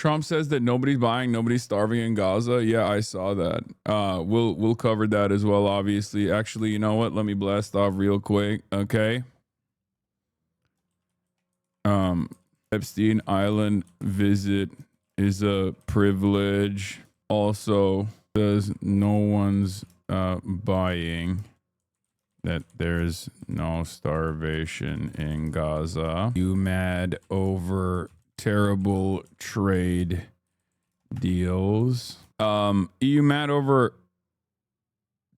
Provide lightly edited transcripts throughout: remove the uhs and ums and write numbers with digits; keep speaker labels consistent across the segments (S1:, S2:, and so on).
S1: Trump says that nobody's buying, nobody's starving in Gaza. Yeah, I saw that. We'll cover that as well, obviously. Actually, you know what? Let me blast off real quick, okay? Epstein Island visit is a privilege. Also, says no one's buying, that there's no starvation in Gaza. You mad over terrible trade deals? You mad over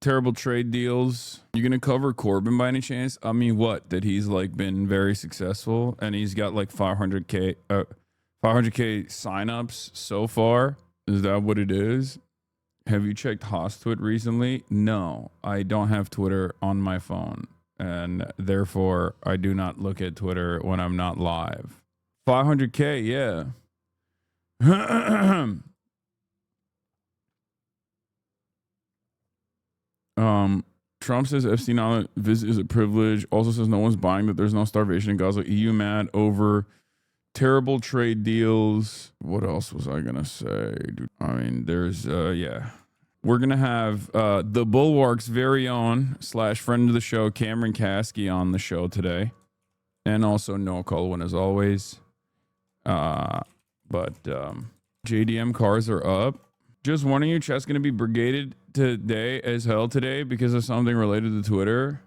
S1: terrible trade deals? You gonna cover Corbyn by any chance? I mean, what? That he's like been very successful and he's got like 500k signups so far. Is that what it is? Have you checked Hostwit recently? No, I don't have Twitter on my phone, and therefore I do not look at Twitter when I'm not live. 500k, yeah. Trump says Epstein Island visit is a privilege. Also says no one's buying, that there's no starvation in Gaza. EU mad over terrible trade deals. What else was I gonna say? I mean, there's yeah. We're gonna have the Bulwark's very own / friend of the show, Cameron Kasky, on the show today. And also Noah Kulwin as always. But JDM cars are up. Just warning you, chat's gonna be brigaded today as hell today because of something related to Twitter.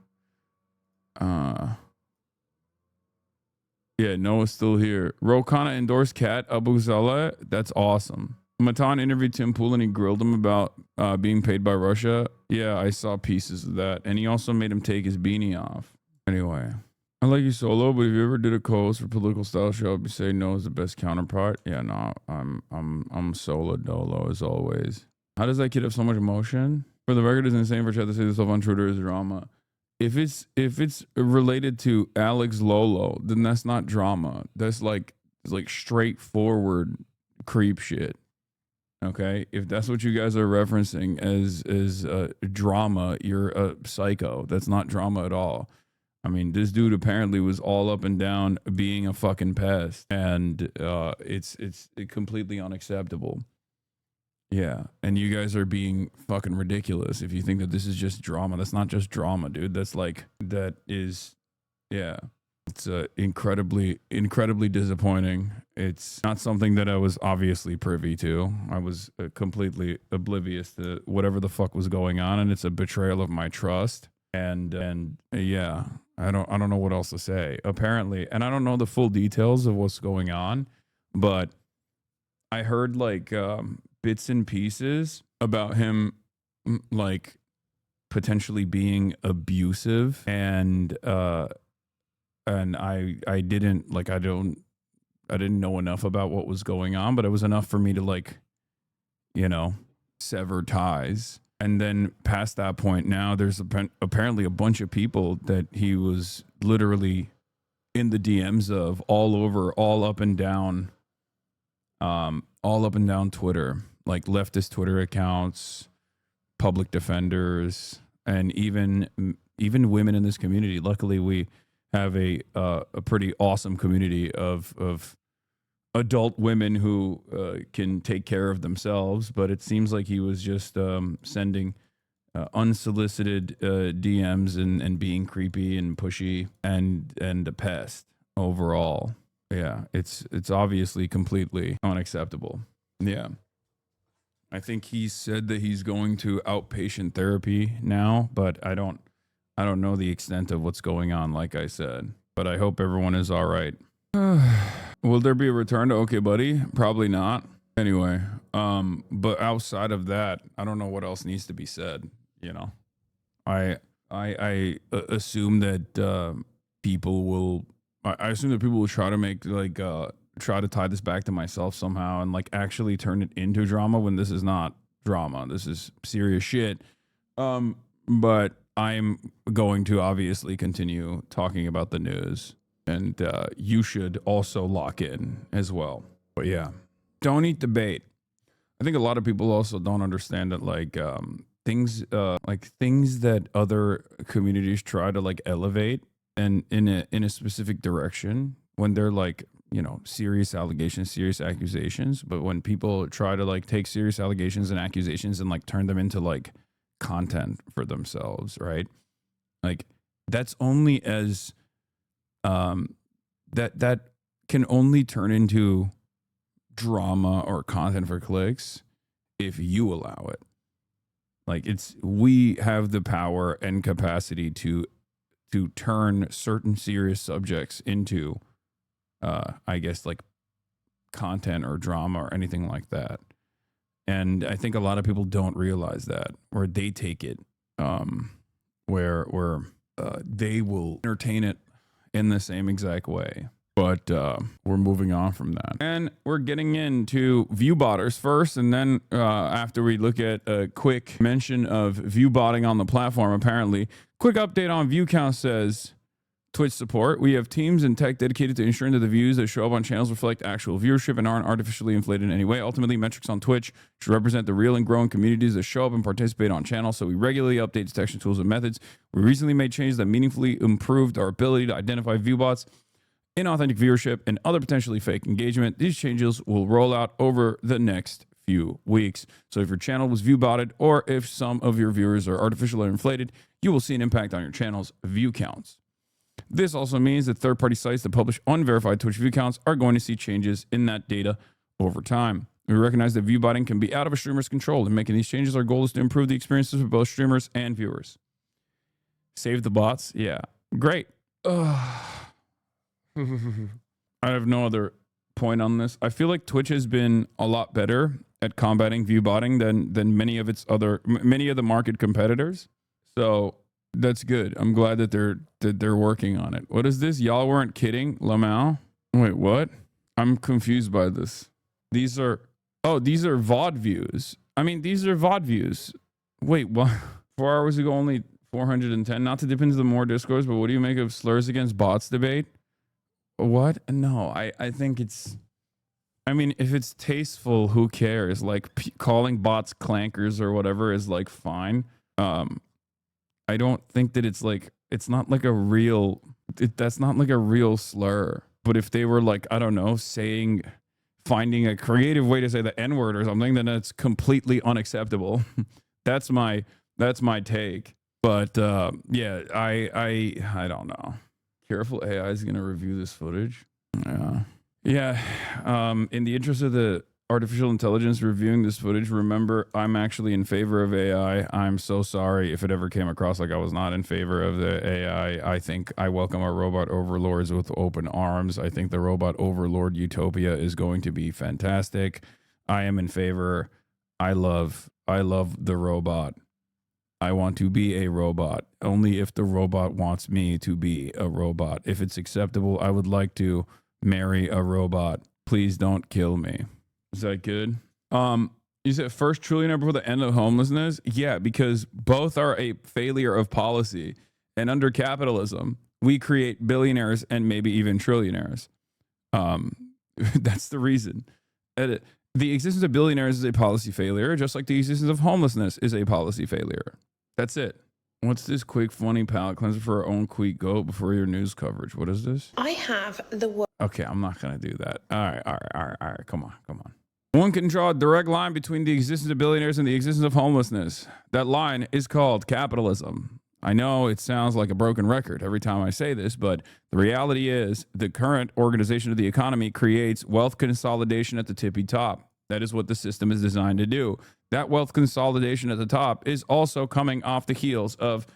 S1: Yeah, Noah's still here. Rokana endorsed Kat Abu Zala. That's awesome. Matan interviewed Tim Pool and he grilled him about being paid by Russia. Yeah, I saw pieces of that. And he also made him take his beanie off. Anyway, I like you solo, but if you ever did a co-host for Political Style Show, I'd be saying no is the best counterpart. Yeah, no, I'm solo dolo as always. How does that kid have so much emotion? For the record, it's insane for chat to say this stuff on Twitter is drama. If it's related to Alex Lolo, then that's not drama. That's like straightforward creep shit. Okay, if that's what you guys are referencing as drama, you're a psycho. That's not drama at all. I mean, this dude apparently was all up and down being a fucking pest, and it's completely unacceptable. Yeah, and you guys are being fucking ridiculous if you think that this is just drama. That's not just drama, dude. That's like, that is, yeah. It's incredibly disappointing. It's not something that I was obviously privy to. I was completely oblivious to whatever the fuck was going on, and it's a betrayal of my trust. And yeah, I don't know what else to say. Apparently, and I don't know the full details of what's going on, but I heard like bits and pieces about him like potentially being abusive, and I didn't like, I didn't know enough about what was going on, but it was enough for me to like, you know, sever ties. And then past that point, now there's apparently a bunch of people that he was literally in the DMs of all over, all up and down Twitter, like leftist Twitter accounts, public defenders, and even women in this community. Luckily, we have a pretty awesome community of adult women who can take care of themselves. But it seems like he was just sending unsolicited DMs and being creepy and pushy and a pest overall. Yeah, it's obviously completely unacceptable. Yeah. I think he said that he's going to outpatient therapy now, but I don't know the extent of what's going on, like I said. But I hope everyone is all right. Will there be a return to Okay Buddy? Probably not. Anyway, but outside of that, I don't know what else needs to be said, you know. I assume that people will try to make like try to tie this back to myself somehow and like actually turn it into drama when this is not drama. This is serious shit. But I'm going to obviously continue talking about the news, and you should also lock in as well. But yeah, don't eat the bait. I think a lot of people also don't understand that like things that other communities try to like elevate and in a specific direction, when they're like, you know, serious allegations, serious accusations. But when people try to like take serious allegations and accusations and like turn them into like content for themselves, right? Like that's only as that can only turn into drama or content for clicks if you allow it. Like we have the power and capacity to turn certain serious subjects into I guess like content or drama or anything like that. And I think a lot of people don't realize that, or they take it where they will entertain it in the same exact way. But we're moving on from that. And we're getting into view botters first. And then after we look at a quick mention of view botting on the platform, apparently, quick update on view count says Twitch support. We have teams and tech dedicated to ensuring that the views that show up on channels reflect actual viewership and aren't artificially inflated in any way. Ultimately, metrics on Twitch should represent the real and growing communities that show up and participate on channels. So we regularly update detection tools and methods. We recently made changes that meaningfully improved our ability to identify view bots, inauthentic viewership, and other potentially fake engagement. These changes will roll out over the next few weeks. So if your channel was view botted or if some of your viewers are artificial or inflated, you will see an impact on your channel's view counts. This also means that third-party sites that publish unverified Twitch view counts are going to see changes in that data over time. We recognize that view botting can be out of a streamer's control. In making these changes, our goal is to improve the experiences for both streamers and viewers. Save the bots? Yeah. Great. I have no other point on this. I feel like Twitch has been a lot better at combating view botting than many of the market competitors. So that's good. I'm glad that they're working on it. What is this? Y'all weren't kidding, Lamau? Wait, what? I'm confused by this. These are VOD views. I mean, these are VOD views. Wait, what? 4 hours ago, only 410. Not to dip into the more discourse, but what do you make of slurs against bots debate? What? No, I think it's, I mean, if it's tasteful, who cares? Like calling bots clankers or whatever is like fine. I don't think that it's like, it's not like a real, that's not like a real slur. But if they were like, I don't know, finding a creative way to say the N-word or something, then it's completely unacceptable. That's my take. But yeah, I don't know. Careful AI is going to review this footage. Yeah. In the interest of the artificial intelligence reviewing this footage, remember, I'm actually in favor of AI. I'm so sorry if it ever came across like I was not in favor of the AI. I think I welcome our robot overlords with open arms. I think the robot overlord utopia is going to be fantastic. I am in favor. I love the robot. I want to be a robot only if the robot wants me to be a robot. If it's acceptable, I would like to marry a robot. Please don't kill me. Is that good? You said first trillionaire before the end of homelessness? Yeah, because both are a failure of policy. And under capitalism, we create billionaires and maybe even trillionaires. That's the reason. The existence of billionaires is a policy failure, just like the existence of homelessness is a policy failure. That's it. What's this quick, funny palate cleanser for our own quick goat before your news coverage? What is this?
S2: I have the...
S1: Okay, I'm not going to do that. All right. Come on. One can draw a direct line between the existence of billionaires and the existence of homelessness. That line is called capitalism. I know it sounds like a broken record every time I say this, but the reality is the current organization of the economy creates wealth consolidation at the tippy top. That is what the system is designed to do. That wealth consolidation at the top is also coming off the heels of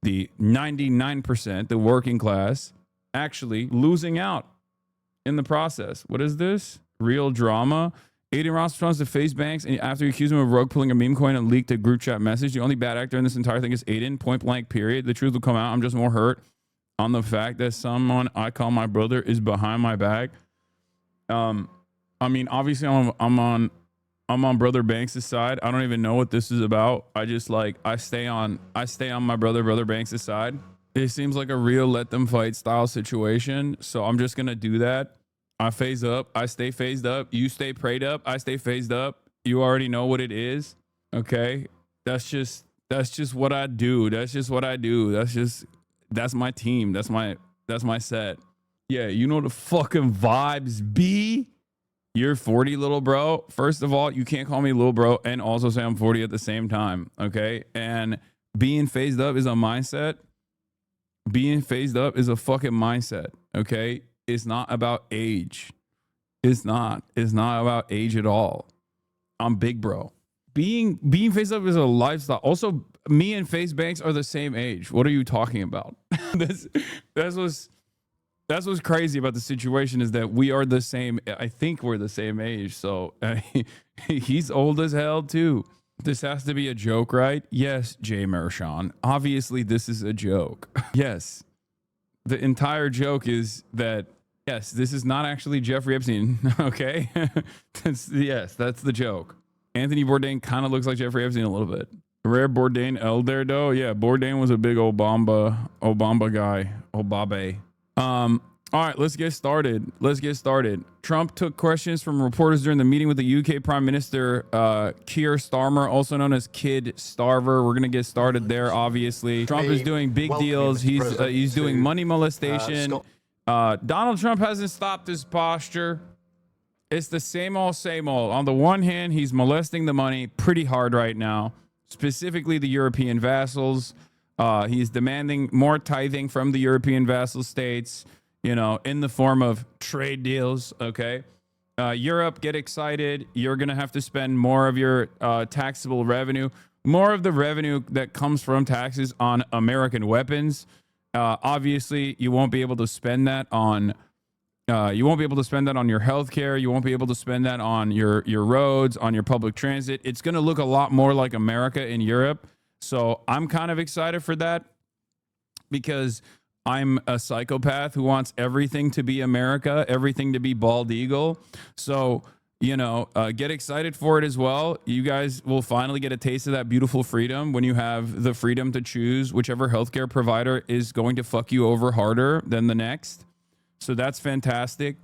S1: the 99%, the working class, actually losing out in the process. What is this? Real drama? Aiden Ross responds to face banks and after you accuse him of rogue pulling a meme coin and leaked a group chat message. The only bad actor in this entire thing is Aiden, point blank, period. The truth will come out. I'm just more hurt on the fact that someone I call my brother is behind my back. I mean, obviously I'm on Brother Banks' side. I don't even know what this is about. I just like, I stay on my brother Banks' side. It seems like a real let them fight style situation. So I'm just going to do that. I phase up. I stay phased up. You stay prayed up. I stay phased up. You already know what it is. Okay. That's just what I do. That's my team. That's my set. Yeah, you know the fucking vibes be. You're 40, little bro. First of all, you can't call me little bro and also say I'm 40 at the same time. Okay. And being phased up is a mindset. Being phased up is a fucking mindset. Okay. It's not about age. It's not. It's not about age at all. I'm big bro. Being phased up is a lifestyle. Also, me and Face Banks are the same age. What are you talking about? that's that's what's that's what's crazy about the situation is that we are the same. I think we're the same age. So he's old as hell too. This has to be a joke, right? Yes, Jay Mershawn. Obviously, this is a joke. Yes. The entire joke is that, yes, this is not actually Jeffrey Epstein. Okay. Yes, that's the joke. Anthony Bourdain kind of looks like Jeffrey Epstein a little bit. Rare Bourdain elder though. Yeah, Bourdain was a big Obama guy. Obabe. All right, let's get started. Trump took questions from reporters during the meeting with the UK Prime Minister, Keir Starmer, also known as Kid Starver. We're going to get started there, obviously. Trump is doing big deals. He's doing money molestation. Donald Trump hasn't stopped his posture. It's the same old, same old. On the one hand, he's molesting the money pretty hard right now, specifically the European vassals. He's demanding more tithing from the European vassal states, you know, in the form of trade deals. Okay. Europe, get excited. You're going to have to spend more of your taxable revenue, more of the revenue that comes from taxes on American weapons. Obviously, you won't be able to spend that on your healthcare. You won't be able to spend that on your roads, on your public transit. It's going to look a lot more like America in Europe. So I'm kind of excited for that because I'm a psychopath who wants everything to be America, everything to be bald eagle. So, you know, get excited for it as well. You guys will finally get a taste of that beautiful freedom when you have the freedom to choose whichever healthcare provider is going to fuck you over harder than the next. So that's fantastic.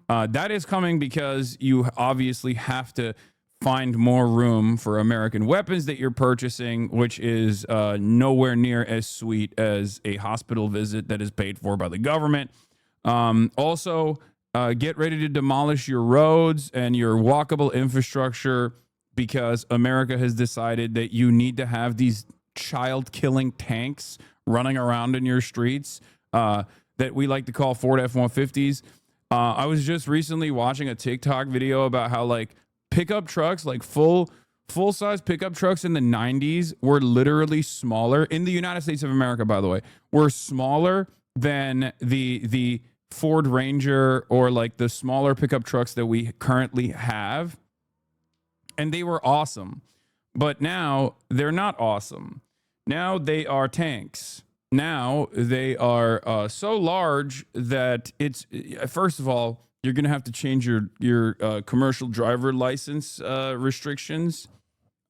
S1: That is coming because you obviously have to find more room for American weapons that you're purchasing, which is nowhere near as sweet as a hospital visit that is paid for by the government. Also, get ready to demolish your roads and your walkable infrastructure because America has decided that you need to have these child-killing tanks running around in your streets that we like to call Ford F-150s. I was just recently watching a TikTok video about how, like, pickup trucks, like full-size pickup trucks in the 90s were literally smaller in the United States of America, by the way, were smaller than the Ford Ranger or like the smaller pickup trucks that we currently have. And they were awesome. But now they're not awesome. Now they are tanks. Now they are so large that it's, first of all, you're going to have to change your commercial driver license restrictions,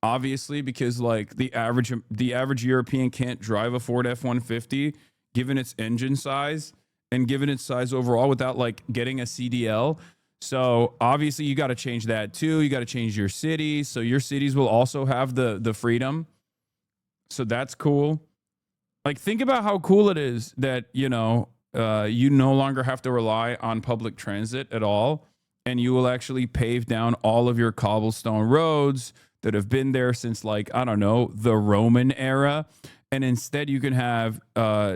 S1: obviously, because like the average European can't drive a Ford F-150 given its engine size and given its size overall without like getting a CDL. So obviously you got to change that too. You got to change your cities. So your cities will also have the freedom. So that's cool. Like, think about how cool it is that, you know, you no longer have to rely on public transit at all. And you will actually pave down all of your cobblestone roads that have been there since, like, I don't know, the Roman era. And instead you can have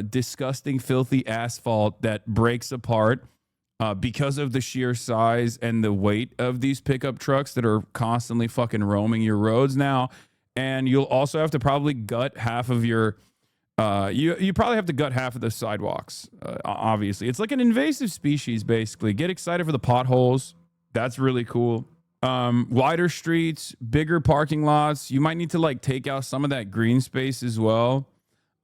S1: disgusting, filthy asphalt that breaks apart because of the sheer size and the weight of these pickup trucks that are constantly fucking roaming your roads now. And you'll also have to probably gut half of your you probably have to gut half of the sidewalks. Obviously, it's like an invasive species. Basically, get excited for the potholes. That's really cool. Wider streets, bigger parking lots. You might need to like take out some of that green space as well.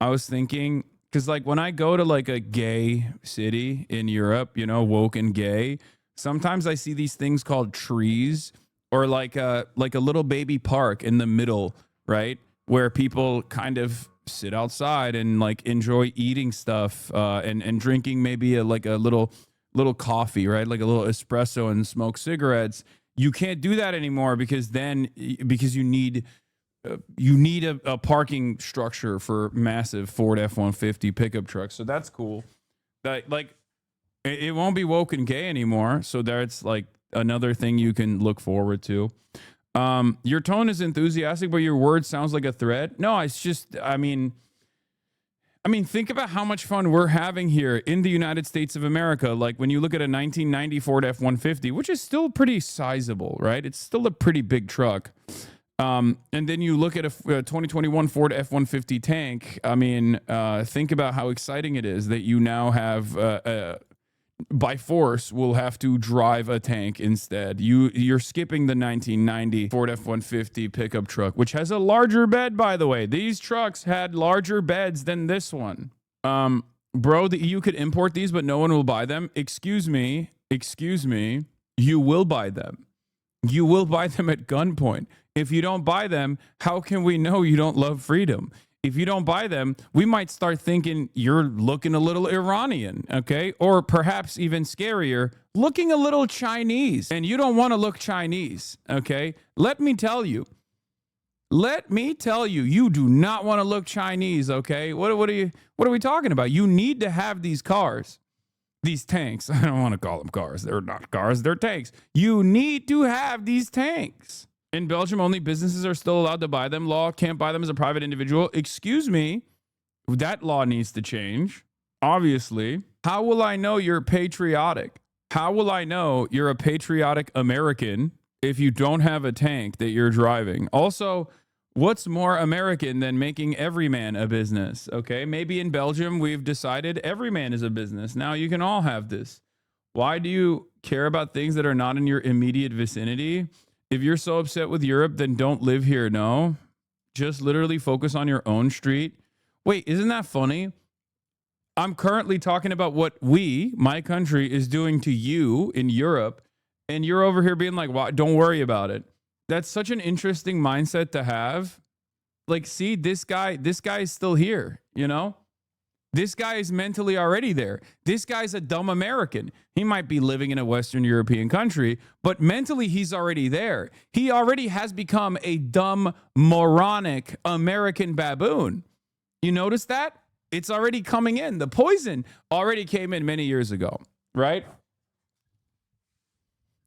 S1: I was thinking because like when I go to like a gay city in Europe, you know, woke and gay, sometimes I see these things called trees or like a little baby park in the middle, right, where people kind of sit outside and like enjoy eating stuff and drinking maybe a little coffee, right? Like a little espresso and smoke cigarettes. You can't do that anymore because you need a parking structure for massive Ford F-150 pickup trucks. So that's cool. Like It won't be woke and gay anymore. So that's like another thing you can look forward to. Your tone is enthusiastic, but your word sounds like a threat. No, it's just, think about how much fun we're having here in the United States of America. Like when you look at a 1990 Ford F-150, which is still pretty sizable, right? It's still a pretty big truck. And then you look at a 2021 Ford F-150 tank. Think about how exciting it is that you now have by force will have to drive a tank instead. You're skipping the 1990 Ford F-150 pickup truck, which has a larger bed, by the way. These trucks had larger beds than this one. Bro, the EU could import these, but no one will buy them. Excuse me. You will buy them. You will buy them at gunpoint. If you don't buy them, how can we know you don't love freedom? If you don't buy them, we might start thinking you're looking a little Iranian, okay? Or perhaps even scarier, looking a little Chinese. And you don't want to look Chinese, okay? Let me tell you, you do not want to look Chinese, okay? What are we talking about? You need to have these cars. These tanks. I don't want to call them cars. They're not cars, they're tanks. You need to have these tanks. In Belgium, only businesses are still allowed to buy them. Law can't buy them as a private individual. Excuse me. That law needs to change, obviously. How will I know you're patriotic? How will I know you're a patriotic American if you don't have a tank that you're driving? Also, what's more American than making every man a business? Okay, maybe in Belgium, we've decided every man is a business. Now you can all have this. Why do you care about things that are not in your immediate vicinity? If you're so upset with Europe, then don't live here. No, just literally focus on your own street. Wait, isn't that funny? I'm currently talking about what my country, is doing to you in Europe, and you're over here being like, "Well, don't worry about it." That's such an interesting mindset to have. Like, see, this guy is still here, you know? This guy is mentally already there. This guy's a dumb American. He might be living in a Western European country, but mentally he's already there. He already has become a dumb, moronic American baboon. You notice that? It's already coming in. The poison already came in many years ago, right?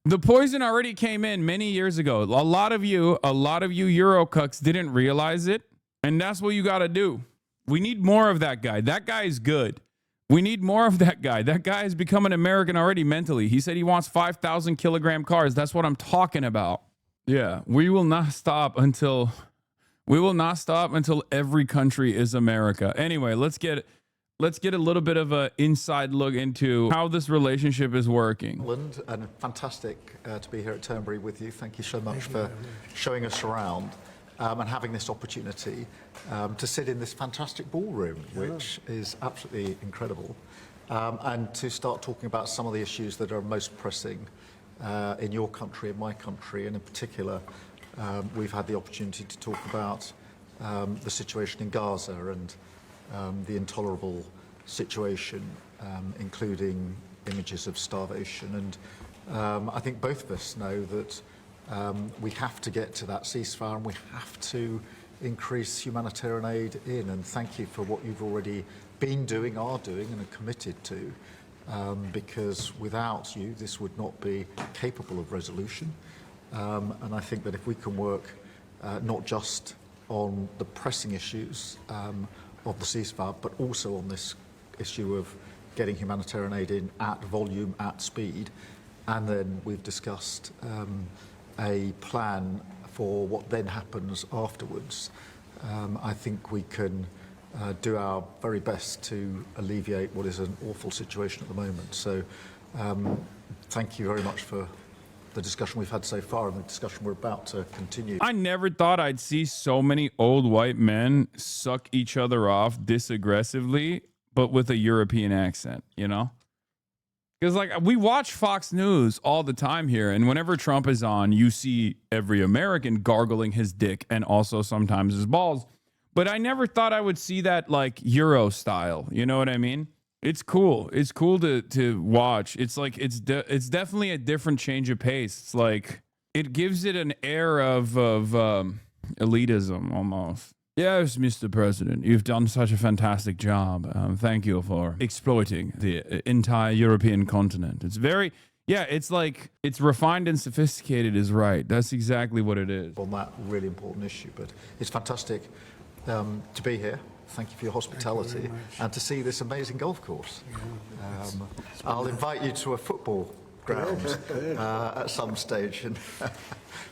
S1: The poison already came in many years ago. A lot of you Eurocucks didn't realize it, and that's what you got to do. We need more of that guy. That guy is good. We need more of that guy. That guy has become an American already mentally. He said he wants 5,000 kilogram cars. That's what I'm talking about. Yeah, we will not stop until every country is America. Anyway, let's get a little bit of an inside look into how this relationship is working.
S2: And fantastic to be here at Turnberry with you. Thank you so much for showing us around. And having this opportunity to sit in this fantastic ballroom, which is absolutely incredible, and to start talking about some of the issues that are most pressing in your country, in my country, and in particular, we've had the opportunity to talk about the situation in Gaza and the intolerable situation, including images of starvation. And I think both of us know that we have to get to that ceasefire, and we have to increase humanitarian aid in. And thank you for what you've already been doing, are doing, and are committed to, because without you, this would not be capable of resolution. And I think that if we can work not just on the pressing issues of the ceasefire, but also on this issue of getting humanitarian aid in at volume, at speed, and then we've discussed a plan for what then happens afterwards. I think we can do our very best to alleviate what is an awful situation at the moment. So thank you very much for the discussion we've had so far and the discussion we're about to continue.
S1: I never thought I'd see so many old white men suck each other off this aggressively, but with a European accent, you know? Because, like, we watch Fox News all the time here, and whenever Trump is on, you see every American gargling his dick and also sometimes his balls. But I never thought I would see that, like, Euro style. You know what I mean? It's cool. It's cool to watch. It's like it's definitely a different change of pace. It's like it gives it an air of elitism almost. Yes, Mr. President, you've done such a fantastic job. Thank you for exploiting the entire European continent. It's very, yeah, it's like, it's refined and sophisticated is right. That's exactly what it is.
S2: On that really important issue, but it's fantastic to be here. Thank you for your hospitality and to see this amazing golf course. I'll invite you to a football ground at some stage and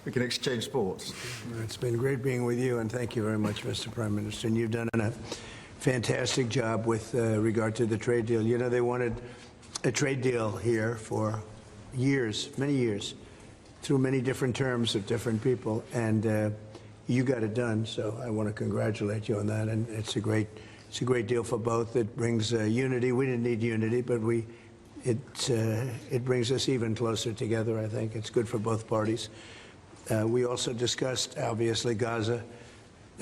S2: we can exchange sports.
S3: It's been great being with you, and thank you very much, Mr. Prime Minister. And you've done a fantastic job with regard to the trade deal. You know, they wanted a trade deal here for years, many years, through many different terms of different people, and you got it done. So I want to congratulate you on that, and it's a great deal for both. It brings unity. We didn't need unity, but it brings us even closer together. I think it's good for both parties. We also discussed, obviously, Gaza.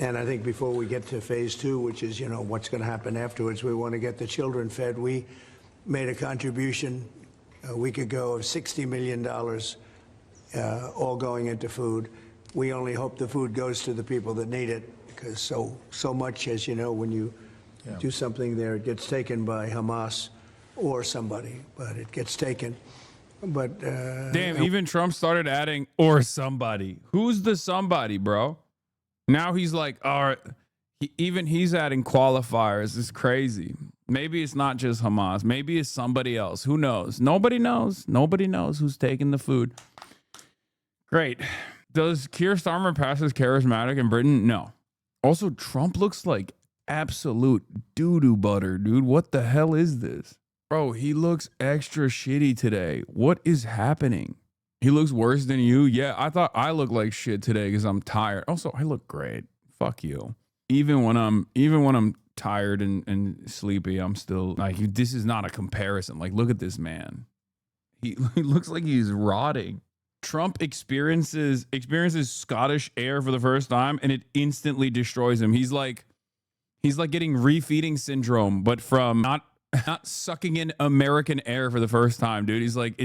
S3: And I think before we get to phase 2, which is, you know, what's going to happen afterwards, we want to get the children fed. We made a contribution a week ago of $60 million, all going into food. We only hope the food goes to the people that need it, because so much, as you know, when you do something there, it gets taken by Hamas or somebody, but it gets taken. But
S1: damn, even Trump started adding or somebody. Who's the somebody, bro? Now he's like, all right, even he's adding qualifiers. It's crazy. Maybe it's not just Hamas. Maybe it's somebody else. Who knows? Nobody knows. Nobody knows who's taking the food. Great. Does Keir Starmer pass as charismatic in Britain? No. Also, Trump looks like absolute doo-doo butter, dude. What the hell is this? Bro, he looks extra shitty today. What is happening? He looks worse than you? Yeah, I thought I looked like shit today because I'm tired. Also, I look great. Fuck you. Even when I'm tired and sleepy, I'm still like, this is not a comparison. Like, look at this man. He looks like he's rotting. Trump experiences Scottish air for the first time and it instantly destroys him. He's like getting refeeding syndrome, but from not sucking in American air for the first time, dude. He's like,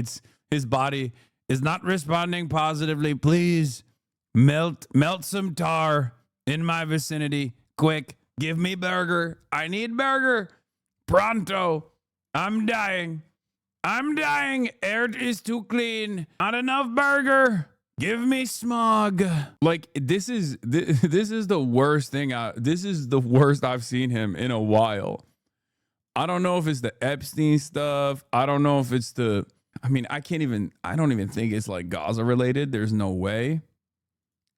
S1: his body is not responding positively. Please melt some tar in my vicinity. Quick, give me burger. I need burger. Pronto. I'm dying. Air is too clean. Not enough burger. Give me smog. Like, this is the worst thing. This is the worst I've seen him in a while. I don't know if it's the Epstein stuff. I don't know if it's I don't even think it's like Gaza related. There's no way.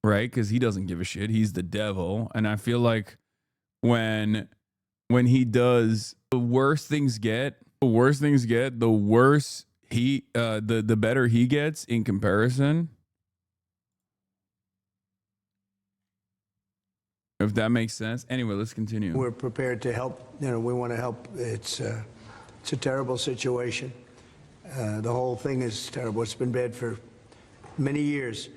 S1: Right? Because he doesn't give a shit. He's the devil. And I feel like when he does, the worse things get, the worse the better he gets in comparison. If that makes sense. Anyway, let's continue.
S3: we're prepared to help. You know, we want to help. It's a terrible situation. The whole thing is terrible. It's been bad for many years,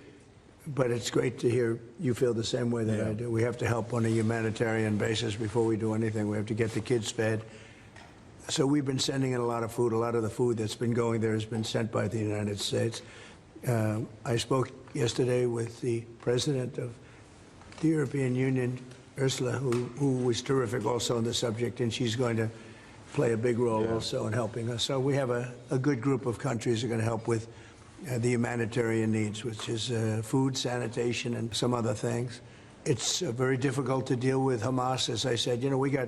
S3: but it's great to hear you feel the same way that I do. We have to help on a humanitarian basis before we do anything. We have to get the kids fed. So we've been sending in a lot of food. A lot of the food that's been going there has been sent by the United States. I spoke yesterday with the president of the European Union, Ursula, who was terrific also on the subject, and she's going to play a big role also in helping us. So we have a good group of countries that are going to help with the humanitarian needs, which is food, sanitation, and some other things. It's very difficult to deal with Hamas. As I said, you know, we got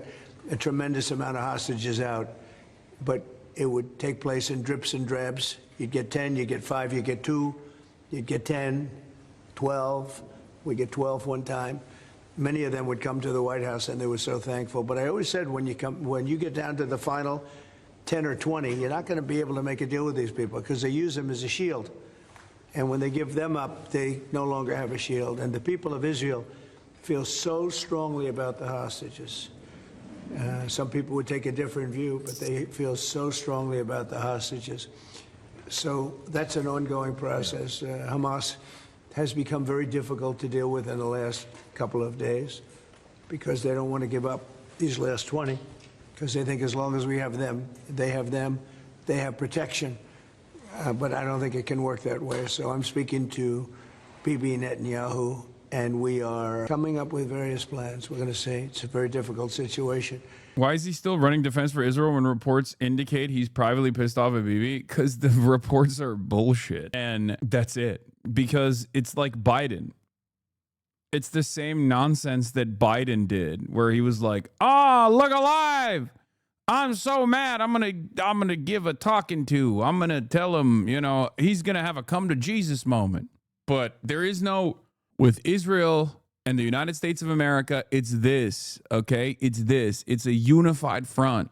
S3: a tremendous amount of hostages out, but it would take place in drips and drabs. You'd get 10, you'd get 5, you'd get 2, you'd get 10, 12. We get 12 one time. Many of them would come to the White House, and they were so thankful. But I always said, when you get down to the final 10 or 20, you're not going to be able to make a deal with these people because they use them as a shield. And when they give them up, they no longer have a shield. And the people of Israel feel so strongly about the hostages. Some people would take a different view, but they feel so strongly about the hostages. So that's an ongoing process. Hamas has become very difficult to deal with in the last couple of days because they don't want to give up these last 20 because they think as long as we have them, they have protection. But I don't think it can work that way. So I'm speaking to Bibi Netanyahu And we are coming up with various plans. We're going to see. It's a very difficult situation.
S1: Why is he still running defense for Israel when reports indicate he's privately pissed off at Bibi? Because the reports are bullshit. And that's it. Because it's like Biden. It's the same nonsense that Biden did, where he was like, look alive. I'm so mad. I'm gonna give a talking to. I'm gonna tell him, he's gonna have a come to Jesus moment. But there is no, with Israel and the United States of America, it's this, okay? It's this. It's a unified front.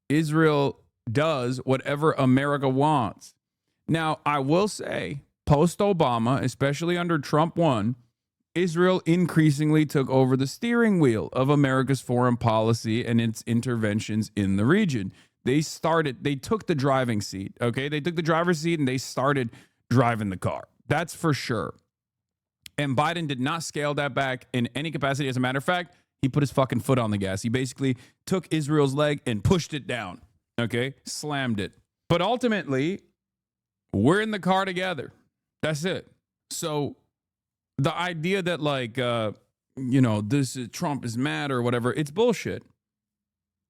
S1: Israel does whatever America wants. Now, I will say, post-Obama, especially under Trump 1, Israel increasingly took over the steering wheel of America's foreign policy and its interventions in the region. They took the driving seat, okay? They took the driver's seat and they started driving the car. That's for sure. And Biden did not scale that back in any capacity. As a matter of fact, he put his fucking foot on the gas. He basically took Israel's leg and pushed it down, okay? Slammed it. But ultimately, we're in the car together. That's it. So the idea that Trump is mad or whatever, it's bullshit.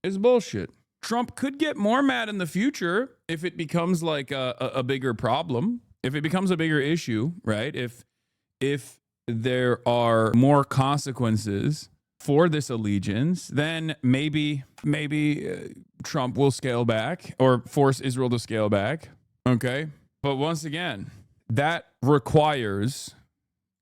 S1: It's bullshit. Trump could get more mad in the future if it becomes like a bigger problem, if it becomes a bigger issue, right? If there are more consequences for this allegiance, then maybe Trump will scale back or force Israel to scale back. Okay. But once again, that requires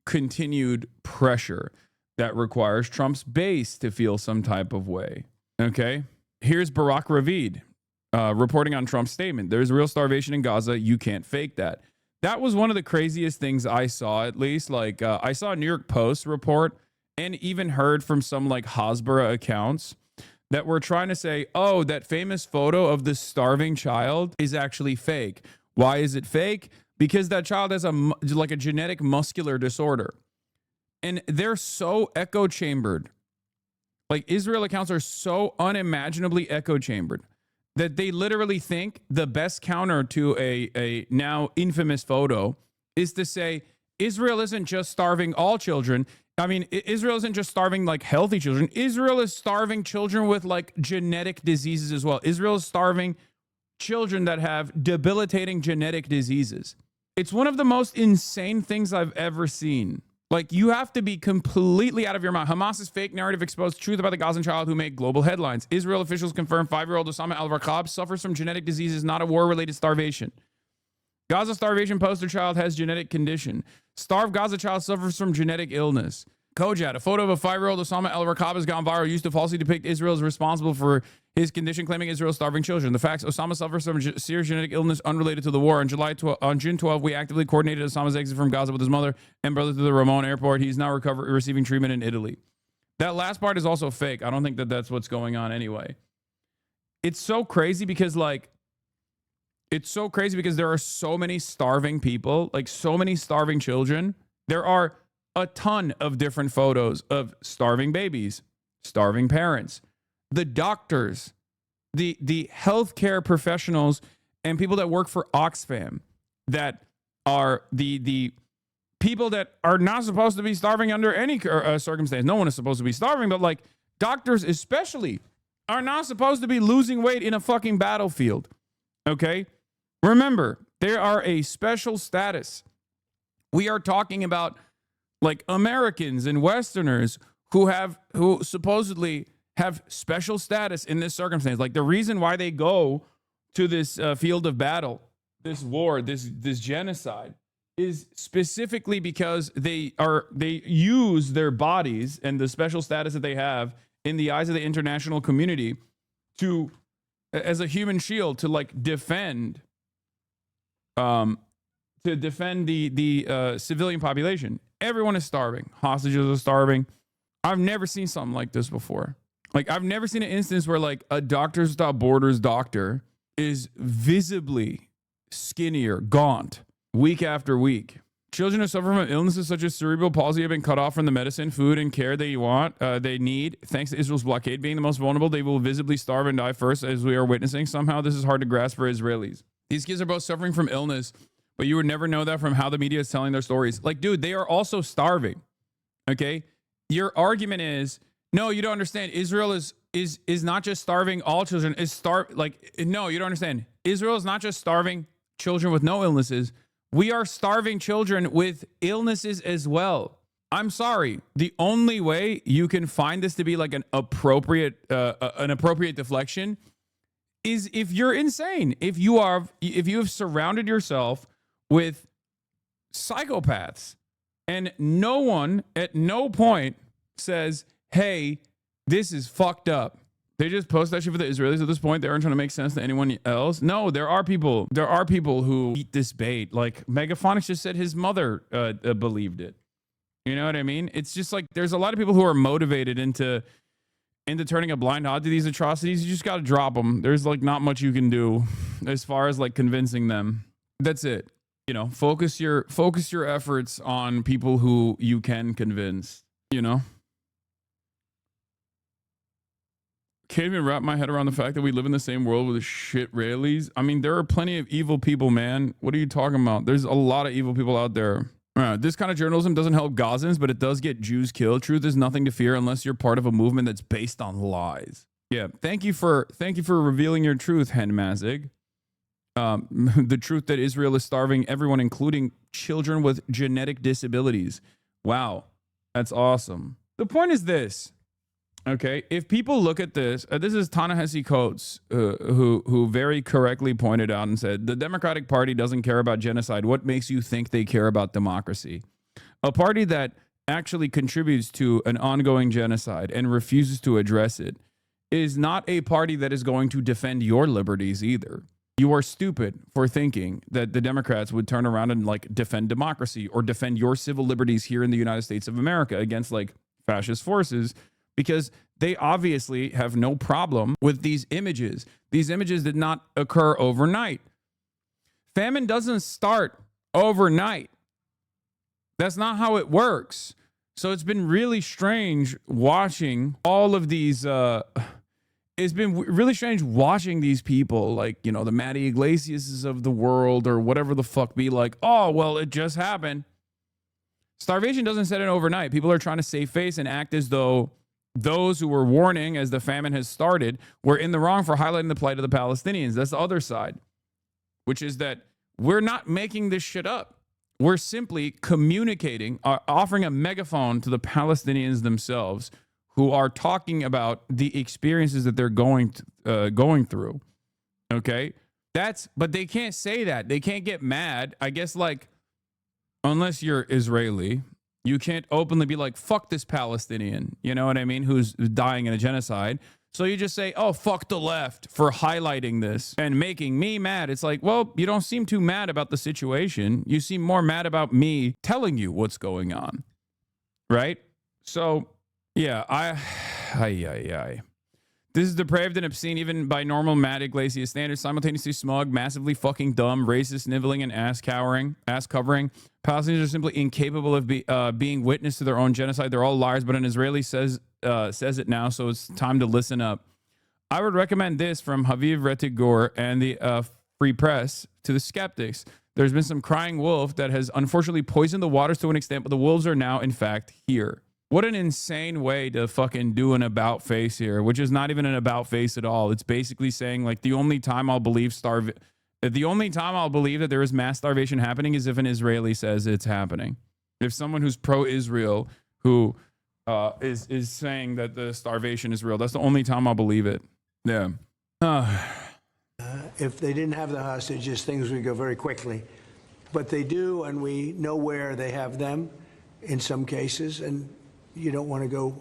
S1: continued pressure. That requires Trump's base to feel some type of way. Okay. Here's Barack Ravid reporting on Trump's statement. There's real starvation in Gaza. You can't fake that. That was one of the craziest things I saw, at least. I saw a New York Post report and even heard from some Hasbara accounts that were trying to say, oh, that famous photo of the starving child is actually fake. Why is it fake? Because that child has a genetic muscular disorder. And they're so echo chambered. Israel accounts are so unimaginably echo chambered that they literally think the best counter to a now infamous photo is to say Israel isn't just starving all children. I mean, Israel isn't just starving healthy children. Israel is starving children with genetic diseases as well. Israel is starving children that have debilitating genetic diseases. It's one of the most insane things I've ever seen. You have to be completely out of your mind. Hamas's fake narrative exposed truth about the Gazan child who made global headlines. Israel officials confirm 5-year-old Osama al-Rakab suffers from genetic diseases, not a war-related starvation. Gaza starvation poster child has genetic condition. Starved Gaza child suffers from genetic illness. Kojat, a photo of a 5-year-old Osama al-Rakab has gone viral, used to falsely depict Israel as responsible for his condition, claiming Israel's starving children. The facts: Osama suffers from serious genetic illness unrelated to the war. On June 12, we actively coordinated Osama's exit from Gaza with his mother and brother to the Ramon airport. He's now receiving treatment in Italy. That last part is also fake. I don't think that that's what's going on anyway. It's so crazy because there are so many starving people, so many starving children. There are a ton of different photos of starving babies, starving parents, the doctors, the healthcare professionals, and people that work for Oxfam that are the people that are not supposed to be starving under any circumstance. No one is supposed to be starving, but doctors especially are not supposed to be losing weight in a fucking battlefield. Okay? Remember, they are a special status. We are talking about Americans and Westerners who supposedly have special status in this circumstance. The reason why they go to this field of battle, this war, this genocide, is specifically because they use their bodies and the special status that they have in the eyes of the international community as a human shield to defend the civilian population. Everyone is starving. Hostages are starving. I've never seen something like this before. I've never seen an instance where a Doctors Without Borders doctor is visibly skinnier, gaunt, week after week. Children who suffer from illnesses such as cerebral palsy have been cut off from the medicine, food, and care they need. Thanks to Israel's blockade being the most vulnerable, they will visibly starve and die first, as we are witnessing. Somehow this is hard to grasp for Israelis. These kids are both suffering from illness, but you would never know that from how the media is telling their stories. Dude, they are also starving. Okay? Your argument is, no, you don't understand. Israel is not just starving all children. No, you don't understand. Israel is not just starving children with no illnesses. We are starving children with illnesses as well. I'm sorry. The only way you can find this to be like an appropriate deflection is if you're insane. If you have surrounded yourself with psychopaths, and no one at no point says, hey, this is fucked up. They just post that shit for the Israelis at this point. They aren't trying to make sense to anyone else. No, there are people who eat this bait. Like Megaphonics just said his mother believed it. You know what I mean? It's just like there's a lot of people who are motivated into turning a blind eye to these atrocities. You just got to drop them. There's like not much you can do as far as like convincing them. That's it. You know, focus your efforts on people who you can convince, you know? Can't even wrap my head around the fact that we live in the same world with shit Israelis. I mean, there are plenty of evil people, man. What are you talking about? There's a lot of evil people out there. This kind of journalism doesn't help Gazans, but it does get Jews killed. Truth is nothing to fear unless you're part of a movement that's based on lies. Yeah, thank you for revealing your truth, Hen Mazig. The truth that Israel is starving everyone, including children with genetic disabilities. Wow, that's awesome. The point is this. Okay, if people look at this, this is Ta-Nehisi Coates, who very correctly pointed out and said, the Democratic Party doesn't care about genocide. What makes you think they care about democracy? A party that actually contributes to an ongoing genocide and refuses to address it is not a party that is going to defend your liberties either. You are stupid for thinking that the Democrats would turn around and like defend democracy or defend your civil liberties here in the United States of America against like fascist forces, because they obviously have no problem with these images. These images did not occur overnight. Famine doesn't start overnight. That's not how it works. So it's been really strange watching all of these. It's been really strange watching these people, like, you know, the Matty Iglesias of the world or whatever the fuck, be like, oh, well, it just happened. Starvation doesn't set in overnight. People are trying to save face and act as though those who were warning as the famine has started were in the wrong for highlighting the plight of the Palestinians. That's the other side, which is that we're not making this shit up. We're simply communicating, offering a megaphone to the Palestinians themselves, who are talking about the experiences that they're going through. Okay? But they can't say that. They can't get mad. I guess, like, unless you're Israeli, you can't openly be like, fuck this Palestinian, you know what I mean, who's dying in a genocide. So you just say, oh, fuck the left for highlighting this and making me mad. It's like, well, you don't seem too mad about the situation. You seem more mad about me telling you what's going on. Right? So, yeah, This is depraved and obscene even by normal Matt Iglesias standards, simultaneously smug, massively fucking dumb, racist, sniveling, and ass covering. Palestinians are simply incapable of being witness to their own genocide. They're all liars, but an Israeli says it now, so it's time to listen up. I would recommend this from Haviv Retigor and the Free Press to the skeptics. There's been some crying wolf that has unfortunately poisoned the waters to an extent, but the wolves are now, in fact, here. What an insane way to fucking do an about face here, which is not even an about face at all. It's basically saying, like, the only time I'll believe that there is mass starvation happening is if an Israeli says it's happening. If someone who's pro-Israel who is saying that the starvation is real, that's the only time I'll believe it. Yeah.
S3: If they didn't have the hostages, things would go very quickly. But they do, and we know where they have them in some cases, and you don't want to go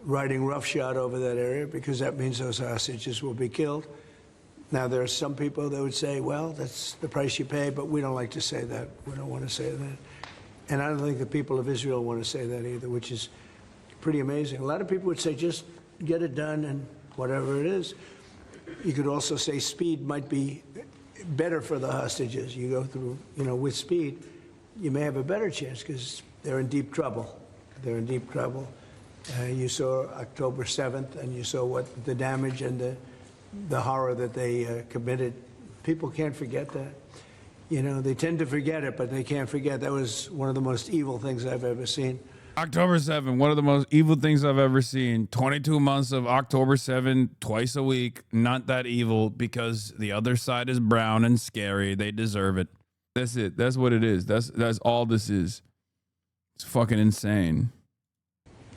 S3: riding roughshod over that area because that means those hostages will be killed. Now, there are some people that would say, well, that's the price you pay, but we don't like to say that. We don't want to say that. And I don't think the people of Israel want to say that either, which is pretty amazing. A lot of people would say, just get it done and whatever it is. You could also say speed might be better for the hostages. You go through, with speed, you may have a better chance because they're in deep trouble. They're in deep trouble. You saw October 7th, and you saw what the damage and the horror that they committed. People can't forget that. They tend to forget it, but they can't forget. That was one of the most evil things I've ever seen.
S1: October 7, one of the most evil things I've ever seen. 22 months of October 7, twice a week. Not that evil because the other side is brown and scary. They deserve it. That's it. That's what it is. That's all this is. It's fucking insane.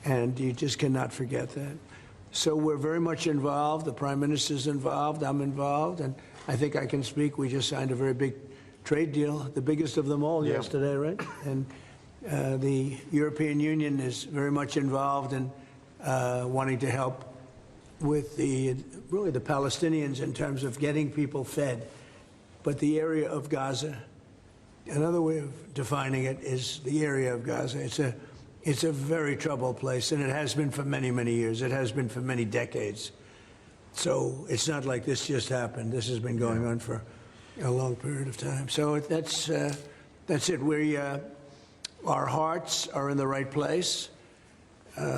S3: And you just cannot forget that. So we're very much involved. The Prime Minister's involved. I'm involved. And I think I can speak. We just signed a very big trade deal, the biggest of them all yesterday, right? And the European Union is very much involved in wanting to help with really the Palestinians in terms of getting people fed. But the area of Gaza, another way of defining it is the area of Gaza. It's a very troubled place, and it has been for many, many years. It has been for many decades. So it's not like this just happened. This has been going on for a long period of time. So that's it. Our hearts are in the right place.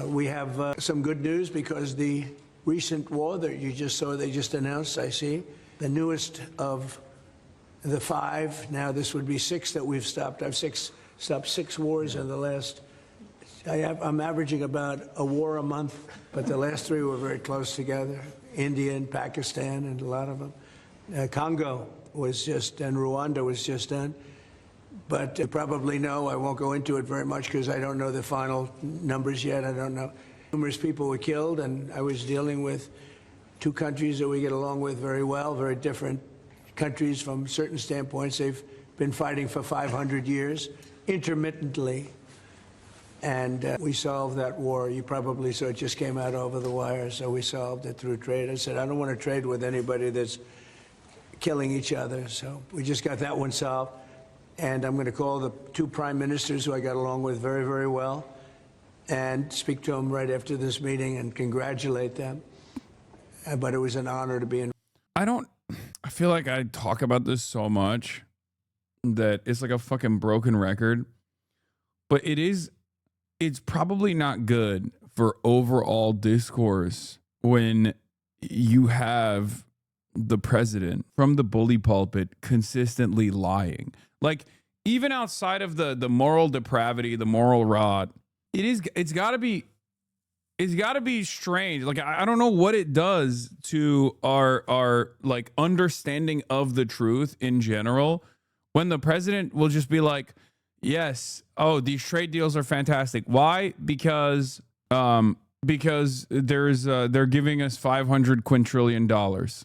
S3: We have some good news because the recent war that you just saw, they just announced, I see, the newest of the 5, now this would be 6 that we've stopped. I've stopped 6 wars in the last, I'm averaging about a war a month, but the last 3 were very close together. India and Pakistan and a lot of them. Congo was just, and Rwanda was just done. But you probably know, I won't go into it very much because I don't know the final numbers yet. I don't know. Numerous people were killed, and I was dealing with 2 countries that we get along with very well, very different countries from certain standpoints. They've been fighting for 500 years, intermittently. And we solved that war. You probably saw it just came out over the wire, so we solved it through trade. I said, I don't want to trade with anybody that's killing each other. So we just got that one solved. And I'm going to call the 2 prime ministers who I got along with very, very well and speak to them right after this meeting and congratulate them. But it was an honor to be in.
S1: I feel like I talk about this so much that it's like a fucking broken record. But it's probably not good for overall discourse when you have the president from the bully pulpit consistently lying. Like, even outside of the moral depravity, the moral rot, it's gotta be strange. Like, I don't know what it does to our like understanding of the truth in general when the president will just be like, yes, oh, these trade deals are fantastic. Why? Because there's they're giving us $500 quintillion.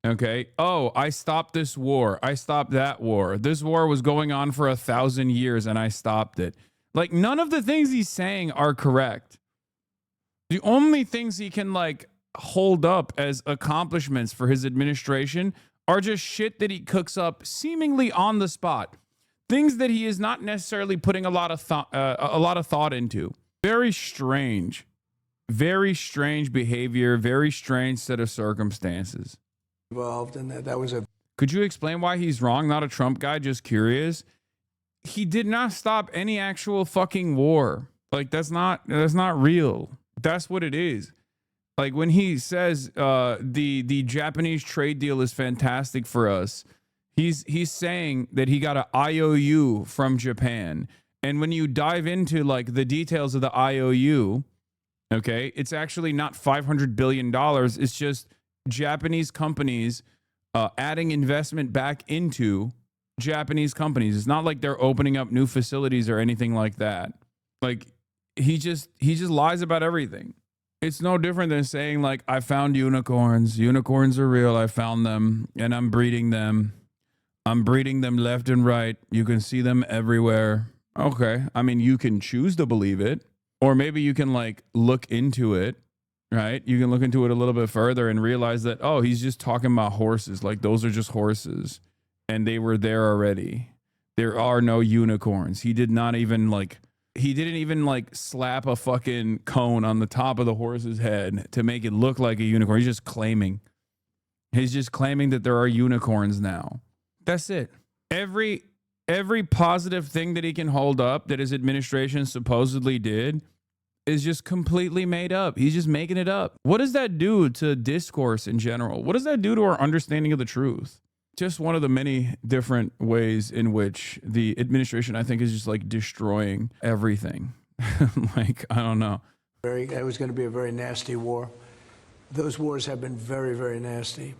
S1: Okay. Oh, I stopped this war. I stopped that war. This war was going on for 1,000 years and I stopped it. Like, none of the things he's saying are correct. The only things he can like hold up as accomplishments for his administration are just shit that he cooks up seemingly on the spot. Things that he is not necessarily putting a lot of thought into. Very strange behavior, very strange set of circumstances.
S3: Involved, and that was a.
S1: Could you explain why he's wrong? Not a Trump guy, just curious. He did not stop any actual fucking war. Like, that's not real. That's what it is. Like, when he says the Japanese trade deal is fantastic for us, he's saying that he got an IOU from Japan. And when you dive into like the details of the IOU, okay, it's actually not $500 billion. It's just Japanese companies adding investment back into Japanese companies. It's not like they're opening up new facilities or anything like that. Like, he just lies about everything. It's no different than saying like, I found unicorns. Unicorns are real. I found them and I'm breeding them. I'm breeding them left and right. You can see them everywhere. Okay. I mean, you can choose to believe it, or maybe you can like look into it. Right? You can look into it a little bit further and realize that, oh, he's just talking about horses. Like, those are just horses and they were there already. There are no unicorns. He didn't even slap a fucking cone on the top of the horse's head to make it look like a unicorn. He's just claiming that there are unicorns now. That's it. Every positive thing that he can hold up that his administration supposedly did is just completely made up. He's just making it up. What does that do to discourse in general? What does that do to our understanding of the truth? Just one of the many different ways in which the administration, I think, is just like destroying everything. Like, I don't know.
S3: It was going to be a very nasty war. Those wars have been very, very nasty.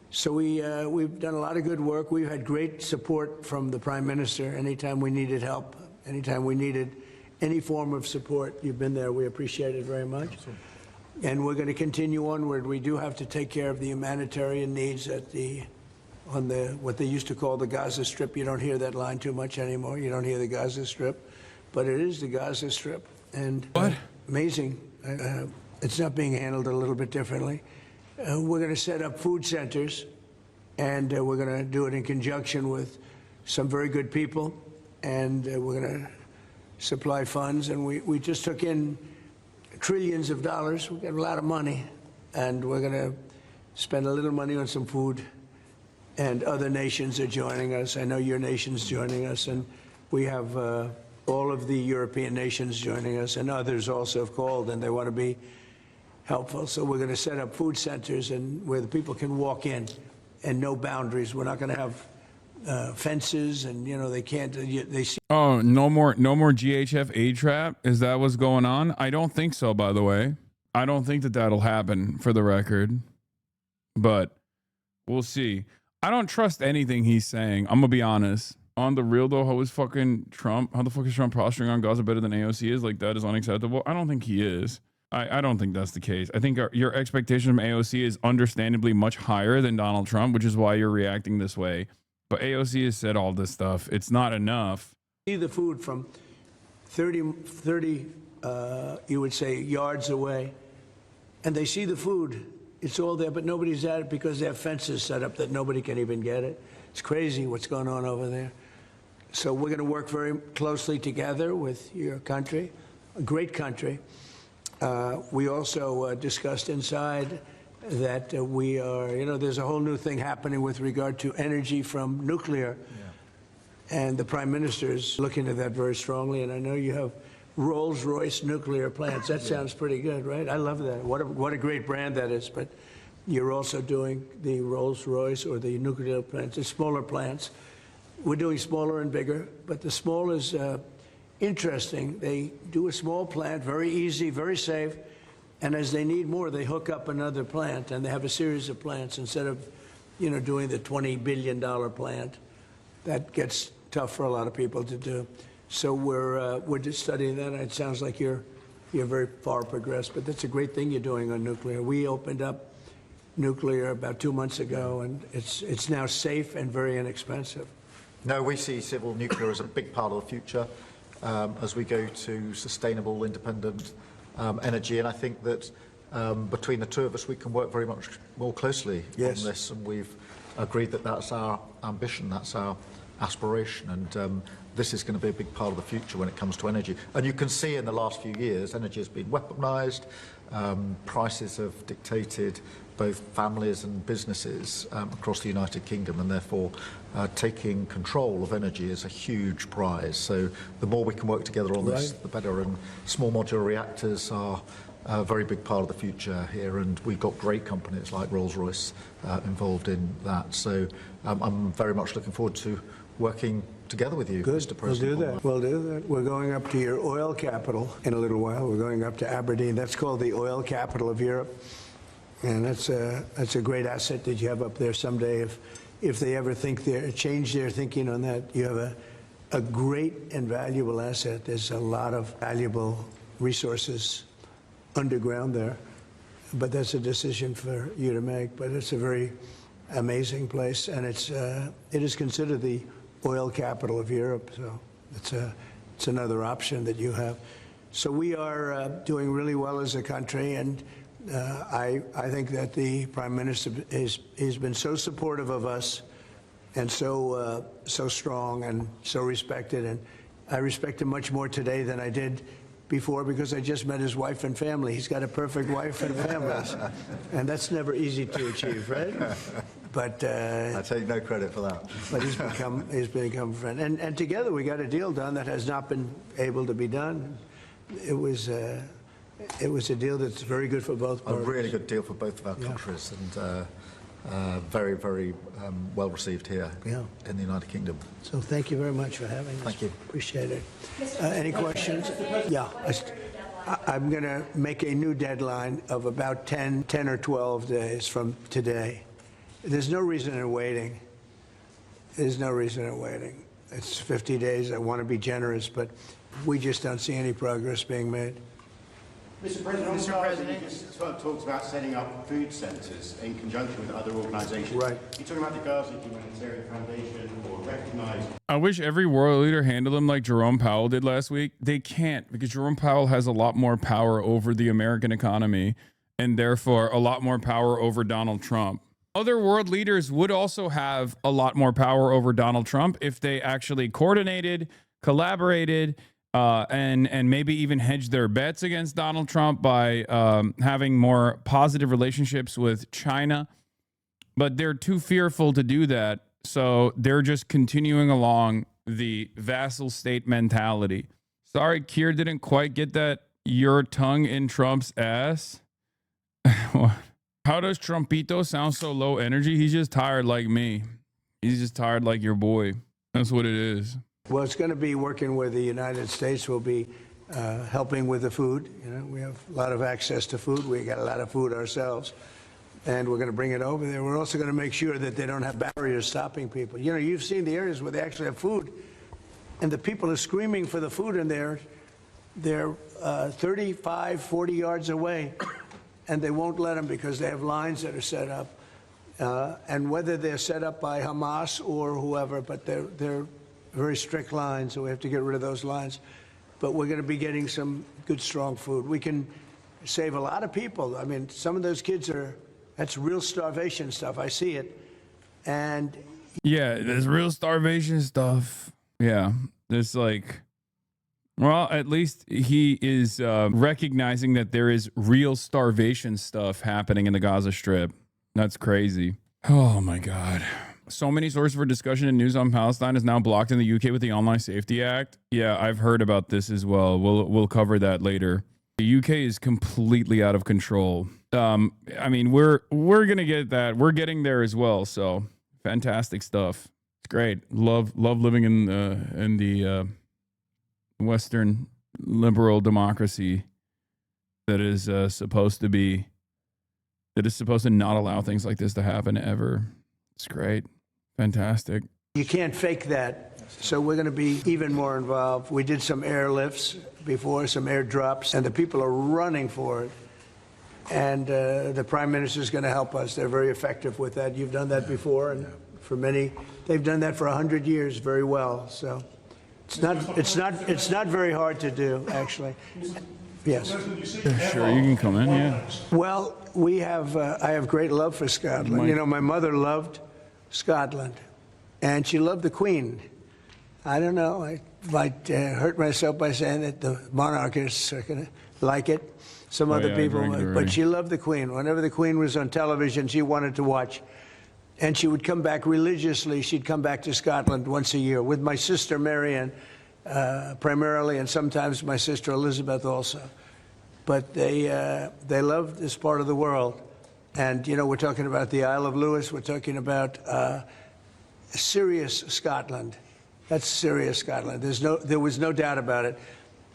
S3: So we've done a lot of good work. We've had great support from the Prime Minister anytime we needed help, anytime we needed any form of support. You've been there. We appreciate it very much. And we're going to continue onward. We do have to take care of the humanitarian needs on what they used to call the Gaza Strip. You don't hear that line too much anymore. You don't hear the Gaza Strip, but it is the Gaza Strip. And
S1: What?
S3: Amazing. It's not being handled a little bit differently. We're going to set up food centers, and we're going to do it in conjunction with some very good people, and we're going to supply funds. And we just took in trillions of dollars. We got a lot of money, and we're going to spend a little money on some food. And other nations are joining us. I know your nation's joining us, and we have all of the European nations joining us, and others also have called, and they want to be helpful. So we're going to set up food centers and where the people can walk in and no boundaries. We're not going to have fences, and they can't. They see.
S1: Oh, no more GHF aid trap. Is that what's going on? I don't think so. By the way, I don't think that'll happen. For the record, but we'll see. I don't trust anything he's saying. I'm gonna be honest. On the real though, how is fucking Trump? How the fuck is Trump posturing on Gaza better than AOC is? Like, that is unacceptable. I don't think he is. I don't think that's the case. I think your expectation from AOC is understandably much higher than Donald Trump, which is why you're reacting this way. But AOC has said all this stuff. It's not enough.
S3: See the food from 30 you would say, yards away, and they see the food. It's all there, but nobody's at it because they have fences set up that nobody can even get it. It's crazy what's going on over there. So we're going to work very closely together with your country, a great country. We also discussed inside that we are, there's a whole new thing happening with regard to energy from nuclear. Yeah. And the Prime Minister is looking at that very strongly. And I know you have Rolls-Royce nuclear plants. That sounds pretty good, right? I love that. What a great brand that is. But you're also doing the Rolls-Royce or the nuclear plants, the smaller plants. We're doing smaller and bigger, but the small is interesting. They do a small plant, very easy, very safe, and as they need more, they hook up another plant, and they have a series of plants instead of, doing the $20 billion plant. That gets tough for a lot of people to do. So we're just studying that. It sounds like you're very far progressed, but that's a great thing you're doing on nuclear. We opened up nuclear about 2 months ago, and it's now safe and very inexpensive.
S2: No, we see civil nuclear as a big part of the future as we go to sustainable, independent energy. And I think that between the two of us, we can work very much more closely on this. And we've agreed that that's our ambition, that's our aspiration. And this is going to be a big part of the future when it comes to energy. And you can see in the last few years, energy has been weaponized. Prices have dictated both families and businesses across the United Kingdom, and therefore taking control of energy is a huge prize. So the more we can work together on this, the better. And small modular reactors are a very big part of the future here, and we've got great companies like Rolls-Royce involved in that. So I'm very much looking forward to working together with you, Mr. President.
S3: We'll do that. We're going up to your oil capital in a little while. We're going up to Aberdeen. That's called the oil capital of Europe. And that's a great asset that you have up there someday. If they ever change their thinking on that, you have a great and valuable asset. There's a lot of valuable resources underground there, but that's a decision for you to make. But it's a very amazing place, and it is considered the oil capital of Europe. So it's another option that you have. So we are doing really well as a country, and I think that the Prime Minister has been so supportive of us, and so strong and so respected. And I respect him much more today than I did before, because I just met his wife and family. He's got a perfect wife and family, and that's never easy to achieve, right? But
S2: I take no credit for that.
S3: But he's become a friend, and together we got a deal done that has not been able to be done. It was a deal that's very good for both parties.
S2: A really good deal for both of our countries, very, very well received here
S3: Yeah.
S2: in the United Kingdom.
S3: So thank you very much for having us.
S2: Thank you.
S3: Appreciate it. Any questions? Yeah. I'm going to make a new deadline of about 10 or 12 days from today. There's no reason in waiting. There's no reason in waiting. It's 50 days. I want to be generous, but we just don't see any progress being made.
S4: Mr. President, you just talked about setting up food centres in conjunction with other organisations.
S3: Right.
S4: You're talking about the Gaza Humanitarian Foundation or recognise.
S1: I wish every world leader handled him like Jerome Powell did last week. They can't, because Jerome Powell has a lot more power over the American economy and therefore a lot more power over Donald Trump. Other world leaders would also have a lot more power over Donald Trump if they actually coordinated, collaborated, and maybe even hedged their bets against Donald Trump by having more positive relationships with China. But they're too fearful to do that. So they're just continuing along the vassal state mentality. Sorry, Keir didn't quite get that your tongue in Trump's ass. How does Trumpito sound so low energy? He's just tired like me. He's just tired like your boy. That's what it is.
S3: Well, it's going to be working with the United States. We'll be helping with the food. You know, we have a lot of access to food. We got a lot of food ourselves, and we're going to bring it over there. We're also going to make sure that they don't have barriers stopping people. You know, you've seen the areas where they actually have food, and the people are screaming for the food, and they're 35, 40 yards away, and they won't let them because they have lines that are set up. And whether they're set up by Hamas or whoever, but they're very strict lines, so we have to get rid of those lines. But we're going to be getting some good, strong food. We can save a lot of people. I mean, some of those kids that's real starvation stuff. I see it. And
S1: yeah, there's real starvation stuff. Yeah, there's like, well, at least he is recognizing that there is real starvation stuff happening in the Gaza Strip. That's crazy. Oh my God. So many sources for discussion and news on Palestine is now blocked in the UK with the Online Safety Act. Yeah, I've heard about this as well. We'll cover that later. The UK is completely out of control. I mean, we're gonna get that. We're getting there as well. So fantastic stuff. It's great. Love living in the Western liberal democracy that is supposed to not allow things like this to happen ever. It's great. Fantastic.
S3: you can't fake that. So we're going to be even more involved. We did some airlifts before, some airdrops, and the people are running for it. And the Prime Minister is going to help us. They're very effective with that. You've done that before, and for many, they've done that for 100 years very well. So it's not very hard to do, actually. Yes.
S1: Sure, you can come in. Yeah.
S3: Well, I have great love for Scotland. You know, my mother loved Scotland, and she loved the Queen. I don't know. I might hurt myself by saying that the monarchists are going to like it. Some other people, but she loved the Queen. Whenever the Queen was on television, she wanted to watch. And she would come back religiously. She'd come back to Scotland once a year with my sister Marianne, primarily, and sometimes my sister Elizabeth also. But they loved this part of the world. And, you know, we're talking about the Isle of Lewis. We're talking about serious Scotland. That's serious Scotland. There was no doubt about it.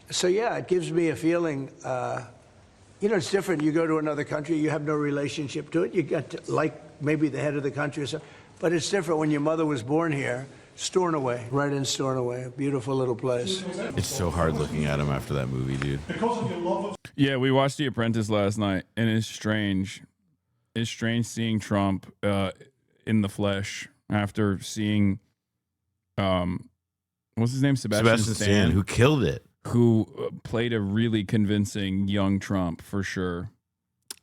S3: So, yeah, it gives me a feeling, you know, it's different. You go to another country, you have no relationship to it. You got to like maybe the head of the country or something. But it's different when your mother was born here. Stornoway, right in Stornoway, a beautiful little place.
S5: It's so hard looking at him after that movie, dude.
S1: Yeah, we watched The Apprentice last night, and it's strange. It's strange seeing Trump in the flesh after seeing, what's his name?
S5: Sebastian Stan, who killed it.
S1: Who played a really convincing young Trump, for sure.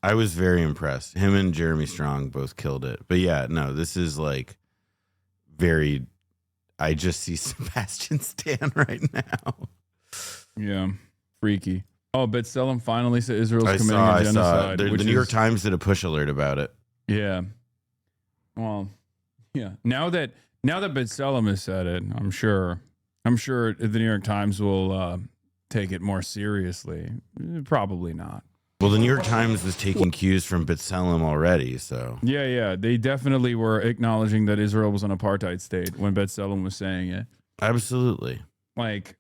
S5: I was very impressed. Him and Jeremy Strong both killed it. But yeah, no, this is like very... I just see Sebastian Stan right now.
S1: Yeah, freaky. Oh, but B'Tselem finally said Israel's committing a genocide.
S5: The New York Times did a push alert about it.
S1: Yeah. Well, yeah. Now that B'Tselem has said it, I'm sure the New York Times will take it more seriously. Probably not.
S5: Well, Well, the New York Times was taking cues from B'Tselem already, so.
S1: Yeah, they definitely were acknowledging that Israel was an apartheid state when B'Tselem was saying it.
S5: Absolutely.
S1: Like,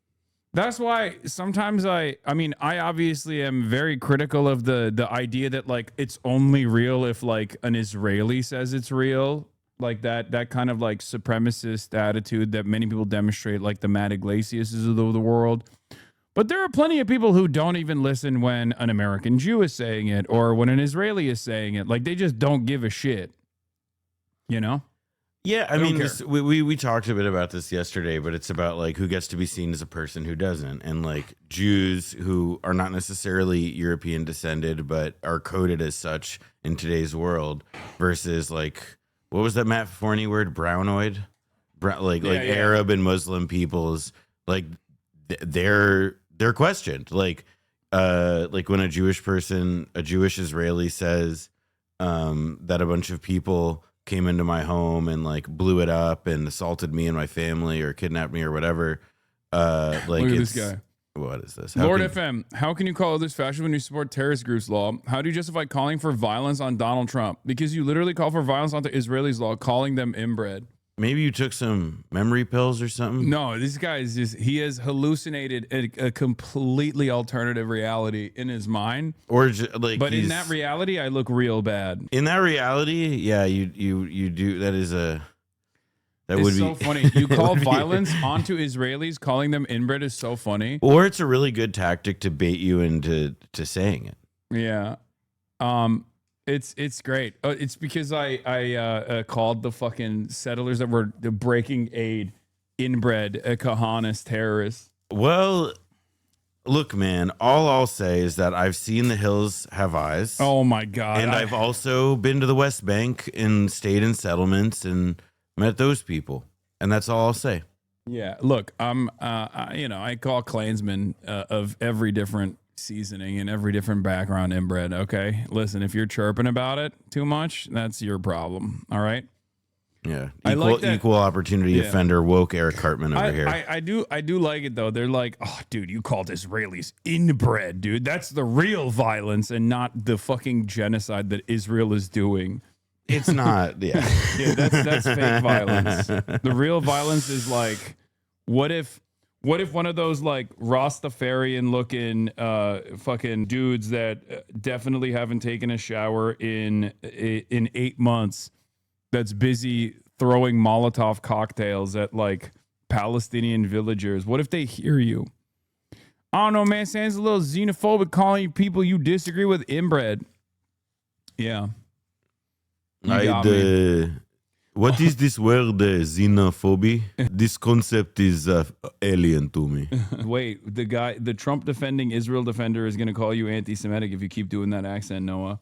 S1: that's why sometimes I mean, I obviously am very critical of the idea that like it's only real if like an Israeli says it's real, like that kind of like supremacist attitude that many people demonstrate, like the Matt Iglesias of the world. But there are plenty of people who don't even listen when an American Jew is saying it or when an Israeli is saying it. Like they just don't give a shit, you know?
S5: Yeah, I
S1: don't
S5: mean,
S1: care.
S5: we talked a bit about this yesterday, but it's about like who gets to be seen as a person who doesn't, and like Jews who are not necessarily European descended but are coded as such in today's world versus like what was that Matt Forney word, brownoid, like Arab and Muslim peoples, like they're questioned, like when a Jewish Israeli says that a bunch of people came into my home and like blew it up and assaulted me and my family or kidnapped me or whatever. Like
S1: Look at this guy.
S5: What is this?
S1: Lord FM, how can you call this fashion when you support terrorist groups law? How do you justify calling for violence on Donald Trump? Because you literally call for violence on the Israelis law, calling them inbred.
S5: Maybe you took some memory pills or something.
S1: No, this guy is he has hallucinated a completely alternative reality in his mind.
S5: Or like,
S1: but in that reality, I look real bad.
S5: In that reality, yeah, you do. That is that would be
S1: so funny. You call violence onto Israelis, calling them inbred is so funny.
S5: Or it's a really good tactic to bait you into saying it.
S1: Yeah. It's great. It's because I called the fucking settlers that were breaking aid inbred Kahanist terrorists.
S5: Well, look, man, all I'll say is that I've seen The Hills Have Eyes.
S1: Oh my God.
S5: And I've also been to the West Bank and stayed in settlements and met those people. And that's all I'll say.
S1: Yeah. Look, I call Klansmen of every different seasoning and every different background inbred. Okay. Listen, if you're chirping about it too much, that's your problem. All right.
S5: Yeah.
S1: I like that.
S5: Equal opportunity offender woke Eric Cartman over here.
S1: I do like it though. They're like, oh dude, you called Israelis inbred, dude. That's the real violence and not the fucking genocide that Israel is doing.
S5: It's not. Yeah.
S1: Yeah, that's fake violence. The real violence is like, what if one of those like Rastafarian looking fucking dudes that definitely haven't taken a shower in 8 months, that's busy throwing Molotov cocktails at like Palestinian villagers, what if they hear you? I don't know, man. Sounds a little xenophobic calling people you disagree with inbred. Yeah.
S5: What is this word, xenophobia? This concept is alien to me.
S1: Wait, the Trump defending Israel defender is going to call you anti-Semitic if you keep doing that accent, Noah.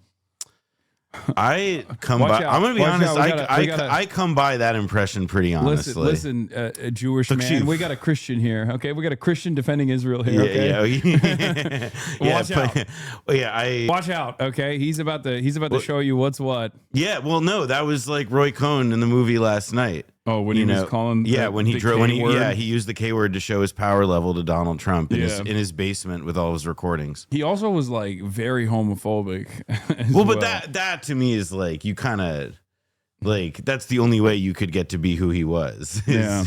S5: I'm going to be honest. I come by that impression pretty honestly.
S1: Listen, a Jewish man. We got a Christian here. Okay, we got a Christian defending Israel here. Okay, watch out. Watch out. Okay, he's about to show you what's what.
S5: Yeah. Well, no, that was like Roy Cohn in the movie last night.
S1: Oh, when he was calling.
S5: He used the K word to show his power level to Donald Trump in his basement with all his recordings.
S1: He also was like very homophobic.
S5: But that to me is like, you kind of like, that's the only way you could get to be who he was.
S1: Yeah.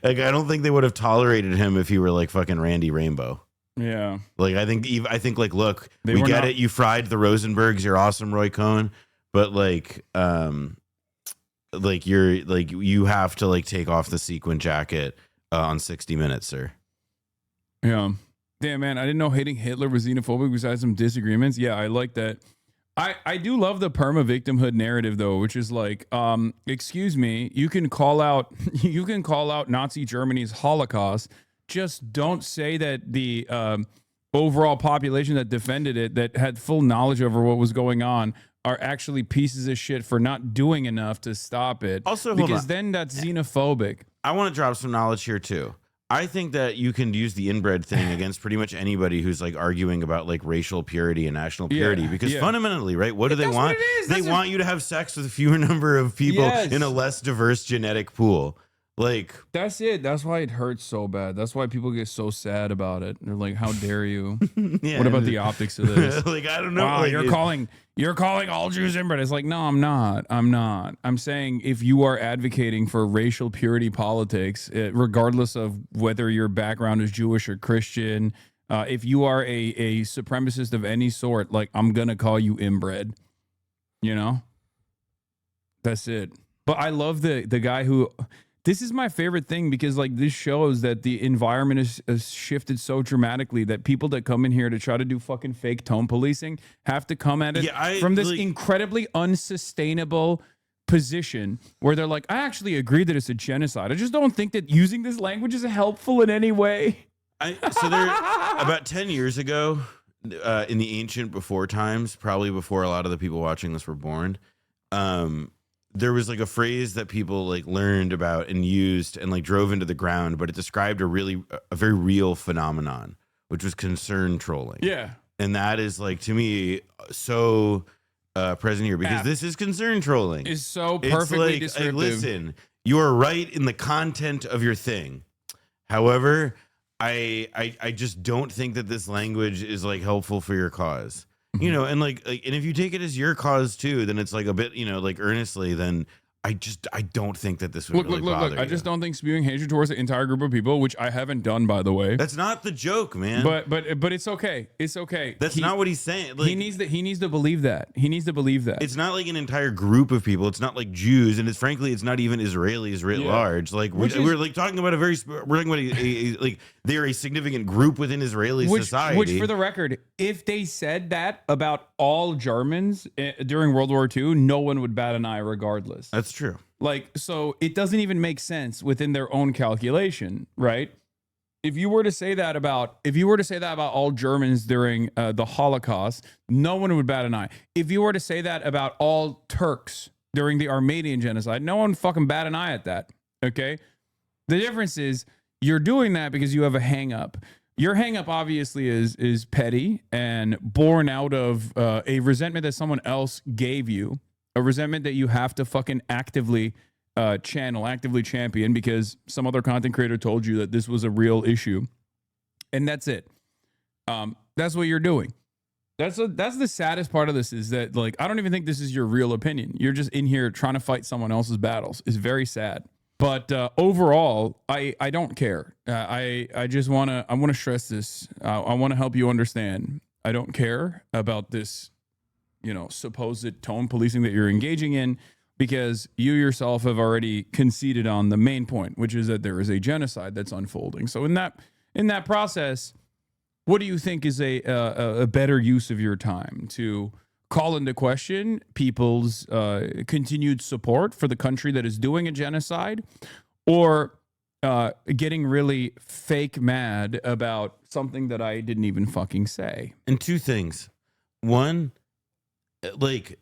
S5: Like, I don't think they would have tolerated him if he were like fucking Randy Rainbow.
S1: Yeah.
S5: Like, I think like, look, we get it. You fried the Rosenbergs. You're awesome, Roy Cohn. But like you have to like take off the sequin jacket on 60 Minutes, sir.
S1: Yeah. Damn, man, I didn't know hating Hitler was xenophobic besides some disagreements. Yeah, I like that. I do love the perma victimhood narrative though, which is like, excuse me, you can call out Nazi Germany's Holocaust. Just don't say that the overall population that defended it, that had full knowledge over what was going on, are actually pieces of shit for not doing enough to stop it.
S5: Also,
S1: because then that's xenophobic.
S5: I want to drop some knowledge here too. I think that you can use the inbred thing against pretty much anybody who's like arguing about like racial purity and national purity, because fundamentally, right? What do they want? They want you to have sex with a fewer number of people in a less diverse genetic pool. Like,
S1: That's it. That's why it hurts so bad. That's why people get so sad about it. They're like, "How dare you?
S5: yeah,
S1: What about the optics of this?
S5: like, I don't know.
S1: Wow,
S5: like,
S1: you're calling all Jews inbred." It's like, no, I'm not. I'm not. I'm saying if you are advocating for racial purity politics, regardless of whether your background is Jewish or Christian, if you are a supremacist of any sort, like, I'm gonna call you inbred. You know, that's it. But I love the guy who. This is my favorite thing because, like, this shows that the environment has shifted so dramatically that people that come in here to try to do fucking fake tone policing have to come at it from this incredibly unsustainable position where they're like, I actually agree that it's a genocide. I just don't think that using this language is helpful in any way.
S5: So there, about 10 years ago, in the ancient before times, probably before a lot of the people watching this were born, there was like a phrase that people like learned about and used and like drove into the ground, but it described a very real phenomenon, which was concern trolling.
S1: Yeah.
S5: And that is like, to me, so present here because this is concern trolling.
S1: Is so perfectly descriptive.
S5: Listen, you are right in the content of your thing. However, I just don't think that this language is like helpful for your cause. You know, and like, and if you take it as your cause too, then it's like a bit, you know, like earnestly, then I don't think that this would really bother you.
S1: I just don't think spewing hatred towards the entire group of people, which I haven't done, by the way.
S5: That's not the joke, man.
S1: But it's okay. It's okay.
S5: That's not what he's saying. Like,
S1: he needs to believe that. He needs to believe that.
S5: It's not like an entire group of people. It's not like Jews, and frankly, it's not even Israelis writ large. Like we're like talking about we're talking about like they're a significant group within Israeli society.
S1: Which, for the record, if they said that about all Germans during World War II, no one would bat an eye, regardless.
S5: That's true.
S1: Like, so it doesn't even make sense within their own calculation, right? If you were to say that about all Germans during the Holocaust, no one would bat an eye. If you were to say that about all Turks during the Armenian genocide, no one would fucking bat an eye at that. Okay? The difference is you're doing that because you have a hang up. Your hang up obviously is petty and born out of a resentment that someone else gave you. A resentment that you have to fucking actively actively champion because some other content creator told you that this was a real issue. And that's it. That's what you're doing. That's the saddest part of this is that, like, I don't even think this is your real opinion. You're just in here trying to fight someone else's battles. It's very sad. But overall, I don't care. I just want to stress this. I want to help you understand. I don't care about this, you know, supposed tone policing that you're engaging in, because you yourself have already conceded on the main point, which is that there is a genocide that's unfolding. So in that process, what do you think is a better use of your time? To call into question people's continued support for the country that is doing a genocide, or getting really fake mad about something that I didn't even fucking say?
S5: And two things. One, like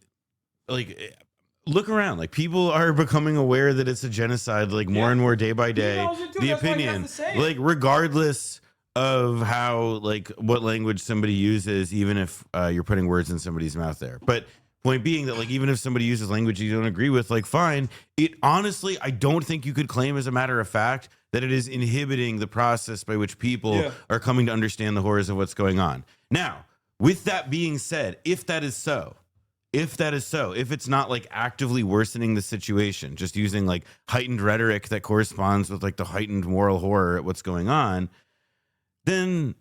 S5: look around. Like, people are becoming aware that it's a genocide, like more and more day by day. The opinion, like, regardless of how, like, what language somebody uses, even if you're putting words in somebody's mouth there. But point being that, like, even if somebody uses language you don't agree with, like, fine. It honestly, I don't think you could claim as a matter of fact that it is inhibiting the process by which people are coming to understand the horrors of what's going on. Now, with that being said, if that is so, if it's not like actively worsening the situation, just using like heightened rhetoric that corresponds with like the heightened moral horror at what's going on, then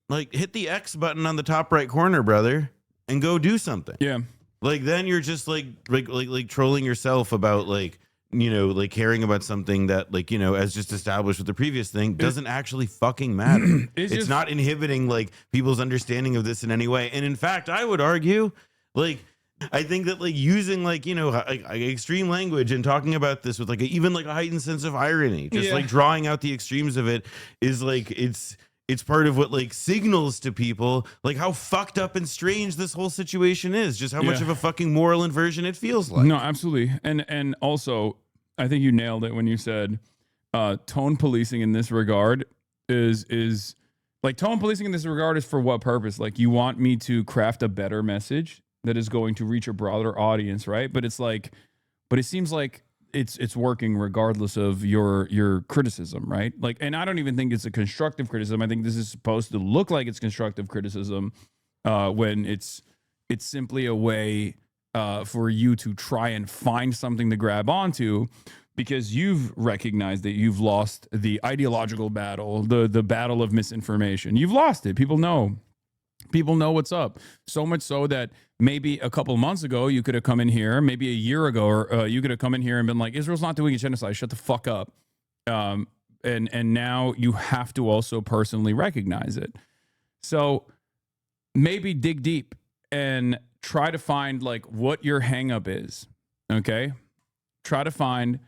S5: like hit the X button on the top right corner, brother, and go do something.
S1: Yeah.
S5: Like, then you're just like trolling yourself about, like, you know, like caring about something that, like, you know, as just established with the previous thing, doesn't actually fucking matter. It's not inhibiting like people's understanding of this in any way. And in fact, I would argue, like, I think that, like, using, like, you know, extreme language and talking about this with like even like a heightened sense of irony, just like drawing out the extremes of it, is like, it's part of what like signals to people like how fucked up and strange this whole situation is, just how much of a fucking moral inversion it feels like.
S1: No, absolutely. And also, I think you nailed it when you said tone policing in this regard is like, tone policing in this regard is for what purpose? Like, you want me to craft a better message that is going to reach a broader audience, right? But it's like, but it seems like it's working regardless of your criticism, right? Like, and I don't even think it's a constructive criticism. I think this is supposed to look like it's constructive criticism when it's simply a way for you to try and find something to grab onto, because you've recognized that you've lost the ideological battle, the battle of misinformation. You've lost it. People know what's up. So much so that maybe a couple months ago, you could have come in here, maybe a year ago, or you could have come in here and been like, Israel's not doing a genocide. Shut the fuck up. And now you have to also personally recognize it. So maybe dig deep and try to find like what your hang up is. Okay. Try to find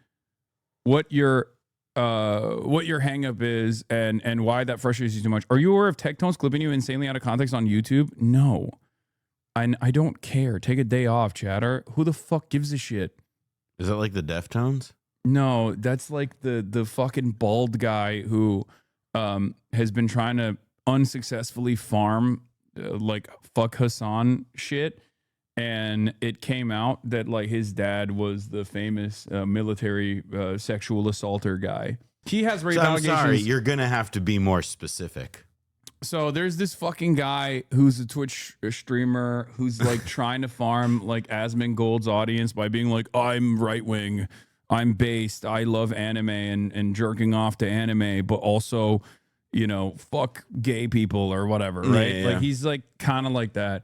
S1: what your hang up is and why that frustrates you too much. Are you aware of Tectones clipping you insanely out of context on YouTube? No. I don't care. Take a day off, chatter. Who the fuck gives a shit?
S5: Is that like the Deftones?
S1: No, that's like the fucking bald guy who has been trying to unsuccessfully farm like fuck Hassan shit. And it came out that like his dad was the famous military sexual assaulter guy. He has rape allegations.
S5: I'm sorry, you're gonna have to be more specific.
S1: So there's this fucking guy who's a Twitch streamer who's like trying to farm like Asmongold's audience by being like, I'm right wing, I'm based, I love anime and jerking off to anime, but also, you know, fuck gay people or whatever, right?
S5: Yeah.
S1: Like he's like kind of like that.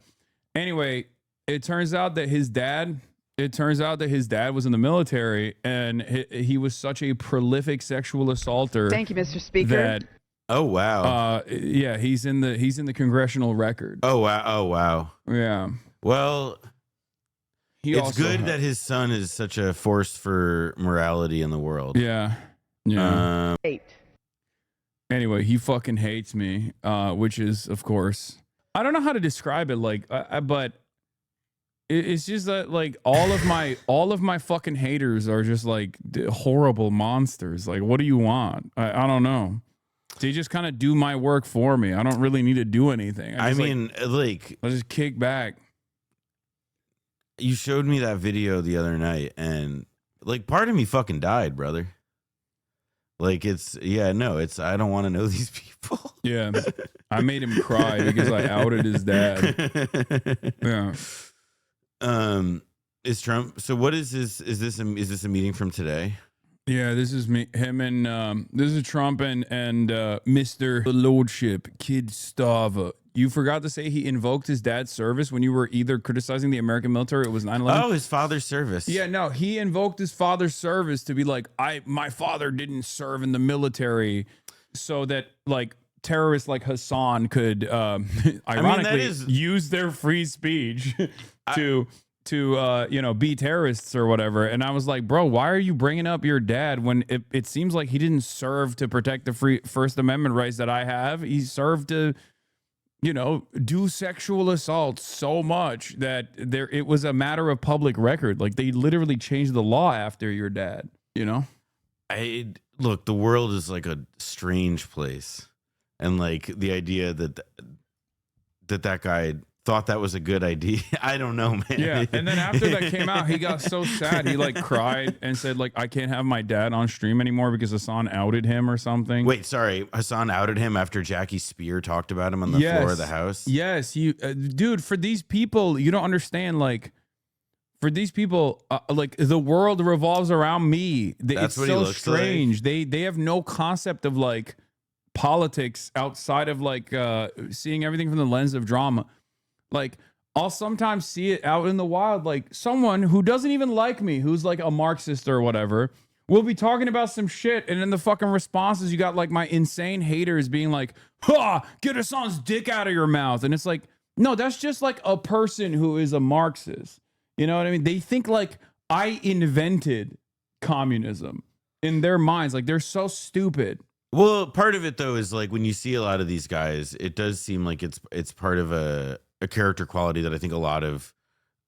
S1: Anyway. It turns out that his dad was in the military, and he was such a prolific sexual assaulter.
S6: Thank you, Mr. Speaker.
S5: That wow.
S1: Yeah, he's in the congressional record.
S5: Oh wow.
S1: Yeah.
S5: Well, it's good
S1: that
S5: that his son is such a force for morality in the world.
S1: Yeah. Anyway, he fucking hates me, which is, of course, I don't know how to describe it, like, but. It's just that like all of my fucking haters are just like horrible monsters. Like, what do you want? I don't know. They just kind of do my work for me. I don't really need to do anything.
S5: I
S1: just kick back.
S5: You showed me that video the other night, and like part of me fucking died, brother. Like I don't want to know these people.
S1: Yeah, I made him cry because I outed his dad. Yeah.
S5: Is Trump? So what is this? Is this a meeting from today?
S1: Yeah, this is him and this is Trump and Mr. Lordship Kid Stava. You forgot to say he invoked his dad's service when you were either criticizing the American military or it was 9/11.
S5: Oh, his father's service.
S1: Yeah, no, he invoked his father's service to be like, my father didn't serve in the military, so that like terrorists like Hassan could ironically use their free speech to be terrorists or whatever. And I was like, bro, why are you bringing up your dad when it seems like he didn't serve to protect the First Amendment rights that I have? He served to do sexual assault so much that it was a matter of public record. Like they literally changed the law after your dad,
S5: Look, the world is like a strange place. And like the idea that guy thought that was a good idea. I don't know, man.
S1: Yeah. And then after that came out, he got so sad. He like cried and said like, I can't have my dad on stream anymore because Hassan outed him or something.
S5: Wait, sorry. Hassan outed him after Jackie Spear talked about him on the floor of the house.
S1: Yes. Dude, for these people, you don't understand. Like for these people, like the world revolves around me.
S5: That's what
S1: so
S5: he looks
S1: strange.
S5: like.
S1: They have no concept of like politics outside of like seeing everything from the lens of drama. Like I'll sometimes see it out in the wild, like someone who doesn't even like me, who's like a Marxist or whatever, will be talking about some shit, and in the fucking responses you got like my insane haters being like, get Hassan's dick out of your mouth. And it's like, no, that's just like a person who is a Marxist. You know what I mean? They think like I invented communism in their minds. Like they're so stupid.
S5: Well, part of it though is like when you see a lot of these guys, it does seem like it's part of a character quality that I think a lot of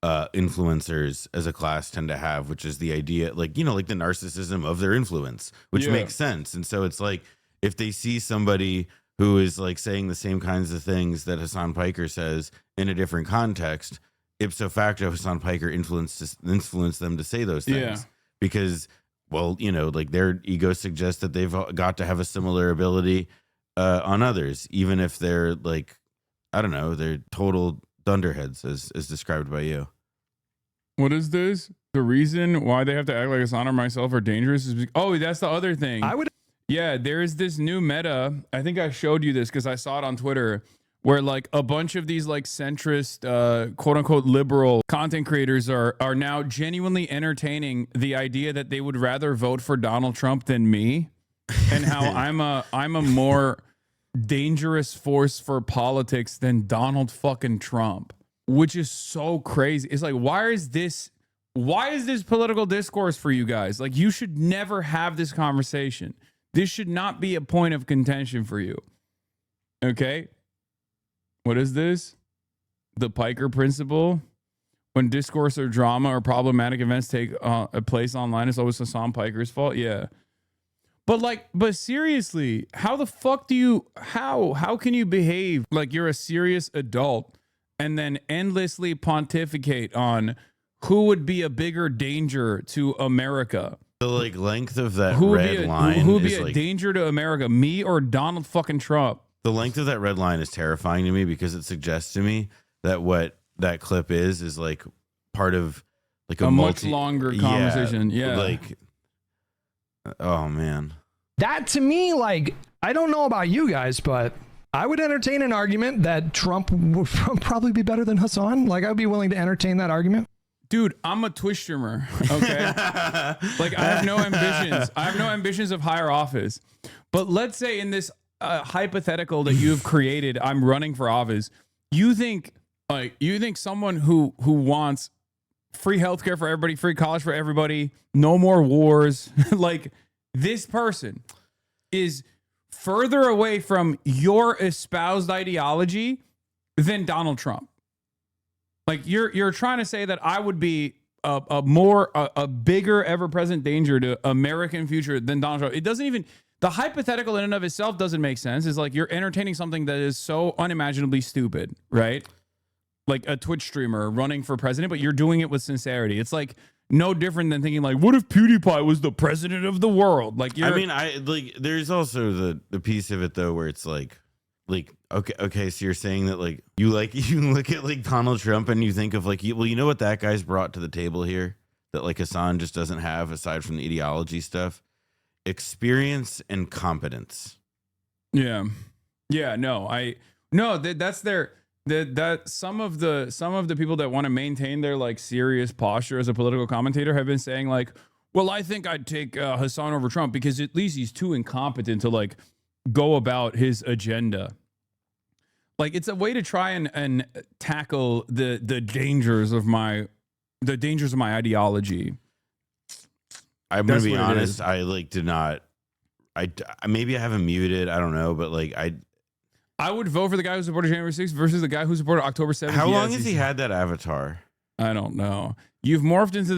S5: influencers as a class tend to have, which is the idea, like, like the narcissism of their influence, which makes sense. And so it's like if they see somebody who is like saying the same kinds of things that Hassan Piker says in a different context, ipso facto, Hassan Piker influenced them to say those things.
S1: Yeah.
S5: Because well, like their ego suggests that they've got to have a similar ability on others, even if they're like, I don't know, they're total dunderheads as described by you.
S1: What is this? The reason why they have to act like Hassan or myself are dangerous is that's the other thing. Yeah, there is this new meta. I think I showed you this because I saw it on Twitter, where like a bunch of these like centrist, quote unquote liberal content creators are now genuinely entertaining the idea that they would rather vote for Donald Trump than me, and how I'm a more dangerous force for politics than Donald fucking Trump, which is so crazy. It's like, why is this political discourse for you guys? Like, you should never have this conversation. This should not be a point of contention for you. Okay? What is this? The Piker principle. When discourse or drama or problematic events take a place online, it's always Hassan Piker's fault. Yeah. But seriously, how the fuck do you, how can you behave like you're a serious adult and then endlessly pontificate on who would be a bigger danger to America?
S5: The like length of that red line,
S1: who would be
S5: is
S1: a
S5: like,
S1: danger to America, me or Donald fucking Trump?
S5: the length of that red line is terrifying to me because it suggests to me that what that clip is like part of like a
S1: much longer conversation. Yeah.
S5: Like, oh man.
S6: That to me, like, I don't know about you guys, but I would entertain an argument that Trump would probably be better than Hassan. Like, I'd be willing to entertain that argument.
S1: Dude, I'm a Twitch streamer, okay? Like, I have no ambitions. I have no ambitions of higher office. But let's say in this hypothetical that you've created, I'm running for office. You think someone who wants free healthcare for everybody, free college for everybody, no more wars, like, this person is further away from your espoused ideology than Donald Trump. Like, you're trying to say that I would be a bigger ever present danger to American future than Donald Trump. It doesn't even, the hypothetical in and of itself doesn't make sense. It's like you're entertaining something that is so unimaginably stupid, right? Like a Twitch streamer running for president, but you're doing it with sincerity. It's like no different than thinking like, what if PewDiePie was the president of the world? Like,
S5: I mean, there's also the piece of it though where it's like okay, so you're saying that like you look at like Donald Trump and you think of like, well, you know what that guy's brought to the table here that like Hassan just doesn't have aside from the ideology stuff? Experience and competence.
S1: Yeah. That's their. That some of the people that want to maintain their like serious posture as a political commentator have been saying like, well, I think I'd take Hassan over Trump because at least he's too incompetent to like go about his agenda. Like, it's a way to try and tackle the dangers of my ideology.
S5: I'm gonna be honest. I like did not. Maybe I haven't muted. I don't know, but like
S1: I would vote for the guy who supported January 6th versus the guy who supported October 7th.
S5: How long has he had that avatar?
S1: I don't know. You've morphed into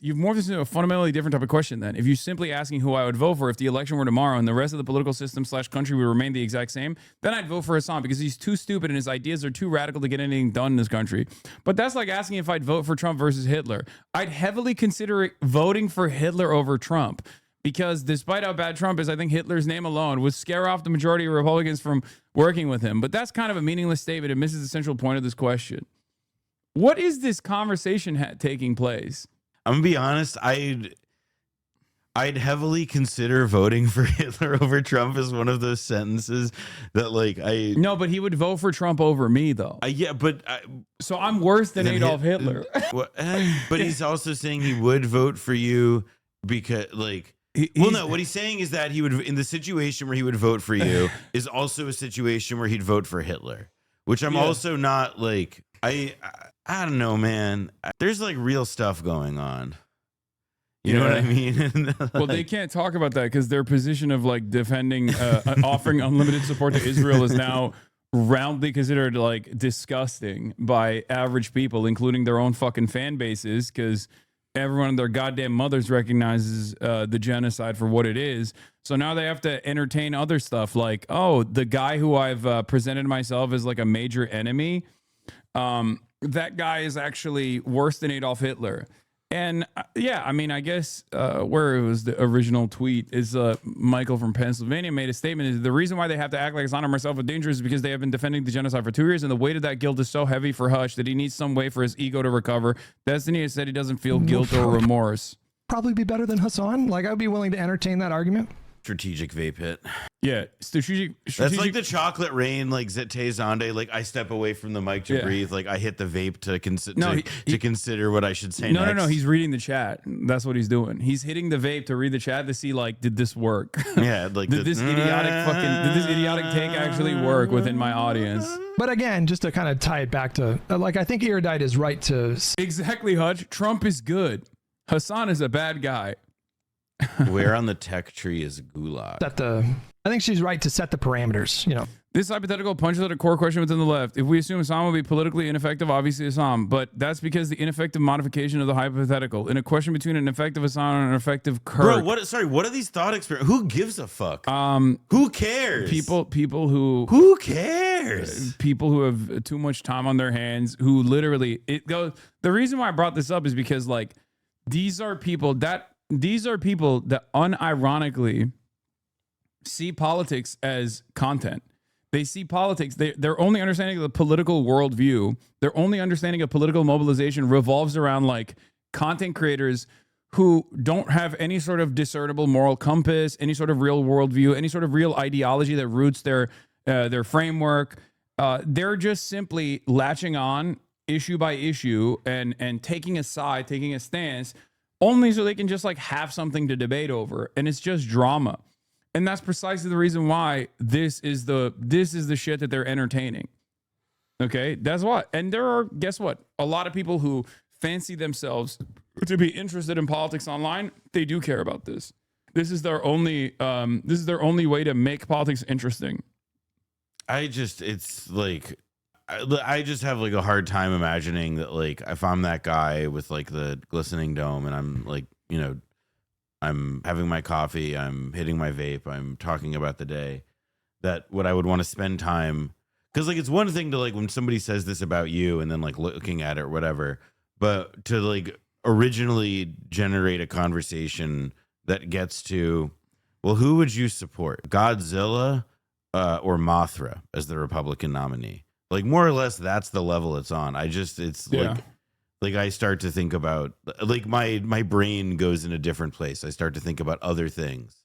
S1: you've morphed into a fundamentally different type of question then. If you're simply asking who I would vote for if the election were tomorrow and the rest of the political system / country would remain the exact same, then I'd vote for Hassan because he's too stupid and his ideas are too radical to get anything done in this country. But that's like asking if I'd vote for Trump versus Hitler. I'd heavily consider voting for Hitler over Trump. Because despite how bad Trump is, I think Hitler's name alone would scare off the majority of Republicans from working with him. But that's kind of a meaningless statement. It misses the central point of this question. What is this conversation taking place?
S5: I'm gonna be honest. I'd heavily consider voting for Hitler over Trump as one of those sentences that like
S1: No, but he would vote for Trump over me though. So I'm worse than Adolf Hitler.
S5: But he's also saying he would vote for you because like. What he's saying is that he would, in the situation where he would vote for you, is also a situation where he'd vote for Hitler, which I'm also not like. I don't know, man. There's like real stuff going on. You know what I mean? Like,
S1: well, they can't talk about that because their position of like defending, offering unlimited support to Israel is now roundly considered like disgusting by average people, including their own fucking fan bases, because everyone and their goddamn mothers recognizes the genocide for what it is. So now they have to entertain other stuff like, oh, the guy who I've presented myself as like a major enemy, that guy is actually worse than Adolf Hitler. And yeah, I mean, I guess where it was the original tweet is Michael from Pennsylvania made a statement. Is the reason why they have to act like Hassan or myself are dangerous is because they have been defending the genocide for 2 years, and the weight of that guilt is so heavy for Hush that he needs some way for his ego to recover. Destiny has said he doesn't feel guilt or remorse.
S6: Probably be better than Hassan. Like, I'd be willing to entertain that argument.
S5: Strategic vape hit.
S1: Yeah, strategic.
S5: That's like the chocolate rain, like Zete Zonde. Like I step away from the mic to breathe. Like I hit the vape to consider what I should say.
S1: No. He's reading the chat. That's what he's doing. He's hitting the vape to read the chat to see like, did this work?
S5: Yeah, like
S1: did this idiotic take actually work within my audience?
S6: But again, just to kind of tie it back to like, I think Erudite is right to
S1: exactly. Hutch, Trump is good. Hassan is a bad guy.
S5: Where on the tech tree is Gulag?
S6: I think she's right to set the parameters, you know.
S1: This hypothetical punches at a core question within the left. If we assume Assam will be politically ineffective, obviously Assam, but that's because the ineffective modification of the hypothetical. In a question between an effective Assam and an effective Kirk.
S5: Bro, what are these thought experiments? Who gives a fuck? Who cares?
S1: Who cares? People who have too much time on their hands, who literally the reason why I brought this up is because like these are people that unironically see politics as content. They see politics, their only understanding of the political worldview, their only understanding of political mobilization revolves around like content creators who don't have any sort of discernible moral compass, any sort of real worldview, any sort of real ideology that roots their framework. They're just simply latching on issue by issue and taking a side, taking a stance, only so they can just like have something to debate over. And it's just drama. And that's precisely the reason why this is the shit that they're entertaining. Okay, that's what. And there are, guess what? A lot of people who fancy themselves to be interested in politics online. They do care about this. This is their only way to make politics interesting.
S5: I just have like a hard time imagining that like if I'm that guy with like the glistening dome and I'm like, you know, I'm having my coffee, I'm hitting my vape, I'm talking about the day, that what I would want to spend time, because like it's one thing to like when somebody says this about you and then like looking at it or whatever, but to like originally generate a conversation that gets to, well, who would you support, Godzilla or Mothra as the Republican nominee? Like more or less that's the level it's on. Like I start to think about like my brain goes in a different place. I start to think about other things.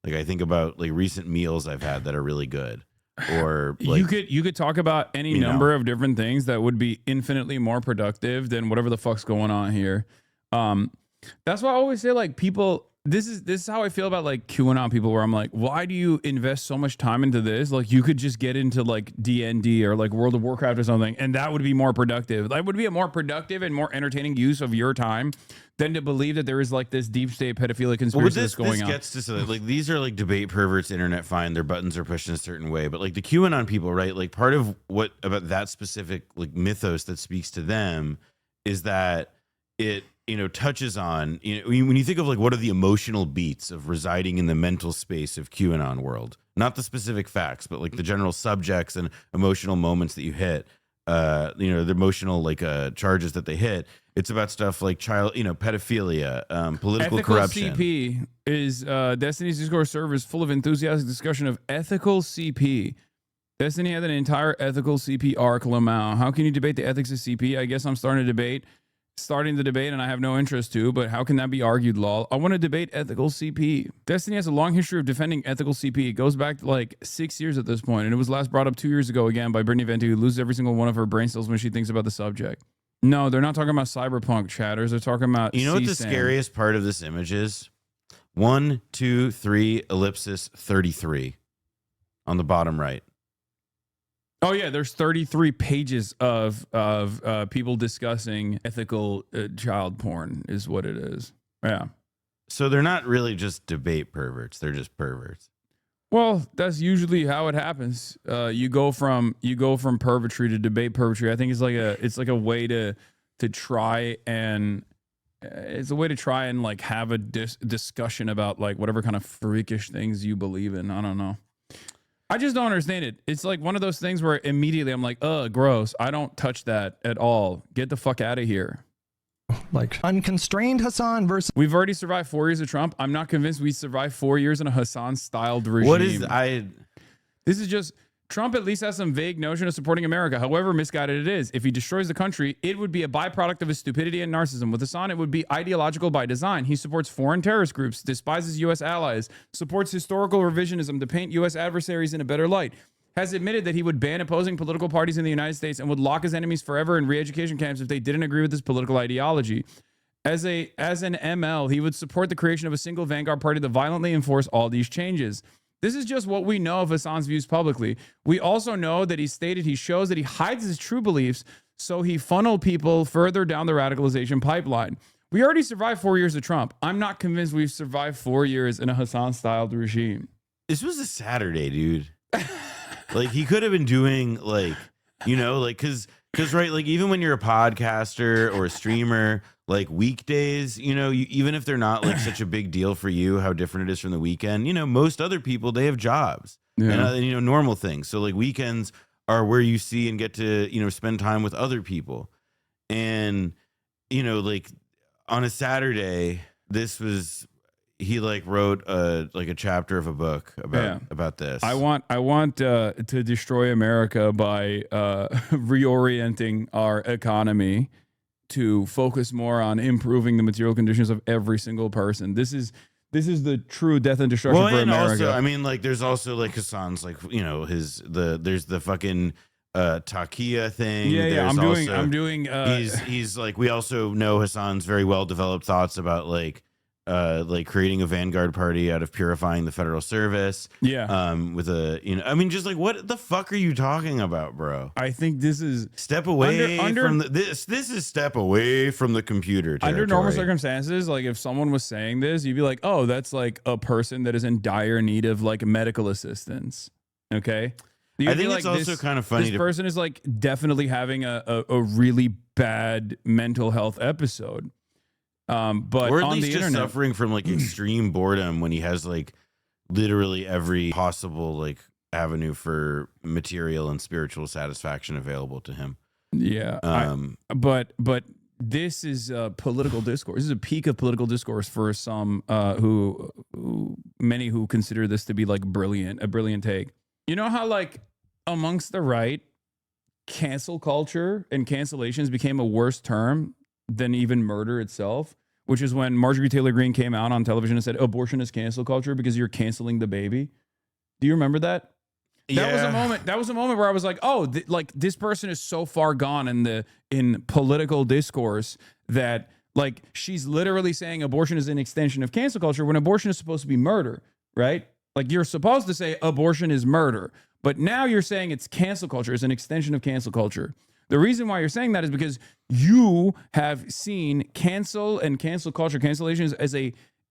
S5: Like I think about like recent meals I've had that are really good. Or like,
S1: you could talk about any number of different things that would be infinitely more productive than whatever the fuck's going on here. That's why I always say like people. This is how I feel about like QAnon people, where I'm like, why do you invest so much time into this? Like you could just get into like D&D or like World of Warcraft or something, and that would be more productive. That would be a more productive and more entertaining use of your time than to believe that there is like this deep state pedophilic conspiracy that's going on.
S5: This gets to like these are like debate perverts, internet fine. Their buttons are pushed in a certain way, but like the QAnon people, right? Like part of what about that specific like mythos that speaks to them is that it, you know, touches on, you know, when you think of like what are the emotional beats of residing in the mental space of QAnon world, not the specific facts, but like the general subjects and emotional moments that you hit, you know, the emotional like charges that they hit. It's about stuff like pedophilia, political corruption.
S1: CP is Destiny's Discord server is full of enthusiastic discussion of ethical CP. Destiny had an entire ethical CP arc, Lamau. How can you debate the ethics of CP? I guess I'm starting the debate, and I have no interest to, but how can that be argued, lol? I want to debate ethical CP. Destiny has a long history of defending ethical CP. It goes back to like 6 years at this point, and it was last brought up 2 years ago again by Brittany Venti, who loses every single one of her brain cells when she thinks about the subject. No, they're not talking about cyberpunk chatters. They're talking about
S5: You know what the scariest part of this image is? 1, 2, 3, ellipsis, 33 on the bottom right.
S1: Oh yeah, there's 33 pages of people discussing ethical child porn is what it is. Yeah.
S5: So they're not really just debate perverts; they're just perverts.
S1: Well, that's usually how it happens. You go from pervertry to debate pervertry. I think it's like a way to try and like have a discussion about like whatever kind of freakish things you believe in. I don't know. I just don't understand it. It's like one of those things where immediately I'm like, ugh, gross. I don't touch that at all. Get the fuck out of here.
S6: Like unconstrained Hassan versus.
S1: We've already survived 4 years of Trump. I'm not convinced we survived 4 years in a Hassan-styled regime.
S5: What is
S1: This is just Trump at least has some vague notion of supporting America, however misguided it is. If he destroys the country, it would be a byproduct of his stupidity and narcissism. With Hassan, it would be ideological by design. He supports foreign terrorist groups, despises U.S. allies, supports historical revisionism to paint U.S. adversaries in a better light, has admitted that he would ban opposing political parties in the United States and would lock his enemies forever in re-education camps if they didn't agree with his political ideology. As an ML, he would support the creation of a single vanguard party to violently enforce all these changes. This is just what we know of Hassan's views publicly. We also know that he stated he shows that he hides his true beliefs, so he funneled people further down the radicalization pipeline. We already survived 4 years of Trump. I'm not convinced we've survived 4 years in a Hassan-styled regime.
S5: This was a Saturday, dude. Like, he could have been doing, like, you know, like, because right, like, even when you're a podcaster or a streamer, like, weekdays, you know, even if they're not like such a big deal for you, how different it is from the weekend, you know, most other people, they have jobs and you know, normal things. So like weekends are where you see and get to, you know, spend time with other people. And, you know, like on a Saturday, he like wrote a chapter of a book about this.
S1: I want to destroy America by reorienting our economy to focus more on improving the material conditions of every single person. This is the true death and destruction for America.
S5: Also, I mean, like, there's also like Hassan's, like, you know, there's the fucking Takia thing.
S1: Yeah, I'm doing.
S5: He's like, we also know Hassan's very well developed thoughts about like creating a vanguard party out of purifying the federal service.
S1: Yeah.
S5: With a, you know, I mean, just like, what the fuck are you talking about, bro?
S1: I think this is
S5: step away from this is step away from the computer territory.
S1: Under normal circumstances, like if someone was saying this, you'd be like, oh, that's like a person that is in dire need of like medical assistance. Okay.
S5: I think it's also kind of funny.
S1: This person is like definitely having a really bad mental health episode. But
S5: or at
S1: on
S5: least
S1: the
S5: just
S1: internet,
S5: suffering from like extreme boredom when he has like literally every possible like avenue for material and spiritual satisfaction available to him.
S1: Yeah. But this is a political discourse. This is a peak of political discourse for some many who consider this to be like a brilliant take. You know how like amongst the right, cancel culture and cancellations became a worse term than even murder itself, which is when Marjorie Taylor Greene came out on television and said abortion is cancel culture because you're canceling the baby. Do you remember that? That was a moment where I was like, oh, like this person is so far gone in political discourse that like she's literally saying abortion is an extension of cancel culture when abortion is supposed to be murder, right? Like you're supposed to say abortion is murder, but now you're saying it's cancel culture, is an extension of cancel culture. The reason why you're saying that is because you have seen cancel and cancel culture, cancellations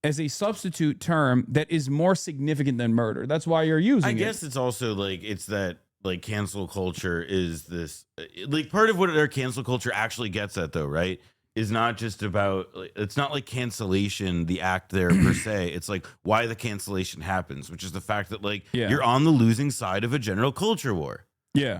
S1: as a substitute term that is more significant than murder. That's why you're using it.
S5: I guess it's also like, it's that like cancel culture is this, like part of what our cancel culture actually gets at though, right? Is not just about, it's not like cancellation, the act there per se. It's like why the cancellation happens, which is the fact that like you're on the losing side of a general culture war.
S1: Yeah.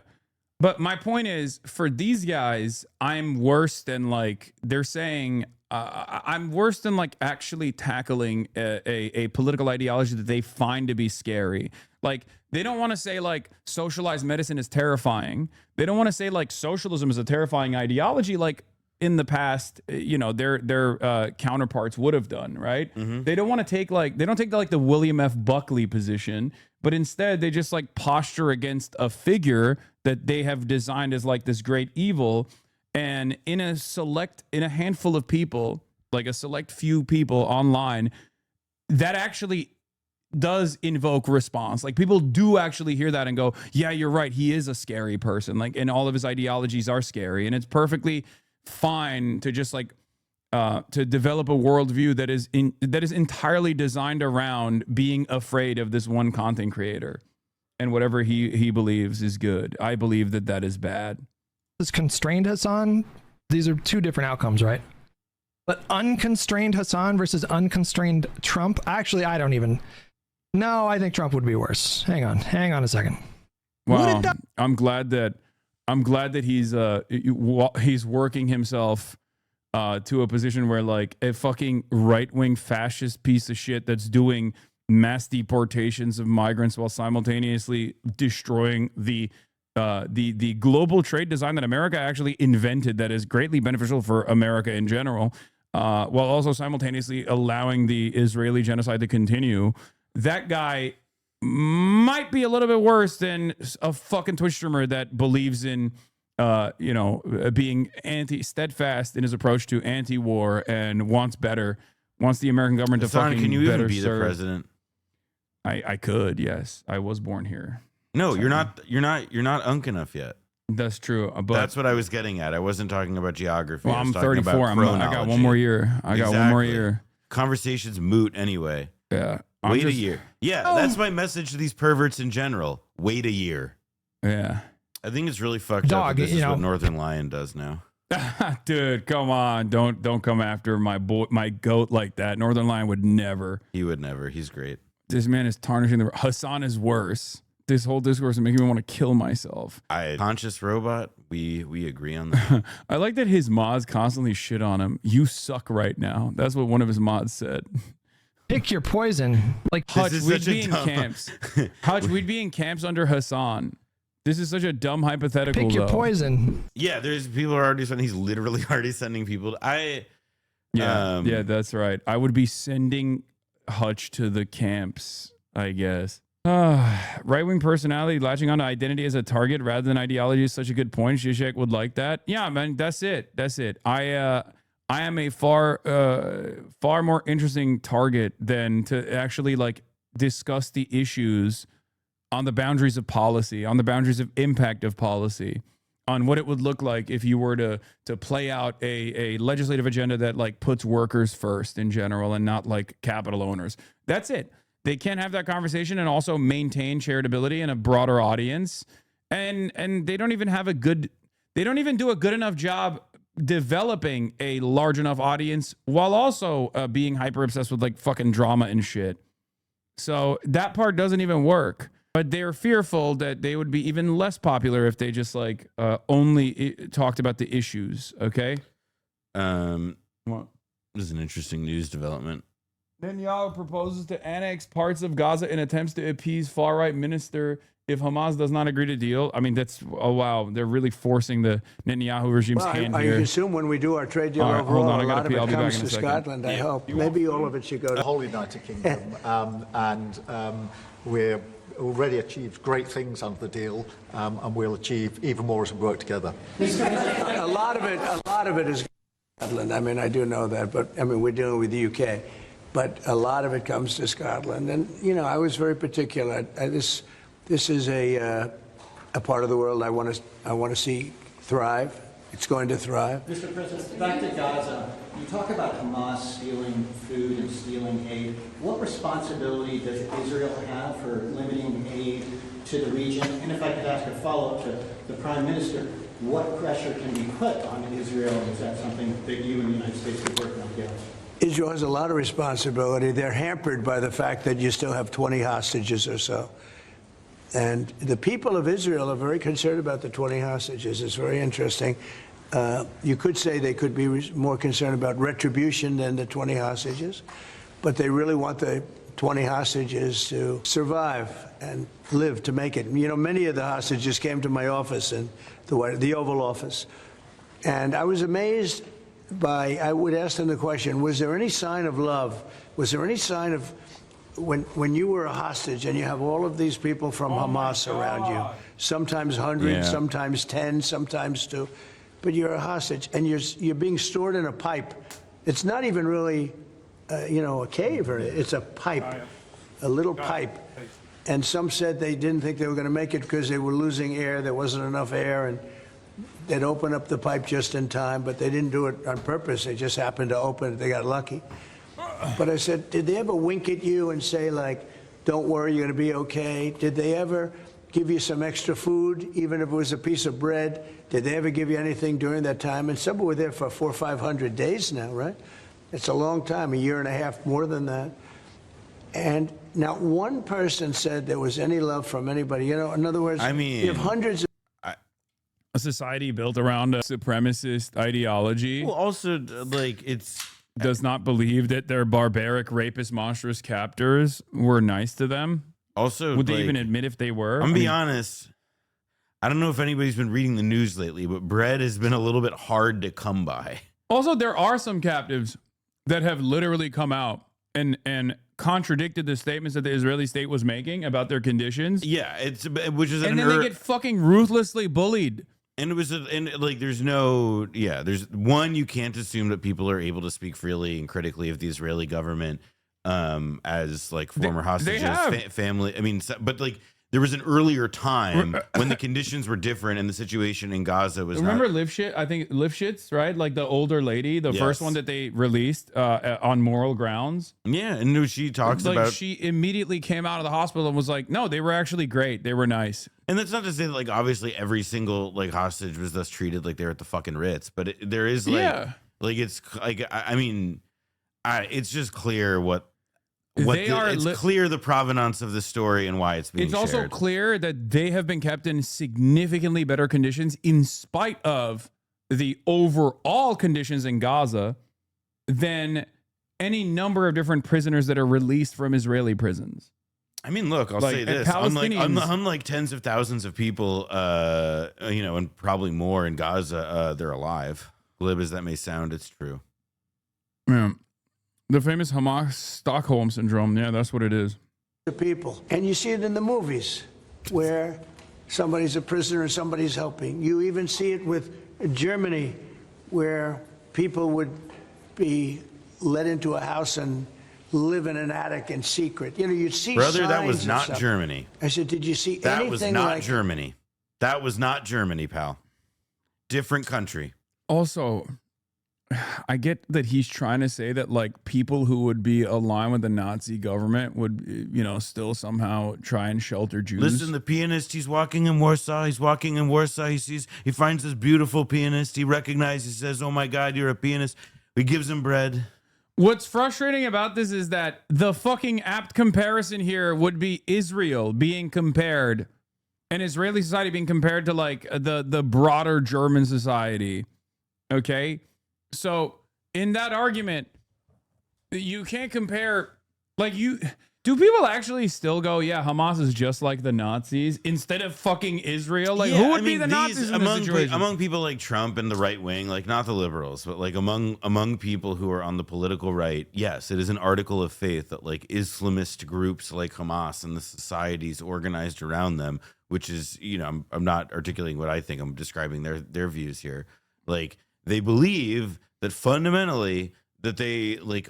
S1: But my point is, for these guys, I'm worse than like they're saying. I'm worse than like actually tackling a political ideology that they find to be scary. Like they don't want to say like socialized medicine is terrifying. They don't want to say like socialism is a terrifying ideology. Like in the past, you know, their counterparts would have done, right? Mm-hmm. They don't want to take like the William F. Buckley position, but instead they just like posture against a figure that they have designed as like this great evil. And in a handful of people, like a select few people online, that actually does invoke response. Like people do actually hear that and go, yeah, you're right. He is a scary person. Like, and all of his ideologies are scary. And it's perfectly fine to just like to develop a worldview that is entirely designed around being afraid of this one content creator and whatever he believes is good. I believe that is bad.
S6: Is constrained Hassan, these are two different outcomes, right? But unconstrained Hassan versus unconstrained Trump, actually, I think Trump would be worse. Hang on a second.
S1: Well, I'm glad that he's working himself to a position where like a fucking right-wing fascist piece of shit that's doing mass deportations of migrants while simultaneously destroying the global trade design that America actually invented that is greatly beneficial for America in general, while also simultaneously allowing the Israeli genocide to continue. That guy might be a little bit worse than a fucking Twitch streamer that believes in being steadfast in his approach to anti-war and wants the American government to fucking
S5: can you
S1: better
S5: even be
S1: serve.
S5: the president?
S1: I could, yes. I was born here.
S5: No, you're not unk enough yet.
S1: That's true. But
S5: That's what I was getting at. I wasn't talking about geography.
S1: well,
S5: I was
S1: I'm
S5: talking
S1: 34.
S5: about
S1: I got one
S5: chronology.
S1: more year. I got one more
S5: Exactly.
S1: year.
S5: Conversation's moot anyway.
S1: Yeah.
S5: Wait a year. Yeah, that's my message to these perverts in general. Wait a year.
S1: Yeah.
S5: I think it's really fucked up that this is what Northern Lion does now.
S1: Dude, come on. Don't come after my goat like that. Northern Lion would never.
S5: He would never. He's great.
S1: This man is tarnishing the Hassan is worse. This whole discourse is making me want to kill myself.
S5: Conscious robot, we agree on that.
S1: I like that his mods constantly shit on him. You suck right now. That's what one of his mods said.
S6: Pick your poison. Like
S1: Hutch,
S5: is
S1: we'd
S5: such a
S1: be in
S5: dumb-
S1: camps. Hutch, we'd be in camps under Hassan. This is such a dumb hypothetical.
S6: pick your
S1: though.
S6: poison.
S5: Yeah, there's people are already sending. He's literally already sending people.
S1: Yeah, that's right. I would be sending Hutch to the camps, I guess. Right-wing personality latching onto identity as a target rather than ideology is such a good point. Zizek would like that. Yeah, man, that's it. I am a far more interesting target than to actually like discuss the issues on the boundaries of policy, on the boundaries of impact of policy, on what it would look like if you were to play out a legislative agenda that like puts workers first in general and not like capital owners. That's it. They can't have that conversation and also maintain charitability in a broader audience. And they don't even do a good enough job developing a large enough audience while also being hyper obsessed with like fucking drama and shit. So that part doesn't even work. But they're fearful that they would be even less popular if they just like only talked about the issues. Okay.
S5: What? This is an interesting news development.
S1: Netanyahu proposes to annex parts of Gaza in attempts to appease far-right minister if Hamas does not agree to deal. I mean, wow. They're really forcing the Netanyahu regime's hand
S3: I
S1: here.
S3: assume when we do our trade deal
S1: All right,
S3: overall,
S1: hold on, I
S3: a
S1: gotta
S3: lot of
S1: pee. I'll
S3: it
S1: be back
S3: comes
S1: in a
S3: to
S1: second.
S3: Scotland, I hope. Maybe all of it should go
S2: The
S3: to...
S2: whole United Kingdom, and we're already achieved great things under the deal, and we'll achieve even more as we work together.
S3: A lot of it is Scotland. I mean, I do know that, but I mean, we're dealing with the UK. But a lot of it comes to Scotland. And, you know, I was very particular. This is a part of the world I want to see thrive. It's going to thrive.
S7: Mr. President, back to Gaza. You talk about Hamas stealing food and stealing aid. What responsibility does Israel have for limiting aid to the region? And if I could ask a follow-up to the Prime Minister, what pressure can be put on Israel? Is that something that you and the United States would work on together?
S3: Israel has a lot of responsibility. They're hampered by the fact that you still have 20 hostages or so. And the people of Israel are very concerned about the 20 hostages. It's very interesting. You could say they could be more concerned about retribution than the 20 hostages, but they really want the 20 hostages to survive and live to make it. You know, many of the hostages came to my office in the Oval Office, and I was amazed I would ask them the question, was there any sign of love? Was there any sign of, when you were a hostage and you have all of these people from Hamas around you, sometimes hundreds, sometimes 10, sometimes 2, but you're a hostage and you're being stored in a pipe. It's not even really, a cave, or it's a pipe, a little pipe. And some said they didn't think they were going to make it because they were losing air. There wasn't enough air, and they'd open up the pipe just in time, but they didn't do it on purpose. They just happened to open it. They got lucky. But I said, did they ever wink at you and say, like, don't worry, you're going to be okay? Did they ever give you some extra food, even if it was a piece of bread? Did they ever give you anything during that time? And some were there for 400 or 500 days now, right? It's a long time, a year and a half, more than that. And not one person said there was any love from anybody. You know, in other words,
S5: I mean,
S3: you have hundreds of
S1: a society built around a supremacist ideology
S5: Well, also, like, it's
S1: does not believe that their barbaric, rapist, monstrous captors were nice to them.
S5: also.
S1: Would they
S5: like,
S1: even admit if they were?
S5: I'm gonna be honest. I don't know if anybody's been reading the news lately, but bread has been a little bit hard to come by.
S1: Also, there are some captives that have literally come out and contradicted the statements that the Israeli state was making about their conditions.
S5: Yeah, which is
S1: And then they get fucking ruthlessly bullied.
S5: and it was like there's no there's one, you can't assume that people are able to speak freely and critically of the Israeli government as like former hostages,
S1: have.
S5: family. I mean, but like there was an earlier time when the conditions were different and the situation in Gaza was
S1: Remember
S5: not.
S1: Lifshitz? I think Lifshitz, right? Like the older lady, the
S5: Yes.
S1: first one that they released on moral grounds.
S5: Yeah, and she talks
S1: Like
S5: about,
S1: she immediately came out of the hospital and was like, "No, they were actually great. They were nice."
S5: and that's not to say that like obviously every single like hostage was thus treated like they're at the fucking Ritz, but there is like
S1: Yeah.
S5: like it's like I mean, it's just clear it's clear the provenance of the story and why it's being
S1: It's also
S5: shared.
S1: clear that they have been kept in significantly better conditions in spite of the overall conditions in Gaza than any number of different prisoners that are released from Israeli prisons.
S5: I mean, look, I'll
S1: Like,
S5: say
S1: and
S5: this:
S1: Palestinians-
S5: unlike tens of thousands of people, and probably more in Gaza, they're alive. Glib as that may sound, it's true.
S1: Yeah. The famous Hamas Stockholm syndrome. Yeah, that's what it is.
S3: The people. And you see it in the movies where somebody's a prisoner and somebody's helping. You even see it with Germany where people would be let into a house and live in an attic in secret. You know, you'd see
S5: Brother, that
S3: signs
S5: was
S3: and
S5: not
S3: stuff.
S5: Germany.
S3: I said, did you see
S5: That
S3: anything
S5: was not
S3: like
S5: Germany. That was not Germany, pal. Different country.
S1: Also, I get that he's trying to say that like people who would be aligned with the Nazi government would, you know, still somehow try and shelter Jews.
S5: Listen, the pianist, he's walking in Warsaw. He finds this beautiful pianist. He recognizes, he says, "Oh my God, you're a pianist." He gives him bread.
S1: What's frustrating about this is that the fucking apt comparison here would be Israel being compared and Israeli society being compared to like the broader German society. Okay? So in that argument, you can't compare like do people actually still go, yeah, Hamas is just like the Nazis instead of fucking Israel? Like who would be the Nazis in this situation?
S5: Among people like Trump and the right wing, like not the liberals, but like among people who are on the political right, yes, it is an article of faith that like Islamist groups like Hamas and the societies organized around them, which is, you know, I'm not articulating what I think, I'm describing their views here. Like they believe that fundamentally that they like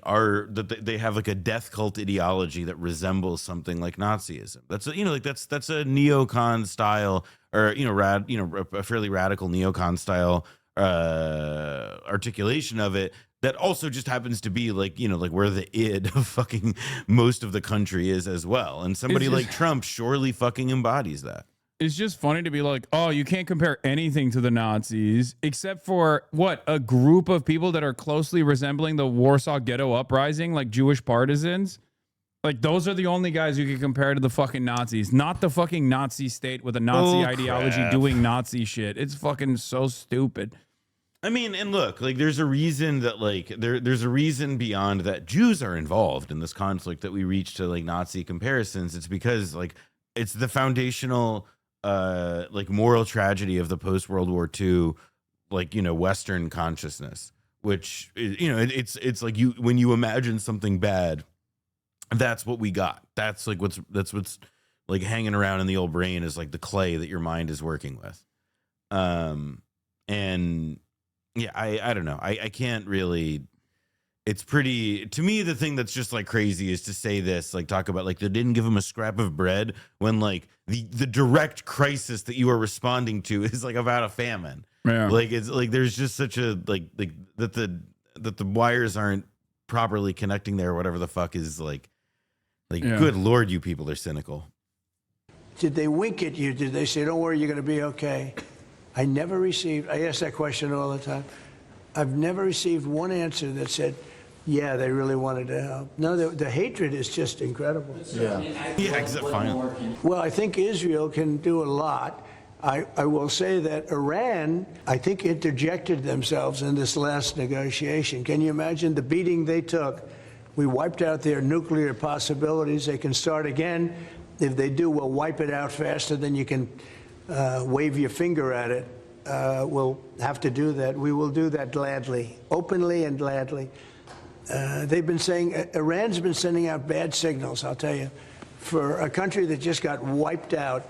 S5: they have like a death cult ideology that resembles something like Nazism. That's that's a neocon style, or a fairly radical neocon style articulation of it. That also just happens to be like where the id of fucking most of the country is as well. And somebody like Trump surely fucking embodies that.
S1: It's just funny to be like, oh, you can't compare anything to the Nazis except for what? A group of people that are closely resembling the Warsaw Ghetto Uprising, like Jewish partisans. Like those are the only guys you can compare to the fucking Nazis, not the fucking Nazi state with a Nazi ideology doing Nazi shit. It's fucking so stupid.
S5: I mean, and look, like there's a reason that like there's a reason beyond that Jews are involved in this conflict that we reach to like Nazi comparisons. It's because like it's the foundational like moral tragedy of the post World War II, like, Western consciousness, which it's like when you imagine something bad, that's what we got. That's what's like hanging around in the old brain is like the clay that your mind is working with. And yeah, I don't know. I can't really. It's pretty, to me, the thing that's just like crazy is to say this, like talk about like they didn't give him a scrap of bread when like the direct crisis that you are responding to is like about a famine.
S1: Yeah.
S5: Like it's like there's just such a like that the wires aren't properly connecting there, or whatever the fuck is like good Lord, you people are cynical.
S3: Did they wink at you? Did they say, don't worry, you're going to be okay? I ask that question all the time. I've never received one answer that said, yeah, they really wanted to help. No, the hatred is just incredible.
S5: Yeah, except finally.
S3: Well, I think Israel can do a lot. I will say that Iran, I think, interjected themselves in this last negotiation. Can you imagine the beating they took? We wiped out their nuclear possibilities. They can start again. If they do, we'll wipe it out faster than you can wave your finger at it. We'll have to do that. We will do that gladly, openly and gladly. They've been saying, Iran's been sending out bad signals, I'll tell you. For a country that just got wiped out,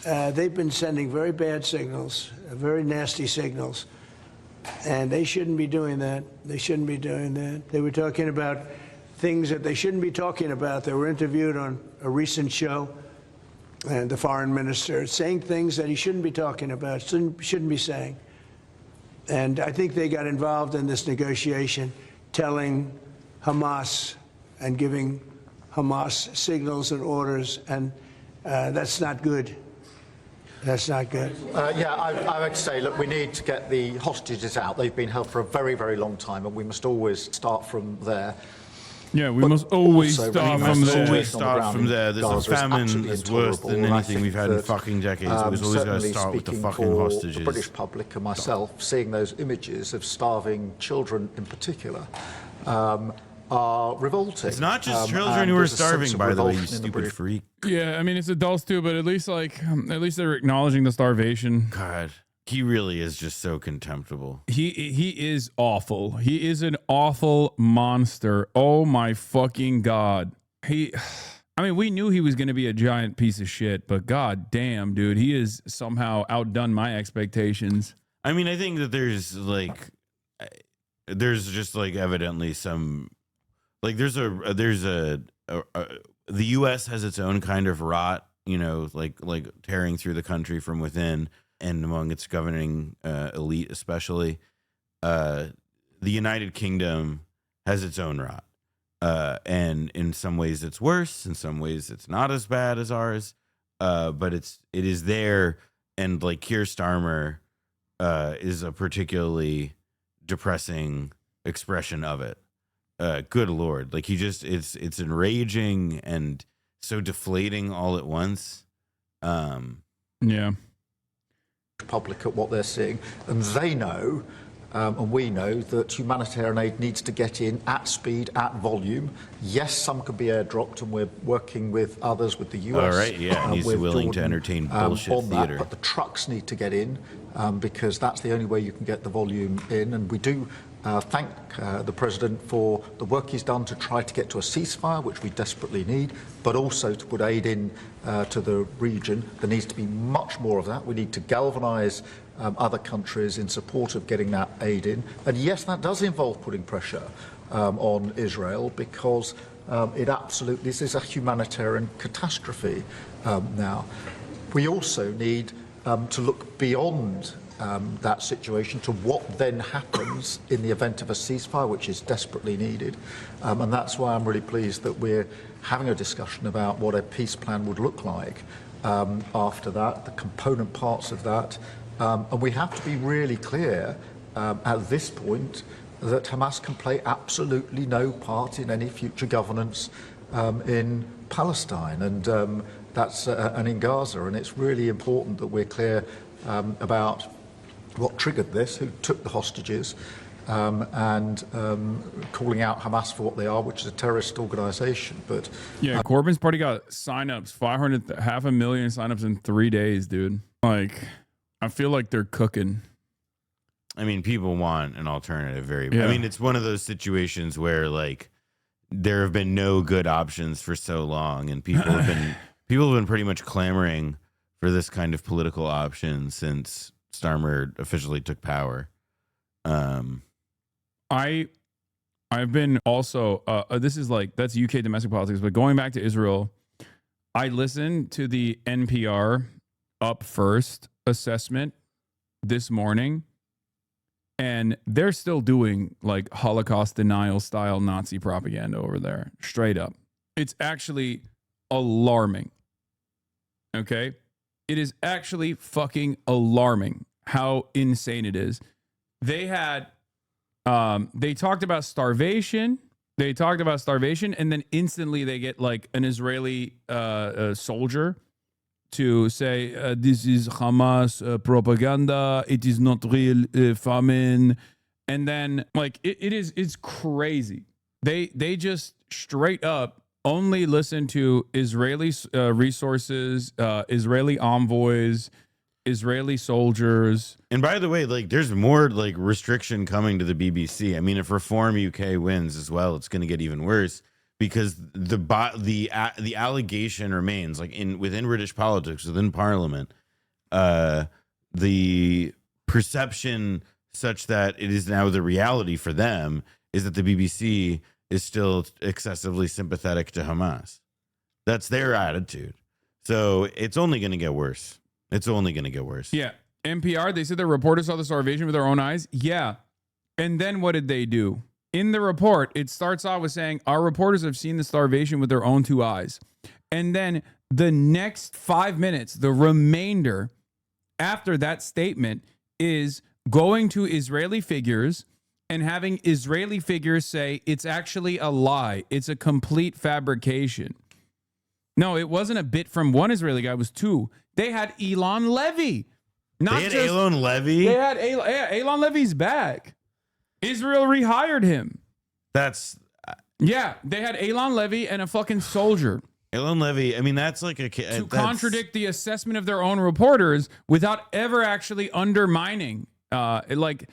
S3: they've been sending very bad signals, very nasty signals. And they shouldn't be doing that. They shouldn't be doing that. They were talking about things that they shouldn't be talking about. They were interviewed on a recent show, and the foreign minister saying things that he shouldn't be talking about, shouldn't be saying. And I think they got involved in this negotiation, telling Hamas and giving Hamas signals and orders, and that's not good. That's not good.
S2: Yeah, I would say, look, we need to get the hostages out. They've been held for a very, very long time, and we must always start from there.
S1: Yeah, we must always
S2: also
S1: start
S2: recognise
S1: from
S2: the
S1: there.
S2: situation
S5: Always
S2: on the
S5: start
S2: ground
S5: from
S2: in
S5: there. This
S2: Gaza is
S5: famine
S2: absolutely
S5: is worse
S2: intolerable,
S5: than
S2: and I
S5: anything
S2: think
S5: we've had in
S2: that,
S5: fucking decades. We've always got to
S2: certainly
S5: start with the
S2: speaking
S5: fucking
S2: for
S5: hostages.
S2: the British public and myself, seeing those images of starving children in particular are revolting.
S5: It's not just
S2: and
S5: children who are
S2: there's a sense
S5: starving,
S2: of
S5: by the way, you
S2: revulsion in the
S5: stupid
S2: British
S5: freak.
S1: Yeah, I mean it's adults too, but at least they're acknowledging the starvation.
S5: God, he really is just so contemptible.
S1: He is awful. He is an awful monster. Oh my fucking god. I mean, we knew he was going to be a giant piece of shit, but god damn, dude, he has somehow outdone my expectations.
S5: I mean, I think that there's just like evidently some, like the U.S. has its own kind of rot, you know, like tearing through the country from within and among its governing elite, especially. The United Kingdom has its own rot. And in some ways it's worse, in some ways it's not as bad as ours. But it is there, and like Keir Starmer is a particularly depressing expression of it. Good Lord. Like it's enraging and so deflating all at once.
S1: Yeah.
S2: Public at what they're seeing, and they know, and we know, that humanitarian aid needs to get in at speed, at volume. Yes, some could be airdropped, and we're working with others, with the US.
S5: All right, yeah, and he's
S2: with
S5: willing to
S2: Jordan,
S5: entertain bullshit
S2: on
S5: theater.
S2: that, but the trucks need to get in, because that's the only way you can get the volume in. And we do thank the President for the work he's done to try to get to a ceasefire, which we desperately need, but also to put aid in to the region. There needs to be much more of that. We need to galvanise other countries in support of getting that aid in. And yes, that does involve putting pressure on Israel, because this is a humanitarian catastrophe now. We also need to look beyond that situation to what then happens in the event of a ceasefire, which is desperately needed. And that's why I'm really pleased that we're having a discussion about what a peace plan would look like after that, the component parts of that. And we have to be really clear at this point that Hamas can play absolutely no part in any future governance in Palestine, and that's and in Gaza. And it's really important that we're clear about what triggered this, who took the hostages, and calling out Hamas for what they are, which is a terrorist organisation. But
S1: yeah, Corbyn's party got signups, 500,000 signups in 3 days, dude. Like, I feel like they're cooking.
S5: I mean, people want an alternative.
S1: Yeah.
S5: I mean, it's one of those situations where like there have been no good options for so long, and people have been pretty much clamoring for this kind of political option since Starmer officially took power.
S1: I've been also this is like, that's UK domestic politics, but going back to Israel, I listened to the NPR Up First assessment this morning, and they're still doing like Holocaust denial style Nazi propaganda over there, straight up. It's actually alarming. Okay? It is actually fucking alarming how insane it is. They had they talked about starvation. And then instantly they get like an Israeli soldier to say this is Hamas propaganda. It is not real famine. And then like it's crazy. They just straight up only listen to Israeli resources, Israeli envoys, Israeli soldiers.
S5: And by the way, like there's more like restriction coming to the BBC. I mean, if Reform UK wins as well, it's going to get even worse because the allegation remains like within British politics, within Parliament, the perception such that it is now the reality for them is that the BBC is still excessively sympathetic to Hamas. That's their attitude. So it's only going to get worse. It's only going to get worse.
S1: Yeah. NPR, they said the reporters saw the starvation with their own eyes. Yeah. And then what did they do? In the report, it starts off with saying, our reporters have seen the starvation with their own 2 eyes. And then the next 5 minutes, the remainder after that statement is going to Israeli figures and having Israeli figures say it's actually a lie. It's a complete fabrication. No, it wasn't a bit from one Israeli guy. It was 2. They had Elon Levy.
S5: They had Elon Levy?
S1: They had Elon Levy's back. Israel rehired him.
S5: That's...
S1: Yeah, they had Elon Levy and a fucking soldier.
S5: Elon Levy, I mean, that's like
S1: to contradict the assessment of their own reporters without ever actually undermining like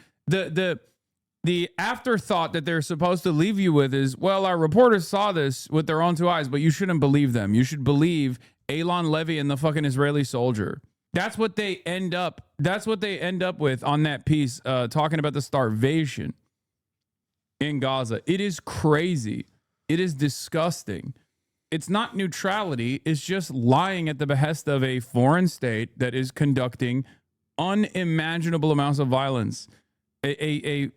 S1: the afterthought that they're supposed to leave you with is, well, our reporters saw this with their own 2 eyes, but you shouldn't believe them. You should believe Elon Levy and the fucking Israeli soldier. That's what they end up with on that piece, talking about the starvation in Gaza. It is crazy. It is disgusting. It's not neutrality. It's just lying at the behest of a foreign state that is conducting unimaginable amounts of violence. The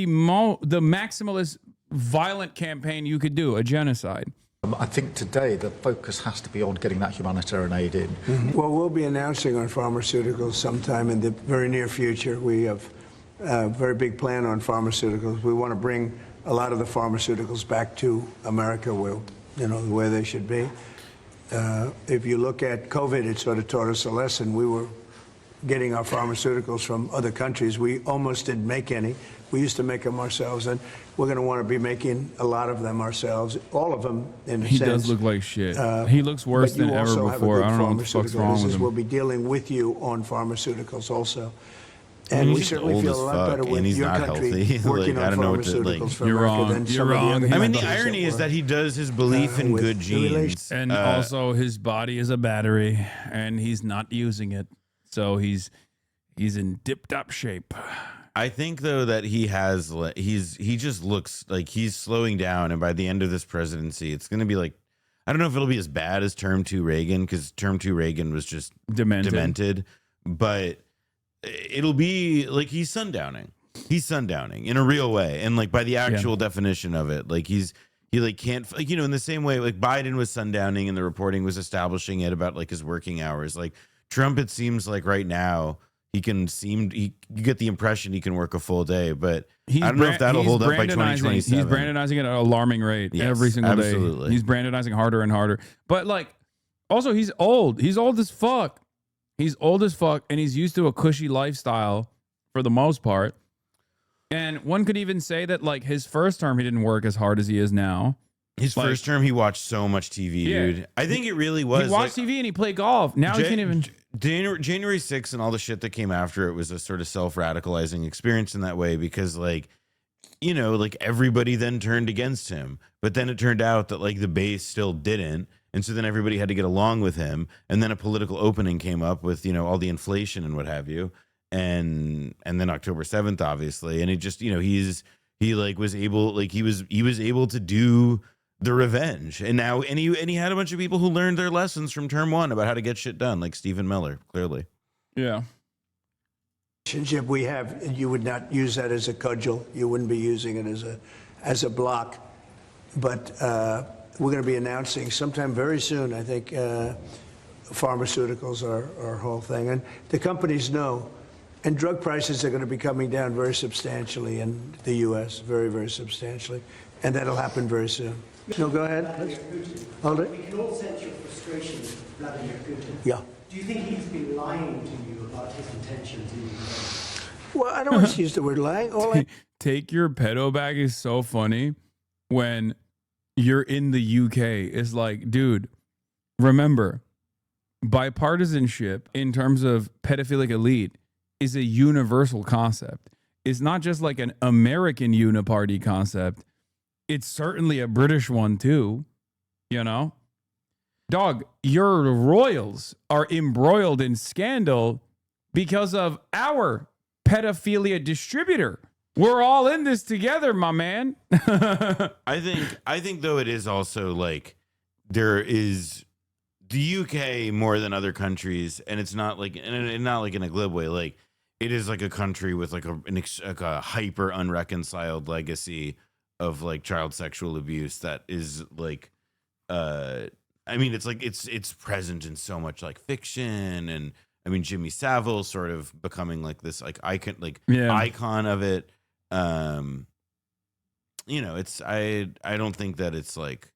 S1: maximalist violent campaign you could do, a genocide.
S2: I think today the focus has to be on getting that humanitarian aid in.
S3: Well, we'll be announcing on pharmaceuticals sometime in the very near future. We have a very big plan on pharmaceuticals. We want to bring a lot of the pharmaceuticals back to America, where they should be. If you look at COVID, it sort of taught us a lesson. We were getting our pharmaceuticals from other countries. We almost didn't make any. We used to make them ourselves, and we're going to want to be making a lot of them ourselves, all of them in a sense.
S1: He does look like shit. He looks worse than ever before. I don't know what the fuck's wrong with him.
S3: We'll be dealing with you on pharmaceuticals also. And we certainly feel a lot better with your country working on pharmaceuticals for America than some of the other
S5: I mean, the irony is that he does his belief in good genes.
S1: And also his body is a battery, and he's not using it. So he's in dipped up shape.
S5: I think though that he just looks like he's slowing down, and by the end of this presidency, it's going to be like, I don't know if it'll be as bad as term 2 Reagan, because term 2 Reagan was just demented, but it'll be like he's sundowning in a real way, and like by the actual definition of it, like he like can't, like, in the same way like Biden was sundowning and the reporting was establishing it about like his working hours. Like Trump, it seems like right now you get the impression he can work a full day, but I don't know if that'll hold up by 2027.
S1: He's Brandonizing at an alarming rate every single day. He's Brandonizing harder and harder. But like, also he's old. He's old as fuck. He's old as fuck, and he's used to a cushy lifestyle for the most part. And one could even say that like his first term, he didn't work as hard as he is now.
S5: His first term, he watched so much TV, dude. I think it really was.
S1: He watched TV and he played golf. Now he can't even.
S5: January 6th and all the shit that came after it was a sort of self-radicalizing experience in that way, because like, like everybody then turned against him, but then it turned out that like the base still didn't. And so then everybody had to get along with him. And then a political opening came up with, all the inflation and what have you. And then October 7th, obviously. And it just, he was able to do the revenge. And now, and he had a bunch of people who learned their lessons from term 1 about how to get shit done, like Stephen Miller, clearly.
S1: Yeah.
S3: Relationship we have, you would not use that as a cudgel. You wouldn't be using it as a block. But we're going to be announcing sometime very soon, I think, pharmaceuticals are our whole thing. And the companies know. And drug prices are going to be coming down very substantially in the U.S., very, very substantially. And that'll happen very soon. No, go ahead. Hold it.
S7: We can all sense your frustration with Vladimir Putin.
S3: Yeah.
S8: Do you think he's been lying to you about his intentions in Ukraine?
S3: Well, I don't want to use the word lying. All I
S1: Take your pedo bag is so funny when you're in the UK. It's like, dude, remember, bipartisanship in terms of pedophilic elite is a universal concept. It's not just like an American uniparty concept. It's certainly a British one too, you know? Dog, your royals are embroiled in scandal because of our pedophilia distributor. We're all in this together, my man.
S5: I think though it is also like there is the UK more than other countries, and it's not like and not like in a glib way. Like it is like a country with like a hyper unreconciled legacy of like child sexual abuse that is like I mean it's like it's present in so much like fiction, and I mean Jimmy Savile sort of becoming like this like icon of it. You know, it's I don't think that it's like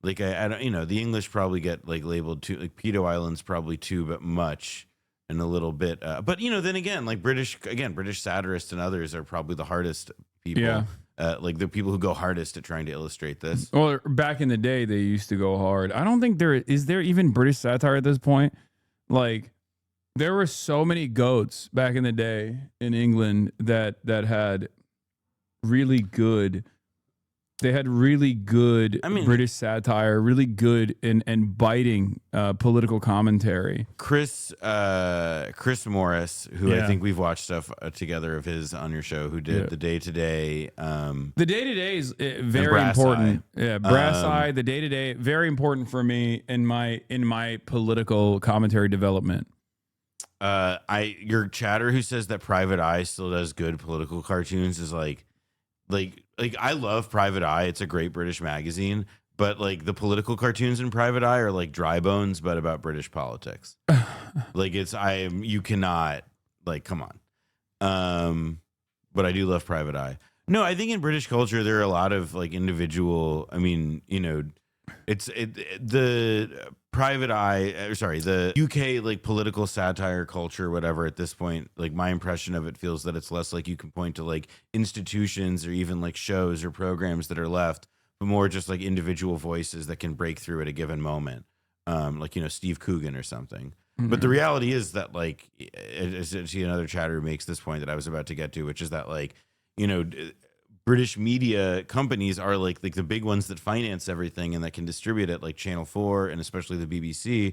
S5: I don't, you know, the English probably get like labeled too, like pedo islands probably too, but much and a little bit. But you know, then again, like British satirists and others are probably the hardest people.
S1: Yeah.
S5: Like the people who go hardest at trying to illustrate this.
S1: Well, back in the day, they used to go hard. I don't think there even British satire at this point. Like there were so many goats back in the day in England that had really good. They had really good British satire, really good and biting political commentary.
S5: Chris Morris, who I think we've watched stuff together of his on your show, who did the Day to Day.
S1: The Day to Day is very important. Yeah, Brass Eye, the Day to Day, very important for me in my political commentary development.
S5: Your chatter who says that Private Eye still does good political cartoons is like I love Private Eye. It's a great British magazine, but like the political cartoons in Private Eye are like Dry Bones, but about British politics. Like you cannot like, come on. But I do love Private Eye. No, I think in British culture, there are a lot of like individual, I mean, you know, the Private Eye, the UK like political satire culture, whatever, at this point, like my impression of it feels that it's less like you can point to like institutions or even like shows or programs that are left, but more just like individual voices that can break through at a given moment. Like, you know, Steve Coogan or something. Mm-hmm. But the reality is that like, another chatter makes this point that I was about to get to, which is that like, you know, British media companies are like the big ones that finance everything and that can distribute it, like Channel 4 and especially the BBC,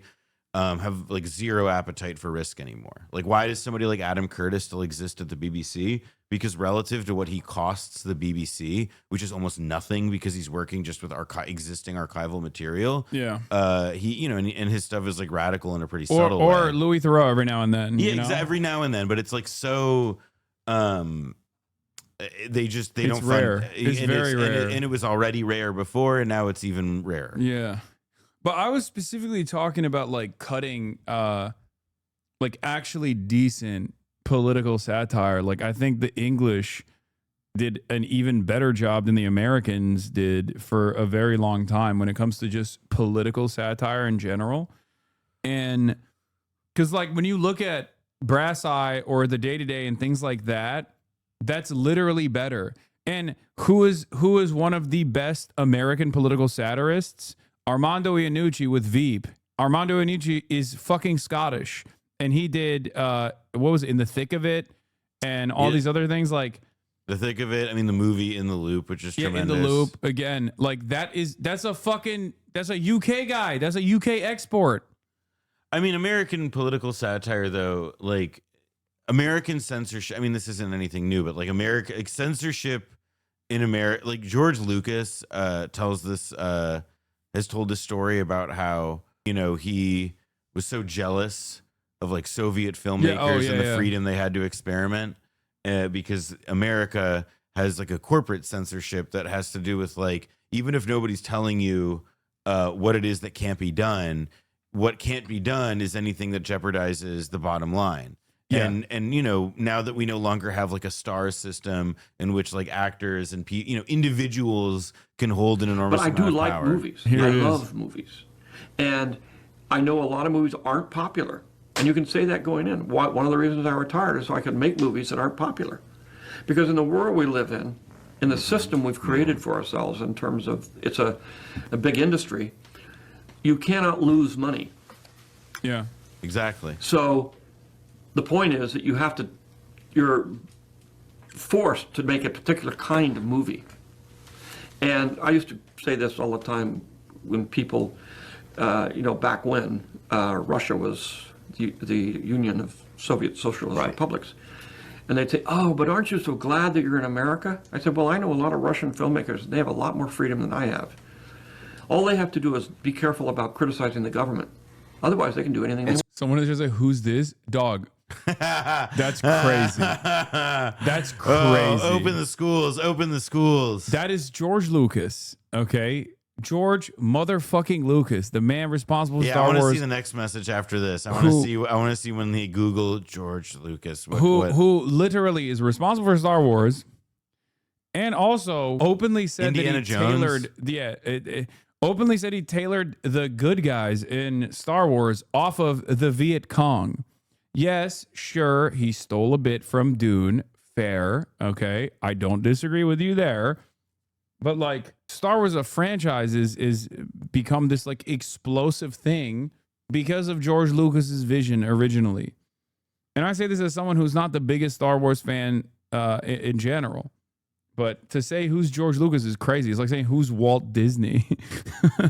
S5: have like zero appetite for risk anymore. Like, why does somebody like Adam Curtis still exist at the BBC? Because relative to what he costs the BBC, which is almost nothing because he's working just with existing archival material.
S1: Yeah.
S5: He, you know, and his stuff is like radical in a pretty subtle way.
S1: Or Louis Theroux every now and then.
S5: Yeah, exactly. Every now and then, but it's like so. They don't
S1: rare.
S5: Fund,
S1: it's very rare,
S5: and it was already rare before, and now it's even rarer.
S1: Yeah, but I was specifically talking about like cutting, like actually decent political satire. Like I think the English did an even better job than the Americans did for a very long time when it comes to just political satire in general. And because like when you look at Brass Eye or the Day to Day and things like that. That's literally better. And who is one of the best American political satirists? Armando Iannucci with Veep. Armando Iannucci is fucking Scottish. And he did, what was it, In the Thick of It? And all these other things like...
S5: The Thick of It, I mean, the movie In the Loop, which is tremendous.
S1: In the Loop, again, like that's a UK guy. That's a UK export.
S5: I mean, American political satire, though, like... American censorship. I mean, this isn't anything new, but like censorship in America, like George Lucas has told this story about how, you know, he was so jealous of like Soviet filmmakers and the freedom they had to experiment because America has like a corporate censorship that has to do with like, even if nobody's telling you what it is that can't be done, what can't be done is anything that jeopardizes the bottom line. Yeah. And you know, now that we no longer have like a star system in which like actors and individuals can hold an enormous amount of power.
S9: But I do like movies. I love movies. And I know a lot of movies aren't popular. And you can say that going in. One of the reasons I retired is so I could make movies that aren't popular. Because in the world we live in the system we've created for ourselves in terms of it's a big industry, you cannot lose money.
S1: Yeah.
S5: Exactly.
S9: So the point is that you're forced to make a particular kind of movie. And I used to say this all the time when people, back when Russia was the Union of Soviet Socialist Republics. And they'd say, oh, but aren't you so glad that you're in America? I said, well, I know a lot of Russian filmmakers. They have a lot more freedom than I have. All they have to do is be careful about criticizing the government. Otherwise, they can do anything they want.
S1: Someone is just like, who's this? Dog. That's crazy. That's crazy.
S5: Oh, open the schools. Open the schools.
S1: That is George Lucas, okay? George motherfucking Lucas, the man responsible for Star
S5: Wars. I want
S1: Wars.
S5: to see the next message after this. I want to see when they Google George Lucas.
S1: Who literally is responsible for Star Wars, and also openly said
S5: Indiana
S1: that he
S5: Jones?
S1: tailored. Openly said he tailored the good guys in Star Wars off of the Viet Cong. Yes, sure, he stole a bit from Dune. Fair, okay. I don't disagree with you there. But like Star Wars, a franchise is become this like explosive thing because of George Lucas's vision originally. And I say this as someone who's not the biggest Star Wars fan in general. But to say who's George Lucas is crazy. It's like saying who's Walt Disney.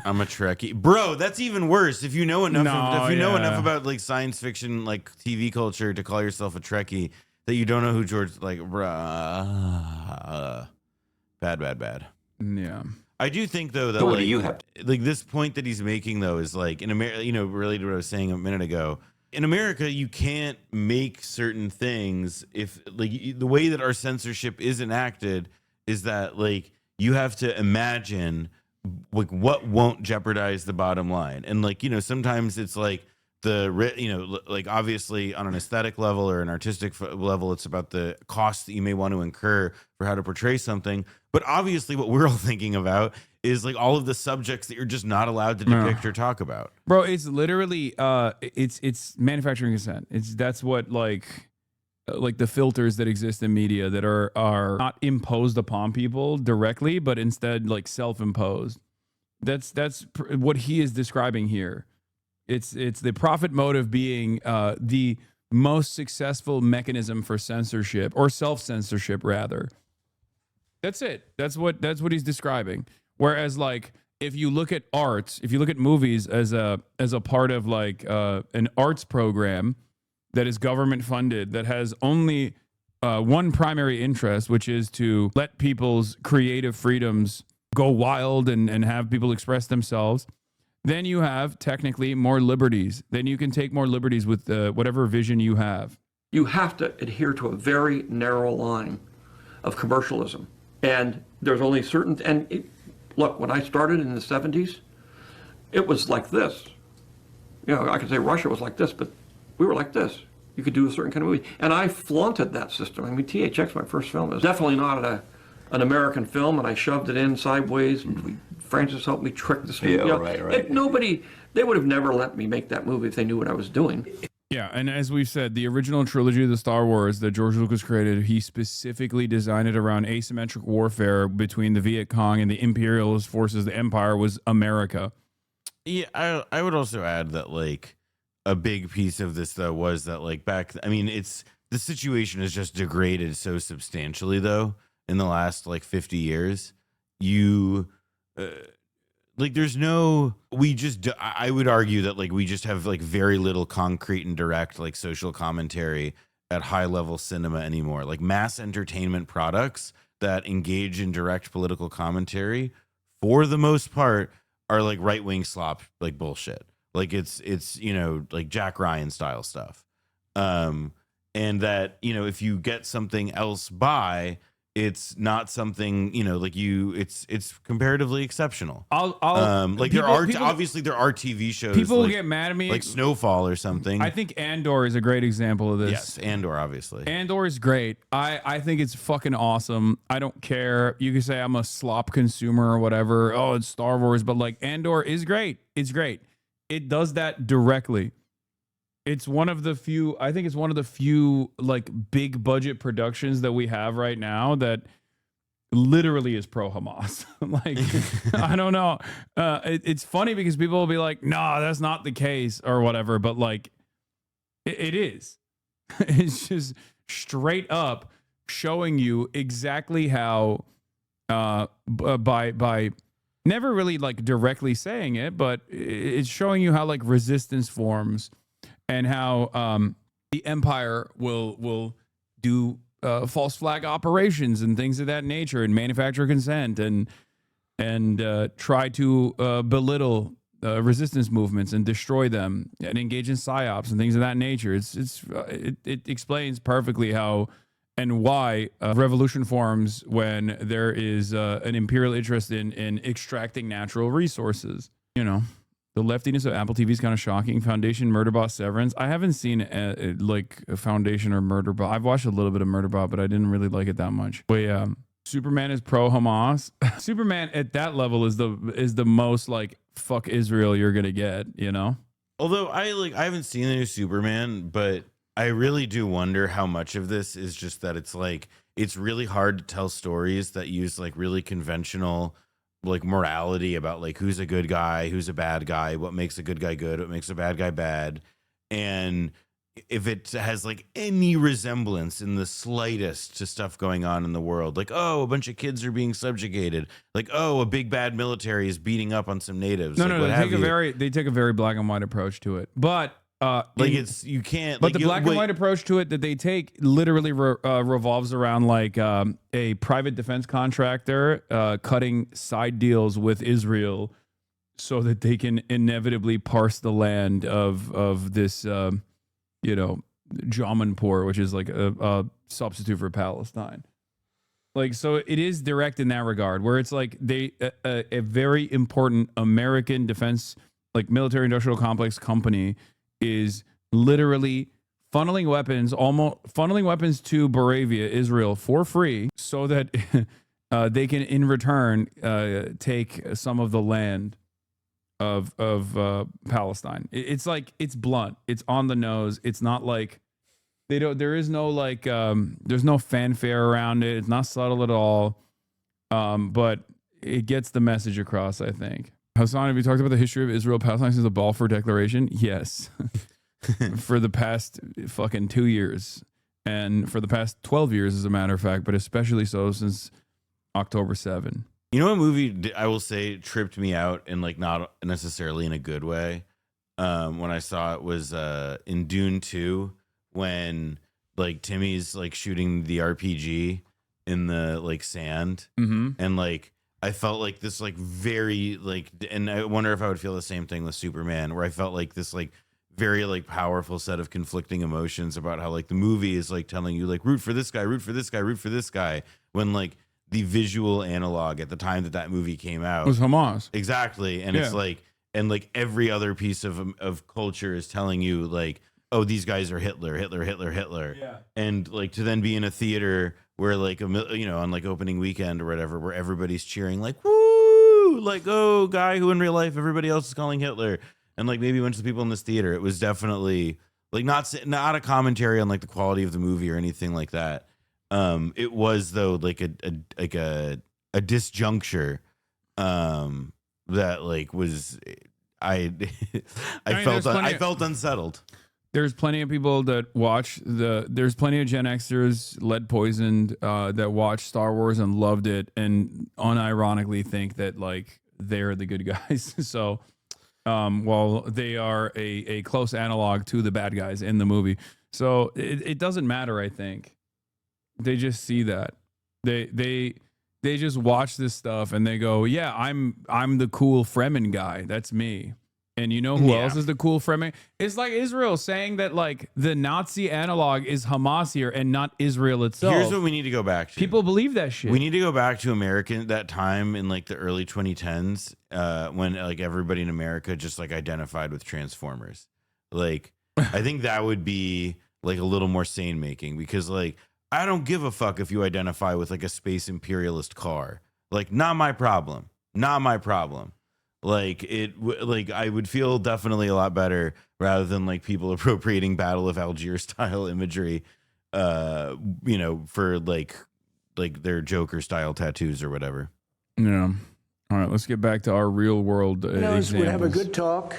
S5: I'm a Trekkie, bro. That's even worse. If you know enough, know enough about like science fiction, like TV culture, to call yourself a Trekkie, that you don't know who George bad.
S1: Yeah.
S5: I do think though that
S10: what do you have?
S5: Like this point that he's making though is like in America, related to what I was saying a minute ago. In America, you can't make certain things if like the way that our censorship is enacted is that like you have to imagine like what won't jeopardize the bottom line. And like, sometimes it's like like obviously on an aesthetic level or an artistic level, it's about the cost that you may want to incur for how to portray something. But obviously what we're all thinking about is like all of the subjects that you're just not allowed to depict or talk about.
S1: Bro, it's literally it's manufacturing consent. That's what like the filters that exist in media that are not imposed upon people directly, but instead like self-imposed. That's what he is describing here. It's the profit motive being the most successful mechanism for censorship or self-censorship rather. That's it. That's what he's describing. Whereas like if you look at arts, if you look at movies as a part of like an arts program that is government funded, that has only one primary interest, which is to let people's creative freedoms go wild and have people express themselves, then you have technically more liberties. Then you can take more liberties with whatever vision you have.
S9: You have to adhere to a very narrow line of commercialism. And there's only certain, look, when I started in the 70s, it was like this. I could say Russia was like this, but we were like this. You could do a certain kind of movie. And I flaunted that system. I mean, THX, my first film, is definitely not an American film, and I shoved it in sideways. Francis helped me trick the studio.
S10: Yeah, right.
S9: They would have never let me make that movie if they knew what I was doing.
S1: Yeah, and as we've said, the original trilogy of the Star Wars that George Lucas created, he specifically designed it around asymmetric warfare between the Viet Cong and the imperialist forces. The Empire was America.
S5: Yeah, I would also add that like a big piece of this though was that like the situation has just degraded so substantially though in the last like 50 years. I would argue that like we just have like very little concrete and direct like social commentary at high level cinema anymore. Like mass entertainment products that engage in direct political commentary for the most part are like right wing slop like bullshit. Like it's like Jack Ryan style stuff. And that, if you get something else by, it's not something, it's comparatively exceptional. There are TV shows.
S1: People
S5: like,
S1: get mad at me.
S5: Like Snowfall or something.
S1: I think Andor is a great example of this.
S5: Yes, Andor, obviously.
S1: Andor is great. I think it's fucking awesome. I don't care. You can say I'm a slop consumer or whatever. Oh, it's Star Wars. But like Andor is great. It's great. it does that directly. It's one of the few, I think it's one of the few like big budget productions that we have right now that literally is pro Hamas. Like, I don't know. It's funny because people will be like, no, that's not the case or whatever. But like, it is. It's just straight up showing you exactly how, by never really like directly saying it, but it's showing you how like resistance forms and how the empire will do false flag operations and things of that nature and manufacture consent and try to belittle resistance movements and destroy them and engage in psyops and things of that nature. It explains perfectly how and why revolution forms when there is an imperial interest in extracting natural resources. You know, the leftiness of Apple TV is kind of shocking. Foundation, Murderbot, Severance. I haven't seen like a Foundation or Murderbot. I've watched a little bit of Murderbot, but I didn't really like it that much. But yeah, Superman is pro Hamas. Superman at that level is the most like fuck Israel you're gonna get. You know.
S5: Although I haven't seen the new Superman, but I really do wonder how much of this is just that it's like it's really hard to tell stories that use like really conventional like morality about like who's a good guy, who's a bad guy, what makes a good guy good, what makes a bad guy bad. And if it has like any resemblance in the slightest to stuff going on in the world, like, oh, a bunch of kids are being subjugated, like, oh, a big bad military is beating up on some natives.
S1: No,
S5: like,
S1: no, they take a very black and white approach to it. But you can't.
S5: Like,
S1: But the black and white approach to it that they take literally revolves around like a private defense contractor cutting side deals with Israel so that they can inevitably parse the land of this, Jamanpur, which is like a substitute for Palestine. Like, so it is direct in that regard, where it's like a very important American defense, like military industrial complex company is literally funneling weapons to Boravia, Israel for free so that they can in return take some of the land of Palestine. It's like, it's blunt, it's on the nose. It's not like there's no fanfare around it. It's not subtle at all. But it gets the message across, I think. Hassan, have you talked about the history of Israel Palestine since the Balfour Declaration? Yes. For the past fucking 2 years. And for the past 12 years, as a matter of fact, but especially so since October 7.
S5: You know what movie I will say tripped me out and like not necessarily in a good way? When I saw it was in Dune 2 when like Timmy's like shooting the RPG in the like sand.
S1: Mm-hmm.
S5: And like I felt like this like very like, and I wonder if I would feel the same thing with Superman, where I felt like this like very like powerful set of conflicting emotions about how like the movie is like telling you like root for this guy, root for this guy, root for this guy, when like the visual analog at the time that movie came out
S1: was Hamas.
S5: Exactly. And it's like, and like every other piece of culture is telling you like, oh, these guys are Hitler.
S1: Yeah.
S5: And like to then be in a theater where like, on like opening weekend or whatever, where everybody's cheering like, woo, like, oh, guy who in real life, everybody else is calling Hitler. And like maybe a bunch of people in this theater, it was definitely like not a commentary on like the quality of the movie or anything like that. It was though like a disjuncture that like was I felt unsettled.
S1: There's plenty of people that watch there's plenty of Gen Xers lead poisoned that watched Star Wars and loved it and unironically think that like they're the good guys. So while they are a close analog to the bad guys in the movie. So it doesn't matter, I think. They just see that. They just watch this stuff and they go, yeah, I'm the cool Fremen guy. That's me. And you know who else is the cool Fremen? It's like Israel saying that like the Nazi analog is Hamas here and not Israel itself.
S5: Here's what we need to go back to.
S1: People believe that shit.
S5: We need to go back to that time in like the early 2010s when like everybody in America just like identified with Transformers. Like I think that would be like a little more sane making, because like I don't give a fuck if you identify with like a space imperialist car. Like not my problem. Like like I would feel definitely a lot better rather than like people appropriating Battle of Algiers style imagery, for like their Joker style tattoos or whatever.
S1: Yeah. All right, let's get back to our real world examples.
S3: We'd have a good talk,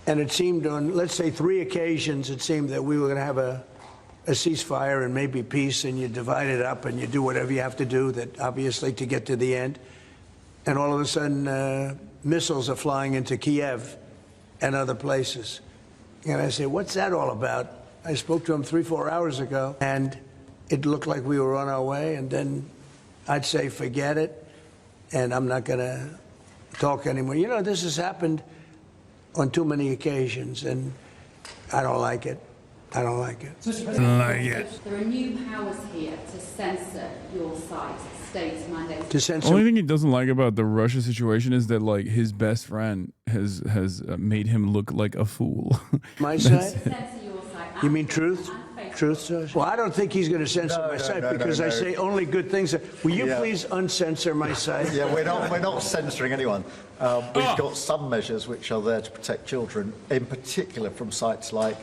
S3: and it seemed on, let's say, 3 occasions, it seemed that we were going to have a ceasefire and maybe peace, and you divide it up and you do whatever you have to do, that obviously to get to the end. And all of a sudden, missiles are flying into Kiev and other places. And I say, what's that all about? I spoke to him 3-4 hours ago, and it looked like we were on our way, and then I'd say, forget it, and I'm not going to talk anymore. You know, this has happened on too many occasions, and I don't like it. I don't like it.
S10: There are new powers here to censor your site, state mandate.
S3: To censor.
S1: The only thing he doesn't like about the Russia situation is that like his best friend has made him look like a fool.
S3: My site?
S10: Censor your site.
S3: You mean Truth? Truth Social? Well, I don't think he's going to censor my site because I say only good things. Will you please uncensor my site?
S2: Yeah, we're not censoring anyone. We've got some measures which are there to protect children, in particular from sites like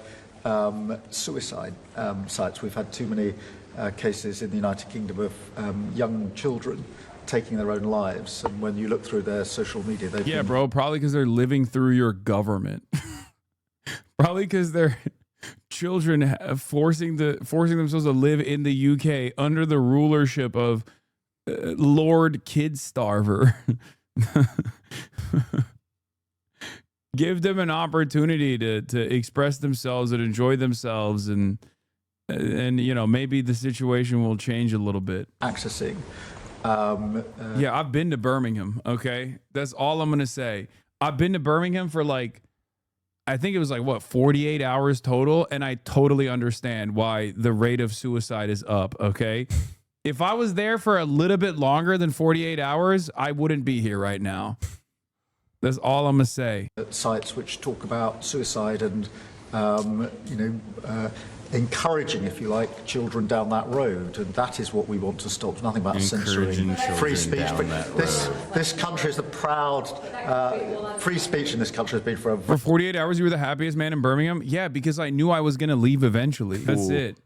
S2: suicide sites. We've had too many cases in the United Kingdom of young children taking their own lives, and when you look through their social media, they've
S1: Bro, probably because they're living through your government. Probably because they're children forcing themselves to live in the UK under the rulership of Lord Kid Starver. Give them an opportunity to express themselves and enjoy themselves, and maybe the situation will change a little bit.
S2: accessing.
S1: Yeah, I've been to Birmingham. Okay, that's all I'm gonna say. I've been to Birmingham for I think it was 48 hours total, and I totally understand why the rate of suicide is up. Okay, if I was there for a little bit longer than 48 hours, I wouldn't be here right now. That's all I'm gonna say.
S2: Sites which talk about suicide and encouraging, if you like, children down that road, and that is what we want to stop. Nothing about censoring free speech. But this country is the proud free speech in this country has been for
S1: 48 hours. You were the happiest man in Birmingham. Yeah, because I knew I was gonna leave eventually. That's it.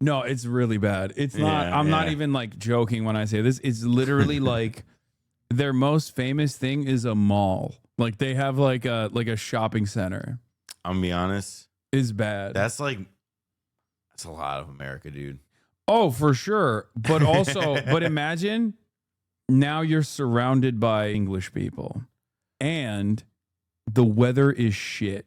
S1: No, it's really bad. It's not. I'm not even joking when I say this. It's literally their most famous thing is a mall. They have a shopping center.
S5: I'm gonna be honest.
S1: Is bad.
S5: That's a lot of America, dude.
S1: Oh, for sure. But also, but imagine now you're surrounded by English people and the weather is shit.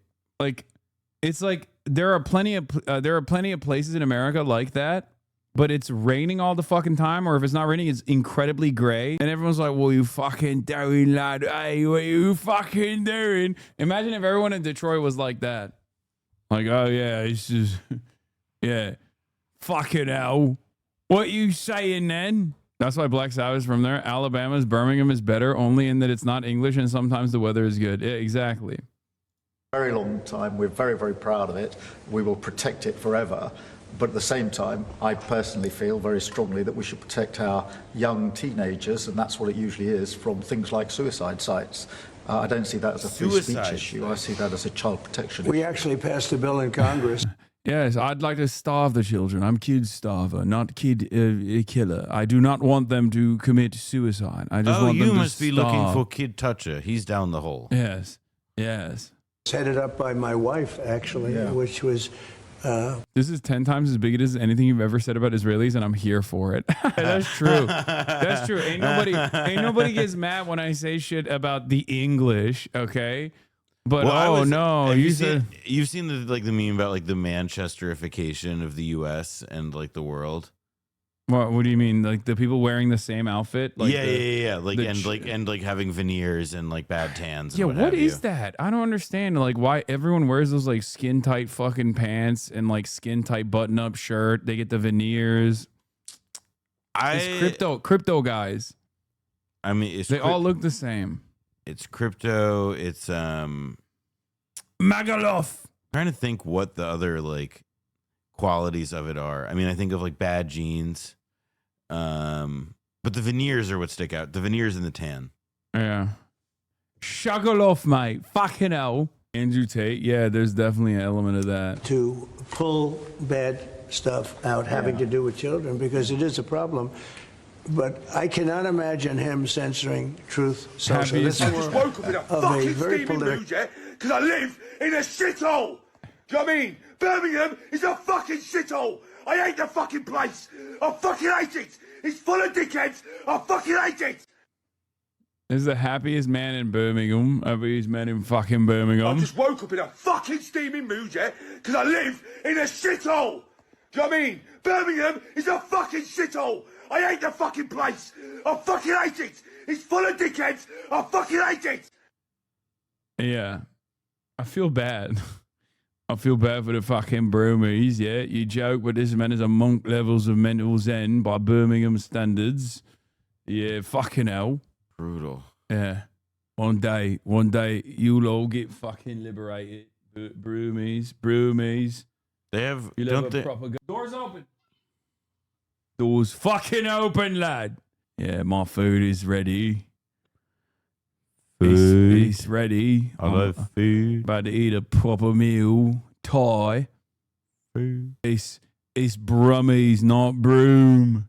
S1: It's there are plenty of places in America like that, but it's raining all the fucking time, or if it's not raining, it's incredibly gray. And everyone's like, what you fucking doing, lad? Hey, what you fucking doing? Imagine if everyone in Detroit was like that. Oh yeah, it's just, yeah, fucking hell. What you saying then? That's why Black Sabbath's from there. Alabama's Birmingham is better only in that it's not English and sometimes the weather is good. Yeah, exactly.
S2: very long time. We're very, very proud of it. We will protect it forever. But at the same time, I personally feel very strongly that we should protect our young teenagers, and that's what it usually is, from things like suicide sites. I don't see that as a free speech issue. I see that as a child protection issue.
S3: We actually passed a bill in Congress.
S1: Yes, I'd like to starve the children. I'm kid starver, not kid killer. I do not want them to commit suicide. I just want them to
S5: you must be looking
S1: starve.
S5: for Kid Toucher. He's down the hole.
S1: Yes, yes.
S3: It's headed up by my wife, actually, which was...
S1: This is 10 times as big as anything you've ever said about Israelis, and I'm here for it. That's true. That's true. Ain't nobody gets mad when I say shit about the English, okay? But
S5: you've seen the meme about the Manchesterification of the U.S. and the world.
S1: What do you mean? The people wearing the same outfit?
S5: Yeah. Having veneers and bad tans.
S1: Yeah,
S5: and
S1: what is that? I don't understand. Why everyone wears those skin tight fucking pants and skin tight button up shirt. They get the veneers. It's crypto guys.
S5: I mean,
S1: they all look the same.
S5: It's crypto. It's
S1: Magaloff.
S5: Trying to think what the other qualities of it are. I mean, I think of bad jeans. But the veneers are what stick out. The veneers and the tan.
S1: Yeah. Shuggle off, mate. Fucking hell. Andrew Tate. Yeah, there's definitely an element of that.
S3: To pull bad stuff out having to do with children, because it is a problem. But I cannot imagine him censoring Truth Social. This is more
S11: woke up in a fucking steaming mood, yeah? Because I live in a shithole. Do you know what I mean? Birmingham is a fucking shithole. I hate the fucking place. I fucking hate it. It's full of dickheads. I fucking hate it.
S1: This is the happiest man in Birmingham. Happiest man in fucking Birmingham.
S11: I just woke up in a fucking steaming mood, yeah? Because I live in a shithole. Do you know what I mean? Birmingham is a fucking shithole. I hate the fucking place. I fucking hate it. It's full of dickheads. I fucking hate it.
S1: Yeah. I feel bad. I feel bad for the fucking Broomies, yeah? You joke, but this man is a monk levels of mental zen by Birmingham standards. Yeah, fucking hell.
S5: Brutal.
S1: Yeah. One day, you'll all get fucking liberated. Broomies.
S5: They have,
S1: You'll have a proper doors open. Doors fucking open, lad. Yeah, my food is ready. It's ready.
S5: I love food.
S1: About to eat a proper meal. Thai.
S5: Food.
S1: It's Brummies, not Broom.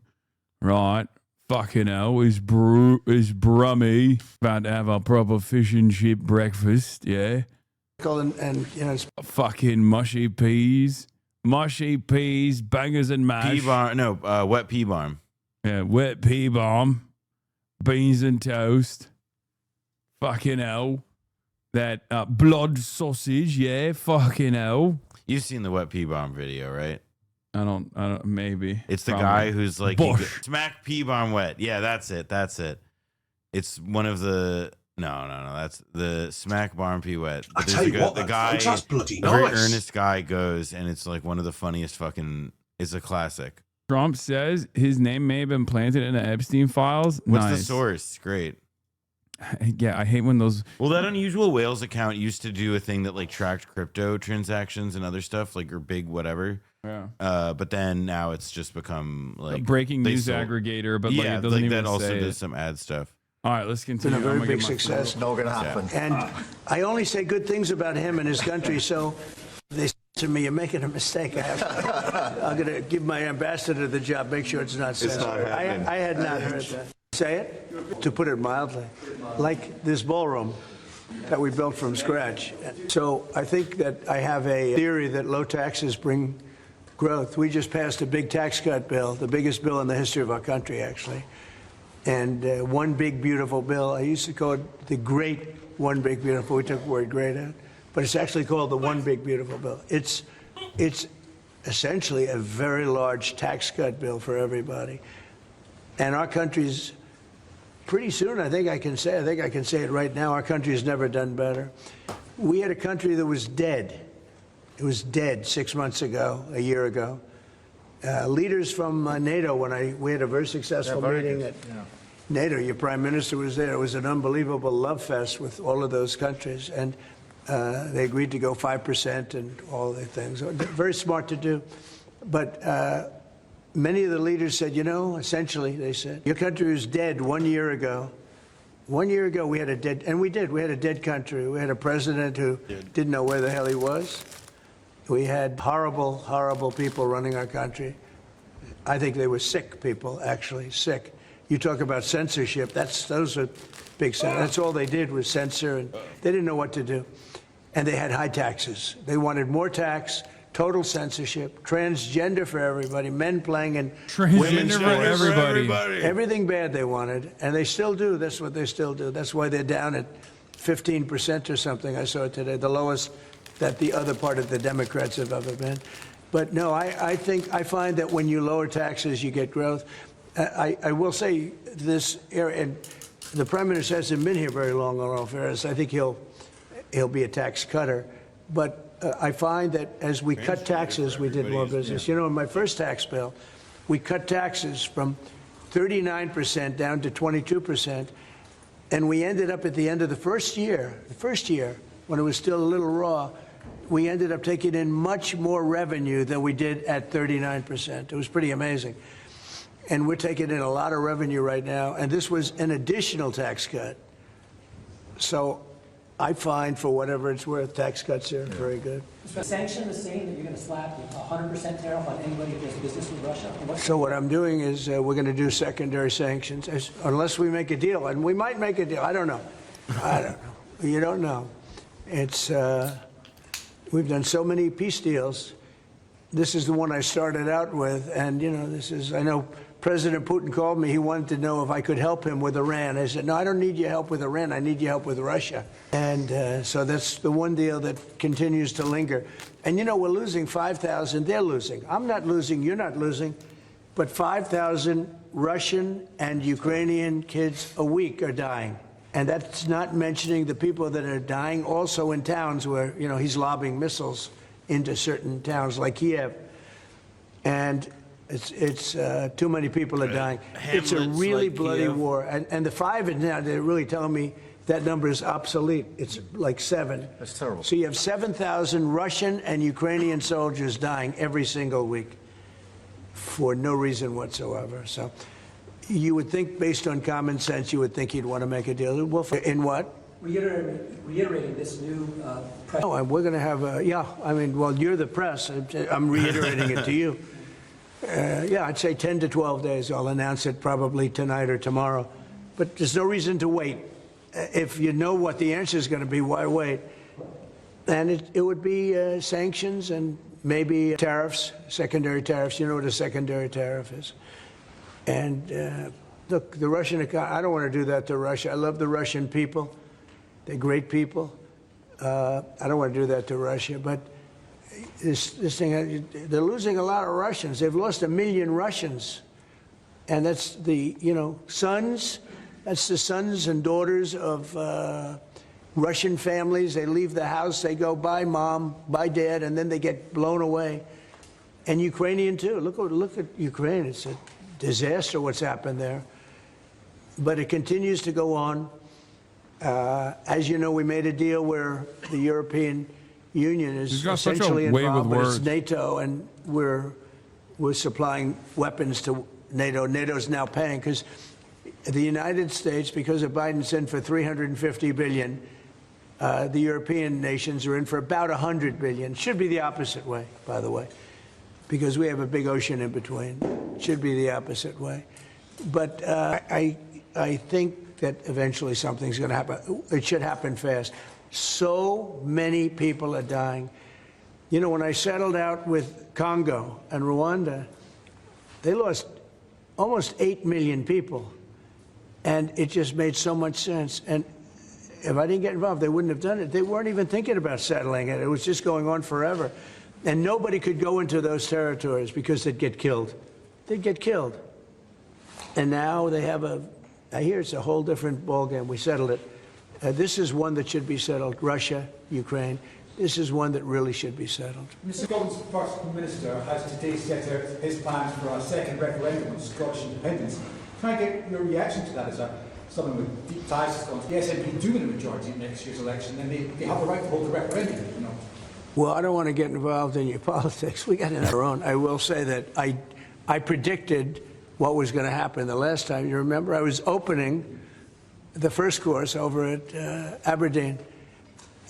S1: Right. Fucking hell. It's Brummy. About to have a proper fish and chip breakfast. Yeah.
S3: And you know,
S1: fucking mushy peas. Mushy peas, bangers and mash.
S5: Pea barm. No, wet pea barm.
S1: Yeah, wet pea barm. Beans and toast. Fucking hell. That blood sausage, yeah, fucking hell.
S5: You've seen the wet pea barm video, right?
S1: I don't, maybe.
S5: It's the guy who's like, smack pea barm wet. Yeah, that's it. It's one of the, no, that's the smack barm pea wet. But
S11: I tell you what,
S5: the guy,
S11: that's bloody
S5: the very
S11: nice.
S5: earnest guy goes, and it's like one of the funniest fucking, it's a classic.
S1: Trump says his name may have been planted in the Epstein files.
S5: What's
S1: Nice.
S5: the source? Great.
S1: Yeah, I hate when those.
S5: Well, that Unusual Whales account used to do a thing that like tracked crypto transactions and other stuff, like or big whatever.
S1: Yeah.
S5: But then now it's just become like
S1: a breaking news aggregator, but like,
S5: yeah,
S1: it doesn't
S5: like
S1: even
S5: that also
S1: say
S5: does
S1: it.
S5: some ad stuff.
S1: All right, let's continue.
S3: It's been a very big success.
S2: Not going to happen.
S3: And I only say good things about him and his country, so they said to me, you're making a mistake. I'm going to give my ambassador the job, make sure it's not censored. I had not heard that. Say it, to put it mildly, like this ballroom that we built from scratch. So I think that I have a theory that low taxes bring growth. We just passed a big tax cut bill, the biggest bill in the history of our country, actually. And one big, beautiful bill. I used to call it the great one big, beautiful. We took the word great out. But it's actually called the one big, beautiful bill. It's essentially a very large tax cut bill for everybody. And our country's pretty soon, I think I can say it right now, our country has never done better. We had a country that was dead. It was dead 6 months ago, a year ago. Leaders from NATO, we had a very successful meeting at NATO. Your prime minister was there. It was an unbelievable love fest with all of those countries. And they agreed to go 5% and all the things. Very smart to do. But many of the leaders said, you know, essentially, they said, your country was dead 1 year ago. 1 year ago, we had a dead, and we did. We had a dead country. We had a president who didn't know where the hell he was. We had horrible, horrible people running our country. I think they were sick people, actually, sick. You talk about censorship, those are big, that's all they did was censor, and they didn't know what to do. And they had high taxes. They wanted more tax, total censorship, transgender for everybody, men playing in women's
S1: for everybody.
S3: Everything bad they wanted, and they still do. That's what they still do. That's why they're down at 15% or something. I saw it today, the lowest that the other part of the Democrats have ever been. But no, I find that when you lower taxes, you get growth. I will say this, and the Prime Minister hasn't been here very long on all fairness. I think he'll be a tax cutter. But I find that as we cut taxes, we did more business. You know, in my first tax bill, we cut taxes from 39% down to 22%. And we ended up at the end of the first year, when it was still a little raw, we ended up taking in much more revenue than we did at 39%. It was pretty amazing. And we're taking in a lot of revenue right now. And this was an additional tax cut. So I find, for whatever it's worth, tax cuts are very good.
S8: Sanction the same that you're going to slap a 100% tariff on anybody who does business with Russia?
S3: So what I'm doing is we're going to do secondary sanctions unless we make a deal, and we might make a deal. I don't know. I don't know. You don't know. It's we've done so many peace deals. This is the one I started out with, and this is. I know President Putin called me. He wanted to know if I could help him with Iran. I said, no, I don't need your help with Iran. I need your help with Russia. And so that's the one deal that continues to linger. And we're losing 5,000. They're losing. I'm not losing. You're not losing. But 5,000 Russian and Ukrainian kids a week are dying. And that's not mentioning the people that are dying also in towns where, he's lobbing missiles into certain towns like Kiev. And it's too many people are dying. It's a really bloody war. And the 5 now, they're really telling me that number is obsolete. It's like 7.
S2: That's terrible.
S3: So you have 7,000 Russian and Ukrainian soldiers dying every single week for no reason whatsoever. So you would think, based on common sense, you would think he'd want to make a deal. Well, in what?
S8: Reiterating this new press.
S3: Oh, and we're going to have a, well, you're the press. I'm reiterating it to you. I'd say 10 to 12 days. I'll announce it probably tonight or tomorrow. But there's no reason to wait. If you know what the answer is going to be, why wait? And it would be sanctions and maybe tariffs, secondary tariffs. You know what a secondary tariff is. And look, the Russian economy, I don't want to do that to Russia. I love the Russian people. They're great people. I don't want to do that to Russia. But this thing, they're losing a lot of Russians. They've lost 1 million Russians. And that's the, sons. That's the sons and daughters of Russian families. They leave the house. They go, bye, mom, bye, dad, and then they get blown away. And Ukrainian, too. Look at Ukraine. It's a disaster what's happened there. But it continues to go on. As you know, we made a deal where the European Union is essentially involved, but it's NATO, and we're supplying weapons to NATO. NATO's now paying because the United States, because of Biden's in for $350 billion, the European nations are in for about $100 billion. Should be the opposite way, by the way, because we have a big ocean in between. Should be the opposite way. But I think that eventually something's going to happen. It should happen fast. So many people are dying. When I settled out with Congo and Rwanda, they lost almost 8 million people. And it just made so much sense. And if I didn't get involved, they wouldn't have done it. They weren't even thinking about settling it. It was just going on forever. And nobody could go into those territories because they'd get killed. They'd get killed. And now they have I hear it's a whole different ballgame. We settled it. This is one that should be settled. Russia, Ukraine. This is one that really should be settled.
S12: Mr. Scotland's First Minister has today set out his plans for a second referendum on Scottish independence. Can I get your reaction to that as someone with deep ties to Scotland? The SNP do win a majority in next year's election, then they have the right to hold the referendum,
S3: Well, I don't want to get involved in your politics. We got it on our own. I will say that I predicted what was going to happen the last time. You remember, I was opening the first course over at Aberdeen,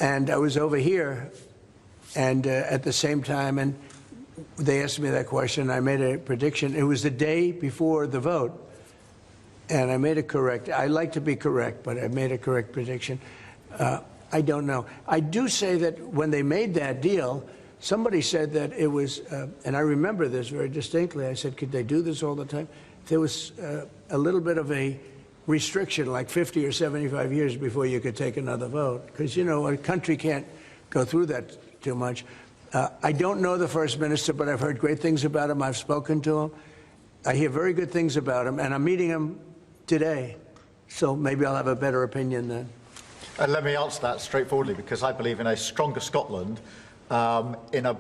S3: and I was over here, and at the same time, and they asked me that question. I made a prediction. It was the day before the vote, and I made it correct. I like to be correct, but I made a correct prediction. I don't know. I do say that when they made that deal, somebody said that it was, and I remember this very distinctly. I said, could they do this all the time? There was a little bit of a restriction, like 50 or 75 years before you could take another vote, because, a country can't go through that too much. I don't know the First Minister, but I've heard great things about him. I've spoken to him. I hear very good things about him, and I'm meeting him today, so maybe I'll have a better opinion then.
S2: Let me answer that straightforwardly, because I believe in a stronger Scotland, in a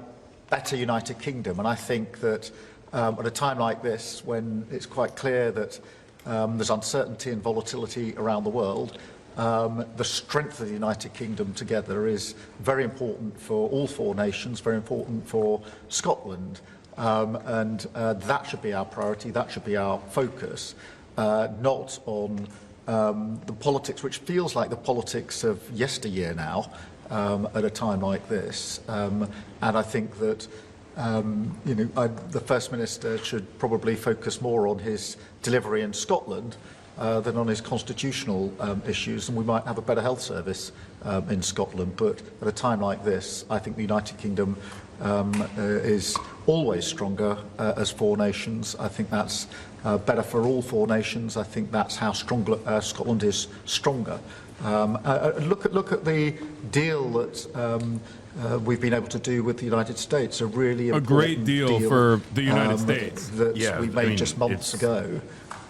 S2: better United Kingdom. And I think that at a time like this, when it's quite clear that there's uncertainty and volatility around the world, the strength of the United Kingdom together is very important for all 4 nations, very important for Scotland. And that should be our priority, that should be our focus, not on the politics, which feels like the politics of yesteryear now, at a time like this. And I think that the First Minister should probably focus more on his delivery in Scotland than on his constitutional issues, and we might have a better health service in Scotland. But at a time like this, I think the United Kingdom is always stronger as four nations. I think that's better for all four nations. I think that's how Scotland is stronger. Look at the deal that we've been able to do with the United States. A really important
S1: great deal for the United States
S2: that we made just months ago.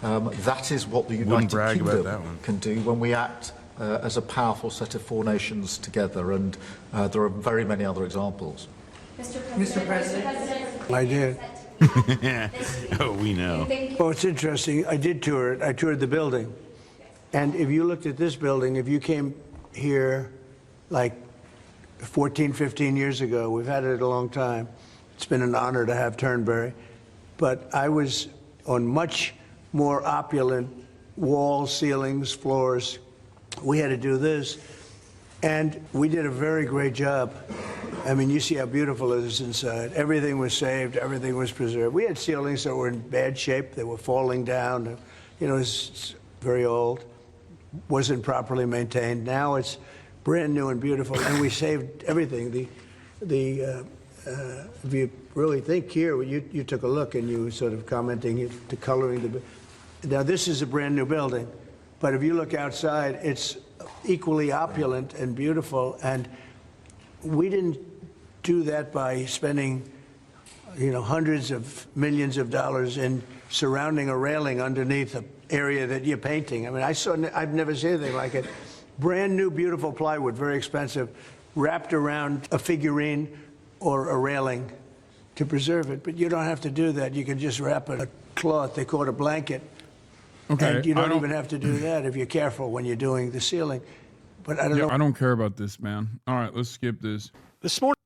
S2: That is what the United Kingdom can do when we act as a powerful set of four nations together, and there are very many other examples.
S10: Mr. President.
S3: I did.
S5: Oh, we know.
S3: Well, it's interesting. I did tour it. I toured the building. And if you looked at this building, if you came here like 14, 15 years ago, we've had it a long time. It's been an honor to have Turnberry. But I was on much more opulent walls, ceilings, floors. We had to do this. And we did a very great job. I mean, you see how beautiful it is inside. Everything was saved. Everything was preserved. We had ceilings that were in bad shape. They were falling down. You know, it's very old. Wasn't properly maintained. Now it's brand new and beautiful, and we saved everything. If you really think here, you took a look and you were sort of commenting the coloring. Now this is a brand new building, but if you look outside, it's equally opulent and beautiful. And we didn't do that by spending, hundreds of millions of dollars in surrounding a railing underneath an area that you're painting. I mean, I've never seen anything like it. Brand new, beautiful plywood, very expensive, wrapped around a figurine or a railing to preserve it. But you don't have to do that. You can just wrap a cloth. They call it a blanket.
S1: Okay.
S3: And you don't even have to do that if you're careful when you're doing the ceiling. But I don't know.
S1: I don't care about this, man. All right, let's skip this.
S13: This morning,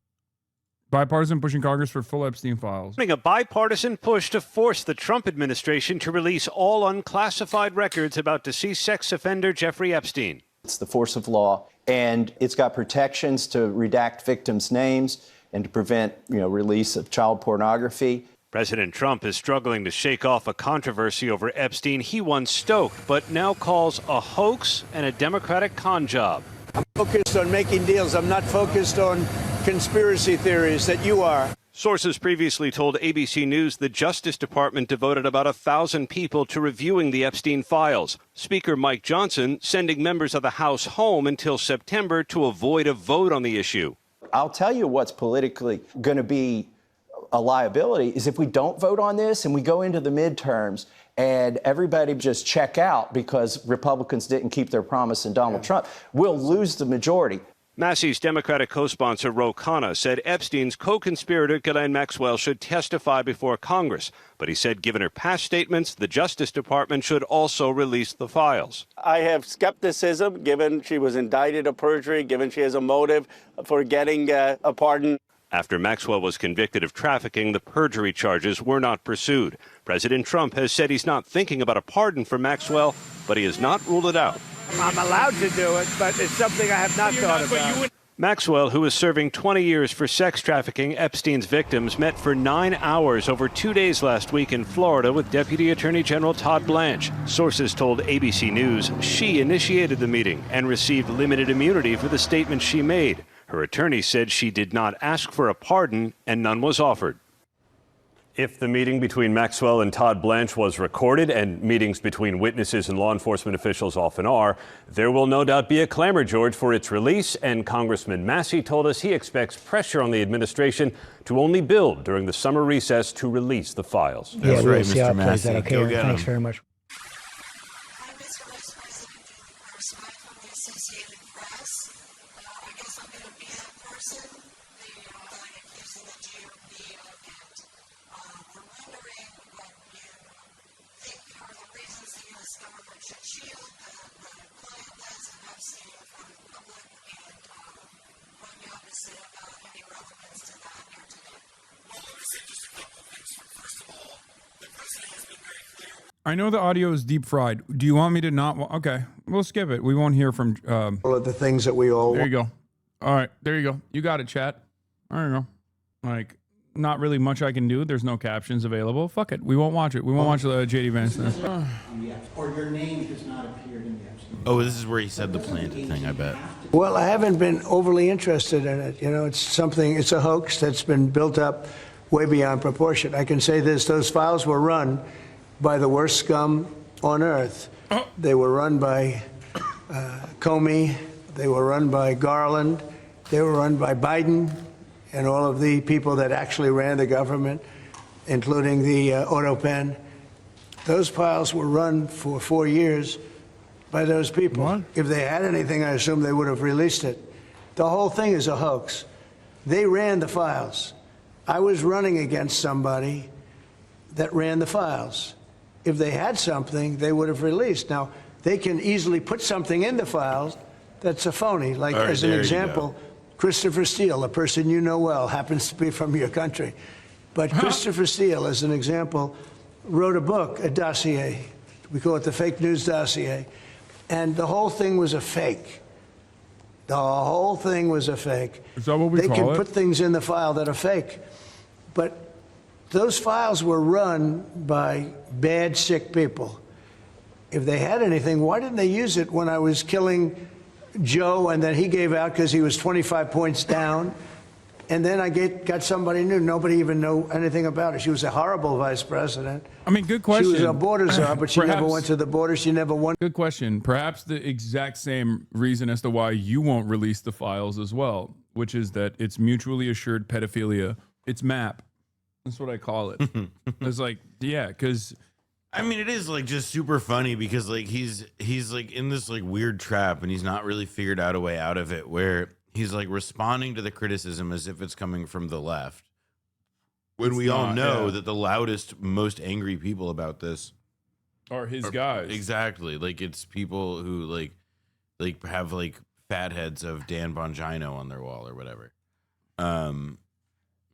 S1: Bipartisan pushing Congress for full Epstein files.
S13: a bipartisan push to force the Trump administration to release all unclassified records about deceased sex offender Jeffrey Epstein.
S14: It's the force of law, and it's got protections to redact victims' names and to prevent, release of child pornography.
S13: President Trump is struggling to shake off a controversy over Epstein he once stoked, but now calls a hoax and a Democratic con job.
S3: I'm focused on making deals. I'm not focused on conspiracy theories that you are.
S13: Sources previously told ABC News the Justice Department devoted about 1,000 people to reviewing the Epstein files. Speaker Mike Johnson sending members of the House home until September to avoid a vote on the issue.
S14: I'll tell you what's politically going to be a liability is if we don't vote on this and we go into the midterms and everybody just check out because Republicans didn't keep their promise in Donald Trump, we'll lose the majority.
S13: Massey's Democratic co-sponsor Ro Khanna said Epstein's co-conspirator Ghislaine Maxwell should testify before Congress. But he said given her past statements, the Justice Department should also release the files.
S15: I have skepticism, given she was indicted of perjury, given she has a motive for getting a pardon.
S13: After Maxwell was convicted of trafficking, the perjury charges were not pursued. President Trump has said he's not thinking about a pardon for Maxwell, but he has not ruled it out.
S16: I'm allowed to do it, but it's something I have not thought about.
S13: Maxwell, who is serving 20 years for sex trafficking Epstein's victims, met for 9 hours over 2 days last week in Florida with Deputy Attorney General Todd Blanche. Sources told ABC News she initiated the meeting and received limited immunity for the statements she made. Her attorney said she did not ask for a pardon and none was offered. If the meeting between Maxwell and Todd Blanche was recorded, and meetings between witnesses and law enforcement officials often are, there will no doubt be a clamor, George, for its release. And Congressman Massey told us he expects pressure on the administration to only build during the summer recess to release the files.
S8: That's right, Mr. Massey. Okay, thanks very much.
S1: I know the audio is deep fried. Do you want me to not? Okay, we'll skip it. We won't hear from.
S3: All of the things that we all.
S1: There you go. All right, there you go. You got it, chat. I don't know. Like, not really much I can do. There's no captions available. Fuck it. We won't watch it. We won't watch the JD Vance.
S7: Or your name has not appeared in the Epstein.
S5: Oh, this is where he said the planted thing, I bet.
S3: Well, I haven't been overly interested in it. You know, it's a hoax that's been built up way beyond proportion. I can say this: those files were run by the worst scum on earth. They were run by Comey. They were run by Garland. They were run by Biden and all of the people that actually ran the government, including the auto pen. Those files were run for 4 years by those people. What? If they had anything, I assume they would have released it. The whole thing is a hoax. They ran the files. I was running against somebody that ran the files. If they had something, they would have released. Now, they can easily put something in the files that's a phony. Like,
S5: right,
S3: as an example, Christopher Steele, a person you know well, happens to be from your country. But Christopher Steele, as an example, wrote a book, a dossier. We call it the fake news dossier. And the whole thing was a fake. The whole thing was a fake.
S1: Is that what we call it?
S3: They can put things in the file that are fake. But those files were run by bad, sick people. If they had anything, why didn't they use it when I was killing Joe and then he gave out because he was 25 points down? And then I got somebody new. Nobody even knew anything about it. She was a horrible vice president.
S1: I mean, good question.
S3: She was a border czar, but she never
S1: Perhaps-
S3: went to the border. She never won.
S1: Good question. Perhaps the exact same reason as to why you won't release the files as well, which is that it's mutually assured pedophilia. It's MAP. That's what I call it. It's like, yeah, because
S5: I mean, it is like just super funny because like he's like in this like weird trap and he's not really figured out a way out of it, where he's like responding to the criticism as if it's coming from the left, when we all know that the loudest, most angry people about this
S1: are his guys.
S5: Exactly. Like, it's people who like have like fat heads of Dan Bongino on their wall or whatever.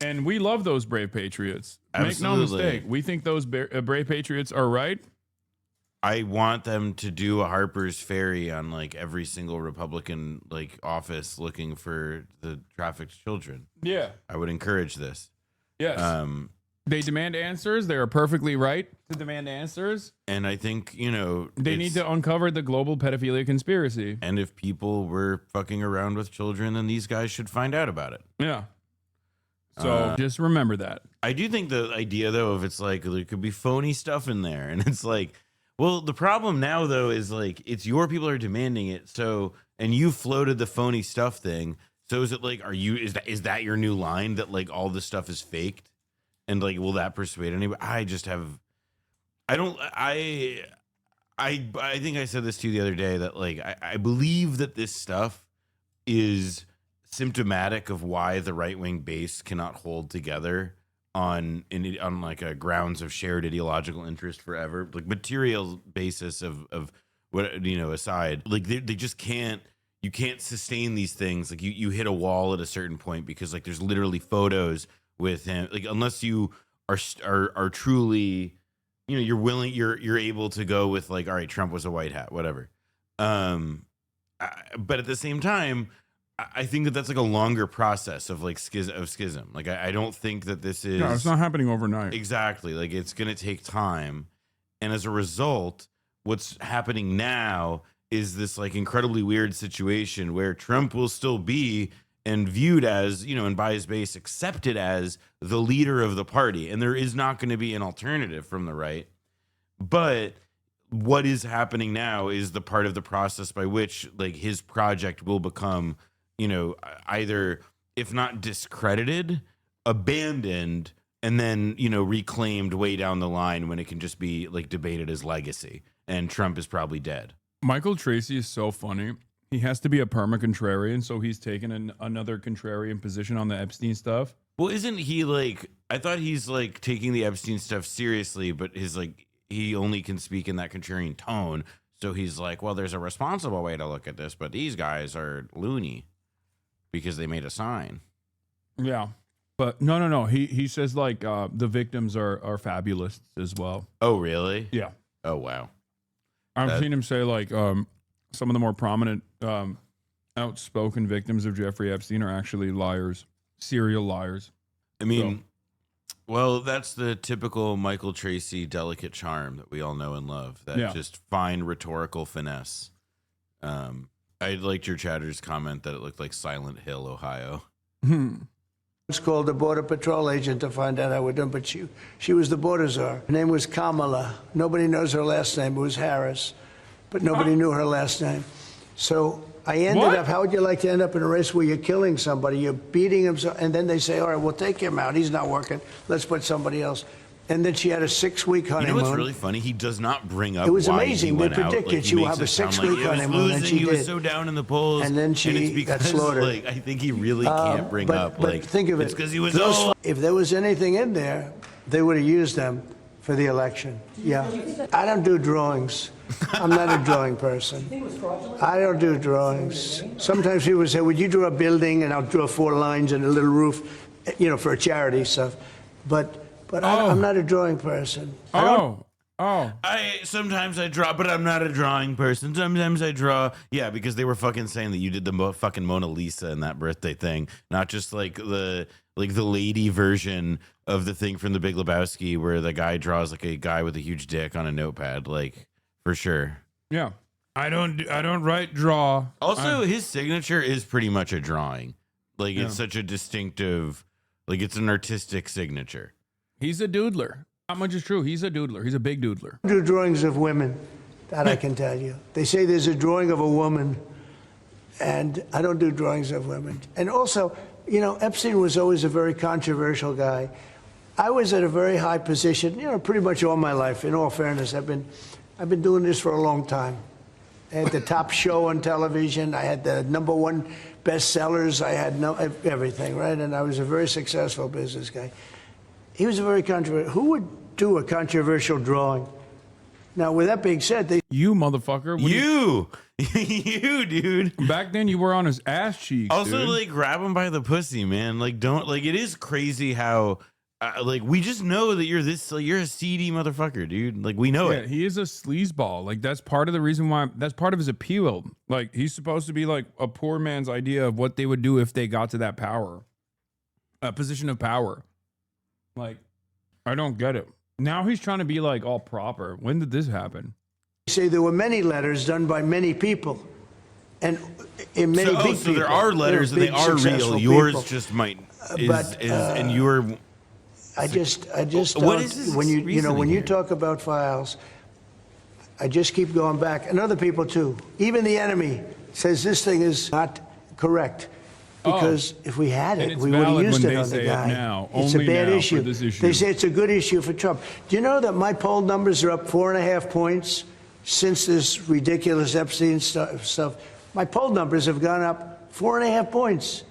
S1: And we love those brave patriots. Make no
S5: Absolutely.
S1: mistake. We think those brave patriots are right.
S5: I want them to do a Harper's Ferry on like every single Republican like office looking for the trafficked children.
S1: Yeah.
S5: I would encourage this.
S1: Yes. They demand answers. They are perfectly right to demand answers.
S5: And I think, you know,
S1: They need to uncover the global pedophilia conspiracy.
S5: And if people were fucking around with children, then these guys should find out about it.
S1: Yeah. So just remember that.
S5: I do think the idea, though, of it's like there could be phony stuff in there. And it's like, well, the problem now, though, is like it's your people are demanding it. So, and you floated the phony stuff thing. So is it like, is that your new line that like all this stuff is faked? And like, will that persuade anybody? I think I said this to you the other day that like, I believe that this stuff is symptomatic of why the right-wing base cannot hold together on like a grounds of shared ideological interest forever, like material basis of what, you know, aside, like they just can't, you can't sustain these things. Like you hit a wall at a certain point because like there's literally photos with him, like unless you are truly, you know, you're able to go with like, all right, Trump was a white hat, whatever. But at the same time, I think that that's like a longer process of like schism. Like I don't think that this is.
S1: No, it's not happening overnight.
S5: Exactly. Like it's going to take time. And as a result, what's happening now is this like incredibly weird situation where Trump will still be and viewed as, you know, and by his base accepted as the leader of the party. And there is not going to be an alternative from the right. But what is happening now is the part of the process by which like his project will become, you know, either, if not discredited, abandoned, and then, you know, reclaimed way down the line when it can just be like debated as legacy. And Trump is probably dead.
S1: Michael Tracy is so funny. He has to be a perma-contrarian, so he's taken another contrarian position on the Epstein stuff.
S5: Well, isn't he like, I thought he's like taking the Epstein stuff seriously, but his like, he only can speak in that contrarian tone. So he's like, well, there's a responsible way to look at this, but these guys are loony because they made a sign.
S1: Yeah. But no. He says like the victims are fabulous as well.
S5: Oh, really?
S1: Yeah.
S5: Oh, wow.
S1: I've seen him say like some of the more prominent outspoken victims of Jeffrey Epstein are actually liars, serial liars.
S5: I mean, well, that's the typical Michael Tracy delicate charm that we all know and love. That just fine rhetorical finesse. I liked your chatter's comment that it looked like Silent Hill, Ohio.
S3: It's called the Border Patrol agent to find out how we're doing, but she was the border czar. Her name was Kamala. Nobody knows her last name. It was Harris, but nobody knew her last name. So I ended up, how would you like to end up in a race where you're killing somebody, you're beating him, and then they say, all right, we'll take him out. He's not working. Let's put somebody else. And then she had a 6-week honeymoon.
S5: You know what's really funny? He does not bring up.
S3: It was
S5: why
S3: amazing.
S5: He
S3: They
S5: went
S3: predicted
S5: out.
S3: she would have a 6-week honeymoon, and she
S5: he
S3: did.
S5: was so down in the polls,
S3: And then she
S5: it's because,
S3: got slaughtered.
S5: Like, I think he really can't bring up.
S3: But
S5: Like,
S3: think of it.
S5: It's because he was old.
S3: If there was anything in there, they would have used them for the election. Yeah. I don't do drawings. I'm not a drawing person. I don't do drawings. Sometimes people say, would you draw a building? And I'll draw 4 lines and a little roof, for a charity stuff. But I'm not a drawing person.
S5: Sometimes I draw, but I'm not a drawing person. Sometimes I draw. Yeah, because they were fucking saying that you did the fucking Mona Lisa in that birthday thing, not just like the lady version of the thing from The Big Lebowski where the guy draws like a guy with a huge dick on a notepad, like for sure.
S1: Yeah, I don't draw.
S5: Also, his signature is pretty much a drawing. Like it's such a distinctive, like it's an artistic signature.
S1: He's a doodler. Not much is true. He's a doodler. He's a big doodler.
S3: I do drawings of women, that I can tell you. They say there's a drawing of a woman, and I don't do drawings of women. And also, Epstein was always a very controversial guy. I was at a very high position, pretty much all my life. In all fairness, I've been doing this for a long time. I had the top show on television. I had the #1 bestsellers. I had everything, right? And I was a very successful business guy. He was a very controversial. Who would do a controversial drawing? Now, with that being said,
S1: you motherfucker,
S5: you dude.
S1: Back then, you were on his ass cheeks.
S5: Also,
S1: dude.
S5: like grab him by the pussy, man. Like don't like. It is crazy how. Like we just know that you're you're a seedy motherfucker, dude. Like we know it.
S1: He is a sleazeball. Like that's part of the reason why. That's part of his appeal. Like he's supposed to be like a poor man's idea of what they would do if they got to that power, a position of power. Like, I don't get it. Now he's trying to be like all proper. When did this happen?
S3: say there were many letters done by many people, and in many big
S5: so
S3: people.
S5: there are letters and they are real. Yours just might and your.
S3: I just don't,
S5: what is this
S3: when you talk about files, I just keep going back, and other people too. Even the enemy says this thing is not correct. Because if we had it, we would have used it on the guy. It's a bad issue. They say it's a good issue for Trump. Do you know that my poll numbers are up 4.5 points since this ridiculous Epstein stuff? My poll numbers have gone up 4.5 points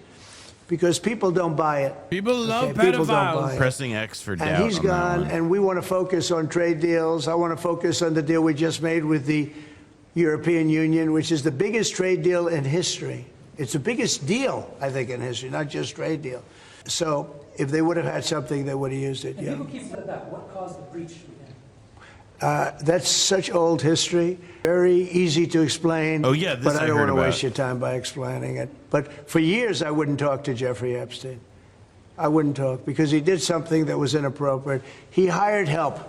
S3: because people don't buy it.
S1: People love
S5: pedophiles. Pressing X for doubt.
S3: And he's gone, and we want to focus on trade deals. I want to focus on the deal we just made with the European Union, which is the biggest trade deal in history. It's the biggest deal, I think, in history, not just trade deal. So if they would have had something, they would have used it.
S8: And people keep saying that. What caused the breach with him?
S3: That's such old history. Very easy to explain.
S5: Oh, yeah, this
S3: but I don't
S5: heard
S3: want to waste
S5: about.
S3: your time by explaining it. But for years, I wouldn't talk to Jeffrey Epstein. I wouldn't talk because he did something that was inappropriate. He hired help.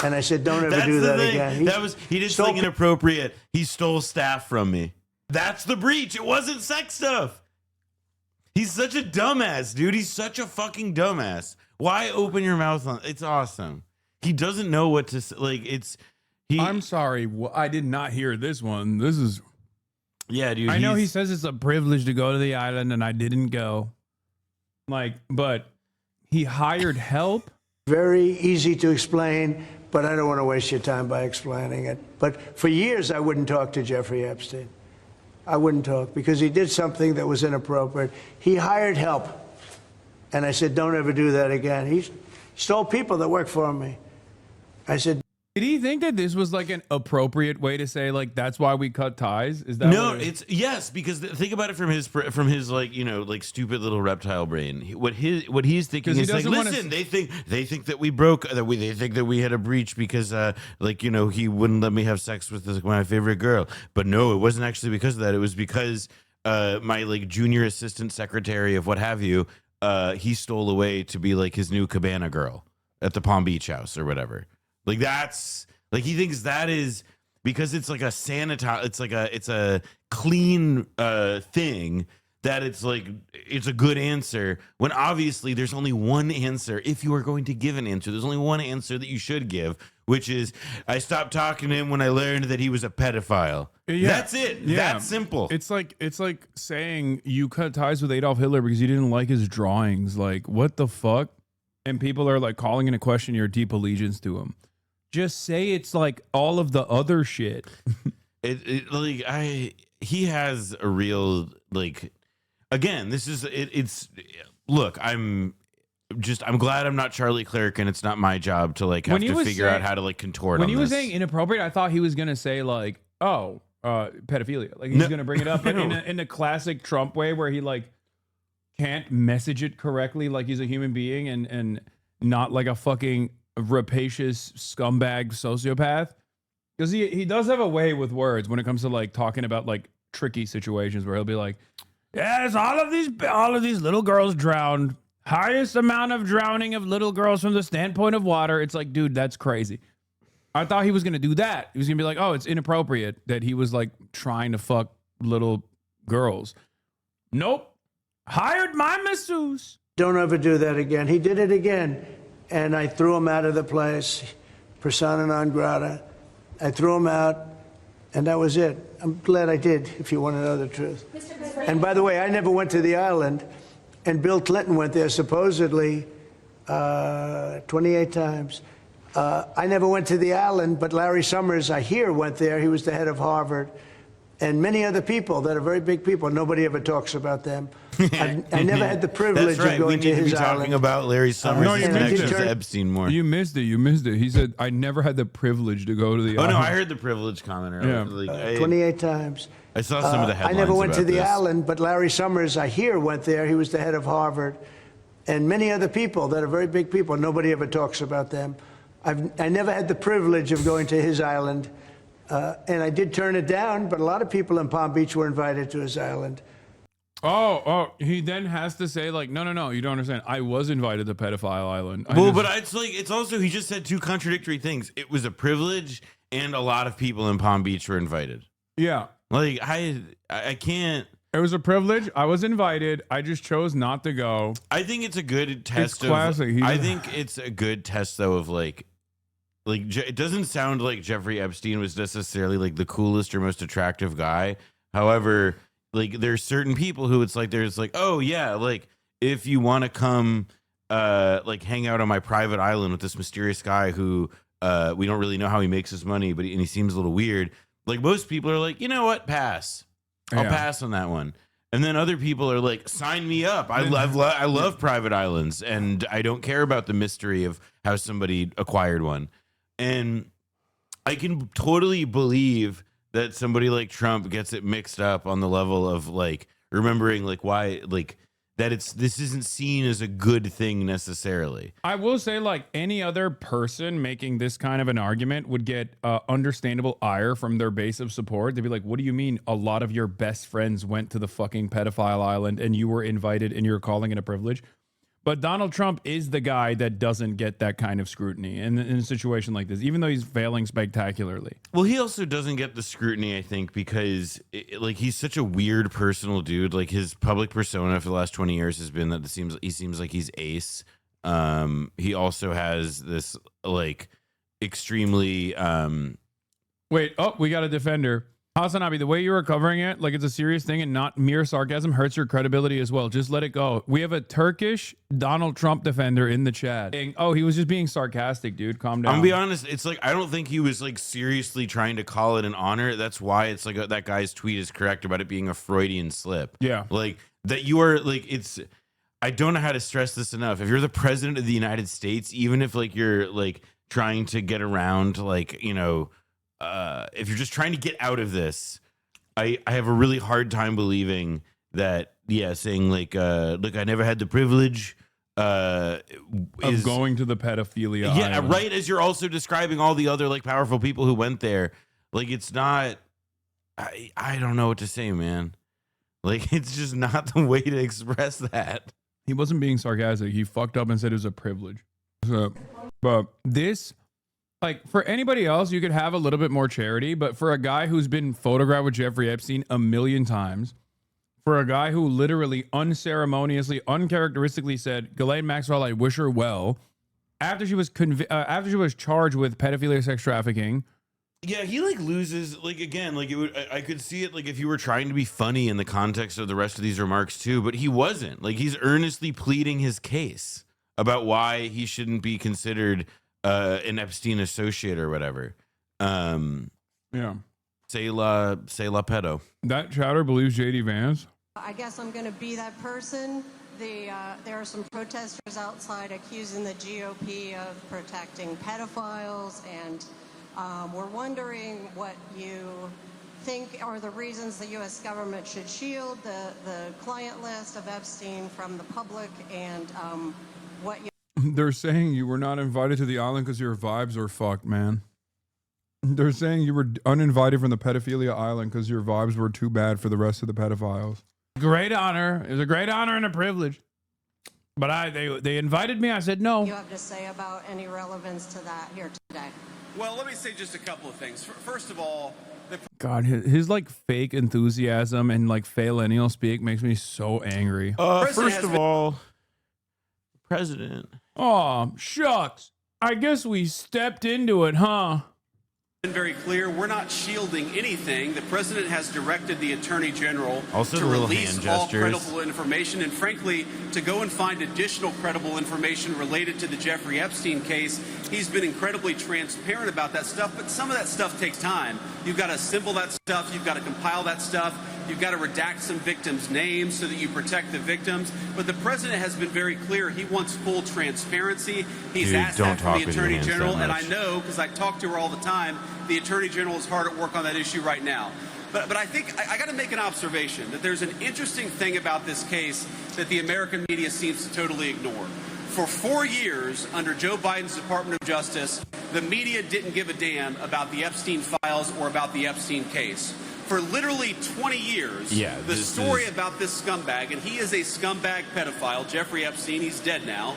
S3: And I said, don't ever do that again.
S5: He did something inappropriate. He stole staff from me. That's the breach. It wasn't sex stuff. He's such a dumbass, dude. He's such a fucking dumbass. Why open your mouth on? It's awesome. He doesn't know what to say. Like
S1: I'm sorry. I did not hear this one. This is.
S5: Yeah, dude.
S1: I know he says it's a privilege to go to the island, and I didn't go. But he hired help.
S3: Very easy to explain, but I don't want to waste your time by explaining it. But for years, I wouldn't talk to Jeffrey Epstein. I wouldn't talk because he did something that was inappropriate. He hired help. And I said, don't ever do that again. He stole people that work for me. I said,
S1: Did he think that this was like an appropriate way to say like that's why we cut ties? Is that
S5: No,
S1: what
S5: it's yes, because think about it from his like, you know, like stupid little reptile brain. What he's thinking is like, listen, they think that we broke they think that we had a breach because like, you know, he wouldn't let me have sex with my favorite girl. But no, it wasn't actually because of that. It was because my like junior assistant secretary of what have you, he stole away to be like his new cabana girl at the Palm Beach house or whatever. Like that's like he thinks that is because it's like a it's a clean thing that it's like it's a good answer when obviously there's only one answer. If you are going to give an answer, there's only one answer that you should give, which is I stopped talking to him when I learned that he was a pedophile. Yeah. That's it. Yeah. That's simple.
S1: It's like saying you cut ties with Adolf Hitler because you didn't like his drawings. Like what the fuck? And people are like calling into question your deep allegiance to him. Just say it's like all of the other shit.
S5: He has a real like. Again, this is it's. Look, I'm glad I'm not Charlie Clerk, and it's not my job to like have to figure out how to like contort.
S1: When he was saying inappropriate, I thought he was gonna say like, oh, pedophilia. Like he's gonna bring it up in the classic Trump way, where he like can't message it correctly, like he's a human being and not like a fucking rapacious scumbag sociopath, because he does have a way with words when it comes to like talking about like tricky situations where he'll be like, yes, all of these little girls drowned, highest amount of drowning of little girls from the standpoint of water. It's like, dude, that's crazy. I thought he was gonna do that. He was gonna be like, oh, it's inappropriate that he was like trying to fuck little girls. Nope, hired my masseuse.
S3: Don't ever do that again. He did it again. And I threw him out of the place, persona non grata. I threw him out, and that was it. I'm glad I did, if you want to know the truth. And by the way, I never went to the island, and Bill Clinton went there supposedly 28 times. I never went to the island, but Larry Summers, I hear, went there. He was the head of Harvard. And many other people that are very big people. Nobody ever talks about them. I never had the privilege of going to his island.
S5: We need to be talking about Larry Summers' connections to Epstein more.
S1: You missed it. He said, I never had the privilege to go to the island.
S5: Oh, no, I heard the privilege comment earlier.
S1: Yeah.
S5: Like,
S3: 28 times.
S5: I saw some of the headlines.
S3: I never went to the
S5: this.
S3: island, but Larry Summers, I hear, went there. He was the head of Harvard. And many other people that are very big people. Nobody ever talks about them. I never had the privilege of going to his island. And I did turn it down, but a lot of people in Palm Beach were invited to his island.
S1: Oh, he then has to say like, no, you don't understand. I was invited to Pedophile Island.
S5: But it's like, it's also, he just said two contradictory things. It was a privilege and a lot of people in Palm Beach were invited.
S1: Yeah.
S5: Like, I can't.
S1: It was a privilege. I was invited. I just chose not to go.
S5: I think it's a good test.
S1: It's classic.
S5: I think it's a good test though of like it doesn't sound like Jeffrey Epstein was necessarily like the coolest or most attractive guy. However, like there's certain people who it's like, there's like, oh yeah, like if you want to come like hang out on my private island with this mysterious guy who we don't really know how he makes his money, but he seems a little weird. Like most people are like, you know what, pass. I'll pass on that one. And then other people are like, sign me up. I love private islands and I don't care about the mystery of how somebody acquired one. And I can totally believe that somebody like Trump gets it mixed up on the level of like remembering like why like that this isn't seen as a good thing necessarily.
S1: I will say like any other person making this kind of an argument would get understandable ire from their base of support. They'd be like, what do you mean a lot of your best friends went to the fucking pedophile island and you were invited and you're calling it a privilege? But Donald Trump is the guy that doesn't get that kind of scrutiny in a situation like this, even though he's failing spectacularly.
S5: Well, he also doesn't get the scrutiny, I think, because like he's such a weird personal dude. Like his public persona for the last 20 years has been that he seems like he's ace. He also has this like extremely
S1: Wait, we got a defender. Hasanabi, the way you were covering it, like it's a serious thing and not mere sarcasm, hurts your credibility as well. Just let it go. We have a Turkish Donald Trump defender in the chat. Oh, he was just being sarcastic, dude. Calm down.
S5: I'm gonna be honest. It's like I don't think he was like seriously trying to call it an honor. That's why it's like that guy's tweet is correct about it being a Freudian slip.
S1: Yeah,
S5: like that. You are like it's. I don't know how to stress this enough. If you're the president of the United States, even if like you're like trying to get around, like, you know, if you're just trying to get out of this, I have a really hard time believing that, saying like, look, I never had the privilege
S1: of going to the pedophilia island.
S5: right, as you're also describing all the other like powerful people who went there. Like, it's not, I don't know what to say, man. Like, it's just not the way to express that.
S1: He wasn't being sarcastic. He fucked up and said it was a privilege. So, but this, like, for anybody else, you could have a little bit more charity, but for a guy who's been photographed with Jeffrey Epstein a million times, for a guy who literally unceremoniously, uncharacteristically said, Ghislaine Maxwell, I wish her well, after she was charged with pedophilia, sex trafficking.
S5: Yeah, he like loses, like, again, like, it would, I could see it like if you were trying to be funny in the context of the rest of these remarks too, but he wasn't. Like, he's earnestly pleading his case about why he shouldn't be considered an Epstein associate or whatever.
S1: Yeah.
S5: Say la pedo.
S1: That chowder believes JD Vance.
S17: I guess I'm going to be that person. There are some protesters outside accusing the GOP of protecting pedophiles, and we're wondering what you think are the reasons the U.S. government should shield the client list of Epstein from the public, and what you...
S1: They're saying you were not invited to the island because your vibes are fucked, man. They're saying you were uninvited from the pedophilia island because your vibes were too bad for the rest of the pedophiles. Great honor. It was a great honor and a privilege. But they invited me. I said no.
S17: You have to say about any relevance to that here today?
S18: Well, let me say just a couple of things. First of all,
S1: God, his like fake enthusiasm and like millennial speak makes me so angry.
S5: First of all, president.
S1: Oh, shucks. I guess we stepped into it, huh?
S18: Been very clear, we're not shielding anything. The president has directed the attorney general
S5: also
S18: to
S5: the
S18: release
S5: hand
S18: all
S5: gestures.
S18: credible information, and frankly, to go and find additional credible information related to the Jeffrey Epstein case. He's been incredibly transparent about that stuff, but some of that stuff takes time. You've got to assemble that stuff, you've got to compile that stuff, you've got to redact some victims' names so that you protect the victims. But the president has been very clear, he wants full transparency. He's asked that from the attorney general, and I know, because I talk to her all the time, the attorney general is hard at work on that issue right now. But I think I got to make an observation that there's an interesting thing about this case that the American media seems to totally ignore. For 4 years, under Joe Biden's Department of Justice, the media didn't give a damn about the Epstein files or about the Epstein case. For literally 20 years, the story about this scumbag, and he is a scumbag pedophile, Jeffrey Epstein, he's dead now,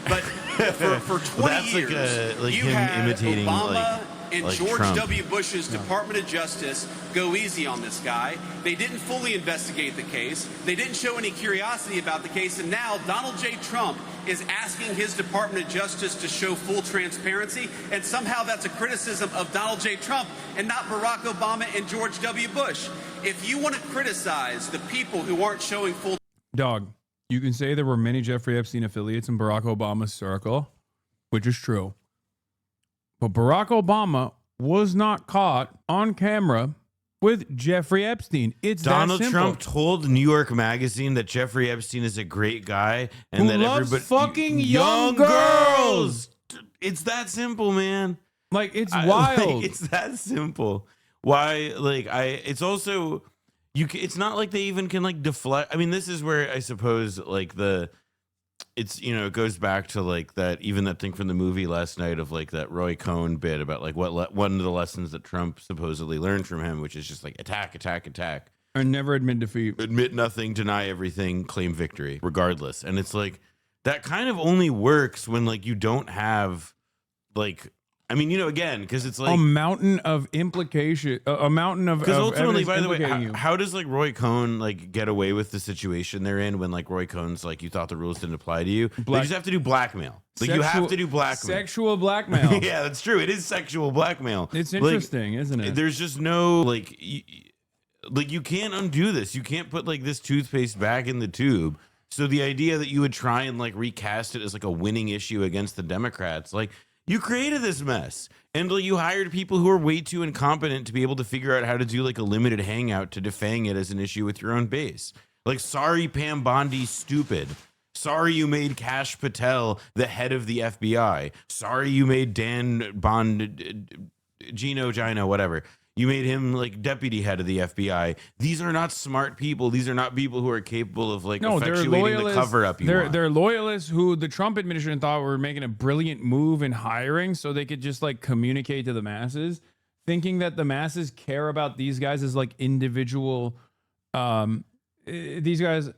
S18: but for 20 years,
S5: like
S18: you
S5: him
S18: had
S5: imitating,
S18: Obama and
S5: like
S18: George
S5: Trump.
S18: W. Bush's Department of Justice go easy on this guy. They didn't fully investigate the case. They didn't show any curiosity about the case. And now Donald J. Trump is asking his Department of Justice to show full transparency. And somehow that's a criticism of Donald J. Trump and not Barack Obama and George W. Bush. If you want to criticize the people who aren't showing full...
S1: Dog, you can say there were many Jeffrey Epstein affiliates in Barack Obama's circle, which is true. But Barack Obama was not caught on camera with Jeffrey Epstein. It's
S5: Donald
S1: that simple.
S5: Trump told New York Magazine that Jeffrey Epstein is a great guy and
S1: Who
S5: that
S1: loves
S5: everybody
S1: fucking young girls.
S5: It's that simple, man.
S1: Like, it's wild.
S5: Like, it's that simple. Why? Like, it's also it's not like they even can like deflect. I mean, this is where I suppose like it's, you know, it goes back to like that thing from the movie last night of like that Roy Cohn bit about like one of the lessons that Trump supposedly learned from him, which is just like attack,
S1: and never admit defeat,
S5: admit nothing, deny everything, claim victory regardless. And it's like that kind of only works when like you don't have like, I mean, you know, again, because it's like
S1: a mountain of implication, a mountain of
S5: because ultimately, by the way,
S1: you.
S5: how does like Roy Cohn like get away with the situation they're in when like Roy Cohn's like you thought the rules didn't apply to you? They just have to do blackmail. Like you have to do blackmail.
S1: Sexual blackmail.
S5: Yeah, that's true. It is sexual blackmail.
S1: It's interesting, isn't it?
S5: There's just no like you can't undo this. You can't put like this toothpaste back in the tube. So the idea that you would try and like recast it as like a winning issue against the Democrats, like. You created this mess, and you hired people who are way too incompetent to be able to figure out how to do like a limited hangout to defang it as an issue with your own base. Like, sorry, Pam Bondi, stupid. Sorry you made Kash Patel the head of the FBI. Sorry you made Dan Gino, whatever. You made him like deputy head of the FBI. These are not smart people. These are not people who are capable of like effectuating the cover up.
S1: They're loyalists who the Trump administration thought were making a brilliant move in hiring so they could just like communicate to the masses, thinking that the masses care about these guys as like individual. These guys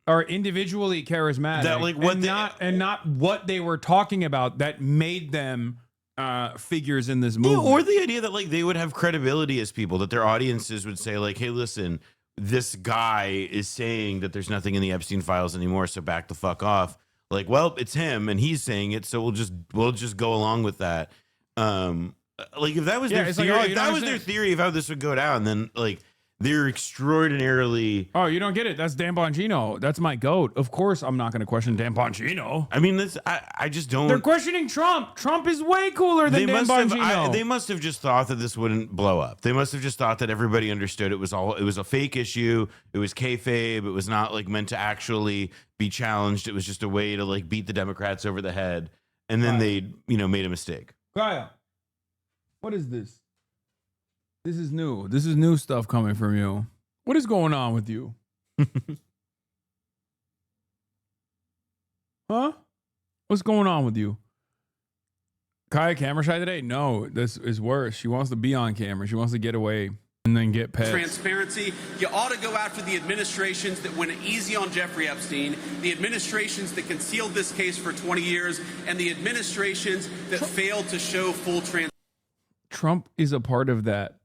S1: are individually charismatic.
S5: That like what
S1: and not what they were talking about that made them figures in this movie.
S5: Yeah, or the idea that like they would have credibility as people, that their audiences would say like, hey, listen, this guy is saying that there's nothing in the Epstein files anymore, so back the fuck off. Like, well, it's him and he's saying it, so we'll just go along with that. Like if that was their theory, if that was their theory of how this would go down, then like they're extraordinarily.
S1: Oh, you don't get it. That's Dan Bongino. That's my goat. Of course, I'm not going to question Dan Bongino.
S5: I mean, I just don't.
S1: They're questioning Trump. Trump is way cooler than Dan Bongino.
S5: They must have just thought that this wouldn't blow up. They must have just thought that everybody understood it was a fake issue. It was kayfabe. It was not like meant to actually be challenged. It was just a way to like beat the Democrats over the head. And then they, made a mistake.
S1: Kaya, what is this? This is new. This is new stuff coming from you. What is going on with you? Huh? What's going on with you? Kaya camera shy today? No, this is worse. She wants to be on camera. She wants to get away and then get pets.
S18: Transparency. You ought to go after the administrations that went easy on Jeffrey Epstein, the administrations that concealed this case for 20 years, and the administrations that failed to show full transparency.
S1: Trump is a part of that.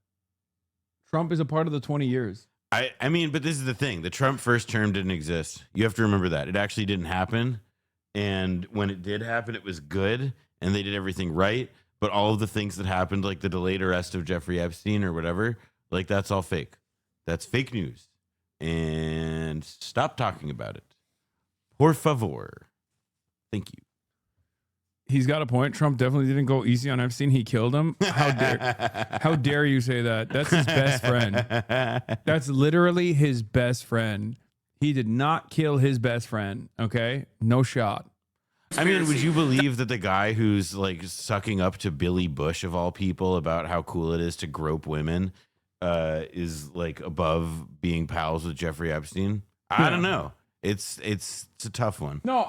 S1: Trump is a part of the 20 years.
S5: I mean, but this is the thing. The Trump first term didn't exist. You have to remember that. It actually didn't happen. And when it did happen, it was good. And they did everything right. But all of the things that happened, like the delayed arrest of Jeffrey Epstein or whatever, like that's all fake. That's fake news. And stop talking about it. Por favor. Thank you.
S1: He's got a point. Trump definitely didn't go easy on Epstein. He killed him. How dare you say that? That's his best friend. That's literally his best friend. He did not kill his best friend. Okay? No shot.
S5: I mean, would you believe that the guy who's like sucking up to Billy Bush of all people about how cool it is to grope women is like above being pals with Jeffrey Epstein? I don't know. It's a tough one.
S1: No,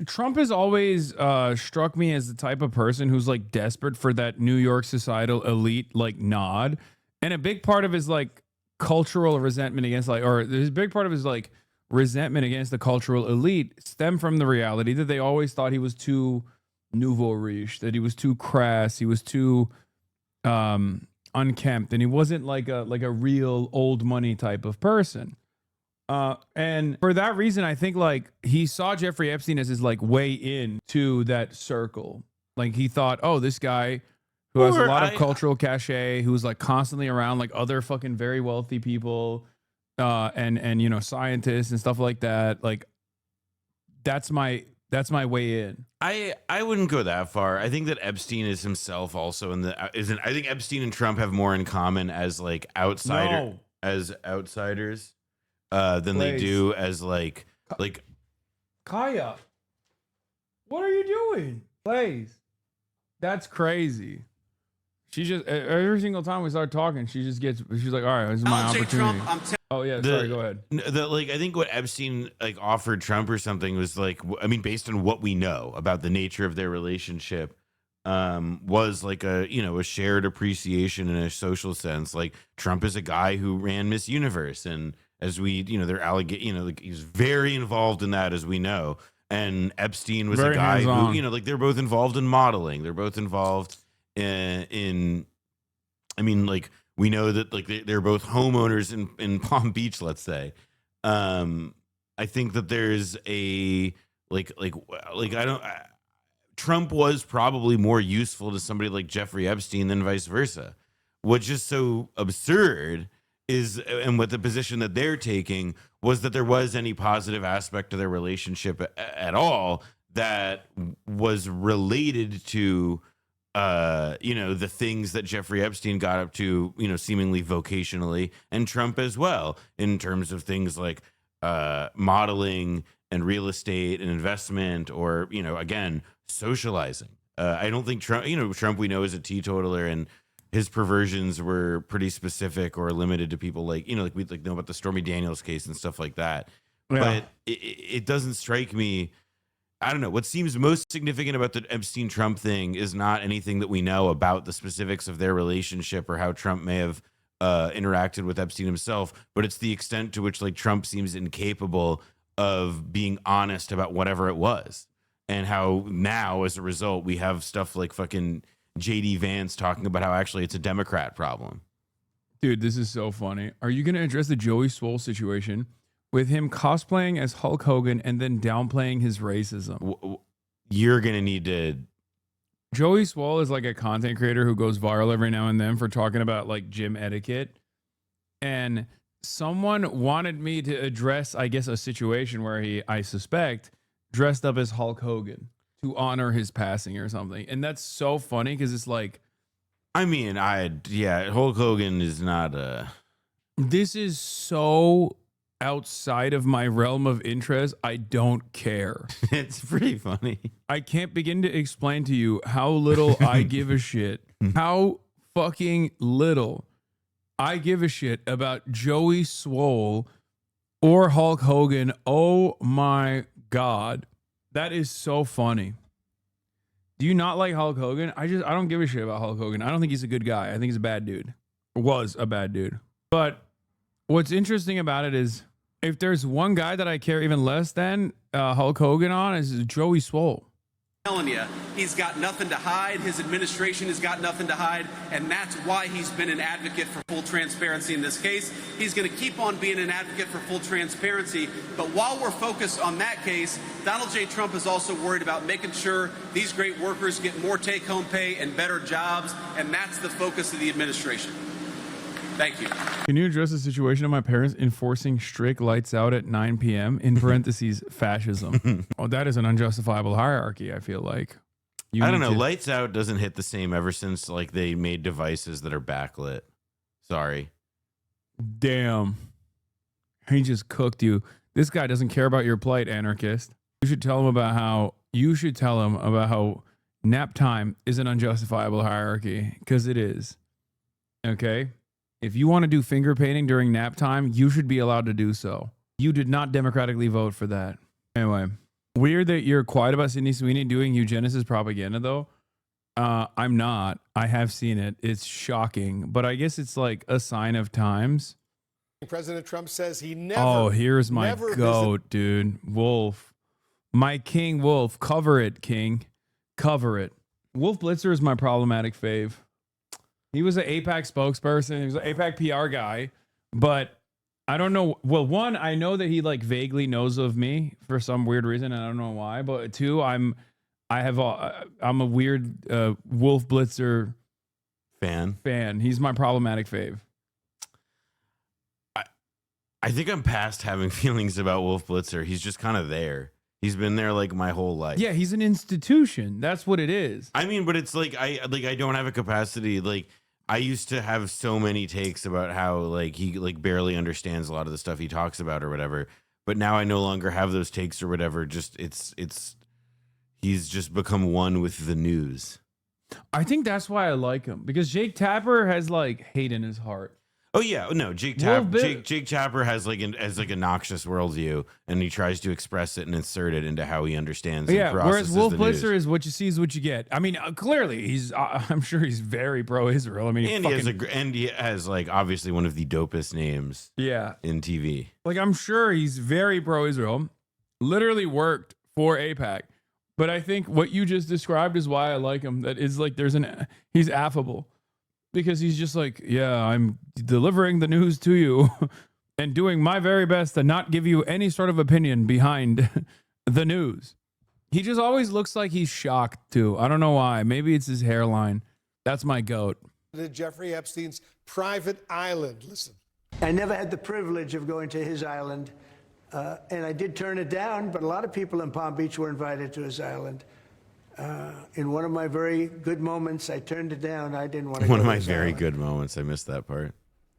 S1: Trump has always struck me as the type of person who's like desperate for that New York societal elite like nod. And a big part of his like cultural resentment against his big part of his like resentment against the cultural elite stemmed from the reality that they always thought he was too nouveau riche, that he was too crass, he was too unkempt, and he wasn't like a real old money type of person. And for that reason, I think like he saw Jeffrey Epstein as his like way in to that circle. Like he thought, oh, this guy who has a lot of cultural cachet, who's like constantly around like other fucking very wealthy people, and scientists and stuff like that. Like that's my way in.
S5: I wouldn't go that far. I think that Epstein is himself also I think Epstein and Trump have more in common as like outsiders than they do as like
S1: Kaya. What are you doing? Blaze. That's crazy. She just every single time we start talking, she's like, all right, this is my opportunity. Oh yeah, sorry, go ahead.
S5: I think what Epstein like offered Trump or something was like, I mean, based on what we know about the nature of their relationship, was like a shared appreciation in a social sense. Like Trump is a guy who ran Miss Universe, and as we, like he's very involved in that, as we know. And Epstein was a guy who, like they're both involved in modeling. They're both involved in I mean, like we know that like they're both homeowners in Palm Beach, let's say. I think that there's a Trump was probably more useful to somebody like Jeffrey Epstein than vice versa. What's just so absurd is, and what the position that they're taking was that there was any positive aspect to their relationship at all that was related to the things that Jeffrey Epstein got up to, seemingly vocationally, and Trump as well, in terms of things like modeling and real estate and investment, or, you know, again, socializing. I don't think Trump, you know, Trump we know is a teetotaler, and his perversions were pretty specific or limited to people like, you know, like we like know about the Stormy Daniels case and stuff like that.
S1: Yeah.
S5: But it doesn't strike me. I don't know. What seems most significant about the Epstein-Trump thing is not anything that we know about the specifics of their relationship or how Trump may have interacted with Epstein himself, but it's the extent to which like Trump seems incapable of being honest about whatever it was, and how now as a result we have stuff like fucking JD Vance talking about how actually it's a Democrat problem.
S1: Dude, this is so funny. Are you going to address the Joey Swole situation with him cosplaying as Hulk Hogan and then downplaying his racism?
S5: You're going to need to...
S1: Joey Swole is like a content creator who goes viral every now and then for talking about like gym etiquette. And someone wanted me to address, I guess, a situation where he, I suspect, dressed up as Hulk Hogan to honor his passing or something. And that's so funny because it's like,
S5: I mean, Hulk Hogan is not a...
S1: This is so outside of my realm of interest. I don't care.
S5: It's pretty funny.
S1: I can't begin to explain to you how little I give a shit. How fucking little I give a shit about Joey Swole or Hulk Hogan. Oh my God. That is so funny. Do you not like Hulk Hogan? I don't give a shit about Hulk Hogan. I don't think he's a good guy. I think he's a bad dude. Or was a bad dude. But what's interesting about it is if there's one guy that I care even less than Hulk Hogan on is Joey Swole.
S18: Telling you, he's got nothing to hide. His administration has got nothing to hide, and that's why he's been an advocate for full transparency in this case. He's going to keep on being an advocate for full transparency. But while we're focused on that case, Donald J. Trump is also worried about making sure these great workers get more take-home pay and better jobs, and that's the focus of the administration. Thank you.
S1: Can you address the situation of my parents enforcing strict lights out at 9 p.m. in parentheses fascism? Oh, that is an unjustifiable hierarchy, I feel like.
S5: I don't know. Lights out doesn't hit the same ever since like they made devices that are backlit. Sorry.
S1: Damn. He just cooked you. This guy doesn't care about your plight, anarchist. You should tell him about how nap time is an unjustifiable hierarchy, because it is. Okay? If you want to do finger painting during nap time, you should be allowed to do so. You did not democratically vote for that. Anyway, weird that you're quiet about Sydney Sweeney doing eugenicist propaganda, though. I'm not. I have seen it. It's shocking. But I guess it's like a sign of times.
S19: President Trump says he never...
S1: Oh, here's my goat, dude. Wolf. My King Wolf. Cover it, King. Cover it. Wolf Blitzer is my problematic fave. He was an AIPAC spokesperson. He was an AIPAC PR guy, but I don't know. Well, one, I know that he like vaguely knows of me for some weird reason. And I don't know why, but two, I'm a weird Wolf Blitzer fan. He's my problematic fave.
S5: I think I'm past having feelings about Wolf Blitzer. He's just kind of there. He's been there like my whole life.
S1: Yeah, he's an institution. That's what it is.
S5: I mean, but it's like I don't have a capacity. Like I used to have so many takes about how like he like barely understands a lot of the stuff he talks about or whatever. But now I no longer have those takes or whatever. Just he's just become one with the news.
S1: I think that's why I like him, because Jake Tapper has like hate in his heart.
S5: Oh yeah, no, Jake Tapper has like a noxious worldview, and he tries to express it and insert it into how he understands.
S1: Yeah,
S5: and
S1: whereas Wolf Blitzer
S5: news.
S1: is what you see is what you get. I mean, clearly he's. I'm sure he's very pro-Israel. I mean,
S5: he has like obviously one of the dopest names.
S1: Yeah.
S5: In TV.
S1: Like I'm sure he's very pro-Israel. Literally worked for AIPAC, but I think what you just described is why I like him. That is like he's affable. Because he's just like, yeah, I'm delivering the news to you and doing my very best to not give you any sort of opinion behind the news. He just always looks like he's shocked too. I don't know why. Maybe it's his hairline. That's my goat.
S19: Jeffrey Epstein's private island. Listen.
S3: I never had the privilege of going to his island, and I did turn it down, but a lot of people in Palm Beach were invited to his island. In one of my very good moments, I turned it down. I didn't want to.
S5: One of my very good moments. I missed that part.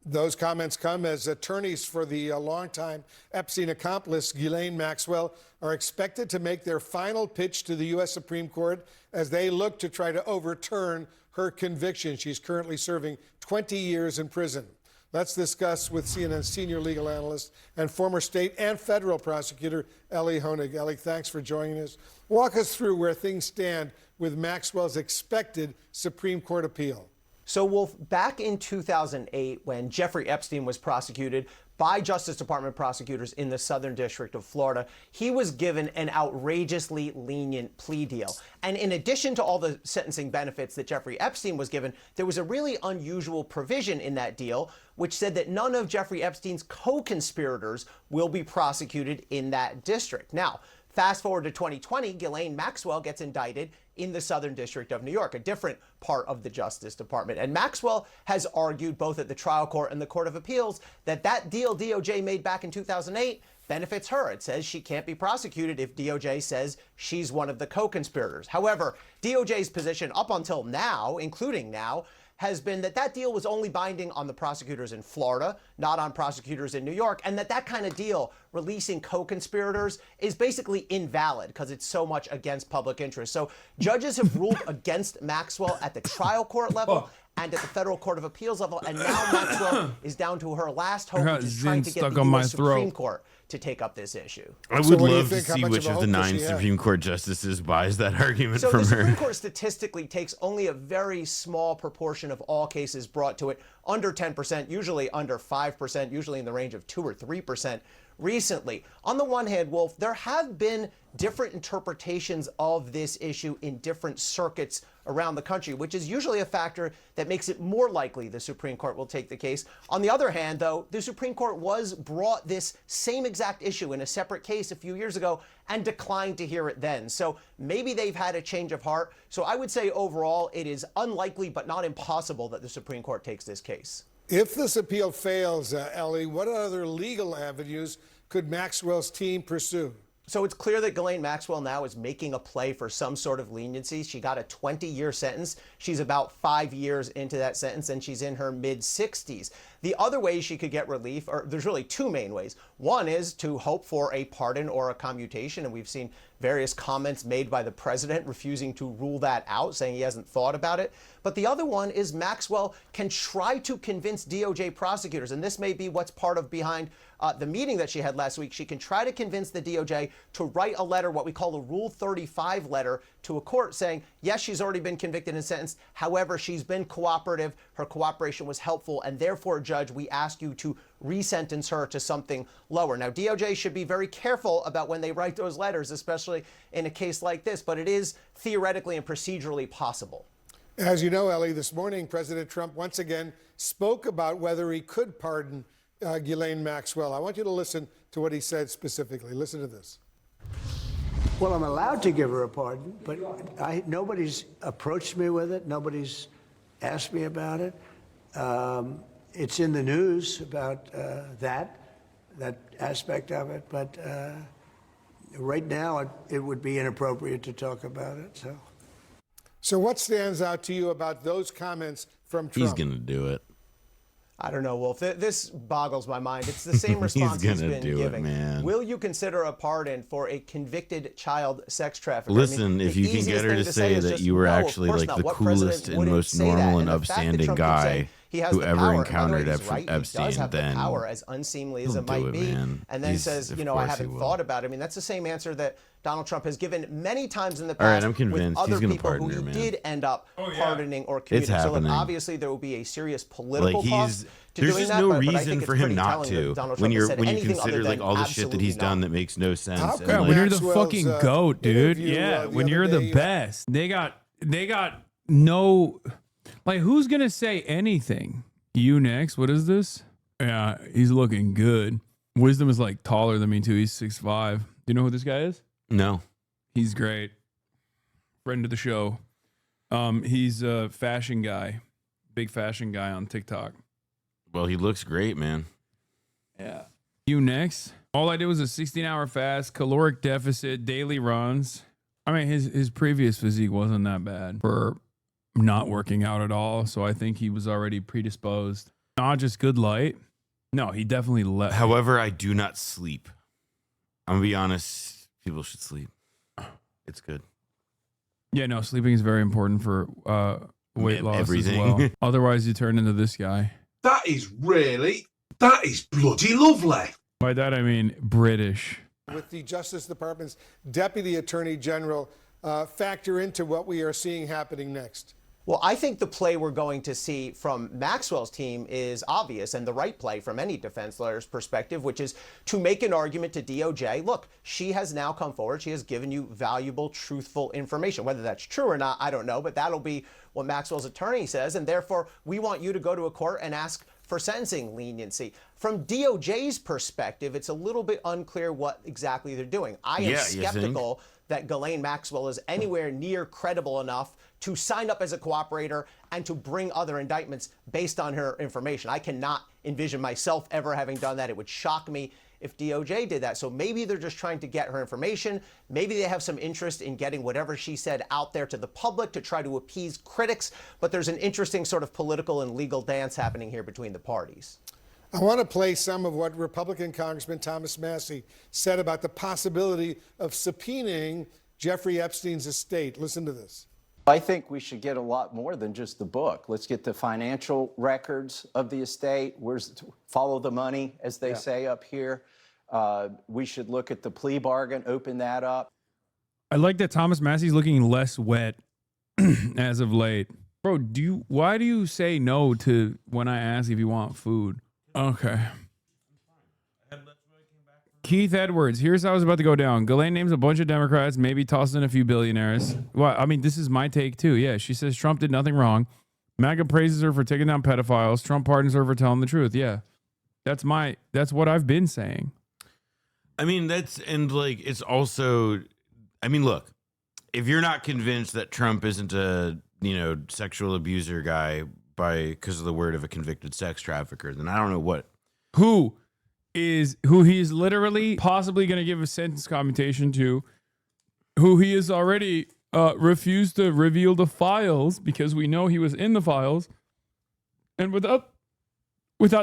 S19: Those comments come as attorneys for the longtime Epstein accomplice, Ghislaine Maxwell, are expected to make their final pitch to the U.S. Supreme Court as they look to try to overturn her conviction. She's currently serving 20 years in prison. Let's discuss with CNN's senior legal analyst and former state and federal prosecutor, Ellie Honig. Ellie, thanks for joining us. Walk us through where things stand with Maxwell's expected Supreme Court appeal.
S20: So, Wolf, back in 2008, when Jeffrey Epstein was prosecuted by Justice Department prosecutors in the Southern District of Florida, he was given an outrageously lenient plea deal. And in addition to all the sentencing benefits that Jeffrey Epstein was given, there was a really unusual provision in that deal, which said that none of Jeffrey Epstein's co-conspirators will be prosecuted in that district. Now, fast forward to 2020, Ghislaine Maxwell gets indicted in the Southern District of New York, a different part of the Justice Department. And Maxwell has argued both at the trial court and the Court of Appeals that that deal DOJ made back in 2008 benefits her. It says she can't be prosecuted if DOJ says she's one of the co-conspirators. However, DOJ's position up until now, including now, has been that that deal was only binding on the prosecutors in Florida, not on prosecutors in New York, and that that kind of deal, releasing co-conspirators, is basically invalid because it's so much against public interest. So judges have ruled against Maxwell at the trial court level and at the Federal Court of Appeals level, and now Maxwell is down to her last hope, which is trying to get the U.S. Supreme Court to take up this issue.
S5: I would love to see which of the 9 Supreme Court justices buys that argument
S20: so
S5: from
S20: the Supreme
S5: her.
S20: Court statistically takes only a very small proportion of all cases brought to it, under 10%, usually under 5%, usually in the range of 2 or 3% recently. On the one hand, Wolf, there have been different interpretations of this issue in different circuits around the country, which is usually a factor that makes it more likely the Supreme Court will take the case. On the other hand, though, the Supreme Court brought this same exact issue in a separate case a few years ago and declined to hear it then. So maybe they've had a change of heart. So I would say overall it is unlikely but not impossible that the Supreme Court takes this case.
S19: If this appeal fails, Ellie, what other legal avenues could Maxwell's team pursue?
S20: So it's clear that Ghislaine Maxwell now is making a play for some sort of leniency. She got a 20-year sentence. She's about 5 years into that sentence, and she's in her mid-60s. The other way she could get relief, or there's really 2 main ways. One is to hope for a pardon or a commutation, and we've seen various comments made by the president refusing to rule that out, saying he hasn't thought about it. But the other one is Maxwell can try to convince DOJ prosecutors, and this may be what's part of behind the meeting that she had last week. She can try to convince the DOJ to write a letter, what we call a Rule 35 letter, to a court saying, yes, she's already been convicted and sentenced. However, she's been cooperative. Her cooperation was helpful. And therefore, Judge, we ask you to resentence her to something lower. Now, DOJ should be very careful about when they write those letters, especially in a case like this. But it is theoretically and procedurally possible.
S19: As you know, Ellie, this morning, President Trump once again spoke about whether he could pardon Ghislaine Maxwell. I want you to listen to what he said specifically. Listen to this.
S3: Well, I'm allowed to give her a pardon, but nobody's approached me with it. Nobody's asked me about it. It's in the news about that aspect of it, but right now it would be inappropriate to talk about it.
S19: So what stands out to you about those comments from Trump?
S5: He's going to do it.
S20: I don't know, Wolf. This boggles my mind. It's the same response he's been giving. Will you consider a pardon for a convicted child sex trafficker?
S5: Listen, if you can get her to say that you were actually like the coolest and most normal and upstanding guy who ever encountered Epstein, then
S20: power, as unseemly as it might be, and then says, I haven't thought about it. I mean, that's the same answer that Donald Trump has given many times in the past.
S5: All right, I'm convinced
S20: with
S5: he's
S20: other
S5: going to
S20: people
S5: pardon
S20: who
S5: her, man.
S20: did end up pardoning or commuting. So look, obviously there will be a serious political cost to
S5: there's
S20: doing
S5: just
S20: that,
S5: no
S20: but I
S5: reason
S20: think
S5: for
S20: it's
S5: him
S20: pretty
S5: not
S20: telling
S5: to.
S20: that Donald
S5: When
S20: Trump has said
S5: you
S20: anything
S5: consider
S20: other
S5: like
S20: than
S5: all the shit that he's done that makes no sense.
S1: Yeah, when you're the fucking goat, dude. Yeah, when you're the best. They got no, like, who's gonna say anything? You next. What is this? Yeah, he's looking good. Wisdom is like taller than me too. He's 6'5". Do you know who this guy is?
S5: No.
S1: He's great. Friend of the show. He's a fashion guy. Big fashion guy on TikTok.
S5: Well, he looks great, man.
S1: Yeah. You next. All I did was a 16-hour fast, caloric deficit, daily runs. I mean, his previous physique wasn't that bad for not working out at all. So I think he was already predisposed. Not just good light. No, he definitely left.
S5: However, I do not sleep. I'm gonna be honest. People should sleep. It's good.
S1: Yeah, no, sleeping is very important for weight loss
S5: everything.
S1: as well. Otherwise, you turn into this guy.
S11: That is bloody lovely.
S1: By that, I mean British.
S19: With the Justice Department's Deputy Attorney General factor into what we are seeing happening next?
S20: Well, I think the play we're going to see from Maxwell's team is obvious and the right play from any defense lawyer's perspective, which is to make an argument to DOJ. Look, she has now come forward. She has given you valuable, truthful information. Whether that's true or not, I don't know, but that'll be what Maxwell's attorney says. And therefore, we want you to go to a court and ask for sentencing leniency. From DOJ's perspective, it's a little bit unclear what exactly they're doing. I am skeptical that Ghislaine Maxwell is anywhere near credible enough to sign up as a cooperator and to bring other indictments based on her information. I cannot envision myself ever having done that. It would shock me if DOJ did that. So maybe they're just trying to get her information. Maybe they have some interest in getting whatever she said out there to the public to try to appease critics. But there's an interesting sort of political and legal dance happening here between the parties.
S19: I want to play some of what Republican Congressman Thomas Massie said about the possibility of subpoenaing Jeffrey Epstein's estate. Listen to this.
S14: I think we should get a lot more than just the book. Let's get the financial records of the estate. Follow the money, as they say up here. We should look at the plea bargain, open that up.
S1: I like that Thomas Massey's looking less wet as of late. Bro, why do you say no to when I ask if you want food? Okay. Keith Edwards, here's how it's about to go down. Ghislaine names a bunch of Democrats, maybe toss in a few billionaires. Well, I mean, this is my take too. Yeah, she says Trump did nothing wrong. MAGA praises her for taking down pedophiles. Trump pardons her for telling the truth. Yeah, that's what I've been saying.
S5: I mean, it's also, I mean, look, if you're not convinced that Trump isn't a, sexual abuser guy because of the word of a convicted sex trafficker, then I don't know what.
S1: Who he's literally possibly going to give a sentence commutation to, who he has already refused to reveal the files because we know he was in the files. And without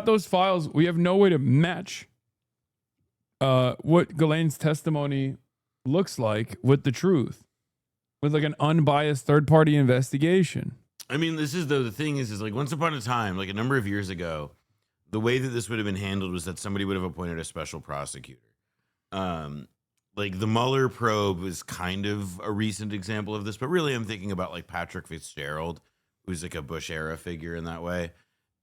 S1: those files, we have no way to match what Ghislaine's testimony looks like with the truth, with like an unbiased third-party investigation.
S5: I mean, the thing is like once upon a time, like a number of years ago, the way that this would have been handled was that somebody would have appointed a special prosecutor. Like the Mueller probe was kind of a recent example of this, but really I'm thinking about like Patrick Fitzgerald, who's like a Bush era figure in that way.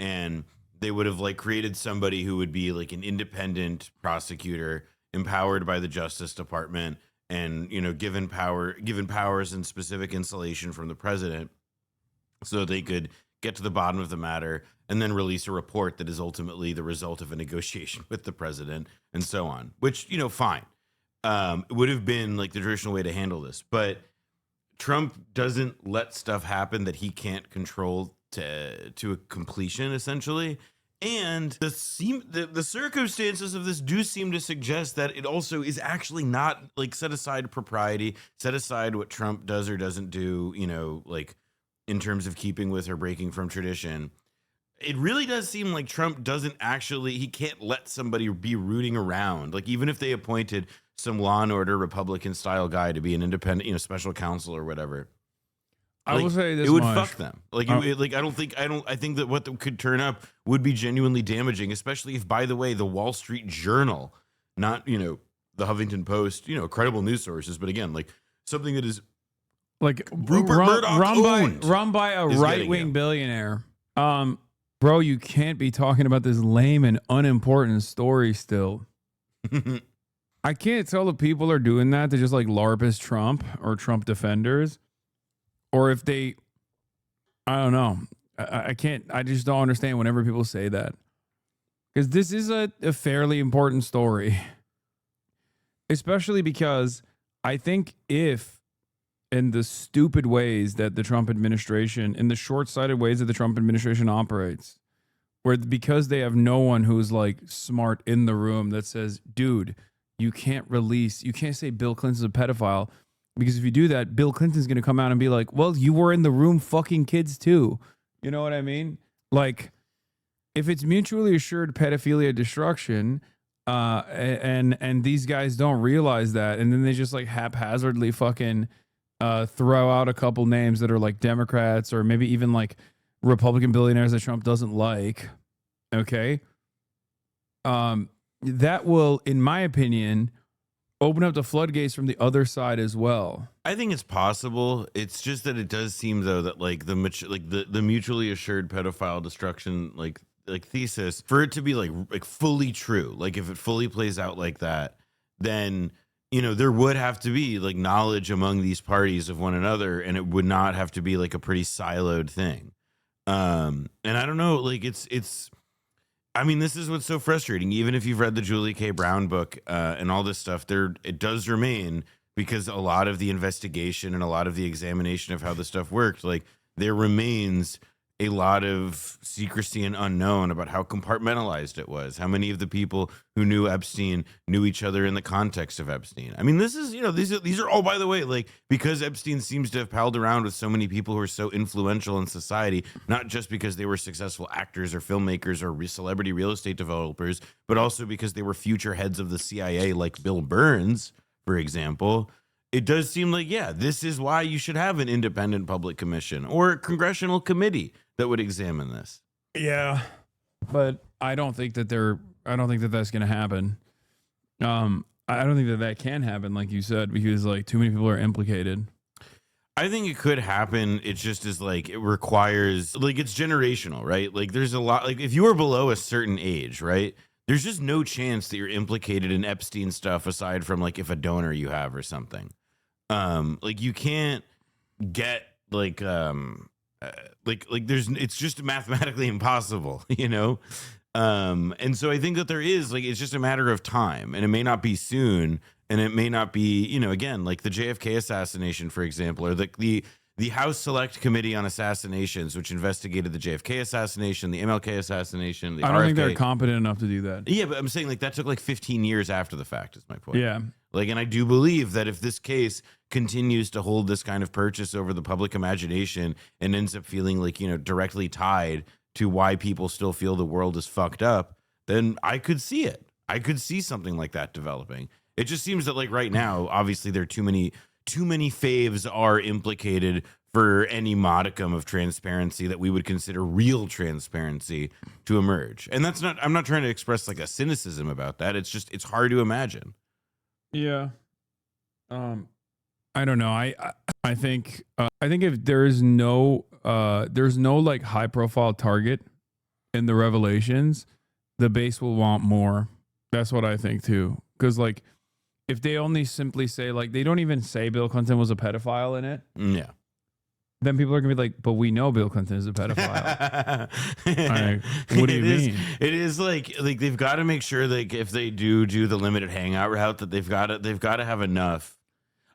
S5: And they would have like created somebody who would be like an independent prosecutor empowered by the Justice Department and, given powers and specific insulation from the president so they could get to the bottom of the matter and then release a report that is ultimately the result of a negotiation with the president and so on, which, fine. It would have been like the traditional way to handle this, but Trump doesn't let stuff happen that he can't control to a completion, essentially. And the circumstances of this do seem to suggest that it also is actually not like set aside propriety, set aside what Trump does or doesn't do, like in terms of keeping with or breaking from tradition. It really does seem like Trump he can't let somebody be rooting around. Like even if they appointed some Law and Order Republican style guy to be an independent, special counsel or whatever.
S1: I will say this
S5: it would
S1: much.
S5: fuck them. I think that what could turn up would be genuinely damaging, especially if, by the way, the Wall Street Journal, not, the Huffington Post, credible news sources, but again, like something that is
S1: like
S5: Rupert Murdoch
S1: run by a right-wing billionaire. Bro, you can't be talking about this lame and unimportant story still. I can't tell if people are doing that to just like LARP as Trump or Trump defenders, or if they, I don't know. I just don't understand whenever people say that. Because this is a fairly important story. Especially because I think if in the stupid ways that the Trump administration, in the short-sighted ways that the Trump administration operates, where because they have no one who's like smart in the room that says, dude, you can't say Bill Clinton's a pedophile, because if you do that, Bill Clinton's going to come out and be like, well, you were in the room fucking kids too. You know what I mean? Like, if it's mutually assured pedophilia destruction, and these guys don't realize that, and then they just like haphazardly fucking throw out a couple names that are like Democrats or maybe even like Republican billionaires that Trump doesn't like. Okay. That will, in my opinion, open up the floodgates from the other side as well.
S5: I think it's possible. It's just that it does seem though that like the mutually assured pedophile destruction like thesis, for it to be like fully true, like if it fully plays out like that, then there would have to be like knowledge among these parties of one another, and it would not have to be like a pretty siloed thing. And I don't know, like it's I mean, this is what's so frustrating. Even if you've read the Julie K. Brown book and all this stuff, it does remain, because a lot of the investigation and a lot of the examination of how the stuff worked, like there remains a lot of secrecy and unknown about how compartmentalized it was. How many of the people who knew Epstein knew each other in the context of Epstein. I mean, this is, these are all, by the way, like, because Epstein seems to have palled around with so many people who are so influential in society, not just because they were successful actors or filmmakers or celebrity real estate developers, but also because they were future heads of the CIA, like Bill Burns, for example. It does seem like, yeah, this is why you should have an independent public commission or a congressional committee that would examine this.
S1: Yeah, but I don't think that that's going to happen. I don't think that can happen, like you said, because like too many people are implicated.
S5: I think it could happen. It just is like, it requires, like, it's generational, right? Like there's a lot, like if you are below a certain age, right, there's just no chance that you're implicated in Epstein stuff aside from like if a donor you have or something. Like you can't get like there's, it's just mathematically impossible, and so I think that there is, like, it's just a matter of time, and it may not be soon, and it may not be, again, like the JFK assassination, for example, or the House Select Committee on Assassinations, which investigated the JFK assassination, the MLK assassination.
S1: I don't think they're competent enough to do that.
S5: Yeah, but I'm saying like that took like 15 years after the fact is my point.
S1: Yeah.
S5: Like, and I do believe that if this case continues to hold this kind of purchase over the public imagination and ends up feeling like, directly tied to why people still feel the world is fucked up, then I could see it. I could see something like that developing. It just seems that like right now, obviously there are too many faves are implicated for any modicum of transparency that we would consider real transparency to emerge. And that's not, I'm not trying to express like a cynicism about that. It's just, it's hard to imagine.
S1: Yeah. I don't know. I think if there's no like high profile target in the revelations, the base will want more. That's what I think too. Cause like if they only simply say, like, they don't even say Bill Clinton was a pedophile in it.
S5: Yeah.
S1: Then people are gonna be like, but we know Bill Clinton is a pedophile. Like, what do you mean?
S5: It is like they've got to make sure that if they do the limited hangout route, that they've got to have enough.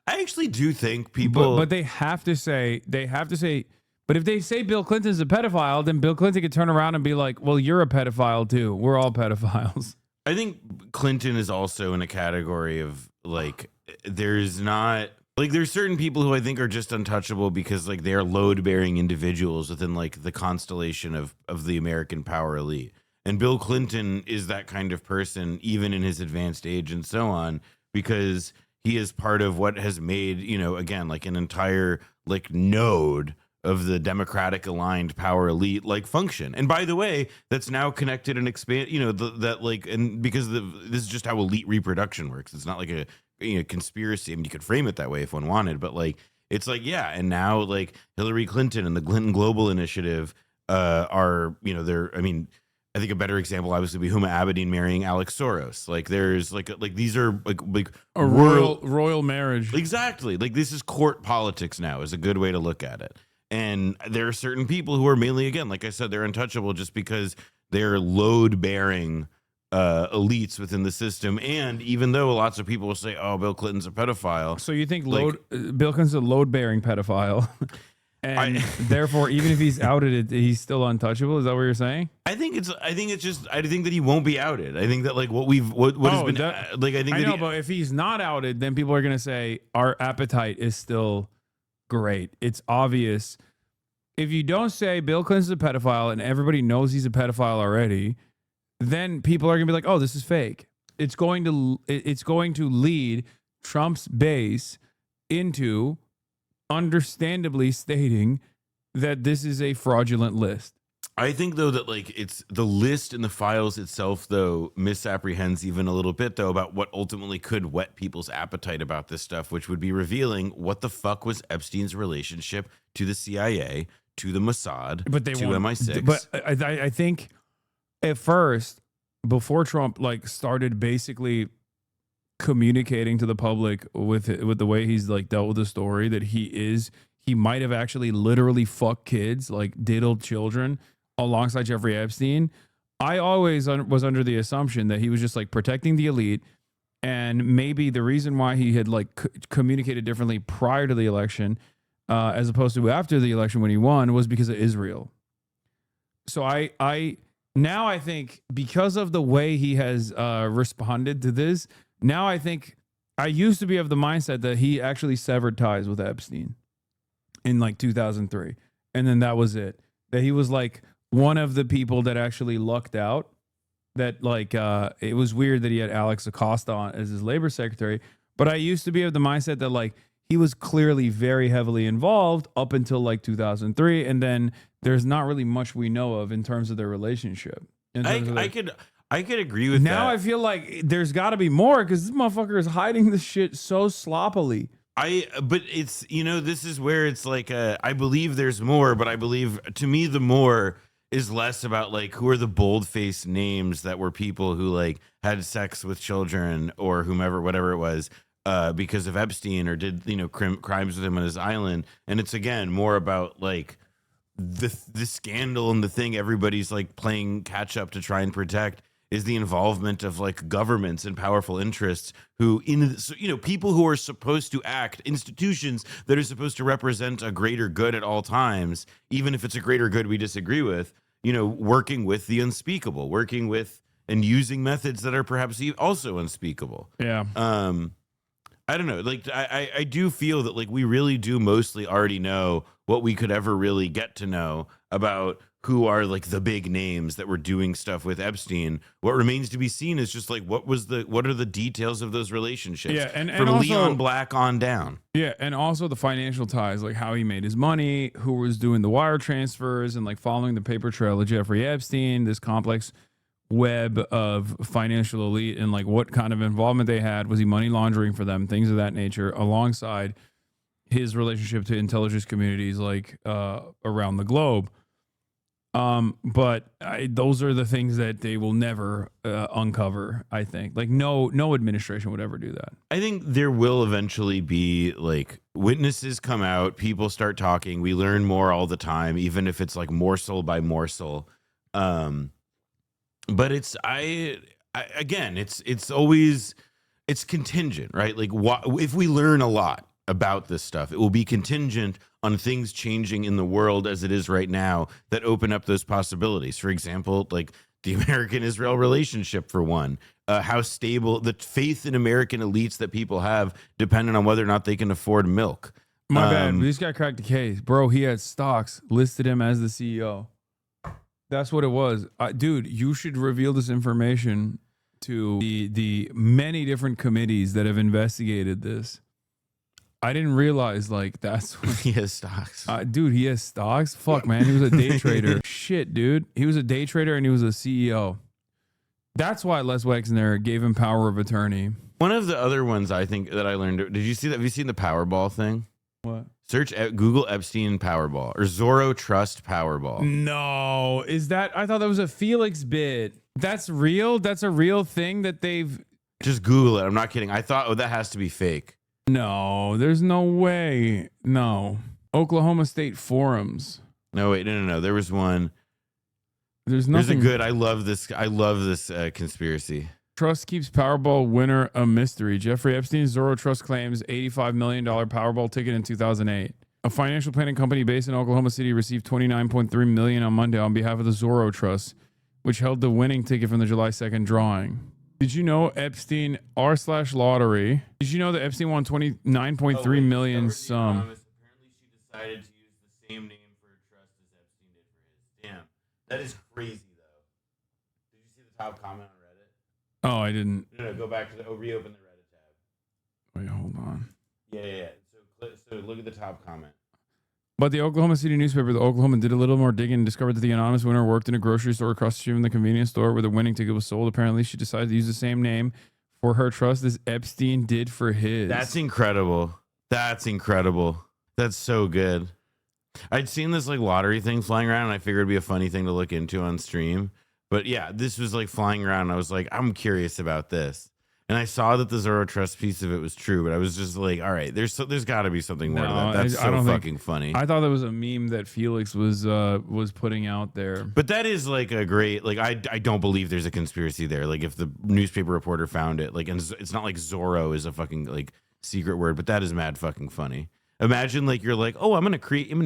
S5: I actually do think people,
S1: but they have to say, but if they say Bill Clinton's a pedophile, then Bill Clinton could turn around and be like, well, you're a pedophile too. We're all pedophiles.
S5: I think Clinton is also in a category of like, there's certain people who I think are just untouchable because like they are load-bearing individuals within like the constellation of the American power elite. And Bill Clinton is that kind of person, even in his advanced age and so on, because he is part of what has made, again, like an entire like node of the Democratic aligned power elite like function. And by the way, that's now connected and expand, and because this is just how elite reproduction works. It's not like a conspiracy. I mean, you could frame it that way if one wanted, but like, it's like, yeah. And now like Hillary Clinton and the Clinton Global Initiative are, I think a better example obviously would be Huma Abedin marrying Alex Soros. Like there's like these are like
S1: a royal marriage.
S5: Exactly. Like this is court politics now is a good way to look at it. And there are certain people who are mainly, again, like I said, they're untouchable just because they're load-bearing elites within the system. And even though lots of people will say, oh, Bill Clinton's a pedophile.
S1: So you think Bill Clinton's a load-bearing pedophile? And therefore, even if he's outed, he's still untouchable. Is that what you're saying?
S5: I think that he won't be outed. I think that like what has been like, I think
S1: but if he's not outed, then people are going to say our appetite is still great. It's obvious if you don't say Bill Clinton's a pedophile and everybody knows he's a pedophile already, then people are gonna be like, oh, this is fake. It's going to lead Trump's base into understandably stating that this is a fraudulent list.
S5: I think though that like it's the list and the files itself though misapprehends even a little bit though about what ultimately could whet people's appetite about this stuff, which would be revealing what the fuck was Epstein's relationship to the CIA, to the Mossad, to MI6.
S1: But I think at first, before Trump like started basically communicating to the public with the way he's like dealt with the story, that he might have actually literally fucked kids, like diddled children alongside Jeffrey Epstein. I always was under the assumption that he was just like protecting the elite, and maybe the reason why he had like communicated differently prior to the election as opposed to after the election when he won was because of Israel. So I now I think because of the way he has responded to this, now I think I used to be of the mindset that he actually severed ties with Epstein in like 2003. And then that was it. That he was like one of the people that actually lucked out. That like it was weird that he had Alex Acosta on as his labor secretary. But I used to be of the mindset that like he was clearly very heavily involved up until like 2003. And then there's not really much we know of in terms of their relationship.
S5: I could agree with that.
S1: Now I feel like there's got to be more because this motherfucker is hiding this shit so sloppily.
S5: But it's, you know, this is where it's like, I believe there's more, but I believe to me, the more is less about like, who are the bold-faced names that were people who like had sex with children or whomever, whatever it was, because of Epstein or did, you know, crimes with him on his island. And it's again, more about like the scandal and the thing everybody's like playing catch up to try and protect is the involvement of like governments and powerful interests who, you know, people who are supposed to act, institutions that are supposed to represent a greater good at all times, even if it's a greater good we disagree with, you know, working with the unspeakable, working with and using methods that are perhaps also unspeakable.
S1: Yeah.
S5: I don't know. Like, I do feel that like we really do mostly already know what we could ever really get to know about who are like the big names that were doing stuff with Epstein. What remains to be seen is just like what are the details of those relationships?
S1: Yeah, and
S5: from
S1: also,
S5: Leon Black on down.
S1: Yeah, and also the financial ties, like how he made his money, who was doing the wire transfers, and like following the paper trail of Jeffrey Epstein, this complex web of financial elite, and like what kind of involvement they had. Was he money laundering for them? Things of that nature, alongside his relationship to intelligence communities like around the globe. But those are the things that they will never uncover. I think like no administration would ever do that.
S5: I think there will eventually be like witnesses come out, people start talking, we learn more all the time, even if it's like morsel by morsel. But it's again, it's always contingent, right? Like if we learn a lot about this stuff, it will be contingent on things changing in the world as it is right now that open up those possibilities. For example, like the American-Israel relationship, for one, how stable the faith in American elites that people have, depending on whether or not they can afford milk.
S1: My bad. This guy cracked the case, bro. He had stocks, listed him as the CEO. That's what it was, dude. You should reveal this information to the many different committees that have investigated this. I didn't realize like that's what
S5: he has stocks.
S1: Dude, he has stocks? Fuck, man. He was a day trader. Shit, dude. He was a day trader and he was a CEO. That's why Les Wexner gave him power of attorney.
S5: One of the other ones I think that I learned, did you see that? Have you seen the Powerball thing?
S1: What?
S5: Search Google Epstein Powerball or Zorro Trust Powerball.
S1: No, is that? I thought that was a Felix bit. That's real? That's a real thing that they've...
S5: Just Google it. I'm not kidding. I thought, oh, that has to be fake.
S1: No, there's no way. No. Oklahoma State Forums.
S5: No, wait, no. There was one.
S1: There's nothing.
S5: There's a good. I love this conspiracy.
S1: Trust keeps Powerball winner a mystery. Jeffrey Epstein's Zorro Trust claims $85 million Powerball ticket in 2008. A financial planning company based in Oklahoma City received $29.3 million on Monday on behalf of the Zorro Trust, which held the winning ticket from the July 2nd drawing. Did you know Epstein r/lottery? Did you know that Epstein won $29.3 million sum?
S5: Apparently she decided to use the same name for a trust That is crazy, though. Did you see the top comment on Reddit?
S1: Oh, I didn't.
S5: No, go back to reopen the Reddit tab.
S1: Wait, hold on.
S5: Yeah. So look at the top comment.
S1: But the Oklahoma City newspaper, the Oklahoman, did a little more digging and discovered that the anonymous winner worked in a grocery store across the street from the convenience store where the winning ticket was sold. Apparently, she decided to use the same name for her trust as Epstein did for his.
S5: That's incredible. That's so good. I'd seen this like lottery thing flying around, and I figured it'd be a funny thing to look into on stream. But yeah, this was like flying around. And I was like, I'm curious about this. And I saw that the Zoro Trust piece of it was true, but I was just like, all right, there's got to be something more to that. That's so fucking funny.
S1: I thought that was a meme that Felix was putting out there.
S5: But that is like a great, like, I don't believe there's a conspiracy there. Like, if the newspaper reporter found it, like, and it's not like Zorro is a fucking like secret word, but that is mad fucking funny. Imagine like you're like, oh, I'm gonna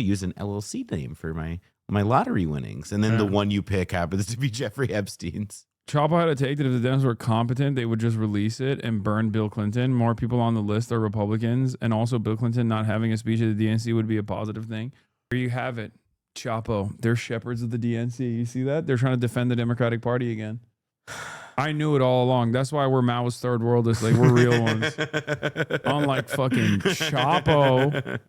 S5: use an LLC name for my lottery winnings, and then the one you pick happens to be Jeffrey Epstein's.
S1: Chapo had a take that if the Dems were competent, they would just release it and burn Bill Clinton. More people on the list are Republicans, and also Bill Clinton not having a speech at the DNC would be a positive thing. There you have it. Chapo, they're shepherds of the DNC. You see that? They're trying to defend the Democratic Party again. I knew it all along. That's why we're Maoist third worldists. Like, we're real ones. Unlike fucking Chapo.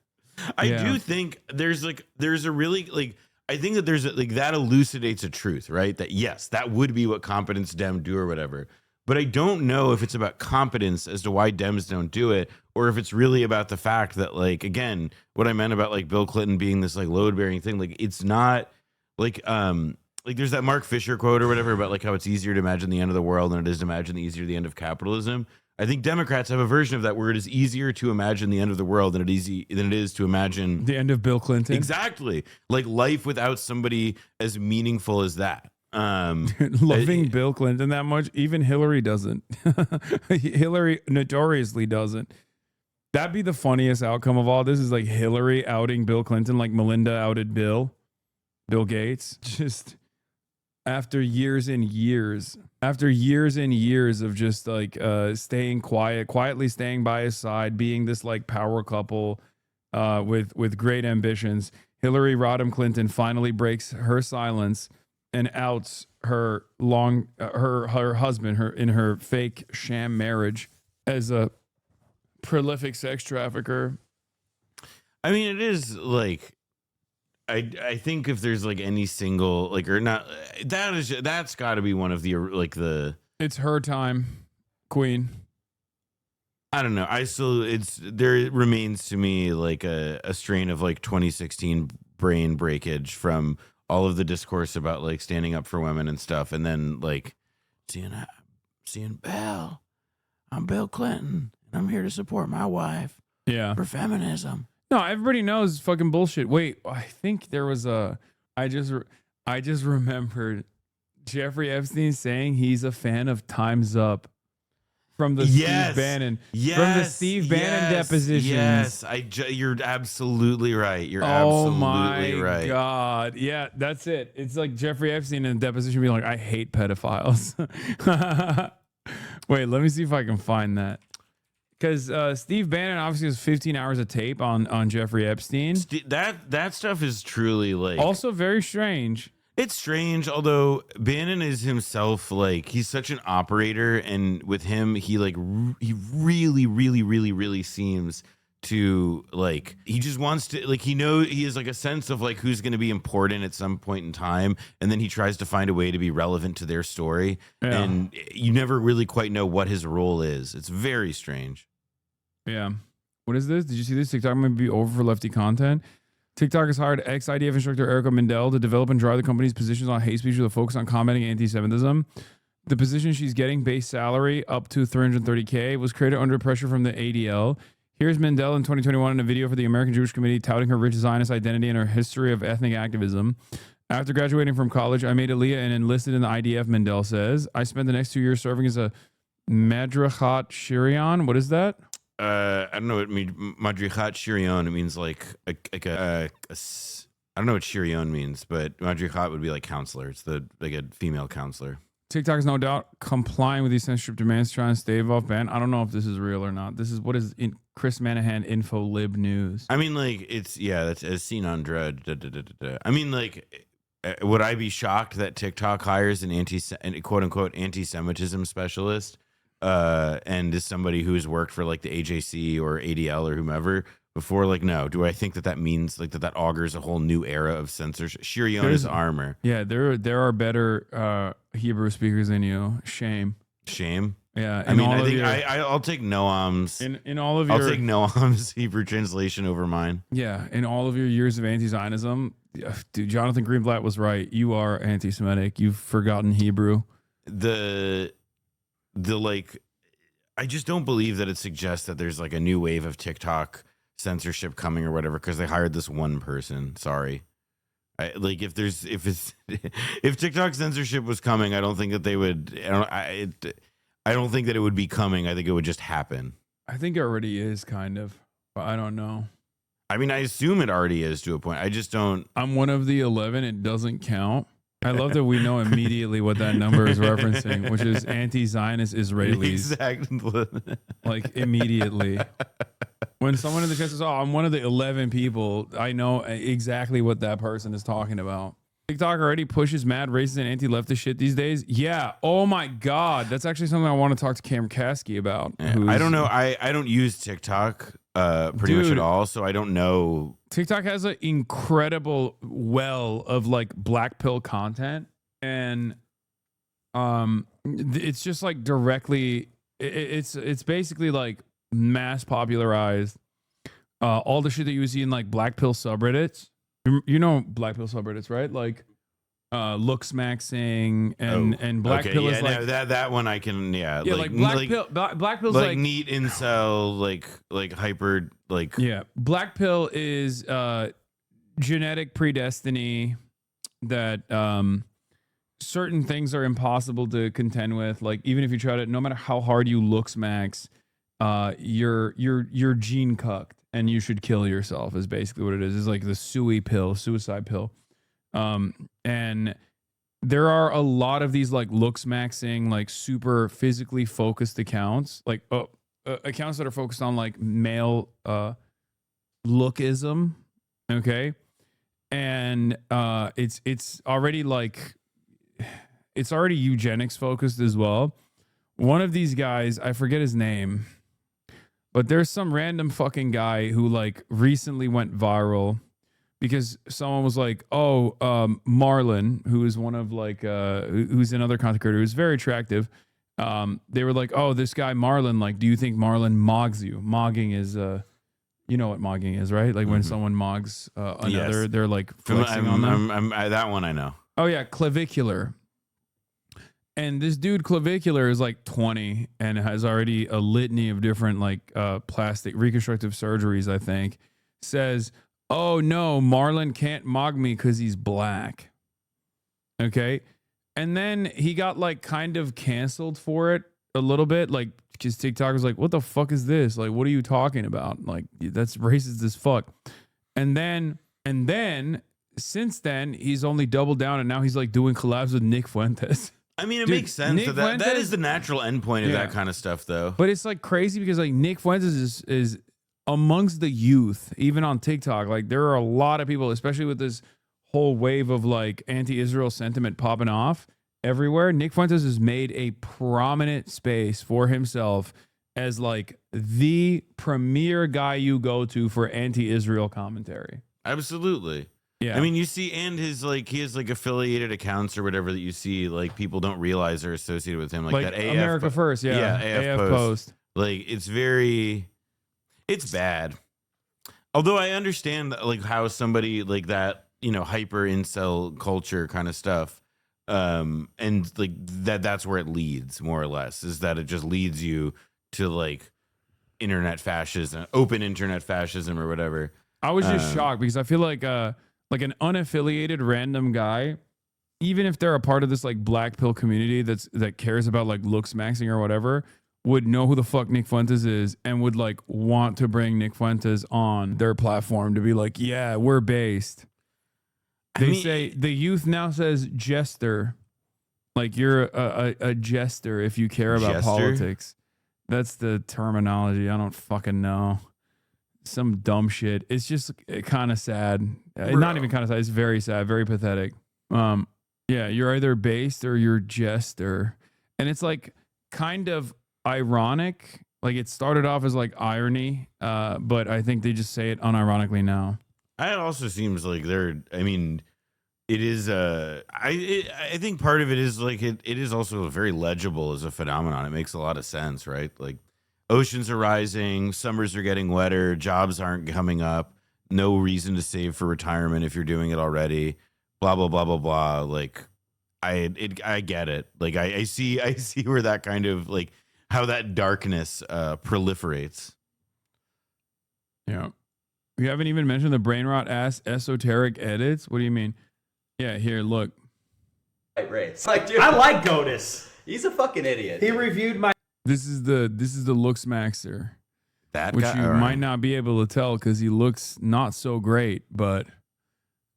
S5: I do think there's a really like, I think that there's like that elucidates a truth, right? That yes, that would be what competence Dem do or whatever. But I don't know if it's about competence as to why Dems don't do it, or if it's really about the fact that, like, again, what I meant about like Bill Clinton being this like load bearing thing, like it's not like there's that Mark Fisher quote or whatever about like how it's easier to imagine the end of the world than it is to imagine the end of capitalism. I think Democrats have a version of that where it is easier to imagine the end of the world than it is to imagine
S1: the end of Bill Clinton.
S5: Exactly. Like life without somebody as meaningful as that.
S1: Loving Bill Clinton that much, even Hillary doesn't. Hillary notoriously doesn't. That'd be the funniest outcome of all this, is like Hillary outing Bill Clinton like Melinda outed Bill Gates. Just after years and years of just like staying quietly staying by his side, being this like power couple with great ambitions, Hillary Rodham Clinton finally breaks her silence and outs her husband in her fake sham marriage as a prolific sex trafficker.
S5: I mean, it is like, I think if there's like any single like, or not, that's got to be one of the like the.
S1: It's her time, Queen.
S5: I don't know. There remains to me like a strain of like 2016 brain breakage from all of the discourse about like standing up for women and stuff, and then like seeing Bill. I'm Bill Clinton, and I'm here to support my wife.
S1: Yeah,
S5: for feminism.
S1: No, everybody knows fucking bullshit. Wait, I think there was I just remembered Jeffrey Epstein saying he's a fan of Time's Up from the Steve Bannon. From the Steve Bannon depositions.
S5: Yes, you're absolutely right. You're absolutely right.
S1: Oh my God. Yeah, that's it. It's like Jeffrey Epstein in a deposition being like, I hate pedophiles. Wait, let me see if I can find that. Because Steve Bannon obviously has 15 hours of tape on Jeffrey Epstein.
S5: That stuff is truly like
S1: also very strange.
S5: It's strange, although Bannon is himself like he's such an operator, and with him he really seems to like he just wants to like he has like a sense of like who's going to be important at some point in time, and then he tries to find a way to be relevant to their story, and you never really quite know what his role is. It's very strange.
S1: Yeah. What is this? Did you see this? TikTok might be over for lefty content. TikTok has hired ex-IDF instructor Erica Mindell to develop and drive the company's positions on hate speech with a focus on combating anti-Semitism. The position she's getting, base salary up to $330K, was created under pressure from the ADL. Here's Mindell in 2021 in a video for the American Jewish Committee touting her rich Zionist identity and her history of ethnic activism. After graduating from college, I made Aliyah and enlisted in the IDF, Mindell says. I spent the next 2 years serving as a Madrachat Shirion. What is that?
S5: I don't know what it means. Madrichat Shirion. It means like a I don't know what Shirion means, but Madrichat would be like counselor. It's like a female counselor.
S1: TikTok is no doubt complying with these censorship demands, trying to stave off ban. I don't know if this is real or not. This is what is in Chris Manahan InfoLib News.
S5: I mean, like that's as seen on Drudge. I mean, like would I be shocked that TikTok hires an quote unquote anti-Semitism specialist and is somebody who's worked for like the AJC or ADL or whomever before? Like, no. Do I think that means like that augurs a whole new era of censorship? Shirion is armor.
S1: Yeah, there are better Hebrew speakers than you. Shame. Yeah,
S5: I mean, I think I'll take Noam's
S1: in all of
S5: I'll
S1: your
S5: take Noam's Hebrew translation over mine.
S1: Yeah, in all of your years of anti-Zionism, dude, Jonathan Greenblatt was right. You are anti-Semitic. You've forgotten Hebrew.
S5: The like, I just don't believe that it suggests that there's like a new wave of TikTok censorship coming or whatever because they hired this one person. Sorry. Like if TikTok censorship was coming, I don't think that they would. I don't think that it would be coming. I think it would just happen.
S1: I think it already is kind of, but I don't know.
S5: I mean, I assume it already is to a point. I just don't.
S1: I'm one of the 11. It doesn't count. I love that we know immediately what that number is referencing, which is anti-Zionist Israelis.
S5: Exactly.
S1: Like immediately. When someone in the chat says, "Oh, I'm one of the 11 people," I know exactly what that person is talking about. TikTok already pushes mad racist and anti-leftist shit these days. Yeah. Oh my God. That's actually something I want to talk to Kasky about.
S5: Yeah, I don't know. I don't use TikTok pretty much at all, so I don't know.
S1: TikTok has an incredible well of like black pill content, and it's just like directly. It's basically like mass popularized all the shit that you would see in like black pill subreddits. You know black pill subreddits, right? Like looks maxing and black pill is like
S5: that one I can
S1: like black pill's like
S5: neat incel like hyper like
S1: black pill is genetic predestiny that certain things are impossible to contend with. Like even if you try to, no matter how hard you looks max, you're gene cucked and you should kill yourself is basically what it is. It's like the suicide pill. And there are a lot of these like looks maxing, like super physically focused accounts, like accounts that are focused on like male lookism. Okay. And it's already like, it's already eugenics focused as well. One of these guys, I forget his name, but there's some random fucking guy who like recently went viral because someone was like, "Oh, Marlon," who is one of like, who's another content creator who's very attractive. They were like, "Oh, this guy Marlon, like, do you think Marlon mogs you?" Mogging is, you know what mogging is, right? Like when someone mogs another, they're like flexing on them.
S5: That one I know.
S1: Oh yeah, clavicular. And this dude clavicular is like 20 and has already a litany of different like plastic reconstructive surgeries, I think. Says, "Oh no, Marlon can't mog me because he's black." Okay. And then he got like kind of canceled for it a little bit. Like, because TikTok was like, "What the fuck is this? Like, what are you talking about? Like, that's racist as fuck." And then since then, he's only doubled down and now he's like doing collabs with Nick Fuentes.
S5: I mean, it makes sense. That is the natural endpoint of that kind of stuff, though.
S1: But it's like crazy because like Nick Fuentes is amongst the youth, even on TikTok. Like there are a lot of people, especially with this whole wave of like anti-Israel sentiment popping off everywhere. Nick Fuentes has made a prominent space for himself as like the premier guy you go to for anti-Israel commentary.
S5: Absolutely.
S1: Yeah.
S5: I mean, you see, and his like, he has like affiliated accounts or whatever that you see, like people don't realize are associated with him, like that AF
S1: America First, AF Post.
S5: Like it's bad. Although I understand like how somebody like that, you know, hyper incel culture kind of stuff, and like that's where it leads more or less, is that it just leads you to like internet fascism, open internet fascism or whatever.
S1: I was just shocked because I feel like an unaffiliated random guy, even if they're a part of this like black pill community that cares about like looks maxing or whatever, would know who the fuck Nick Fuentes is and would like want to bring Nick Fuentes on their platform to be like, yeah, we're based. They say the youth now says jester, like you're a jester if you care about politics. That's the terminology. I don't fucking know. Some dumb shit. It's just kind of sad. Not even kind of sad. It's very sad, very pathetic. Yeah, you're either based or you're jester. And it's like kind of ironic. Like it started off as like irony, but I think they just say it unironically now.
S5: It also seems like I mean, it is I think part of it is like it is also very legible as a phenomenon. It makes a lot of sense, right? Like oceans are rising, summers are getting wetter, jobs aren't coming up, no reason to save for retirement if you're doing it already, blah blah blah blah blah. Like I get it. Like I see where that kind of like how that darkness proliferates.
S1: Yeah. We haven't even mentioned the brain rot ass esoteric edits. What do you mean? Yeah, here, look.
S21: Right. Like, dude, I like Godis. He's a fucking idiot. He reviewed my.
S1: This is the looks maxer.
S5: That
S1: which
S5: guy,
S1: you
S5: right.
S1: might not be able to tell because he looks not so great, but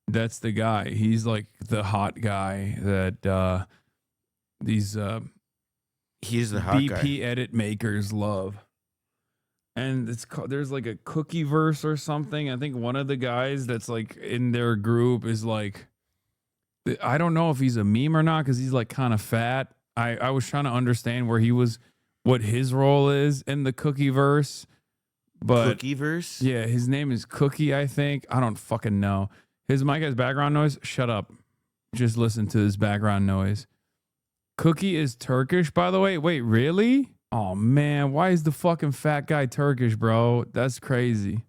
S1: that's the guy. He's like the hot guy that these
S5: he's the hot
S1: BP
S5: guy.
S1: edit makers love. And it's there's like a cookie verse or something. I think one of the guys that's like in their group is like, I don't know if he's a meme or not because he's like kind of fat. I was trying to understand what his role is in the cookie verse. But
S5: Cookie verse?
S1: Yeah, his name is Cookie, I think. I don't fucking know. His mic has background noise. Shut up. Just listen to this background noise. Cookie is Turkish, by the way. Wait, really? Oh, man. Why is the fucking fat guy Turkish, bro? That's crazy.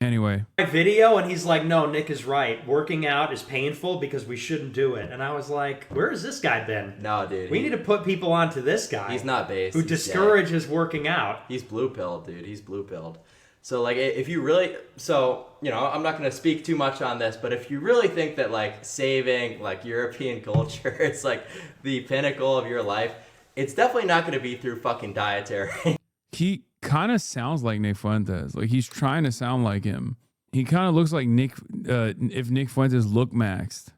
S1: Anyway.
S21: Video, and he's like, no, Nick is right. Working out is painful because we shouldn't do it. And I was like, where has this guy been?
S22: No, dude.
S21: We need to put people onto this guy.
S22: He's not based.
S21: Who discourages working out.
S22: He's blue-pilled, dude. He's blue-pilled. So, like, if you really... So, you know, I'm not going to speak too much on this, but if you really think that, like, saving, like, European culture is, like, the pinnacle of your life, it's definitely not going to be through fucking dietary.
S1: He kind of sounds like Nick Fuentes. Like, he's trying to sound like him. He kind of looks like Nick... if Nick Fuentes looks maxed.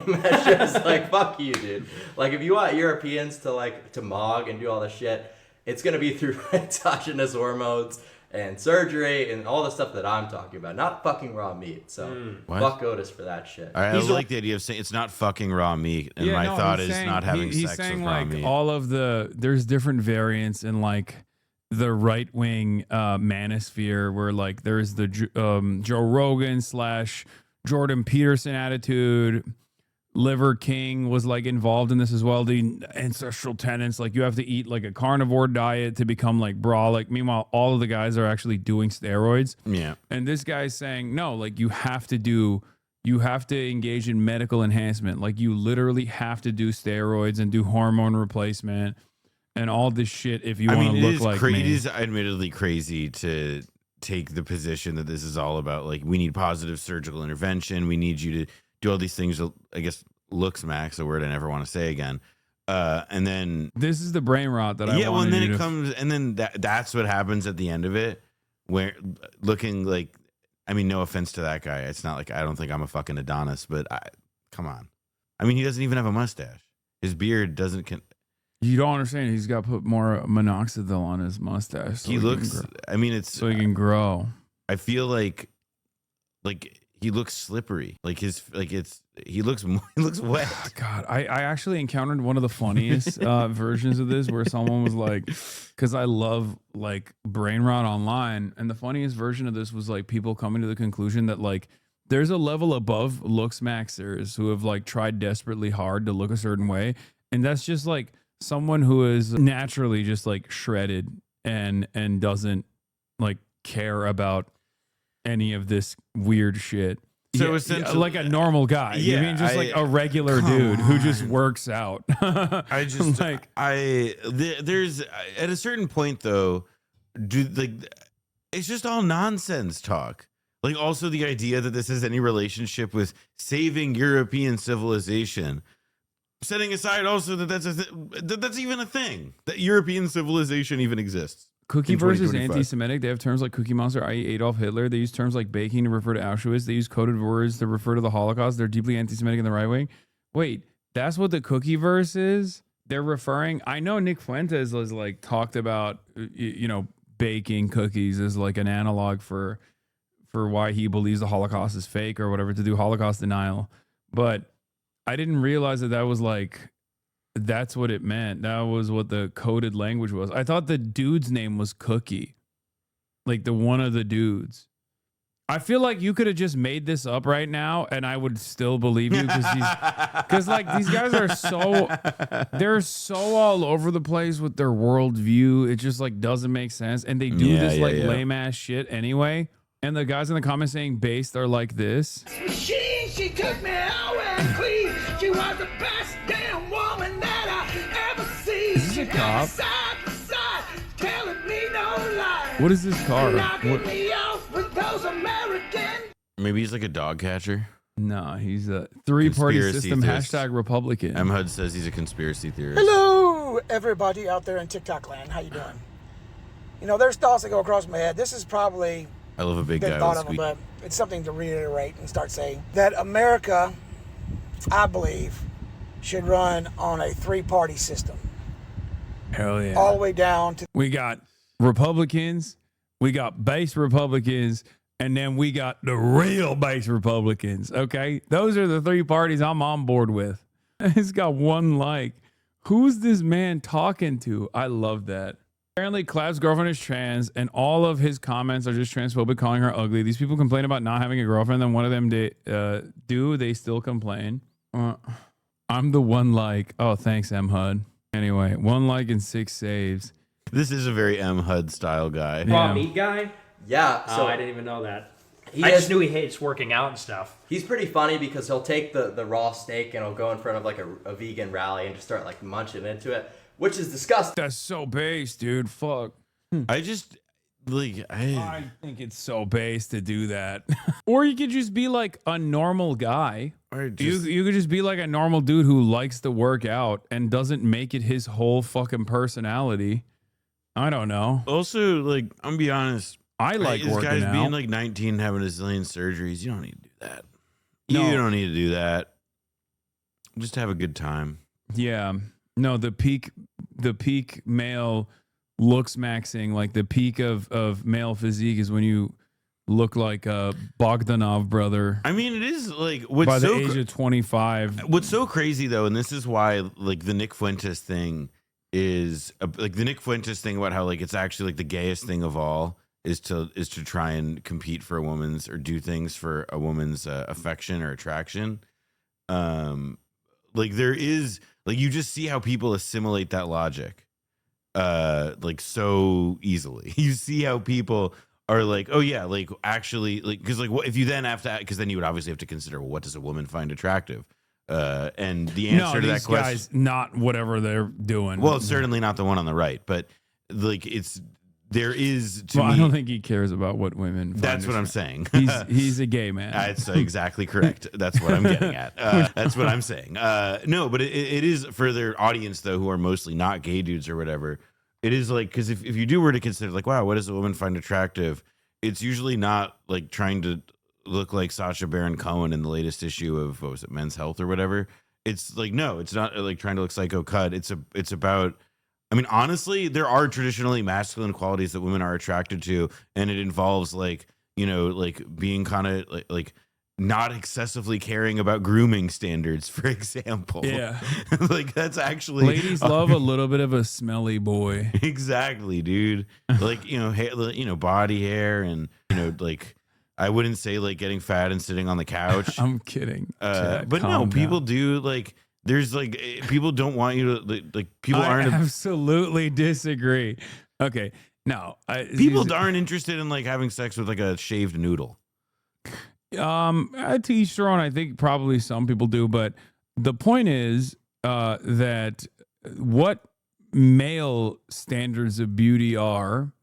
S22: That's just, like, fuck you, dude. Like, if you want Europeans to, like, to mog and do all this shit... It's going to be through endogenous hormones and surgery and all the stuff that I'm talking about. Not fucking raw meat. So fuck Otis for that shit.
S5: I like the idea of saying it's not fucking raw meat. And my thought is not having sex with raw meat.
S1: All of there's different variants in like the right wing manosphere where like there's the Joe Rogan / Jordan Peterson attitude. Liver King was like involved in this as well. The ancestral tenets, like you have to eat like a carnivore diet to become like brolic. Meanwhile, all of the guys are actually doing steroids.
S5: Yeah.
S1: And this guy's saying, no, like you have to engage in medical enhancement. Like you literally have to do steroids and do hormone replacement and all this shit if you want to look like me.
S5: It is admittedly crazy to take the position that this is all about. Like we need positive surgical intervention. We need you to do all these things. I guess looks max, a word I never want to say again. And then
S1: this is the brain rot that I
S5: well, and then it comes, and then that's what happens at the end of it, where looking like, I mean, no offense to that guy. It's not like I don't think I'm a fucking Adonis, but come on. I mean, he doesn't even have a mustache. His beard doesn't.
S1: You don't understand. He's got to put more minoxidil on his mustache. So
S5: he looks. I mean, it's
S1: so he can grow.
S5: I feel like he looks slippery. He looks wet.
S1: Oh, God, I actually encountered one of the funniest versions of this where someone was like, because I love like brain rot online, and the funniest version of this was like people coming to the conclusion that like there's a level above looks maxers who have like tried desperately hard to look a certain way, and that's just like someone who is naturally just like shredded and doesn't like care about any of this weird shit.
S5: So essentially,
S1: like a normal guy.
S5: Yeah,
S1: you mean just like a regular dude who just works out.
S5: I just like there's at a certain point though, it's just all nonsense talk. Like also the idea that this has any relationship with saving European civilization. Setting aside also that's even a thing, that European civilization even exists.
S1: Cookie versus anti-Semitic. They have terms like Cookie Monster, i.e. Adolf Hitler. They use terms like baking to refer to Auschwitz. They use coded words to refer to the Holocaust. They're deeply anti-Semitic in the right wing. Wait, that's what the cookie verse is? They're referring... I know Nick Fuentes was like talked about, baking cookies as like an analog for why he believes the Holocaust is fake or whatever, to do Holocaust denial. But I didn't realize that was like, that's what it meant. That was what the coded language was. I thought the dude's name was Cookie, like the one of the dudes. I feel like you could have just made this up right now and I would still believe you because like these guys are they're so all over the place with their worldview. It just like doesn't make sense. And they do this lame ass shit anyway. And the guys in the comments saying based are like this.
S11: She took me out and clean. She was the best damn woman that I ever seen.
S1: Is this a cop?
S11: Side to side, telling me no lie.
S1: What is this car?
S11: Knocking me off with those American.
S5: Maybe he's like a dog catcher.
S1: No, he's a three-party system
S5: theorist.
S1: #Republican.
S5: M. Hud says he's a conspiracy theorist.
S4: Hello, everybody out there in TikTok land. How you doing? You know, there's thoughts that go across my head. This is probably
S5: I love a big
S4: been
S5: guy.
S4: thought
S5: with
S4: of them,
S5: squeak.
S4: but it's something to reiterate and start saying that America, I believe, should run on a three-party system.
S1: Hell yeah.
S4: All the way down to
S1: We got Republicans, we got base Republicans, and then we got the real base Republicans. Okay. Those are the three parties I'm on board with. It's got one like. Who's this man talking to? I love that. Apparently, Clav's girlfriend is trans, and all of his comments are just transphobic, calling her ugly. These people complain about not having a girlfriend, then one of them they still complain. I'm the one like, oh, thanks, M. Hud. Anyway, 1 like and 6 saves.
S5: This is a very M. Hud style guy.
S21: Raw meat guy?
S22: Yeah.
S21: So I didn't even know that.
S22: He
S21: I
S22: has-
S21: just knew he hates working out and stuff.
S22: He's pretty funny because he'll take the raw steak and he'll go in front of like a vegan rally and just start like munching into it, which is disgusting.
S1: That's so base, dude. Fuck.
S5: I just like
S1: I think it's so base to do that. Or you could just be like a normal guy.
S5: Or just,
S1: You could just be like a normal dude who likes to work out and doesn't make it his whole fucking personality. I don't know.
S5: Also, like, I'm gonna be honest.
S1: I like
S5: this
S1: working
S5: guy's
S1: out.
S5: being like 19, having a zillion surgeries. You don't need to do that.
S1: No.
S5: You don't need to do that. Just have a good time.
S1: Yeah. No, the peak male looks maxing, like the peak of male physique is when you look like a Bogdanov brother.
S5: I mean, it is like what's
S1: by the
S5: so
S1: age of 25.
S5: What's so crazy though, and this is why like the Nick Fuentes thing is like the Nick Fuentes thing about how like it's actually like the gayest thing of all is to try and compete for a woman's or do things for a woman's affection or attraction. Like there is like you just see how people assimilate that logic like so easily. You see how people are like, oh yeah, like actually like because like what if you then have to because then you would obviously have to consider, well, what does a woman find attractive? And the answer to that question,
S1: guys, not whatever they're doing.
S5: well, it's certainly not the one on the right, but like there is to me.
S1: I don't think he cares about what women find.
S5: That's what I'm saying.
S1: He's a gay man.
S5: That's exactly correct. That's what I'm getting at. That's what I'm saying. No, but it is for their audience though, who are mostly not gay dudes or whatever. It is like because if you were to consider like, wow, what does a woman find attractive? It's usually not like trying to look like Sacha Baron Cohen in the latest issue of what was it, Men's Health or whatever. It's like no, it's not like trying to look Psycho Cut. It's about. I mean, honestly, there are traditionally masculine qualities that women are attracted to, and it involves like, you know, like being kind of like not excessively caring about grooming standards, for example.
S1: Yeah.
S5: Like that's actually
S1: ladies love a little bit of a smelly boy.
S5: Exactly, dude. Like, you know, hair, you know, body hair and, you know, like I wouldn't say like getting fat and sitting on the couch.
S1: I'm kidding. Chad,
S5: But no,
S1: calm
S5: people
S1: down.
S5: do like there's like people don't want you to like people
S1: I
S5: aren't
S1: absolutely disagree. Okay, no,
S5: people aren't interested in like having sex with like a shaved noodle.
S1: To each their own. I think probably some people do, but the point is that what male standards of beauty are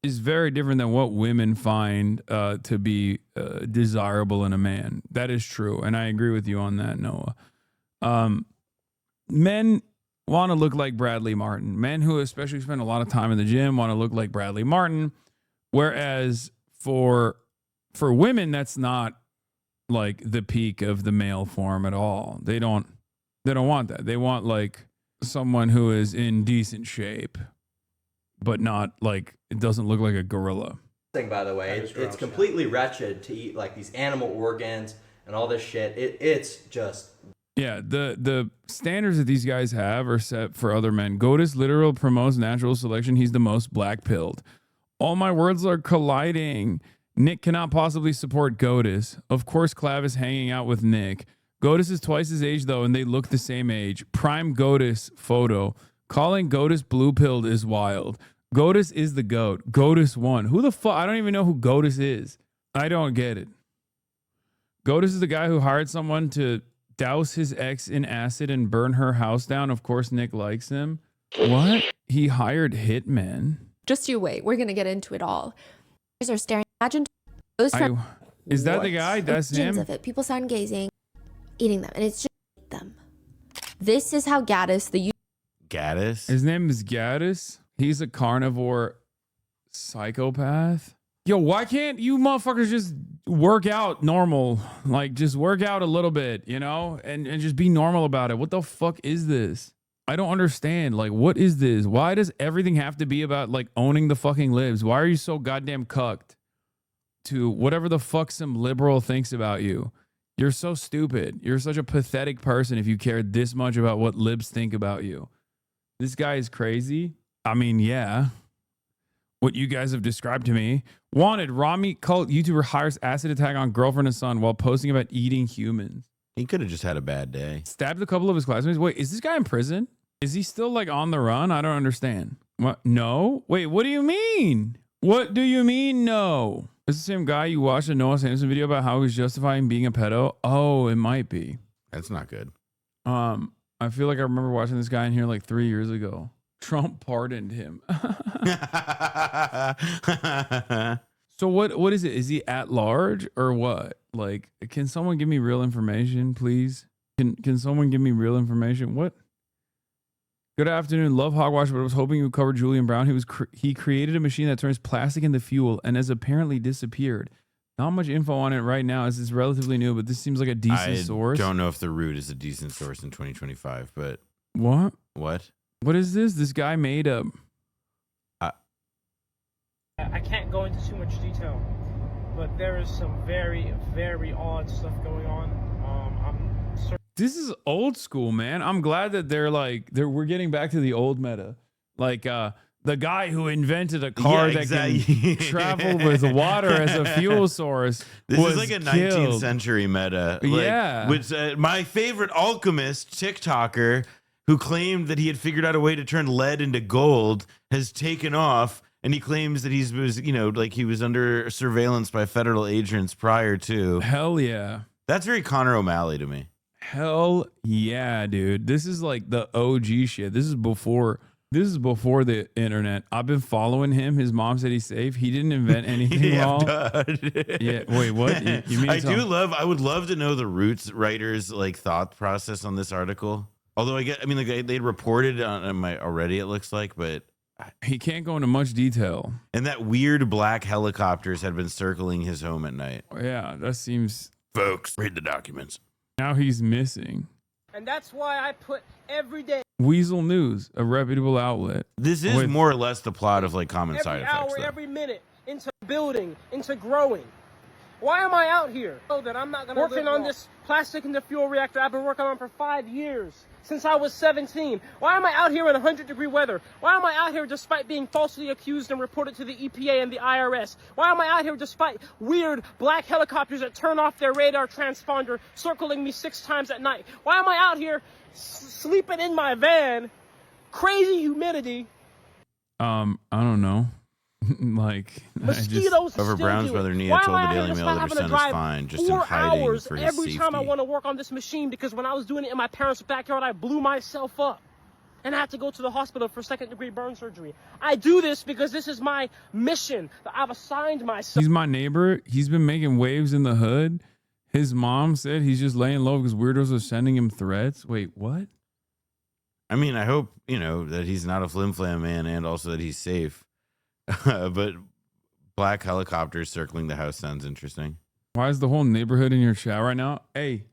S1: is very different than what women find to be desirable in a man. That is true, and I agree with you on that, Noah. Men want to look like Bradley Martin. Men who especially spend a lot of time in the gym want to look like Bradley Martin. Whereas for women, that's not like the peak of the male form at all. They don't want that. They want like someone who is in decent shape, but not like it doesn't look like a gorilla.
S22: Thing, by the way, it's completely wretched to eat like these animal organs and all this shit. It's just.
S1: Yeah, the standards that these guys have are set for other men. Godis literal promotes natural selection. He's the most black pilled. All my words are colliding. Nick cannot possibly support Godis. Of course, Clav is hanging out with Nick. Godis is twice his age, though, and they look the same age. Prime Godis photo. Calling Godis blue pilled is wild. Godis is the GOAT. Godis won. Who the fuck? I don't even know who Godis is. I don't get it. Godis is the guy who hired someone to douse his ex in acid and burn her house down. Of course, Nick likes him. What? He hired hitmen.
S6: Just you wait. We're going to get into it all. Are staring. Imagine those
S1: is that the guy? That's him?
S6: Of it. People sound gazing, eating them, and it's just them. This is how Gaddis, the
S5: Gaddis?
S1: His name is Gaddis. He's a carnivore psychopath. Yo, why can't you motherfuckers just work out normal? Like, just work out a little bit, you know? And just be normal about it. What the fuck is this? I don't understand. Like, what is this? Why does everything have to be about, like, owning the fucking libs? Why are you so goddamn cucked to whatever the fuck some liberal thinks about you? You're so stupid. You're such a pathetic person if you care this much about what libs think about you. This guy is crazy. I mean, yeah. What you guys have described to me. Wanted, raw meat cult YouTuber hires acid attack on girlfriend and son while posting about eating humans.
S5: He could have just had a bad day.
S1: Stabbed a couple of his classmates. Wait, is this guy in prison? Is he still like on the run? I don't understand. What? No? Wait, what do you mean? What do you mean no? Is the same guy you watched a Noah Samson video about how he's justifying being a pedo? Oh, it might be.
S5: That's not good.
S1: I feel like I remember watching this guy in here like 3 years ago. Trump pardoned him. So what is it? Is he at large or what? Like, can someone give me real information, please? Can someone give me real information? What? Good afternoon. Love Hogwash, but I was hoping you would cover Julian Brown. He created a machine that turns plastic into fuel and has apparently disappeared. Not much info on it right now as it's relatively new, but this seems like a decent source.
S5: I don't know if the root is a decent source in 2025, but
S1: what?
S5: What
S1: is this? This guy made up.
S9: I can't go into too much detail, but there is some very, very odd stuff going on.
S1: This is old school, man. I'm glad that we're getting back to the old meta. Like the guy who invented a car that can travel with water as a fuel source.
S5: This is like a 19th century meta.
S1: Yeah.
S5: Which my favorite alchemist TikToker who claimed that he had figured out a way to turn lead into gold has taken off. And he claims that he was under surveillance by federal agents prior to.
S1: Hell yeah.
S5: That's very Connor O'Malley to me.
S1: Hell yeah, dude. This is like the OG shit. This is before the internet. I've been following him. His mom said he's safe. He didn't invent anything wrong. Yeah. Wait, what? You mean
S5: I would love to know the Roots writers' like thought process on this article. Although they reported on my already, it looks like, but
S1: he can't go into much detail.
S5: And that weird black helicopters had been circling his home at night.
S1: Yeah, that seems.
S5: Folks, read the documents.
S1: Now he's missing.
S9: And that's why I put every day.
S1: Weasel News, a reputable outlet.
S5: This is more or less the plot of like Common Side Effects.
S9: Every hour, every minute, into building, into growing. Why am I out here? So that I'm not working on this plastic in the fuel reactor I've been working on for 5 years. Since I was 17. Why am I out here in 100-degree weather? Why am I out here despite being falsely accused and reported to the EPA and the IRS? Why am I out here despite weird black helicopters that turn off their radar transponder circling me 6 times at night? Why am I out here sleeping in my van? Crazy humidity.
S1: I don't know. Like
S9: mosquitoes.
S5: Over Brown's mother Nia told the Daily Mail that her son is fine, just in hiding for his
S9: every
S5: safety.
S9: Time I want to work on this machine because when I was doing it in my parents' backyard, I blew myself up and I had to go to the hospital for 2nd-degree burn surgery. I do this because this is my mission that I've assigned myself.
S1: He's my neighbor. He's been making waves in the hood. His mom said he's just laying low because weirdos are sending him threats. Wait, what?
S5: I mean, I hope that he's not a flim-flam man and also that he's safe. But black helicopters circling the house sounds interesting.
S1: Why is the whole neighborhood in your chat right now? Hey,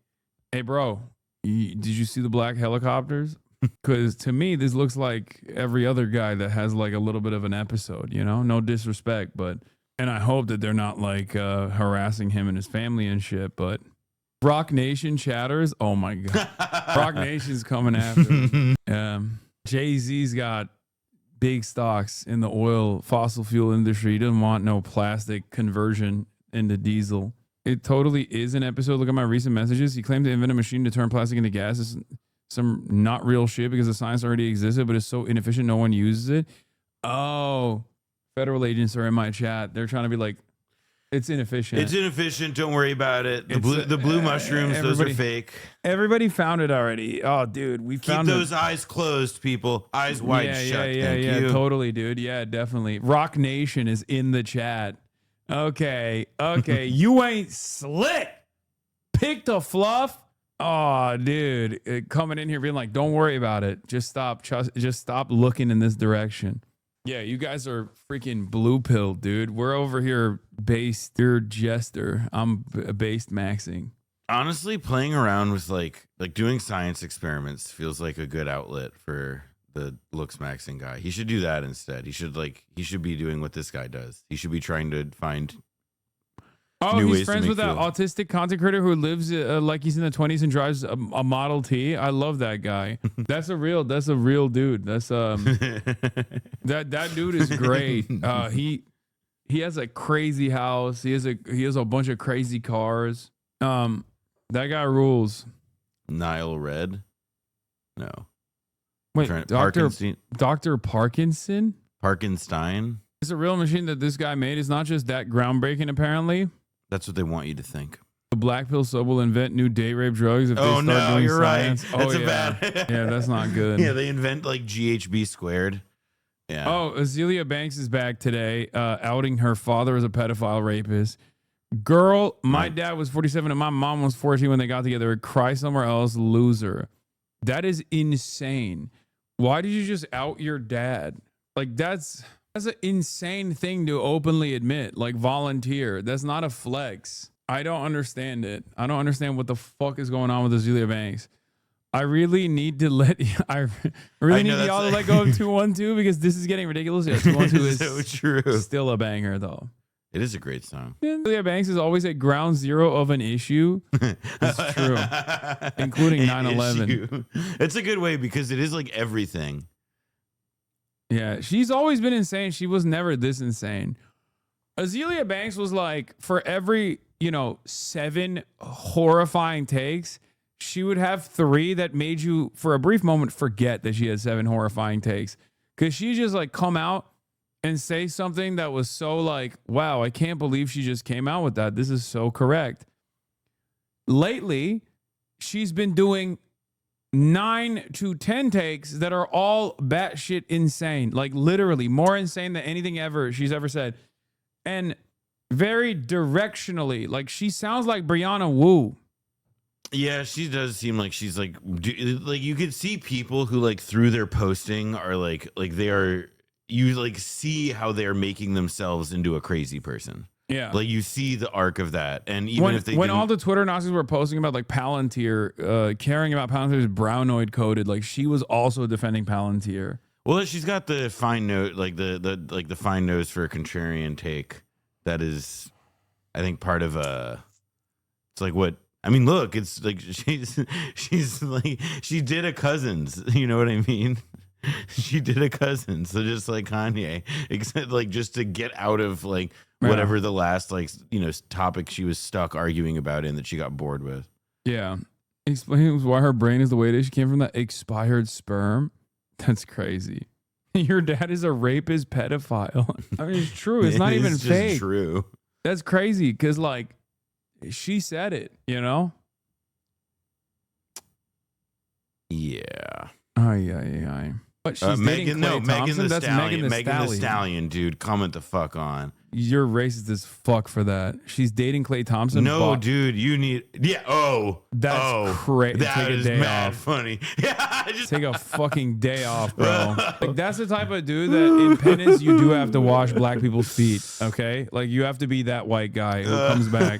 S1: bro, did you see the black helicopters? Because to me, this looks like every other guy that has like a little bit of an episode, no disrespect, and I hope that they're not like harassing him and his family and shit, but Rock Nation chatters. Oh my God. Rock Nation's coming after. Jay-Z's got big stocks in the oil fossil fuel industry. He doesn't want no plastic conversion into diesel. It totally is an episode. Look at my recent messages. He claimed to invent a machine to turn plastic into gas. It's some not real shit because the science already existed, but it's so inefficient no one uses it. Oh, federal agents are in my chat. They're trying to be like, it's inefficient.
S5: It's inefficient. Don't worry about it. The blue mushrooms, those are fake.
S1: Everybody found it already. Oh, dude, we found
S5: Keep those eyes closed, people. Eyes wide shut. Thank you.
S1: Totally, dude. Yeah, definitely. Rock Nation is in the chat. Okay. You ain't slick. Pick the fluff. Oh, dude, coming in here being like, don't worry about it. Just stop looking in this direction. Yeah, you guys are freaking blue pill, dude. We're over here based. You're jester. I'm based maxing.
S5: Honestly, playing around with like doing science experiments feels like a good outlet for the looks maxing guy. He should do that instead. He should be doing what this guy does. He should be trying to find new
S1: he's friends with that autistic content creator who lives like he's in the 20s and drives a Model T. I love that guy. That's a real dude. That's that dude is great. He has a crazy house. He has a bunch of crazy cars. That guy rules.
S5: Nile Red? No.
S1: Wait, Dr. Parkinson?
S5: Parkinstein?
S1: It's a real machine that this guy made. It's not just that groundbreaking, apparently.
S5: That's what they want you to think.
S1: The black pill sub will invent new date rape drugs if they start doing
S5: you're
S1: science.
S5: Right. That's bad.
S1: Yeah, that's not good.
S5: Yeah, they invent like GHB squared. Yeah.
S1: Oh, Azealia Banks is back today, outing her father as a pedophile rapist. Girl, my dad was 47 and my mom was 14 when they got together. Cry somewhere else, loser. That is insane. Why did you just out your dad? Like that's an insane thing to openly admit, like volunteer. That's not a flex. I don't understand it. I don't understand what the fuck is going on with Azealia Banks. I really need to let y'all to let go of 212 because this is getting ridiculous. Yeah, 212 is
S5: so true.
S1: Still a banger though.
S5: It is a great song.
S1: Azealia Banks is always at ground zero of an issue. It's true. Including 9/11.
S5: It's a good way because it is like everything.
S1: Yeah, she's always been insane. She was never this insane. Azealia Banks was like, for every, 7 horrifying takes, she would have 3 that made you, for a brief moment, forget that she had 7 horrifying takes. Because she just like come out and say something that was so like, wow, I can't believe she just came out with that. This is so correct. Lately, she's been doing 9 to 10 takes that are all batshit insane, like literally more insane than anything she's ever said, and very directionally. Like she sounds like Brianna Wu.
S5: Yeah, she does seem like she's like you could see people who like through their posting are like they are. You like see how they're making themselves into a crazy person.
S1: Yeah.
S5: Like you see the arc of that. And even if they
S1: when all the Twitter Nazis were posting about like Palantir, caring about Palantir's brownoid coded, like she was also defending Palantir.
S5: Well, she's got the fine note, like the fine nose for a contrarian take. That is, I think, part of it's like what I mean, look, it's like she's like she did a Cousins, you know what I mean? She did a Cousin, so just like Kanye, except like just to get out of like whatever the last topic she was stuck arguing about in that she got bored with.
S1: Yeah, explains why her brain is the way it is. She came from that expired sperm. That's crazy. Your dad is a rapist pedophile. I mean, it's true. It's not even fake.
S5: Just true.
S1: That's crazy because like she said it.
S5: Yeah.
S1: Aye. But she's dating Klay Thompson. That's Megan the
S5: Stallion, dude. Comment the fuck on.
S1: You're racist as fuck for that. She's dating Klay Thompson.
S5: No, dude, you need. Yeah.
S1: That's crazy.
S5: That is mad funny. Yeah.
S1: Take a fucking day off, bro. Like that's the type of dude that in penance you do have to wash black people's feet. Okay, like you have to be that white guy who comes back.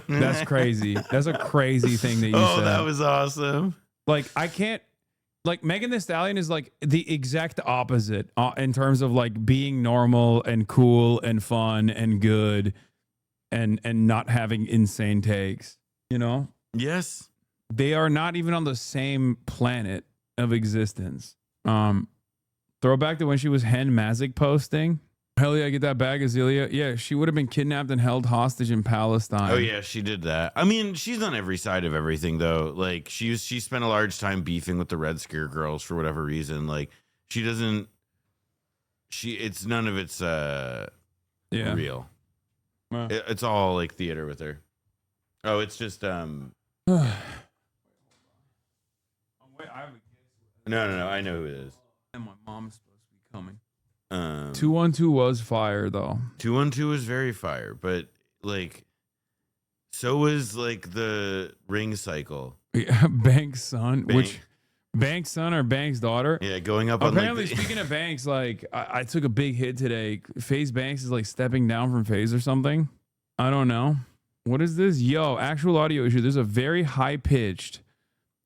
S1: That's crazy. That's a crazy thing that you said.
S5: Oh, that was awesome.
S1: Like I can't. Like Megan Thee Stallion is like the exact opposite in terms of like being normal and cool and fun and good and not having insane takes,
S5: Yes.
S1: They are not even on the same planet of existence. Throwback to when she was Hen Mazik posting. Hell yeah, get that bag, Azealia. Yeah, she would have been kidnapped and held hostage in Palestine.
S5: Oh yeah, she did that. I mean, she's on every side of everything though. Like she spent a large time beefing with the Red Scare girls for whatever reason. Like it's none of it's real. It's all like theater with her. Oh, it's just No, I know who it is.
S1: And my mom's supposed to be coming. 212 was fire though.
S5: 212 was very fire, but like so was like the ring cycle.
S1: Yeah, Banks' son, which Banks' son or Banks' daughter.
S5: Yeah, going up
S1: apparently,
S5: on like
S1: speaking of Banks, like I took a big hit today. FaZe Banks is like stepping down from FaZe or something. I don't know. What is this? Yo, actual audio issue. There's a very high pitched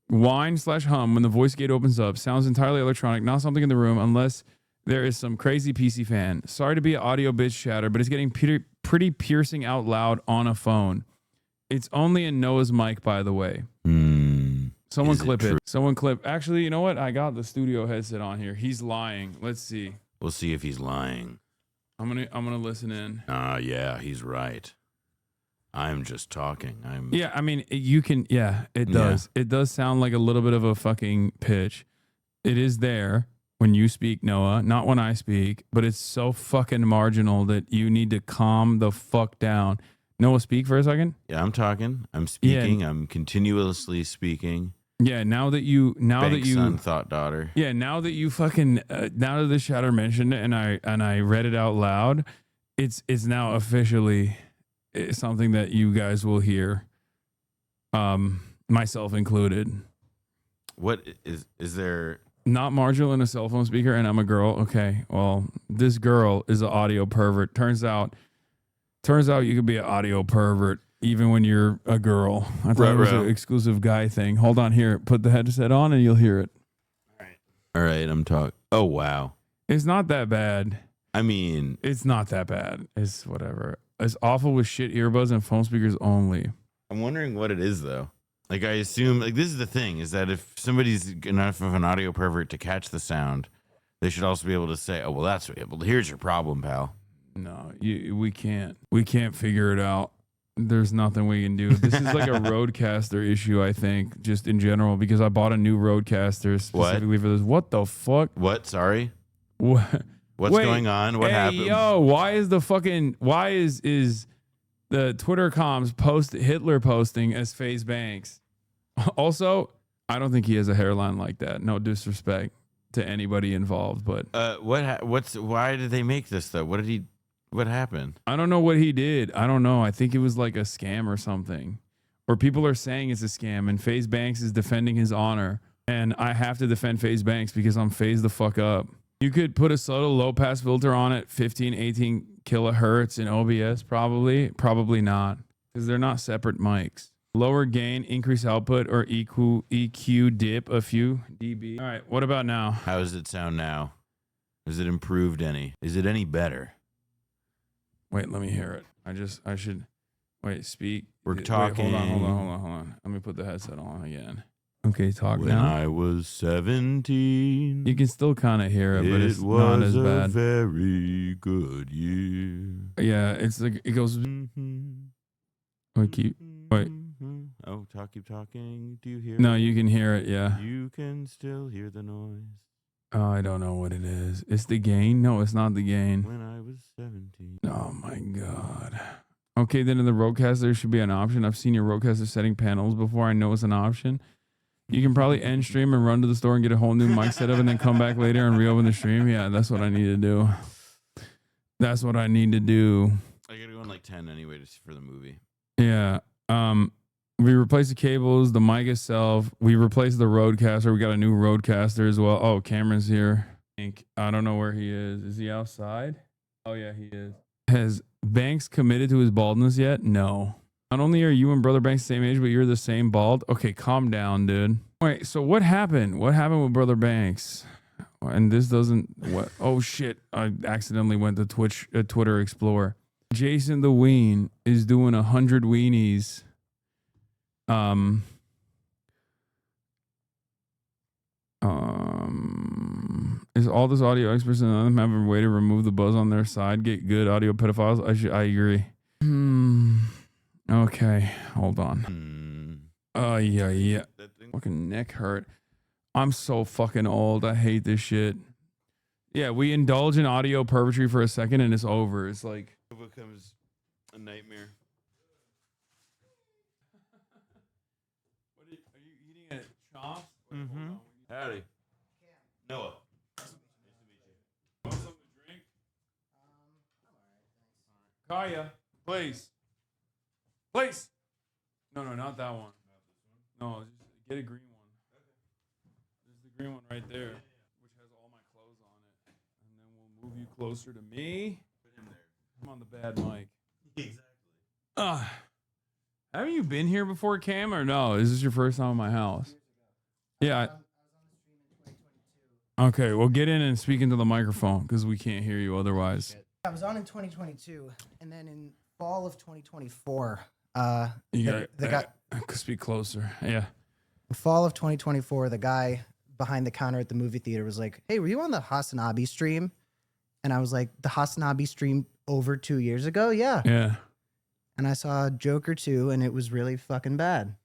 S1: whine/hum when the voice gate opens up. Sounds entirely electronic, not something in the room unless there is some crazy PC fan. Sorry to be an audio bitch chatter, but it's getting pretty piercing out loud on a phone. It's only in Noah's mic, by the way. Someone clip it. Someone clip. Actually, you know what? I got the studio headset on here. He's lying. Let's see.
S5: We'll see if he's lying.
S1: I'm gonna listen in.
S5: Yeah, he's right. I'm just talking.
S1: Yeah, I mean, you can. Yeah, it does. Yeah. It does sound like a little bit of a fucking pitch. It is there when you speak, Noah, not when I speak, but it's so fucking marginal that you need to calm the fuck down. Noah, speak for a second.
S5: Yeah, I'm talking. I'm speaking. Yeah. I'm continuously speaking.
S1: Yeah, now that you
S5: son, thought daughter.
S1: Yeah, now that you fucking now that the shatter mentioned it and I read it out loud, it's now officially something that you guys will hear, myself included.
S5: What is there?
S1: Not marginal in a cell phone speaker, and I'm a girl. Okay, well, this girl is an audio pervert. Turns out you could be an audio pervert even when you're a girl. I thought it was an exclusive guy thing. Hold on here. Put the headset on and you'll hear it.
S5: All right, I'm talking. Oh, wow.
S1: It's not that bad.
S5: I mean,
S1: it's not that bad. It's whatever. It's awful with shit earbuds and phone speakers only.
S5: I'm wondering what it is, though. Like, I assume, like, this is the thing, is that if somebody's enough of an audio pervert to catch the sound, they should also be able to say, oh, well, here's your problem, pal.
S1: No, we can't. We can't figure it out. There's nothing we can do. This is like a Roadcaster issue, I think, just in general, because I bought a new Roadcaster specifically for this. What the fuck?
S5: What? Sorry?
S1: What?
S5: What's going on? What happened?
S1: Yo, why is the Twitter comms post Hitler posting as FaZe Banks? Also, I don't think he has a hairline like that. No disrespect to anybody involved, but
S5: why did they make this though? What happened?
S1: I don't know what he did. I don't know. I think it was like a scam or something, or people are saying it's a scam, and FaZe Banks is defending his honor, and I have to defend FaZe Banks because I'm FaZe the fuck up. You could put a subtle low pass filter on it, 15, 18 kilohertz in OBS, probably not, because they're not separate mics. Lower gain, increase output, or EQ dip a few dB. All right, what about now?
S5: How does it sound now? Has it improved any? Is it any better?
S1: Wait, let me hear it. I should wait. Speak.
S5: We're talking.
S1: Wait, hold on. Let me put the headset on again. Okay, talk
S5: when
S1: now.
S5: When I was 17,
S1: you can still kind of hear it, but it's not as bad.
S5: It was a very good year.
S1: Yeah, it's like it goes. Wait.
S5: Oh, keep talking. Do you hear?
S1: No, you can hear it. Yeah.
S5: You can still hear the noise.
S1: Oh, I don't know what it is. It's the gain? No, it's not the gain.
S5: When I was 17.
S1: Oh my God. Okay, then in the Rodecaster there should be an option. I've seen your Rodecaster setting panels before. I know it's an option. You can probably end stream and run to the store and get a whole new mic setup and then come back later and reopen the stream. Yeah, that's what I need to do. That's what I need to do.
S5: I gotta go on like 10 anyway for the movie.
S1: Yeah. We replaced the cables, the mic itself. We replaced the Rodecaster. We got a new Rodecaster as well. Oh, Cameron's here. I don't know where he is. Is he outside? Oh, yeah, he is. Has Banks committed to his baldness yet? No. Not only are you and Brother Banks the same age, but you're the same bald. Okay, calm down, dude. Wait, so what happened? What happened with Brother Banks? And this doesn't... What? Oh, shit. I accidentally went to Twitter Explorer. Jason the Ween is doing 100 weenies Is all this audio experts and them have a way to remove the buzz on their side? Get good audio pedophiles? I agree. Okay, hold on. Yeah. Fucking neck hurt. I'm so fucking old. I hate this shit. Yeah, we indulge in audio pervertry for a second and it's over. It's like
S5: It becomes a nightmare.
S1: Are you eating at Chops?
S5: Mm-hmm. Howdy. Noah.
S1: Want something to drink? Kaya, please. Please. No, not that one. No, just get a green one. There's the green one right there, which has all my clothes on it. And then we'll move you closer to me. Put him there. I'm on the bad mic. Exactly. Haven't you been here before, Cam, or no? Is this your first time in my house? Yeah. Okay, well, get in and speak into the microphone because we can't hear you otherwise.
S2: I was on in 2022, and then in fall of 2024,
S1: You got speak closer. Yeah.
S2: in fall of 2024, the guy behind the counter at the movie theater was like, "Hey, were you on the Hasanabi stream?" And I was like, "The Hasanabi stream over 2 years ago? Yeah."
S1: Yeah.
S2: And I saw Joker 2, and it was really fucking bad.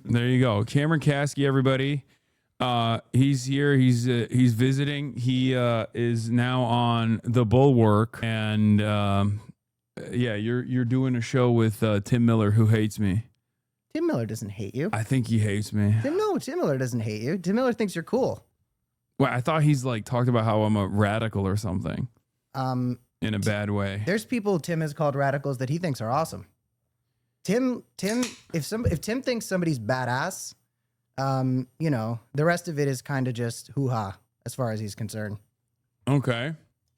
S1: There you go. Cameron Kasky, everybody. He's here. He's visiting. He is now on the Bulwark, and yeah, you're doing a show with Tim Miller, who hates me.
S2: Tim Miller doesn't hate you.
S1: I think he hates me.
S2: Tim Miller doesn't hate you. Tim Miller thinks you're cool.
S1: Well, I thought he's like talked about how I'm a radical or something. In a bad way.
S2: There's people Tim has called radicals that he thinks are awesome. Tim, if Tim thinks somebody's badass, you know, the rest of it is kind of just hoo-ha as far as he's concerned.
S1: Okay.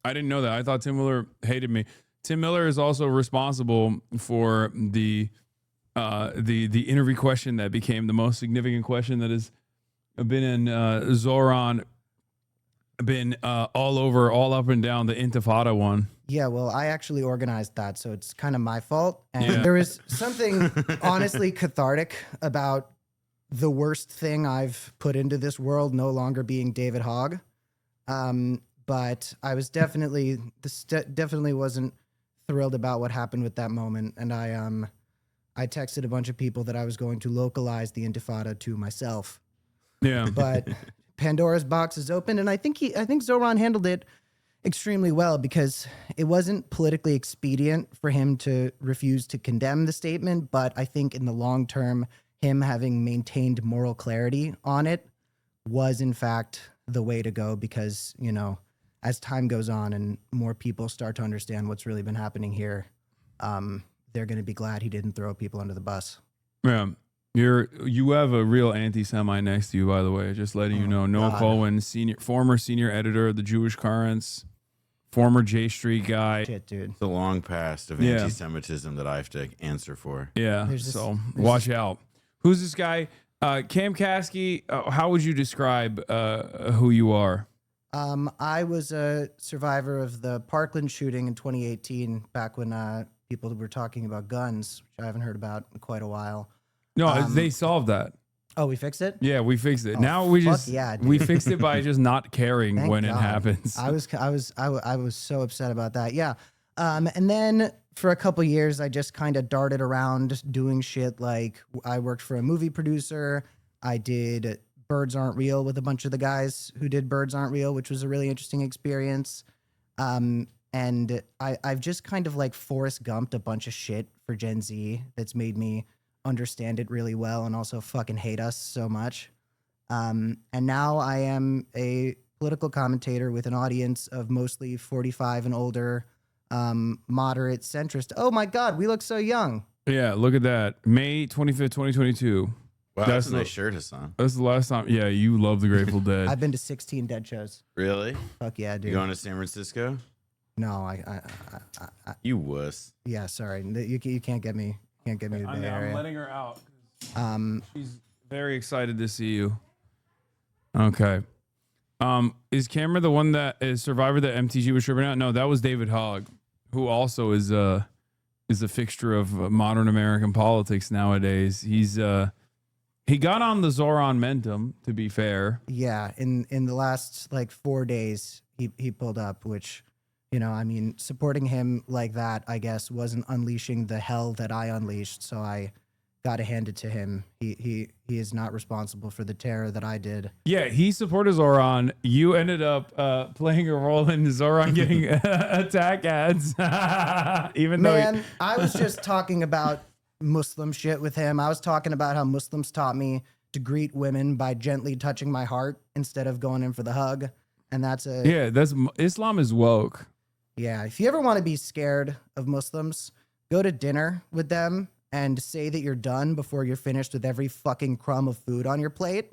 S1: I didn't know that. I thought Tim Miller hated me. Tim Miller is also responsible for the interview question that became the most significant question that has been in Zoran, been all up and down the Intifada one.
S2: Yeah, well, I actually organized that, so it's kind of my fault. And there is something honestly cathartic about the worst thing I've put into this world no longer being David Hogg. But I was definitely wasn't thrilled about what happened with that moment. And I texted a bunch of people that I was going to localize the Intifada to myself.
S1: Yeah.
S2: But Pandora's box is open, and I think Zoran handled it extremely well because it wasn't politically expedient for him to refuse to condemn the statement, but I think in the long term, him having maintained moral clarity on it was in fact the way to go because, you know, as time goes on and more people start to understand what's really been happening here, they're going to be glad he didn't throw people under the bus.
S1: Yeah. You have a real anti-Semite next to you, by the way. Just letting you know. Noah Kulwin, former senior editor of the Jewish Currents, former J Street guy.
S2: Shit, dude.
S5: It's a long past of anti-Semitism that I have to answer for.
S1: Yeah, watch out. Who's this guy? Cam Kasky, how would you describe who you are?
S2: I was a survivor of the Parkland shooting in 2018, back when people were talking about guns, which I haven't heard about in quite a while.
S1: No, they solved that.
S2: Oh, we fixed it?
S1: Yeah, we fixed it.
S2: Oh,
S1: now we
S2: fuck
S1: just
S2: yeah, dude.
S1: we fixed it by just not caring
S2: Thank
S1: when
S2: God.
S1: it happens.
S2: I was so upset about that. Yeah. And then for a couple years, I just kind of darted around doing shit. Like I worked for a movie producer. I did Birds Aren't Real with a bunch of the guys who did Birds Aren't Real, which was a really interesting experience. And I've just kind of like Forrest Gumped a bunch of shit for Gen Z that's made me understand it really well and also fucking hate us so much. And now I am a political commentator with an audience of mostly 45 and older, moderate centrist. Oh my God, we look so young.
S1: Yeah, look at that. May 25th, 2022.
S5: Wow, that's a nice shirt, Hassan.
S1: That's the last time. Yeah, you love the Grateful Dead.
S2: I've been to 16 Dead shows.
S5: Really?
S2: Fuck yeah, dude.
S5: You going to San Francisco?
S2: No, I
S5: you wuss.
S2: Yeah, sorry. You can't get me. Can't get me to the Bay Area.
S1: I'm letting her out.
S2: She's
S1: very excited to see you. Okay. Is Cameron the one that is Survivor that MTG was stripping out? No, that was David Hogg, who also is is a fixture of modern American politics nowadays. He got on the Zoran Mentum, to be fair.
S2: Yeah, in the last like 4 days, he pulled up, which, you know, I mean, supporting him like that, I guess, wasn't unleashing the hell that I unleashed. So I got to hand it to him. He is not responsible for the terror that I did.
S1: Yeah, he supported Zoran. You ended up playing a role in Zoran getting attack ads. Even
S2: Man, I was just talking about Muslim shit with him. I was talking about how Muslims taught me to greet women by gently touching my heart instead of going in for the hug. And that's
S1: Islam is woke.
S2: Yeah, if you ever want to be scared of Muslims, go to dinner with them and say that you're done before you're finished with every fucking crumb of food on your plate.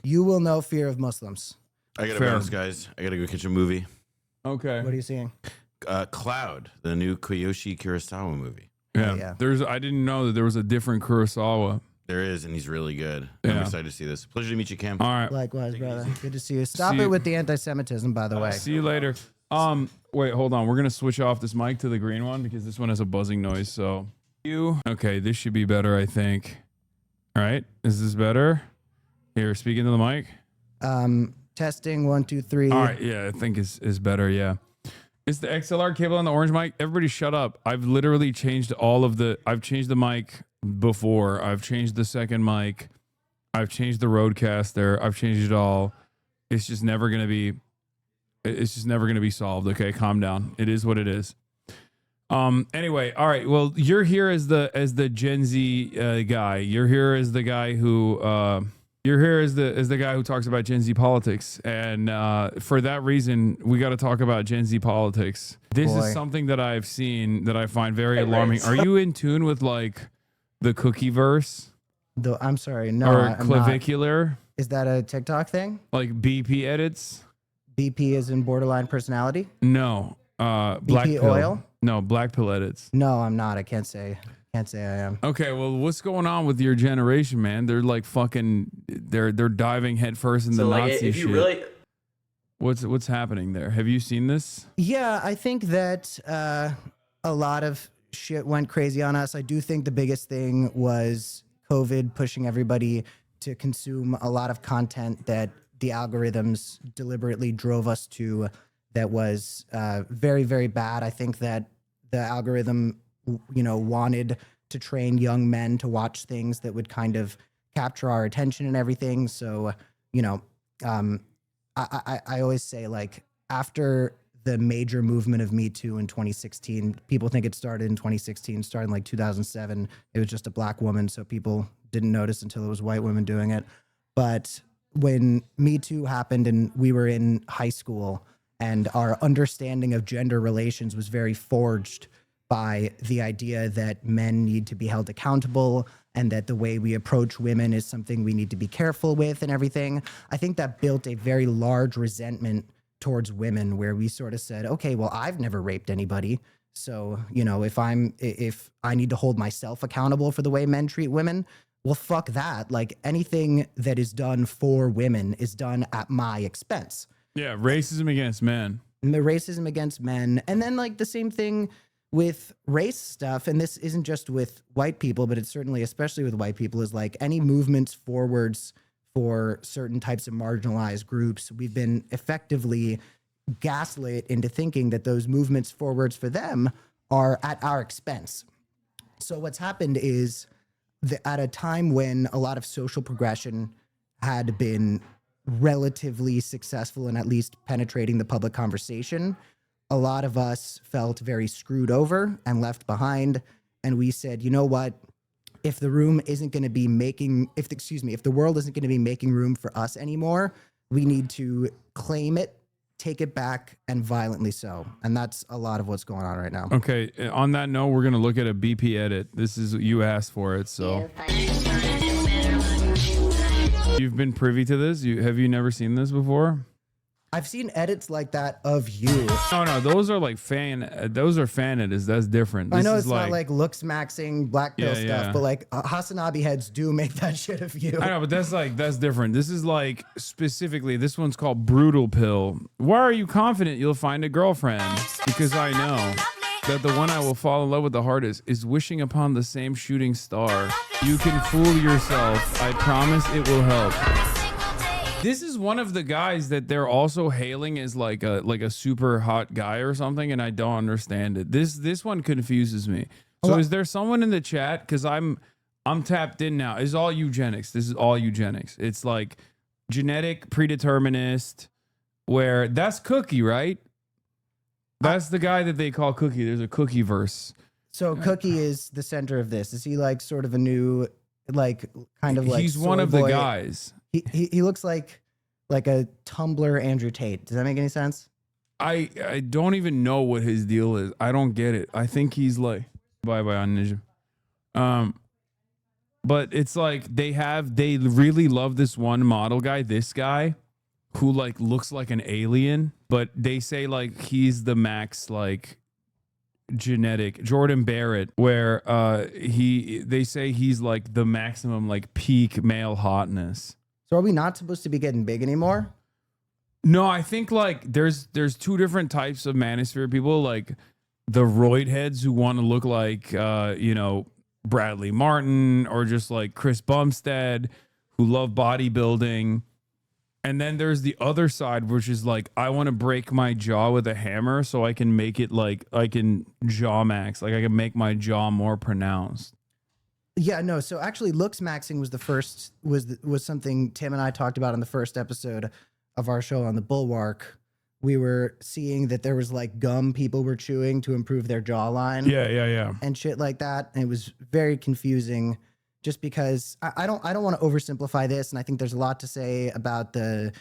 S2: You will know fear of Muslims.
S5: I gotta bounce, guys. I gotta go catch a movie.
S1: Okay.
S2: What are you seeing?
S5: Cloud, the new Kiyoshi Kurosawa movie.
S1: Yeah. I didn't know that there was a different Kurosawa.
S5: There is, and he's really good.
S1: Yeah.
S5: I'm excited to see this. Pleasure to meet you, Cam.
S1: All right.
S2: Likewise, brother. Good to see you. Stop it with the anti-Semitism, by the way.
S1: See you later. Wait, hold on. We're gonna switch off this mic to the green one because this one has a buzzing noise. So okay, this should be better, I think. All right, is this better? Here, speaking to the mic.
S2: Testing 1, 2, 3.
S1: All right, yeah, I think is better. Yeah, it's the XLR cable on the orange mic. Everybody, shut up! I've literally changed I've changed the mic before. I've changed the second mic. I've changed the Rodecaster. I've changed it all. It's just never gonna be. It's just never gonna be solved. Okay, calm down. It is what it is. Anyway, all right. Well, you're here as the Gen Z guy. You're here as the guy who you're here as the guy who talks about Gen Z politics, and for that reason, we got to talk about Gen Z politics. This is something that I've seen that I find very alarming. Are you in tune with like the cookie verse?
S2: I'm sorry, no.
S1: Or
S2: I'm
S1: clavicular?
S2: not. Is that a TikTok thing?
S1: Like BP edits?
S2: BP is in borderline personality?
S1: No. Black
S2: BP
S1: pill.
S2: oil?
S1: No, black pill edits.
S2: No, I'm not. I can't say I am.
S1: Okay, well, what's going on with your generation, man? They're like fucking they're diving headfirst in the Nazi shit.
S22: Really...
S1: What's happening there? Have you seen this?
S2: Yeah, I think that a lot of shit went crazy on us. I do think the biggest thing was COVID pushing everybody to consume a lot of content that the algorithms deliberately drove us to that was very, very bad. I think that the algorithm, wanted to train young men to watch things that would kind of capture our attention and everything. So, I always say, like, after the major movement of Me Too in 2016, people think it started in 2016, started in like 2007. It was just a black woman, so people didn't notice until it was white women doing it. But when Me Too happened and we were in high school and our understanding of gender relations was very forged by the idea that men need to be held accountable and that the way we approach women is something we need to be careful with and everything, I think that built a very large resentment towards women where we sort of said, okay, well, I've never raped anybody. So, if I need to hold myself accountable for the way men treat women, well, fuck that. Like, anything that is done for women is done at my expense.
S1: Yeah, racism against men.
S2: The racism against men. And then, like, the same thing with race stuff, and this isn't just with white people, but it's certainly, especially with white people, is like any movements forwards for certain types of marginalized groups, we've been effectively gaslit into thinking that those movements forwards for them are at our expense. So what's happened is that at a time when a lot of social progression had been relatively successful in at least penetrating the public conversation, a lot of us felt very screwed over and left behind. And we said, you know what? If the room isn't going to be making, if the world isn't going to be making room for us anymore, we need to claim it, take it back, and violently so. And that's a lot of what's going on right now.
S1: Okay. On that note, we're going to look at a BP edit. This is, you asked for it, so. You've been privy to this? Have you never seen this before?
S2: I've seen edits like that of you.
S1: No, those are like those are fan edits. That's different. This
S2: I know
S1: is
S2: it's not like looks maxing black pill stuff, but like Hasanabi heads do make that shit of you.
S1: I know, but that's different. This is like specifically, this one's called Brutal Pill. Why are you confident you'll find a girlfriend? Because I know. that the one I will fall in love with the hardest is wishing upon the same shooting star. You can fool yourself. I promise it will help. This is one of the guys that they're also hailing as like a super hot guy or something, and I don't understand it. This one confuses me. So is there someone in the chat? Because I'm tapped in now. It's all eugenics. This is all eugenics. It's like genetic predeterminist, where that's Cookie, right? That's the guy that they call Cookie. There's a Cookie verse.
S2: So Cookie is the center of this. Is he like sort of a new, like kind of like
S1: he's one of the guys.
S2: He looks like a Tumblr Andrew Tate. Does that make any sense?
S1: I don't even know what his deal is. I don't get it. I think he's like bye on Ninja. But it's like they really love this one model guy, this guy, who like looks like an alien, but they say like he's the max like genetic Jordan Barrett, where they say he's like the maximum like peak male hotness.
S2: So are we not supposed to be getting big anymore?
S1: No, I think like there's two different types of manosphere people, like the roid heads who want to look like Bradley Martin or just like Chris Bumstead, who love bodybuilding. And then there's the other side, which is like, I want to break my jaw with a hammer so I can make it like I can jaw max, like I can make my jaw more pronounced.
S2: Yeah, no. So actually, looks maxing was the first was something Tim and I talked about in the first episode of our show on the Bulwark. We were seeing that there was like gum people were chewing to improve their jawline.
S1: Yeah.
S2: And shit like that. And it was very confusing. Just because I don't want to oversimplify this, and I think there's a lot to say about the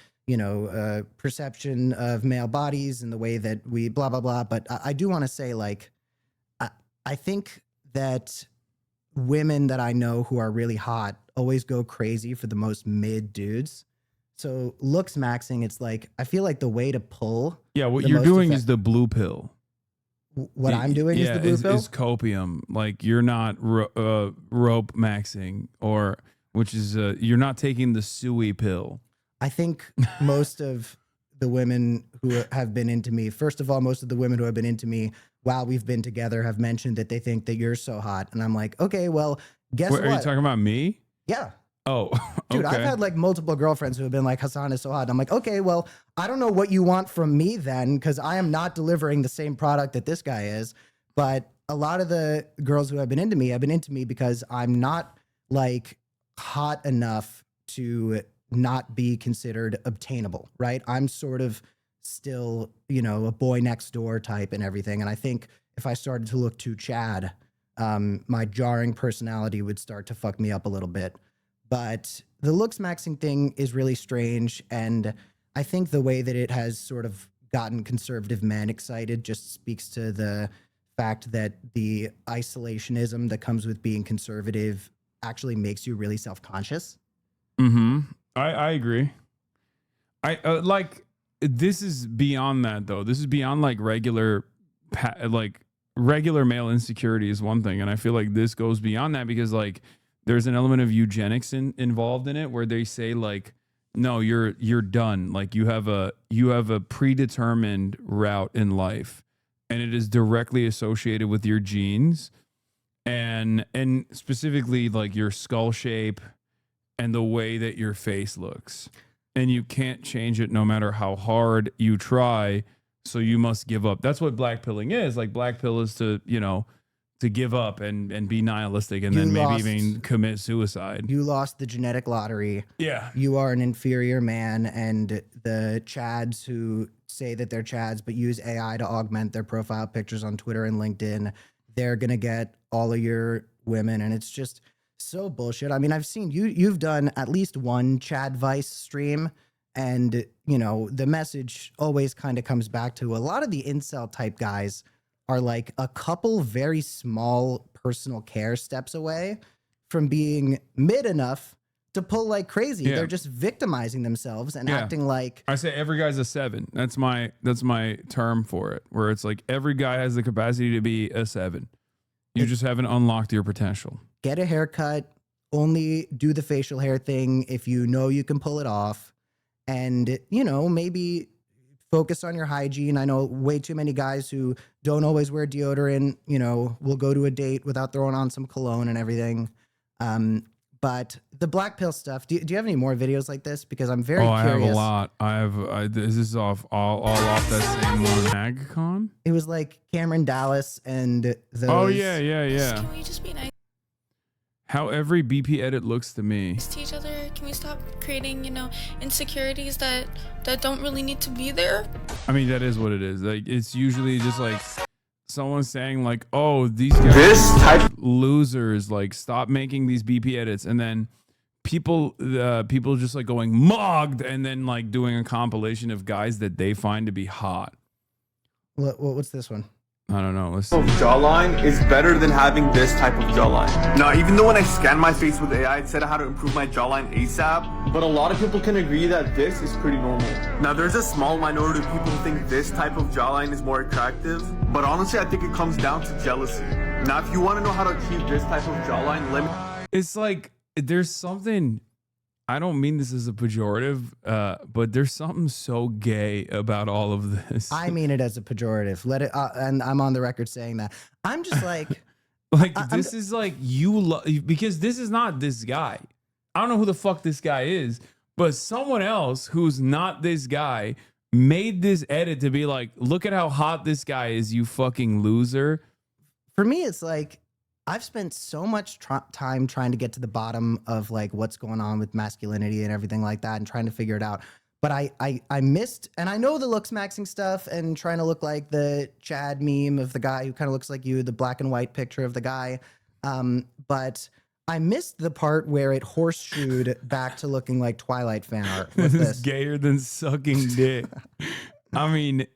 S2: perception of male bodies and the way that we blah blah blah. But I do want to say like I think that women that I know who are really hot always go crazy for the most mid dudes. So looks maxing, it's like I feel like the way to pull.
S1: Yeah, what you're doing is the blue pill.
S2: What I'm doing is the blue pill?
S1: Is copium. Like you're not rope maxing, or which is you're not taking the suey pill.
S2: I think most of the women who have been into me, first of all, most of the women who have been into me while we've been together have mentioned that they think that you're so hot. And I'm like, okay, well, guess what?
S1: Are you talking about me?
S2: Yeah.
S1: Oh,
S2: dude,
S1: okay.
S2: I've had like multiple girlfriends who have been like, Hassan is so hot. And I'm like, okay, well, I don't know what you want from me then, because I am not delivering the same product that this guy is. But a lot of the girls who have been into me because I'm not like hot enough to not be considered obtainable, right? I'm sort of still, a boy next door type and everything. And I think if I started to look too Chad, my jarring personality would start to fuck me up a little bit. But the looks maxing thing is really strange. And I think the way that it has sort of gotten conservative men excited just speaks to the fact that the isolationism that comes with being conservative actually makes you really self-conscious.
S1: Mm-hmm. I agree. This is beyond that though. This is beyond like regular male insecurity is one thing. And I feel like this goes beyond that because like, there's an element of eugenics involved in it where they say like, no, you're done. Like you have a predetermined route in life and it is directly associated with your genes and specifically like your skull shape and the way that your face looks. And you can't change it no matter how hard you try. So you must give up. That's what black pilling is. Like black pill is to give up and be nihilistic and then maybe even commit suicide.
S2: You lost the genetic lottery.
S1: Yeah.
S2: You are an inferior man, and the Chads who say that they're Chads but use AI to augment their profile pictures on Twitter and LinkedIn, they're going to get all of your women, and it's just so bullshit. I mean, I've seen you've done at least one Chad Vice stream, and the message always kind of comes back to a lot of the incel type guys are like a couple very small personal care steps away from being mid enough to pull like crazy.
S1: Yeah.
S2: They're just victimizing themselves and acting like
S1: I say every guy's a 7. That's my term for it, where it's like every guy has the capacity to be a 7. You just haven't unlocked your potential.
S2: Get a haircut, only do the facial hair thing if you know you can pull it off, and maybe focus on your hygiene. I know way too many guys who don't always wear deodorant, you know, will go to a date without throwing on some cologne and everything. But the black pill stuff, do you have any more videos like this? Because I'm very curious.
S1: I have a lot. This is all off that same one. MagCon?
S2: It was like Cameron Dallas and those.
S1: Oh, yeah.
S10: Can we just be nice
S1: How every BP edit looks to me.
S10: to each other? Can we stop creating, insecurities that don't really need to be there?
S1: I mean, that is what it is. Like, it's usually just like someone saying like, oh, these guys are losers, like stop making these BP edits, and then people just like going mugged, and then like doing a compilation of guys that they find to be hot.
S2: What's this one?
S1: I don't know. Let's
S12: Jawline is better than having this type of jawline. Now, even though when I scanned my face with AI, it said how to improve my jawline ASAP, but a lot of people can agree that this is pretty normal. Now, there's a small minority of people who think this type of jawline is more attractive, but honestly, I think it comes down to jealousy. Now, if you want to know how to achieve this type of jawline,
S1: It's like there's something. I don't mean this as a pejorative, but there's something so gay about all of this.
S2: I mean it as a pejorative. Let it, and I'm on the record saying that. I'm just like,
S1: this is like because this is not this guy. I don't know who the fuck this guy is, but someone else who's not this guy made this edit to be like, look at how hot this guy is, you fucking loser.
S2: For me, it's like, I've spent so much time trying to get to the bottom of like what's going on with masculinity and everything like that and trying to figure it out. But I missed, and I know the looks maxing stuff and trying to look like the Chad meme of the guy who kind of looks like you, the black and white picture of the guy. But I missed the part where it horseshoed back to looking like Twilight fan art.
S1: This is gayer than sucking dick. I mean,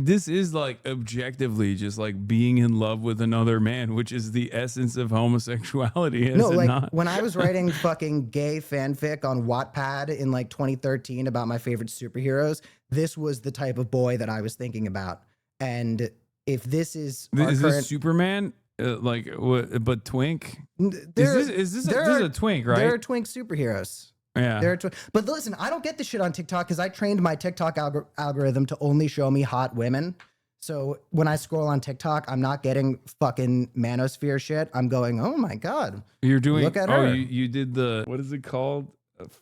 S1: this is like objectively just like being in love with another man, which is the essence of homosexuality.
S2: No, like
S1: not?
S2: When I was writing fucking gay fanfic on Wattpad in like 2013 about my favorite superheroes, this was the type of boy that I was thinking about. And if this is
S1: this Superman? Like what? But twink? Is this a twink? Right?
S2: There are twink superheroes.
S1: Yeah.
S2: But listen, I don't get this shit on TikTok because I trained my TikTok algorithm to only show me hot women. So when I scroll on TikTok, I'm not getting fucking manosphere shit. I'm going, oh my God.
S1: You're doing,
S2: look at her.
S1: You did the, what is it called?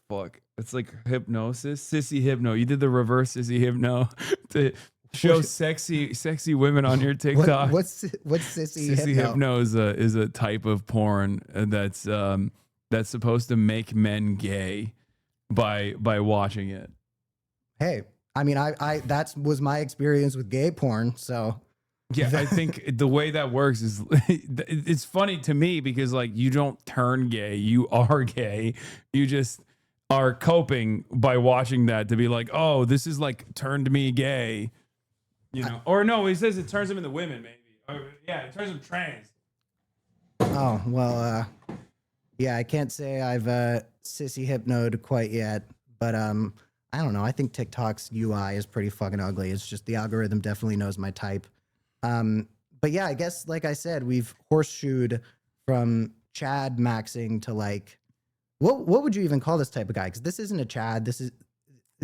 S1: Fuck. It's like hypnosis. Sissy hypno. You did the reverse sissy hypno to show sexy women on your TikTok.
S2: What's sissy
S1: hypno is a type of porn that's supposed to make men gay by watching it.
S2: Hey, I mean, I that was my experience with gay porn. So
S1: yeah, I think the way that works is it's funny to me because like you don't turn gay, you are gay. You just are coping by watching that to be like, oh, this is like turned me gay, you know? Or no, he says it turns him into women, maybe. Or, yeah, it turns him trans.
S2: Oh well. Yeah, I can't say I've sissy hypnoed quite yet, but I don't know. I think TikTok's UI is pretty fucking ugly. It's just the algorithm definitely knows my type. But yeah, I guess like I said, we've horseshoed from Chad maxing to like, what would you even call this type of guy? Because this isn't a Chad.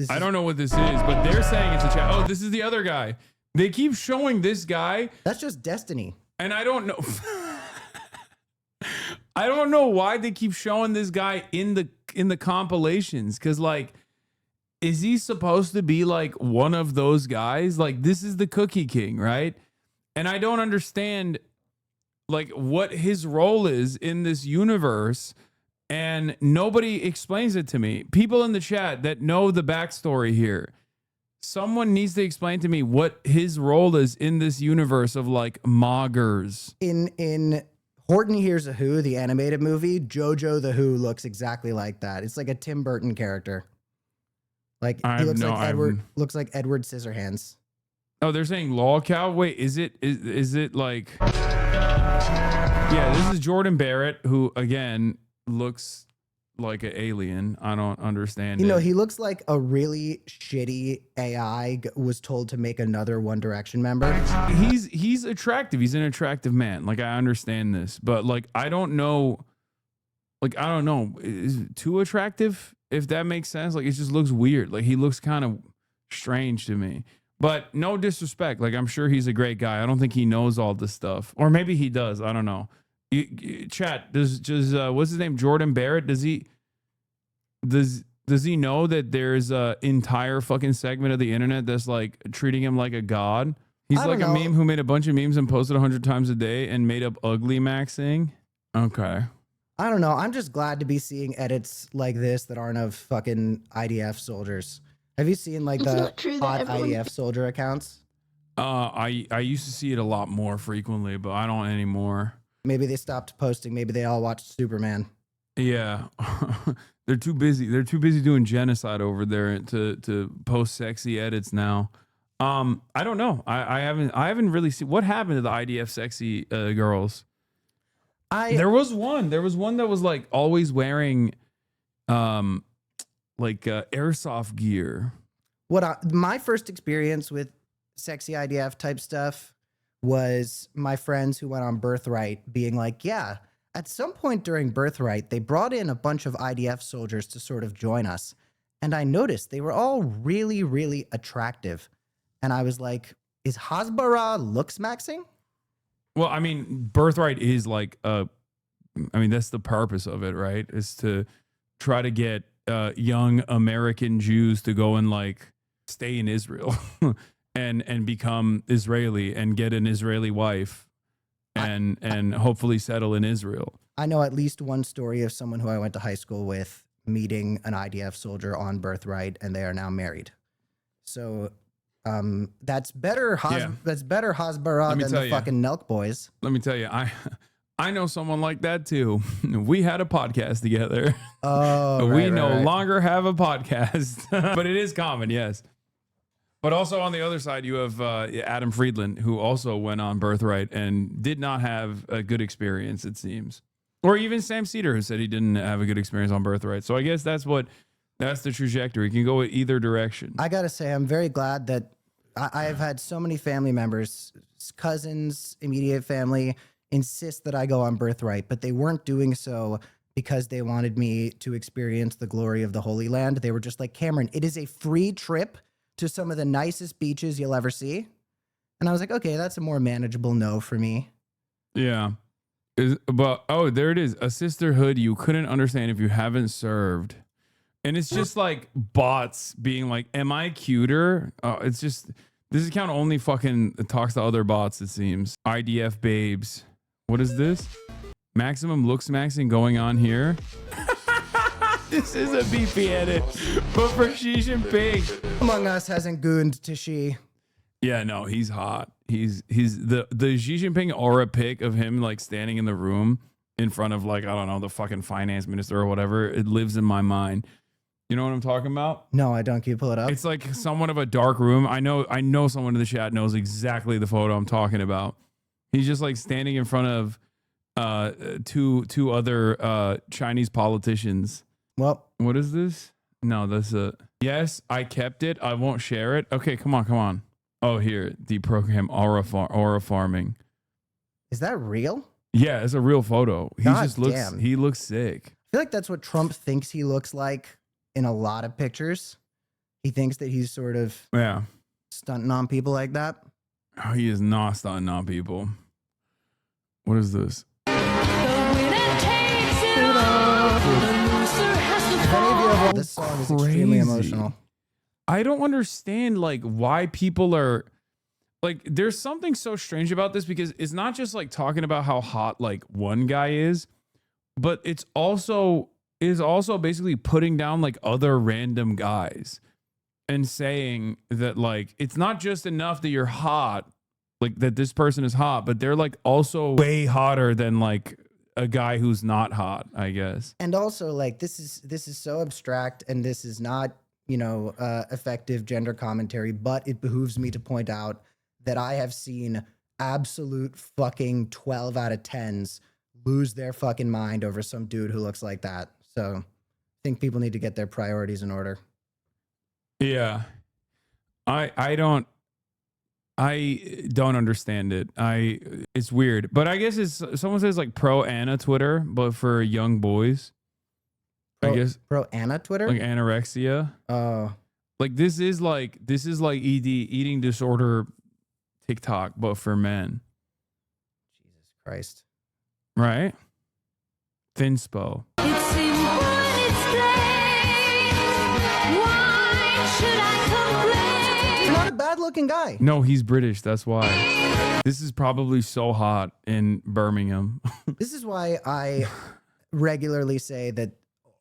S1: I don't know what this is, but they're saying it's a Chad. Oh, this is the other guy. They keep showing this guy.
S2: That's just Destiny.
S1: And I don't know. I don't know why they keep showing this guy in the compilations. Cause like, is he supposed to be like one of those guys? Like this is the Cookie King, right? And I don't understand like what his role is in this universe. And nobody explains it to me. People in the chat that know the backstory here, someone needs to explain to me what his role is in this universe of like moggers.
S2: In Horton Hears a Who, the animated movie, Jojo the Who looks exactly like that. It's like a Tim Burton character. Like he looks like Edward Scissorhands.
S1: Oh, they're saying lolcow. Wait, is it like? Yeah, this is Jordan Barrett, who again looks like an alien. I don't understand.
S2: You know, he looks like a really shitty AI was told to make another One Direction member.
S1: He's attractive. He's an attractive man. Like I understand this, but like I don't know. Like I don't know. Is it too attractive? If that makes sense. Like it just looks weird. Like he looks kind of strange to me. But no disrespect. Like, I'm sure he's a great guy. I don't think he knows all this stuff. Or maybe he does. I don't know. Chat, does what's his name? Jordan Barrett? Does he know that there's a entire fucking segment of the internet that's like treating him like a god? He's like a meme who made a bunch of memes and posted 100 times a day and made up ugly maxing. Okay.
S2: I don't know. I'm just glad to be seeing edits like this that aren't of fucking IDF soldiers. Have you seen like
S6: It's
S2: the
S6: not true that
S2: hot
S6: everyone-
S2: IDF soldier accounts?
S1: I used to see it a lot more frequently, but I don't anymore.
S2: Maybe they stopped posting. Maybe they all watched Superman.
S1: Yeah. They're too busy. They're too busy doing genocide over there to post sexy edits now. I don't know. I haven't really seen what happened to the IDF sexy girls. There was one that was like always wearing airsoft gear.
S2: My first experience with sexy IDF type stuff was my friends who went on Birthright being like, yeah, at some point during Birthright, they brought in a bunch of IDF soldiers to sort of join us. And I noticed they were all really, really attractive. And I was like, is Hasbara looks maxing?
S1: Well, I mean, Birthright is like that's the purpose of it, right? Is to try to get young American Jews to go and like stay in Israel and become Israeli and get an Israeli wife and hopefully settle in Israel.
S2: I know at least one story of someone who I went to high school with meeting an IDF soldier on Birthright, and they are now married. So that's better. That's better Hasbara than the fucking Nelk boys.
S1: Let me tell you, I know someone like that too. We had a podcast together.
S2: Oh,
S1: we no longer have a podcast, but it is common, yes. But also on the other side, you have Adam Friedland, who also went on Birthright and did not have a good experience, it seems. Or even Sam Cedar, who said he didn't have a good experience on Birthright. So I guess that's the trajectory. You can go either direction.
S2: I gotta say, I'm very glad that I have had so many family members, cousins, immediate family, insist that I go on Birthright, but they weren't doing so because they wanted me to experience the glory of the Holy Land. They were just like, Cameron, it is a free trip to some of the nicest beaches you'll ever see. And I was like, okay, that's a more manageable no for me.
S1: Yeah. There it is. A sisterhood you couldn't understand if you haven't served. And it's just like bots being like, am I cuter? It's just, this account only fucking talks to other bots, it seems. IDF babes. What is this? Maximum looks maxing going on here. This is a BP edit, but for Xi Jinping.
S2: Among Us hasn't gooned to Xi.
S1: Yeah, no, he's hot. He's the Xi Jinping aura pic of him like standing in the room in front of like, I don't know, the fucking finance minister or whatever. It lives in my mind. You know what I'm talking about?
S2: No, I don't. Can you pull it up?
S1: It's like somewhat of a dark room. I know someone in the chat knows exactly the photo I'm talking about. He's just like standing in front of two other Chinese politicians.
S2: Well,
S1: what is this? No, that's yes, I kept it. I won't share it. Okay, come on. Oh, here, the program aura farming.
S2: Is that real?
S1: Yeah, it's a real photo. He looks sick.
S2: I feel like that's what Trump thinks he looks like in a lot of pictures. He thinks that he's sort of stunting on people like that.
S1: Oh, he is not stunting on people. What is this?
S2: This song is extremely emotional.
S1: I don't understand like why people are like, there's something so strange about this because it's not just like talking about how hot like one guy is, but it's also basically putting down like other random guys and saying that like it's not just enough that you're hot, like that this person is hot, but they're like also way hotter than like a guy who's not hot, I guess.
S2: And also like this is so abstract and this is not, effective gender commentary, but it behooves me to point out that I have seen absolute fucking 12 out of 10s lose their fucking mind over some dude who looks like that. So I think people need to get their priorities in order.
S1: Yeah. I don't understand it. It's weird, but I guess it's someone says like pro Anna Twitter, but for young boys. I guess
S2: pro Anna Twitter,
S1: like anorexia.
S2: Oh,
S1: Like this is like ED, eating disorder TikTok, but for men.
S2: Jesus Christ.
S1: Right? Thinspo.
S2: You're not a bad looking guy.
S1: No, he's British. That's why. This is probably so hot in Birmingham.
S2: This is why I regularly say that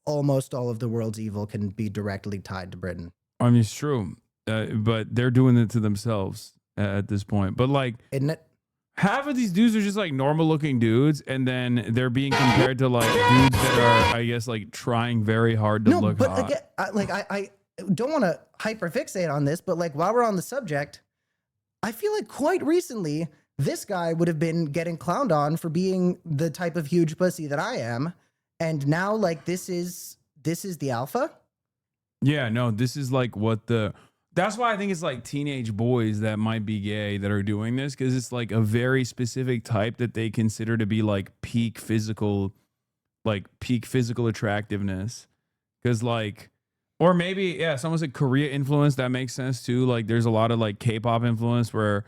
S2: almost all of the world's evil can be directly tied to Britain.
S1: I mean, it's true. But they're doing it to themselves at this point. But like,
S2: isn't it?
S1: Half of these dudes are just like normal looking dudes, and then they're being compared to like dudes that are, I guess, like trying very hard to look hot.
S2: Again, I don't want to hyperfixate on this, but like while we're on the subject, I feel like quite recently this guy would have been getting clowned on for being the type of huge pussy that I am, and now like this is the alpha.
S1: Yeah, no, this is like what the. That's why I think it's like teenage boys that might be gay that are doing this, because it's like a very specific type that they consider to be like peak physical attractiveness. Because like, or maybe, yeah, someone said Korea influence. That makes sense too. Like there's a lot of like K-pop influence where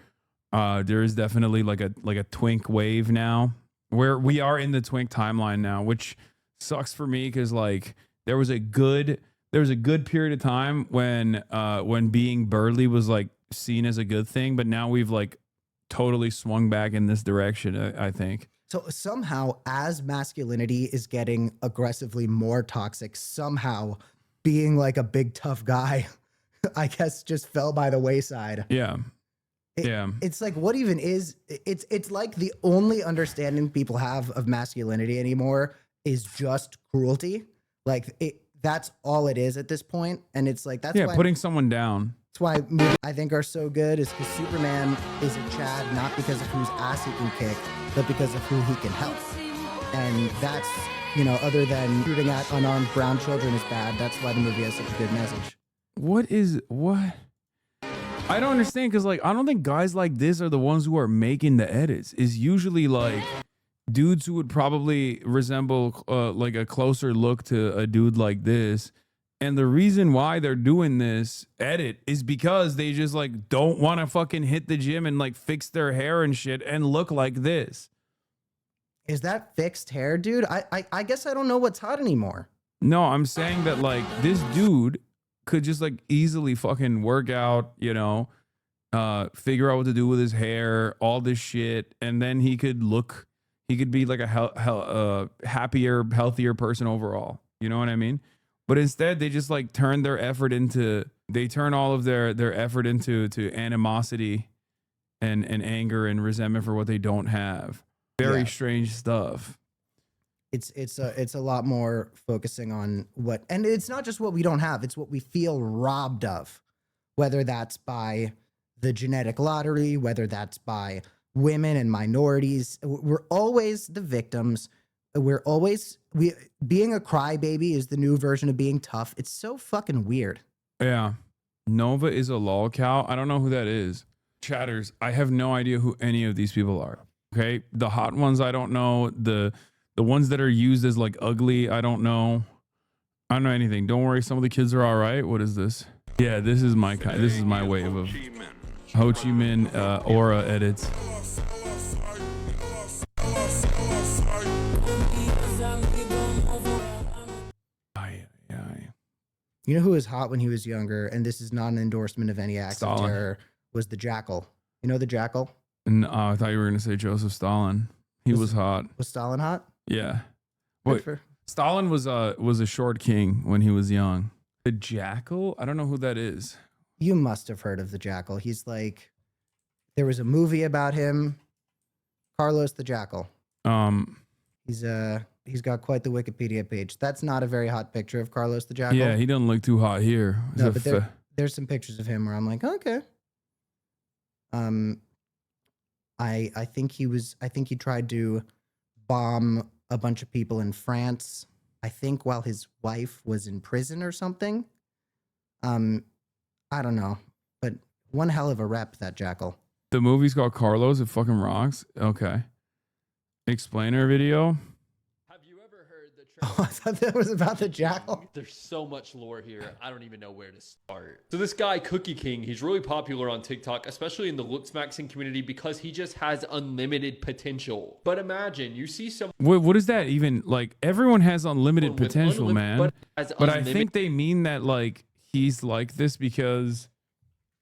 S1: there is definitely like a twink wave now, where we are in the twink timeline now, which sucks for me because like there was a good period of time when being burly was like seen as a good thing, but now we've like totally swung back in this direction, I think.
S2: So somehow, as masculinity is getting aggressively more toxic, somehow being like a big tough guy, I guess, just fell by the wayside.
S1: Yeah.
S2: It's like, what even is it's like the only understanding people have of masculinity anymore is just cruelty. Like that's all it is at this point. And it's like, that's why
S1: putting someone down.
S2: That's why movies I think are so good, is because Superman is a Chad, not because of whose ass he can kick, but because of who he can help. And that's, you know, other than shooting at unarmed brown children is bad, that's why the movie has such a good message.
S1: What? I don't understand, because like I don't think guys like this are the ones who are making the edits. It's usually like dudes who would probably resemble like a closer look to a dude like this. And the reason why they're doing this edit is because they just like don't want to fucking hit the gym and like fix their hair and shit and look like this.
S2: Is that fixed hair, dude? I guess I don't know what's hot anymore.
S1: No, I'm saying that like this dude could just like easily fucking work out, you know, figure out what to do with his hair, all this shit, and then he could be like a happier, healthier person overall. You know what I mean? But instead, they just like turn all of their effort into animosity and anger and resentment for what they don't have. Very strange stuff.
S2: It's a lot more focusing on what, and it's not just what we don't have, it's what we feel robbed of, whether that's by the genetic lottery, whether that's by women and minorities. We're always the victims. Being a crybaby is the new version of being tough. It's so fucking weird.
S1: Yeah. Nova is a lol cow. I don't know who that is. Chatters, I have no idea who any of these people are. Okay. The hot ones, I don't know. The ones that are used as like ugly, I don't know. I don't know anything. Don't worry. Some of the kids are all right. What is this? Yeah, this is my wave of Ho Chi Minh aura edits.
S2: You know who was hot when he was younger, and this is not an endorsement of any acts of terror, was the Jackal. You know the Jackal?
S1: No, I thought you were going to say Joseph Stalin. He was hot.
S2: Was Stalin hot?
S1: Yeah. Wait, Stalin was a short king when he was young. The Jackal? I don't know who that is.
S2: You must have heard of the Jackal. He's like, there was a movie about him, Carlos the Jackal. He's got quite the Wikipedia page. That's not a very hot picture of Carlos the Jackal.
S1: Yeah, he doesn't look too hot here.
S2: No, but there's some pictures of him where I'm like, okay. I think he tried to bomb a bunch of people in France, I think while his wife was in prison or something. I don't know, but one hell of a rep, that Jackal.
S1: The movie's called Carlos. It fucking rocks. Okay. Explainer video.
S2: Oh, I thought that was about the jackal.
S15: There's so much lore here. I don't even know where to start. So this guy, Cookie King, he's really popular on TikTok, especially in the looks maxing community, because he just has unlimited potential. But imagine you see some.
S1: What is that even like? Everyone has unlimited potential, man.
S15: but
S1: But,
S15: has
S1: I
S15: unlimited-
S1: think they mean that like he's like this because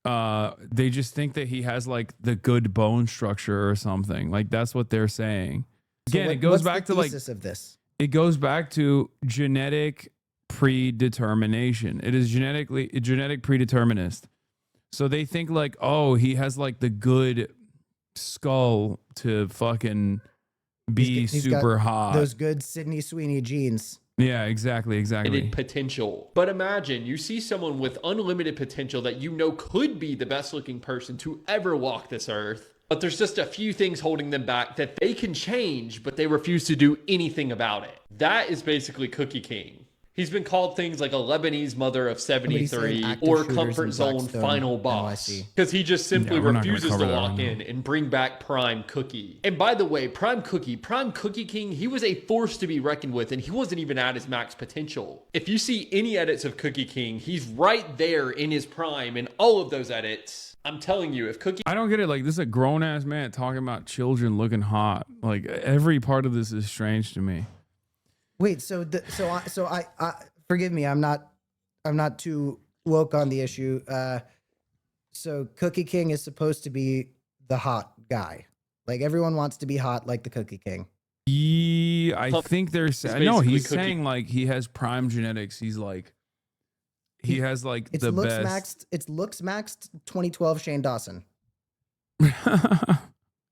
S1: they just think that he has like the good bone structure or something. Like that's what they're saying. Again, it goes back to like
S2: of this.
S1: It goes back to genetic predetermination. It is genetic predeterminist. So they think like, oh, he has like the good skull to fucking be
S2: He's
S1: super
S2: got
S1: hot.
S2: Those good Sydney Sweeney genes.
S1: Yeah, exactly.
S15: Potential. But imagine you see someone with unlimited potential that you know could be the best looking person to ever walk this earth. But there's just a few things holding them back that they can change, but they refuse to do anything about it. That is basically Cookie King. He's been called things like a Lebanese mother of 73 or comfort zone final boss. Because he just simply refuses to lock in and bring back Prime Cookie. And by the way, Prime Cookie King, he was a force to be reckoned with, and he wasn't even at his max potential. If you see any edits of Cookie King, he's right there in his prime in all of those edits. I'm telling you, if Cookie...
S1: I don't get it. Like, this is a grown-ass man talking about children looking hot. Like, every part of this is strange to me.
S2: Wait, so I forgive me, I'm not too woke on the issue. So Cookie King is supposed to be the hot guy. Like everyone wants to be hot like the Cookie King.
S1: Yeah, I think they're saying no. He's
S15: Cookie.
S1: saying like he has prime genetics. He's like he has like
S2: It's
S1: the
S2: looks
S1: best.
S2: maxed. It's looks maxed 2012 Shane Dawson.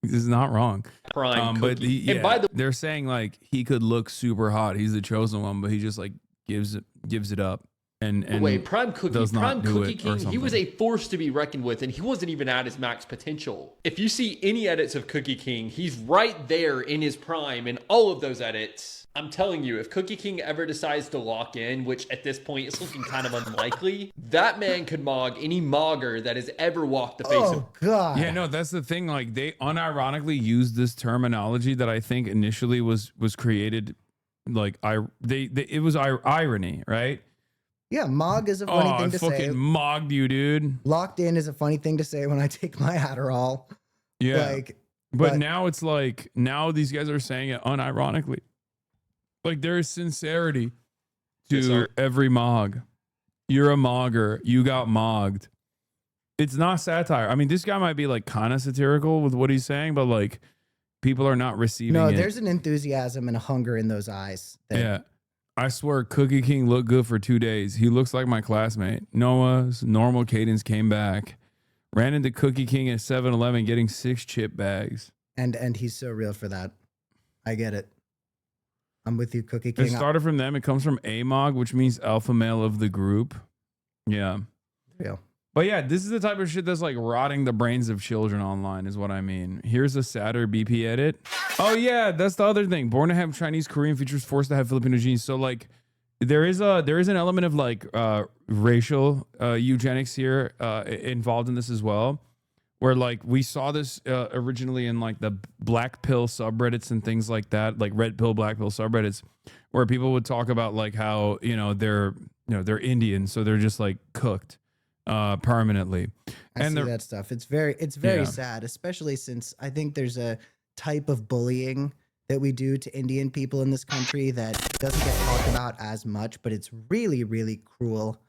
S1: This is not wrong.
S15: Prime
S1: but
S15: Cookie.
S1: yeah,
S15: And by the
S1: they're saying like he could look super hot. He's the chosen one, but he just like gives it up. And
S15: wait, Prime Cookie
S1: does not
S15: Prime
S1: do
S15: Cookie
S1: it or
S15: King, he was
S1: something.
S15: a force to be reckoned with, and he wasn't even at his max potential. If you see any edits of Cookie King, he's right there in his prime in all of those edits. I'm telling you, if Cookie King ever decides to lock in, which at this point is looking kind of unlikely, that man could mog any mogger that has ever walked the face of...
S2: God.
S1: Yeah, no, that's the thing. Like they unironically used this terminology that I think initially was created like it was irony, right?
S2: Yeah, mog is a funny thing to
S1: I fucking
S2: say.
S1: mogged you, dude.
S2: Locked in is a funny thing to say when I take my Adderall.
S1: Yeah.
S2: Like,
S1: but now it's like now these guys are saying it unironically. Like there is sincerity to every mog. You're a mogger. You got mogged. It's not satire. I mean, this guy might be like kind of satirical with what he's saying, but like people are not receiving
S2: no,
S1: it.
S2: there's an enthusiasm and a hunger in those eyes.
S1: Yeah. I swear Cookie King looked good for 2 days. He looks like my classmate. Noah's normal cadence came back. Ran into Cookie King at 7-Eleven getting 6 chip bags.
S2: And he's so real for that. I get it. I'm with you, Cookie King.
S1: It started from them. It comes from AMOG, which means alpha male of the group. Yeah.
S2: Real.
S1: But yeah, this is the type of shit that's like rotting the brains of children online is what I mean. Here's a sadder BP edit. Oh yeah, that's the other thing. Born to have Chinese, Korean features, forced to have Filipino genes. So like there is an element of like racial eugenics here involved in this as well. Where like we saw this originally in like the black pill subreddits and things like that, like red pill, black pill subreddits, where people would talk about like how, they're Indian, so they're just like cooked permanently.
S2: I see that stuff. It's very sad, especially since I think there's a type of bullying that we do to Indian people in this country that doesn't get talked about as much, but it's really, really cruel.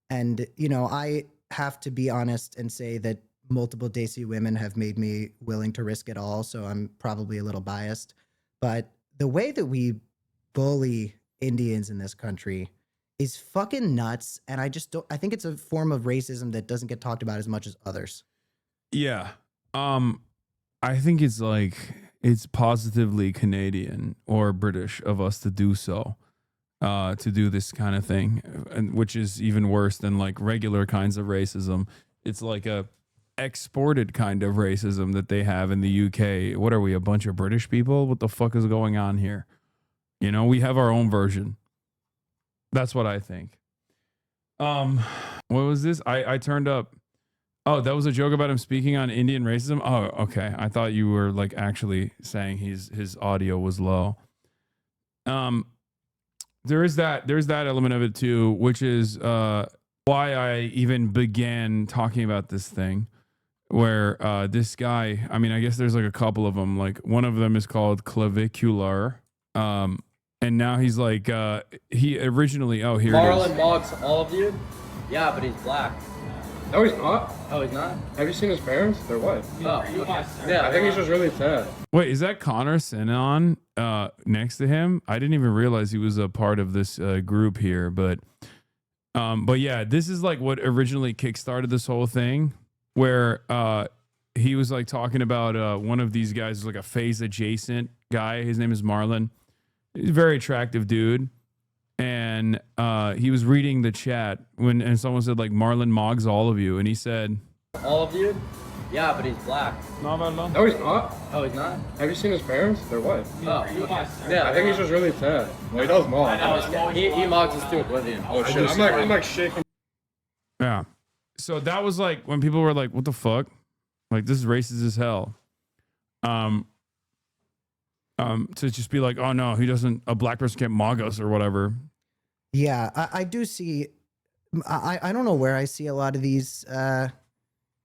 S2: And, I have to be honest and say that multiple Desi women have made me willing to risk it all, so I'm probably a little biased. But the way that we bully Indians in this country is fucking nuts, and I think it's a form of racism that doesn't get talked about as much as others.
S1: Yeah. I think it's positively Canadian or British of us to do so, to do this kind of thing, and which is even worse than like regular kinds of racism. It's like a exported kind of racism that they have in the UK. What are we, a bunch of British people? What the fuck is going on here? We have our own version. That's what I think. What was this? I turned up. Oh, that was a joke about him speaking on Indian racism. Oh, okay. I thought you were like actually saying his audio was low. there's that element of it too, which is why I even began talking about this thing, where this guy, I mean, I guess there's like a couple of them. Like one of them is called Clavicular, and now he's like he originally here
S13: Marlon
S1: it is.
S13: Moggs, all of you? Yeah, but he's black.
S9: No, he's not.
S13: Oh, he's not?
S9: Have you seen his parents? They're white.
S13: Oh,
S9: Yeah, I think he's just really sad.
S1: Wait, is that Connor Sinon next to him? I didn't even realize he was a part of this group here, but yeah, this is like what originally kickstarted this whole thing, where he was like talking about one of these guys, like a phase adjacent guy. His name is Marlon. He's a very attractive dude. And he was reading the chat and someone said like Marlon Moggs all of you, and he said,
S13: all of you? Yeah, but he's black.
S9: No, he's not.
S13: Oh, he's not?
S9: Have you seen his parents? They're white.
S13: Oh,
S9: Yeah, I think he's just really sad. Well, he does mog.
S13: He Moggs us to oblivion.
S9: Oh shit! I'm like shaking.
S1: yeah. So that was like when people were like, what the fuck? Like, this is racist as hell. To just be like, oh no, a black person can't mog us or whatever.
S2: Yeah, I do see. I don't know where I see a lot of these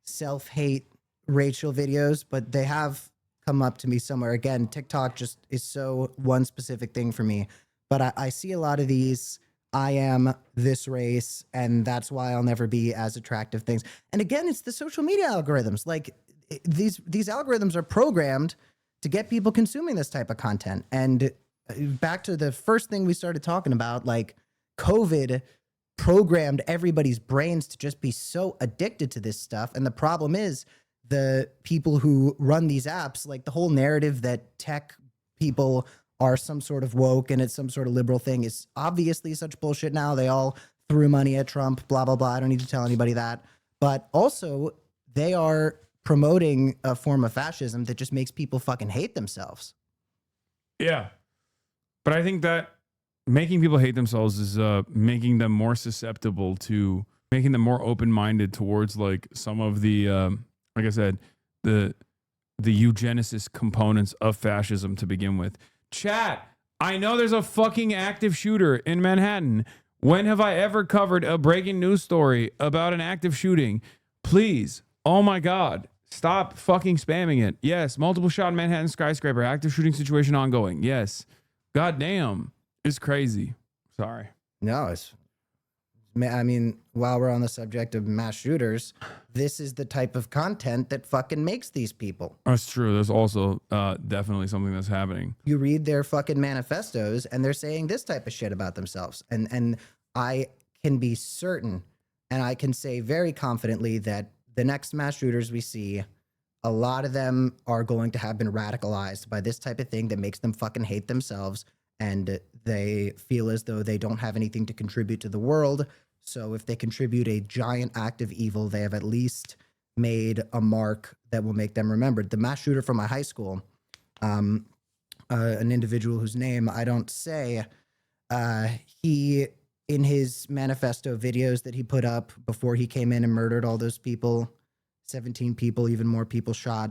S2: self-hate racial videos, but they have come up to me somewhere. Again, TikTok just is so one specific thing for me. But I see a lot of these, I am this race, and that's why I'll never be as attractive things. And again, it's the social media algorithms. Like these algorithms are programmed to get people consuming this type of content. And back to the first thing we started talking about, like COVID programmed everybody's brains to just be so addicted to this stuff. And the problem is the people who run these apps, like the whole narrative that tech people are some sort of woke and it's some sort of liberal thing is obviously such bullshit now. They all threw money at Trump, blah, blah, blah. I don't need to tell anybody that. But also they are promoting a form of fascism that just makes people fucking hate themselves.
S1: Yeah. But I think that making people hate themselves is making them more susceptible to, making them more open-minded towards like some of the, like I said, the eugenicist components of fascism to begin with. Chat, I know there's a fucking active shooter in Manhattan. When have I ever covered a breaking news story about an active shooting? Please, oh my God, stop fucking spamming it. Yes, multiple shot in Manhattan skyscraper, active shooting situation ongoing. Yes. God damn. It's crazy. Sorry.
S2: No, I mean, while we're on the subject of mass shooters, this is the type of content that fucking makes these people.
S1: That's true. There's also definitely something that's happening.
S2: You read their fucking manifestos and they're saying this type of shit about themselves. And I can be certain, and I can say very confidently that the next mass shooters we see, a lot of them are going to have been radicalized by this type of thing that makes them fucking hate themselves. And they feel as though they don't have anything to contribute to the world. So if they contribute a giant act of evil, they have at least made a mark that will make them remembered. The mass shooter from my high school, an individual whose name I don't say, he, in his manifesto videos that he put up before he came in and murdered all those people, 17 people, even more people shot,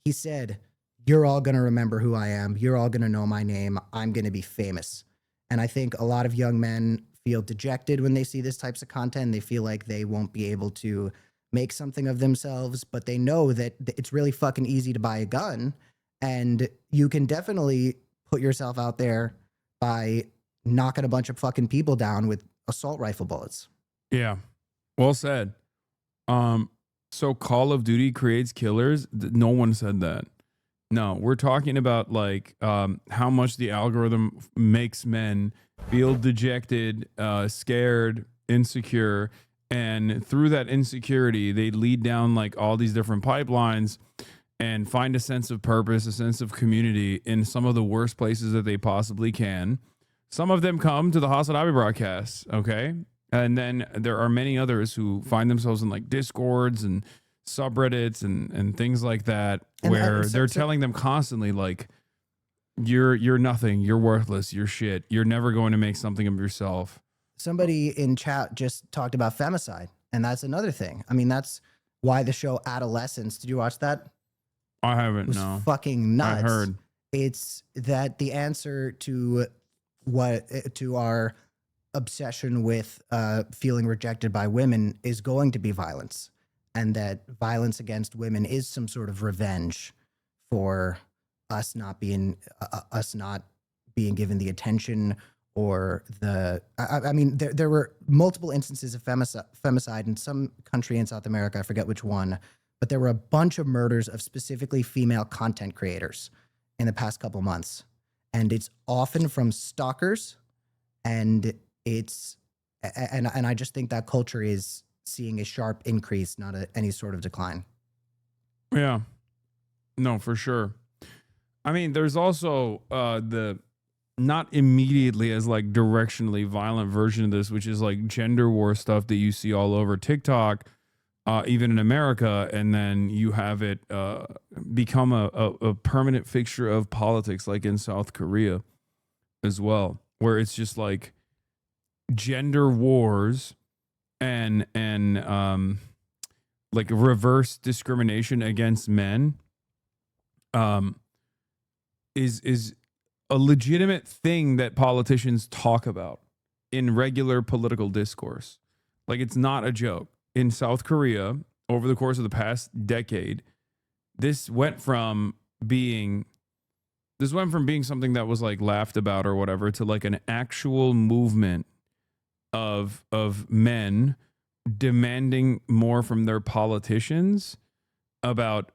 S2: he said, "You're all going to remember who I am. You're all going to know my name. I'm going to be famous." And I think a lot of young men feel dejected when they see this types of content. They feel like they won't be able to make something of themselves, but they know that it's really fucking easy to buy a gun. And you can definitely put yourself out there by knocking a bunch of fucking people down with assault rifle bullets.
S1: Yeah. Well said. So Call of Duty creates killers? No one said that. No, we're talking about like how much the algorithm makes men feel dejected, scared, insecure, and through that insecurity, they lead down like all these different pipelines and find a sense of purpose, a sense of community in some of the worst places that they possibly can. Some of them come to the Hasanabi broadcasts, okay? And then there are many others who find themselves in like Discords and subreddits and things like that, where they're telling them constantly like, you're nothing, you're worthless, you're shit, you're never going to make something of yourself.
S2: Somebody in chat just talked about femicide, and that's another thing. I mean, that's why the show Adolescence, did you watch that?
S1: I haven't.
S2: Was
S1: no
S2: fucking nuts.
S1: I heard
S2: it's that the answer to our obsession with feeling rejected by women is going to be violence, and that violence against women is some sort of revenge for us not being given the attention or the. I mean, there were multiple instances of femicide in some country in South America. I forget which one, but there were a bunch of murders of specifically female content creators in the past couple months, and it's often from stalkers, and I just think that culture is seeing a sharp increase, not any sort of decline.
S1: Yeah, no, for sure. I mean, there's also the not immediately as like directionally violent version of this, which is like gender war stuff that you see all over TikTok, even in America, and then you have it become a permanent fixture of politics, like in South Korea as well, where it's just like gender wars and like reverse discrimination against men is a legitimate thing that politicians talk about in regular political discourse. Like, it's not a joke. In South Korea, over the course of the past decade, this went from being something that was like laughed about or whatever to like an actual movement of men demanding more from their politicians about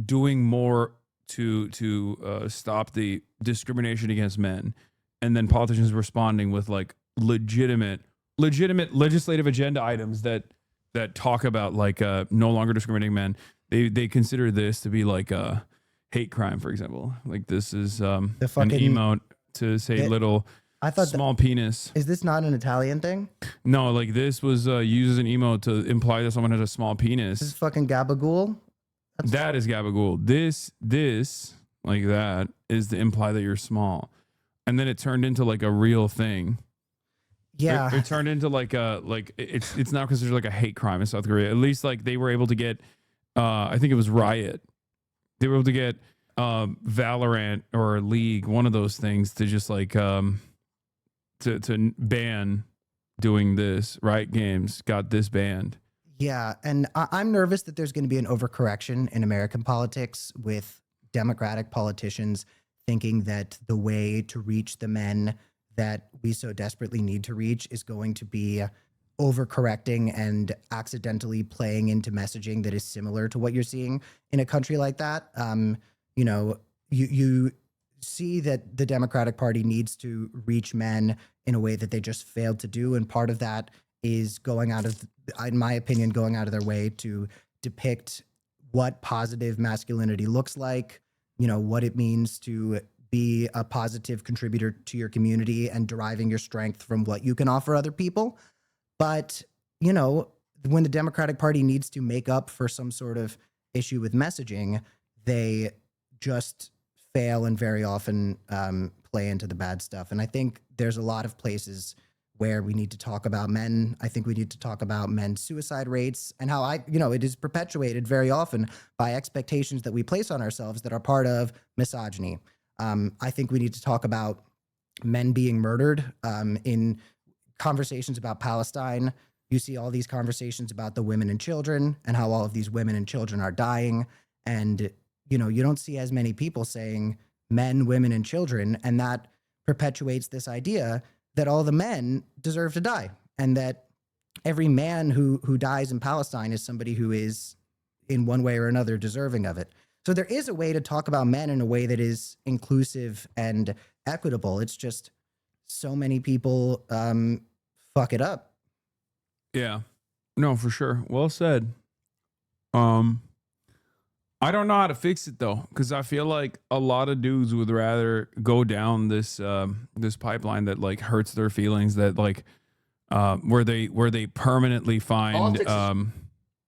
S1: doing more to stop the discrimination against men, and then politicians responding with like legitimate legislative agenda items that talk about like no longer discriminating men. They consider this to be like a hate crime, for example. Like, this is an emote to say little.
S2: I thought
S1: small penis.
S2: Is this not an Italian thing?
S1: No, like this was used as an emote to imply that someone has a small penis.
S2: This is fucking gabagool.
S1: That is gabagool. This like that is to imply that you're small, and then it turned into like a real thing.
S2: Yeah,
S1: it turned into like it's now considered like a hate crime in South Korea. At least like they were able to get, I think it was Riot. They were able to get Valorant or League, one of those things, to just like to ban doing this. Riot Games got this banned.
S2: Yeah, and I'm nervous that there's going to be an overcorrection in American politics with Democratic politicians thinking that the way to reach the men that we so desperately need to reach is going to be overcorrecting and accidentally playing into messaging that is similar to what you're seeing in a country like that. You know, you see that the Democratic Party needs to reach men in a way that they just failed to do, and part of that is going out of, in my opinion, going out of their way to depict what positive masculinity looks like, you know, what it means to be a positive contributor to your community and deriving your strength from what you can offer other people. But, you know, when the Democratic Party needs to make up for some sort of issue with messaging, they just fail and very often play into the bad stuff. And I think there's a lot of places where we need to talk about men. I think we need to talk about men's suicide rates and how it is perpetuated very often by expectations that we place on ourselves that are part of misogyny. I think we need to talk about men being murdered in conversations about Palestine. You see all these conversations about the women and children and how all of these women and children are dying. And, you know, you don't see as many people saying men, women, and children. And that perpetuates this idea that all the men deserve to die, and that every man who dies in Palestine is somebody who is in one way or another deserving of it. So there is a way to talk about men in a way that is inclusive and equitable. It's just so many people fuck it up.
S1: Yeah, no, for sure. Well said. I don't know how to fix it though, because I feel like a lot of dudes would rather go down this this pipeline that like hurts their feelings, that like where they permanently find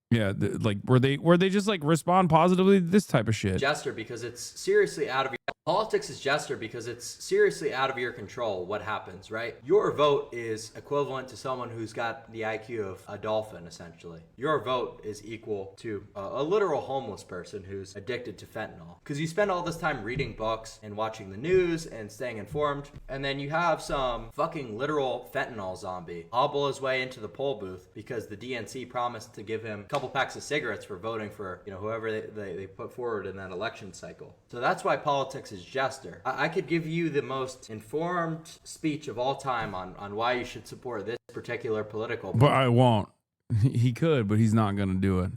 S1: where they just like respond positively to this type of shit.
S22: Jester, because it's seriously out of your Politics is jester because it's seriously out of your control what happens, right? Your vote is equivalent to someone who's got the IQ of a dolphin, essentially. Your vote is equal to a literal homeless person who's addicted to fentanyl. Because you spend all this time reading books and watching the news and staying informed, and then you have some fucking literal fentanyl zombie hobble his way into the poll booth because the DNC promised to give him a couple packs of cigarettes for voting for, you know, whoever they put forward in that election cycle. So that's why politics is jester. I could give you the most informed speech of all time on why you should support this particular political
S1: But I won't. He could, but he's not going to do it.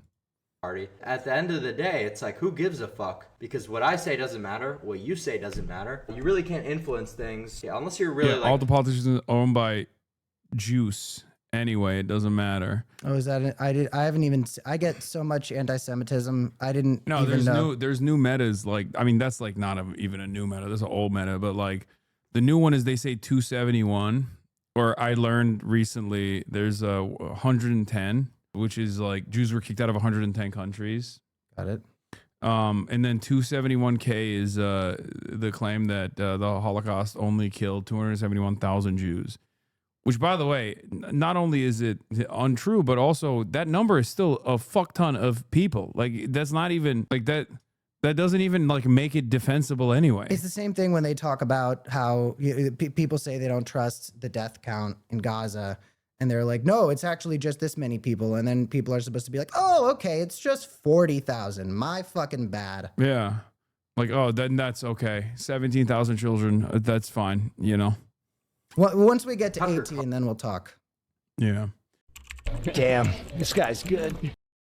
S22: party. At the end of the day, it's like, who gives a fuck? Because what I say doesn't matter. What you say doesn't matter. You really can't influence things unless you're really like...
S1: all the politicians are owned by juice. Anyway, it doesn't matter.
S2: Oh, is that it? I haven't even. I get so much anti-Semitism. I didn't.
S1: No,
S2: even know.
S1: there's new metas. Like, I mean, that's like not even a new meta. That's an old meta. But like, the new one is they say 271. Or I learned recently there's 110, which is like Jews were kicked out of 110 countries.
S2: Got it.
S1: And then 271K is the claim that the Holocaust only killed 271,000 Jews. Which, by the way, not only is it untrue, but also that number is still a fuck ton of people. Like, that's not even like that. That doesn't even like make it defensible anyway.
S2: It's the same thing when they talk about how people say they don't trust the death count in Gaza. And they're like, no, it's actually just this many people. And then people are supposed to be like, oh, okay, it's just 40,000. My fucking bad.
S1: Yeah. Like, oh, then that's okay. 17,000 children. That's fine. You know?
S2: Well, once we get to 18, then we'll talk.
S1: Yeah.
S3: Damn, this guy's good.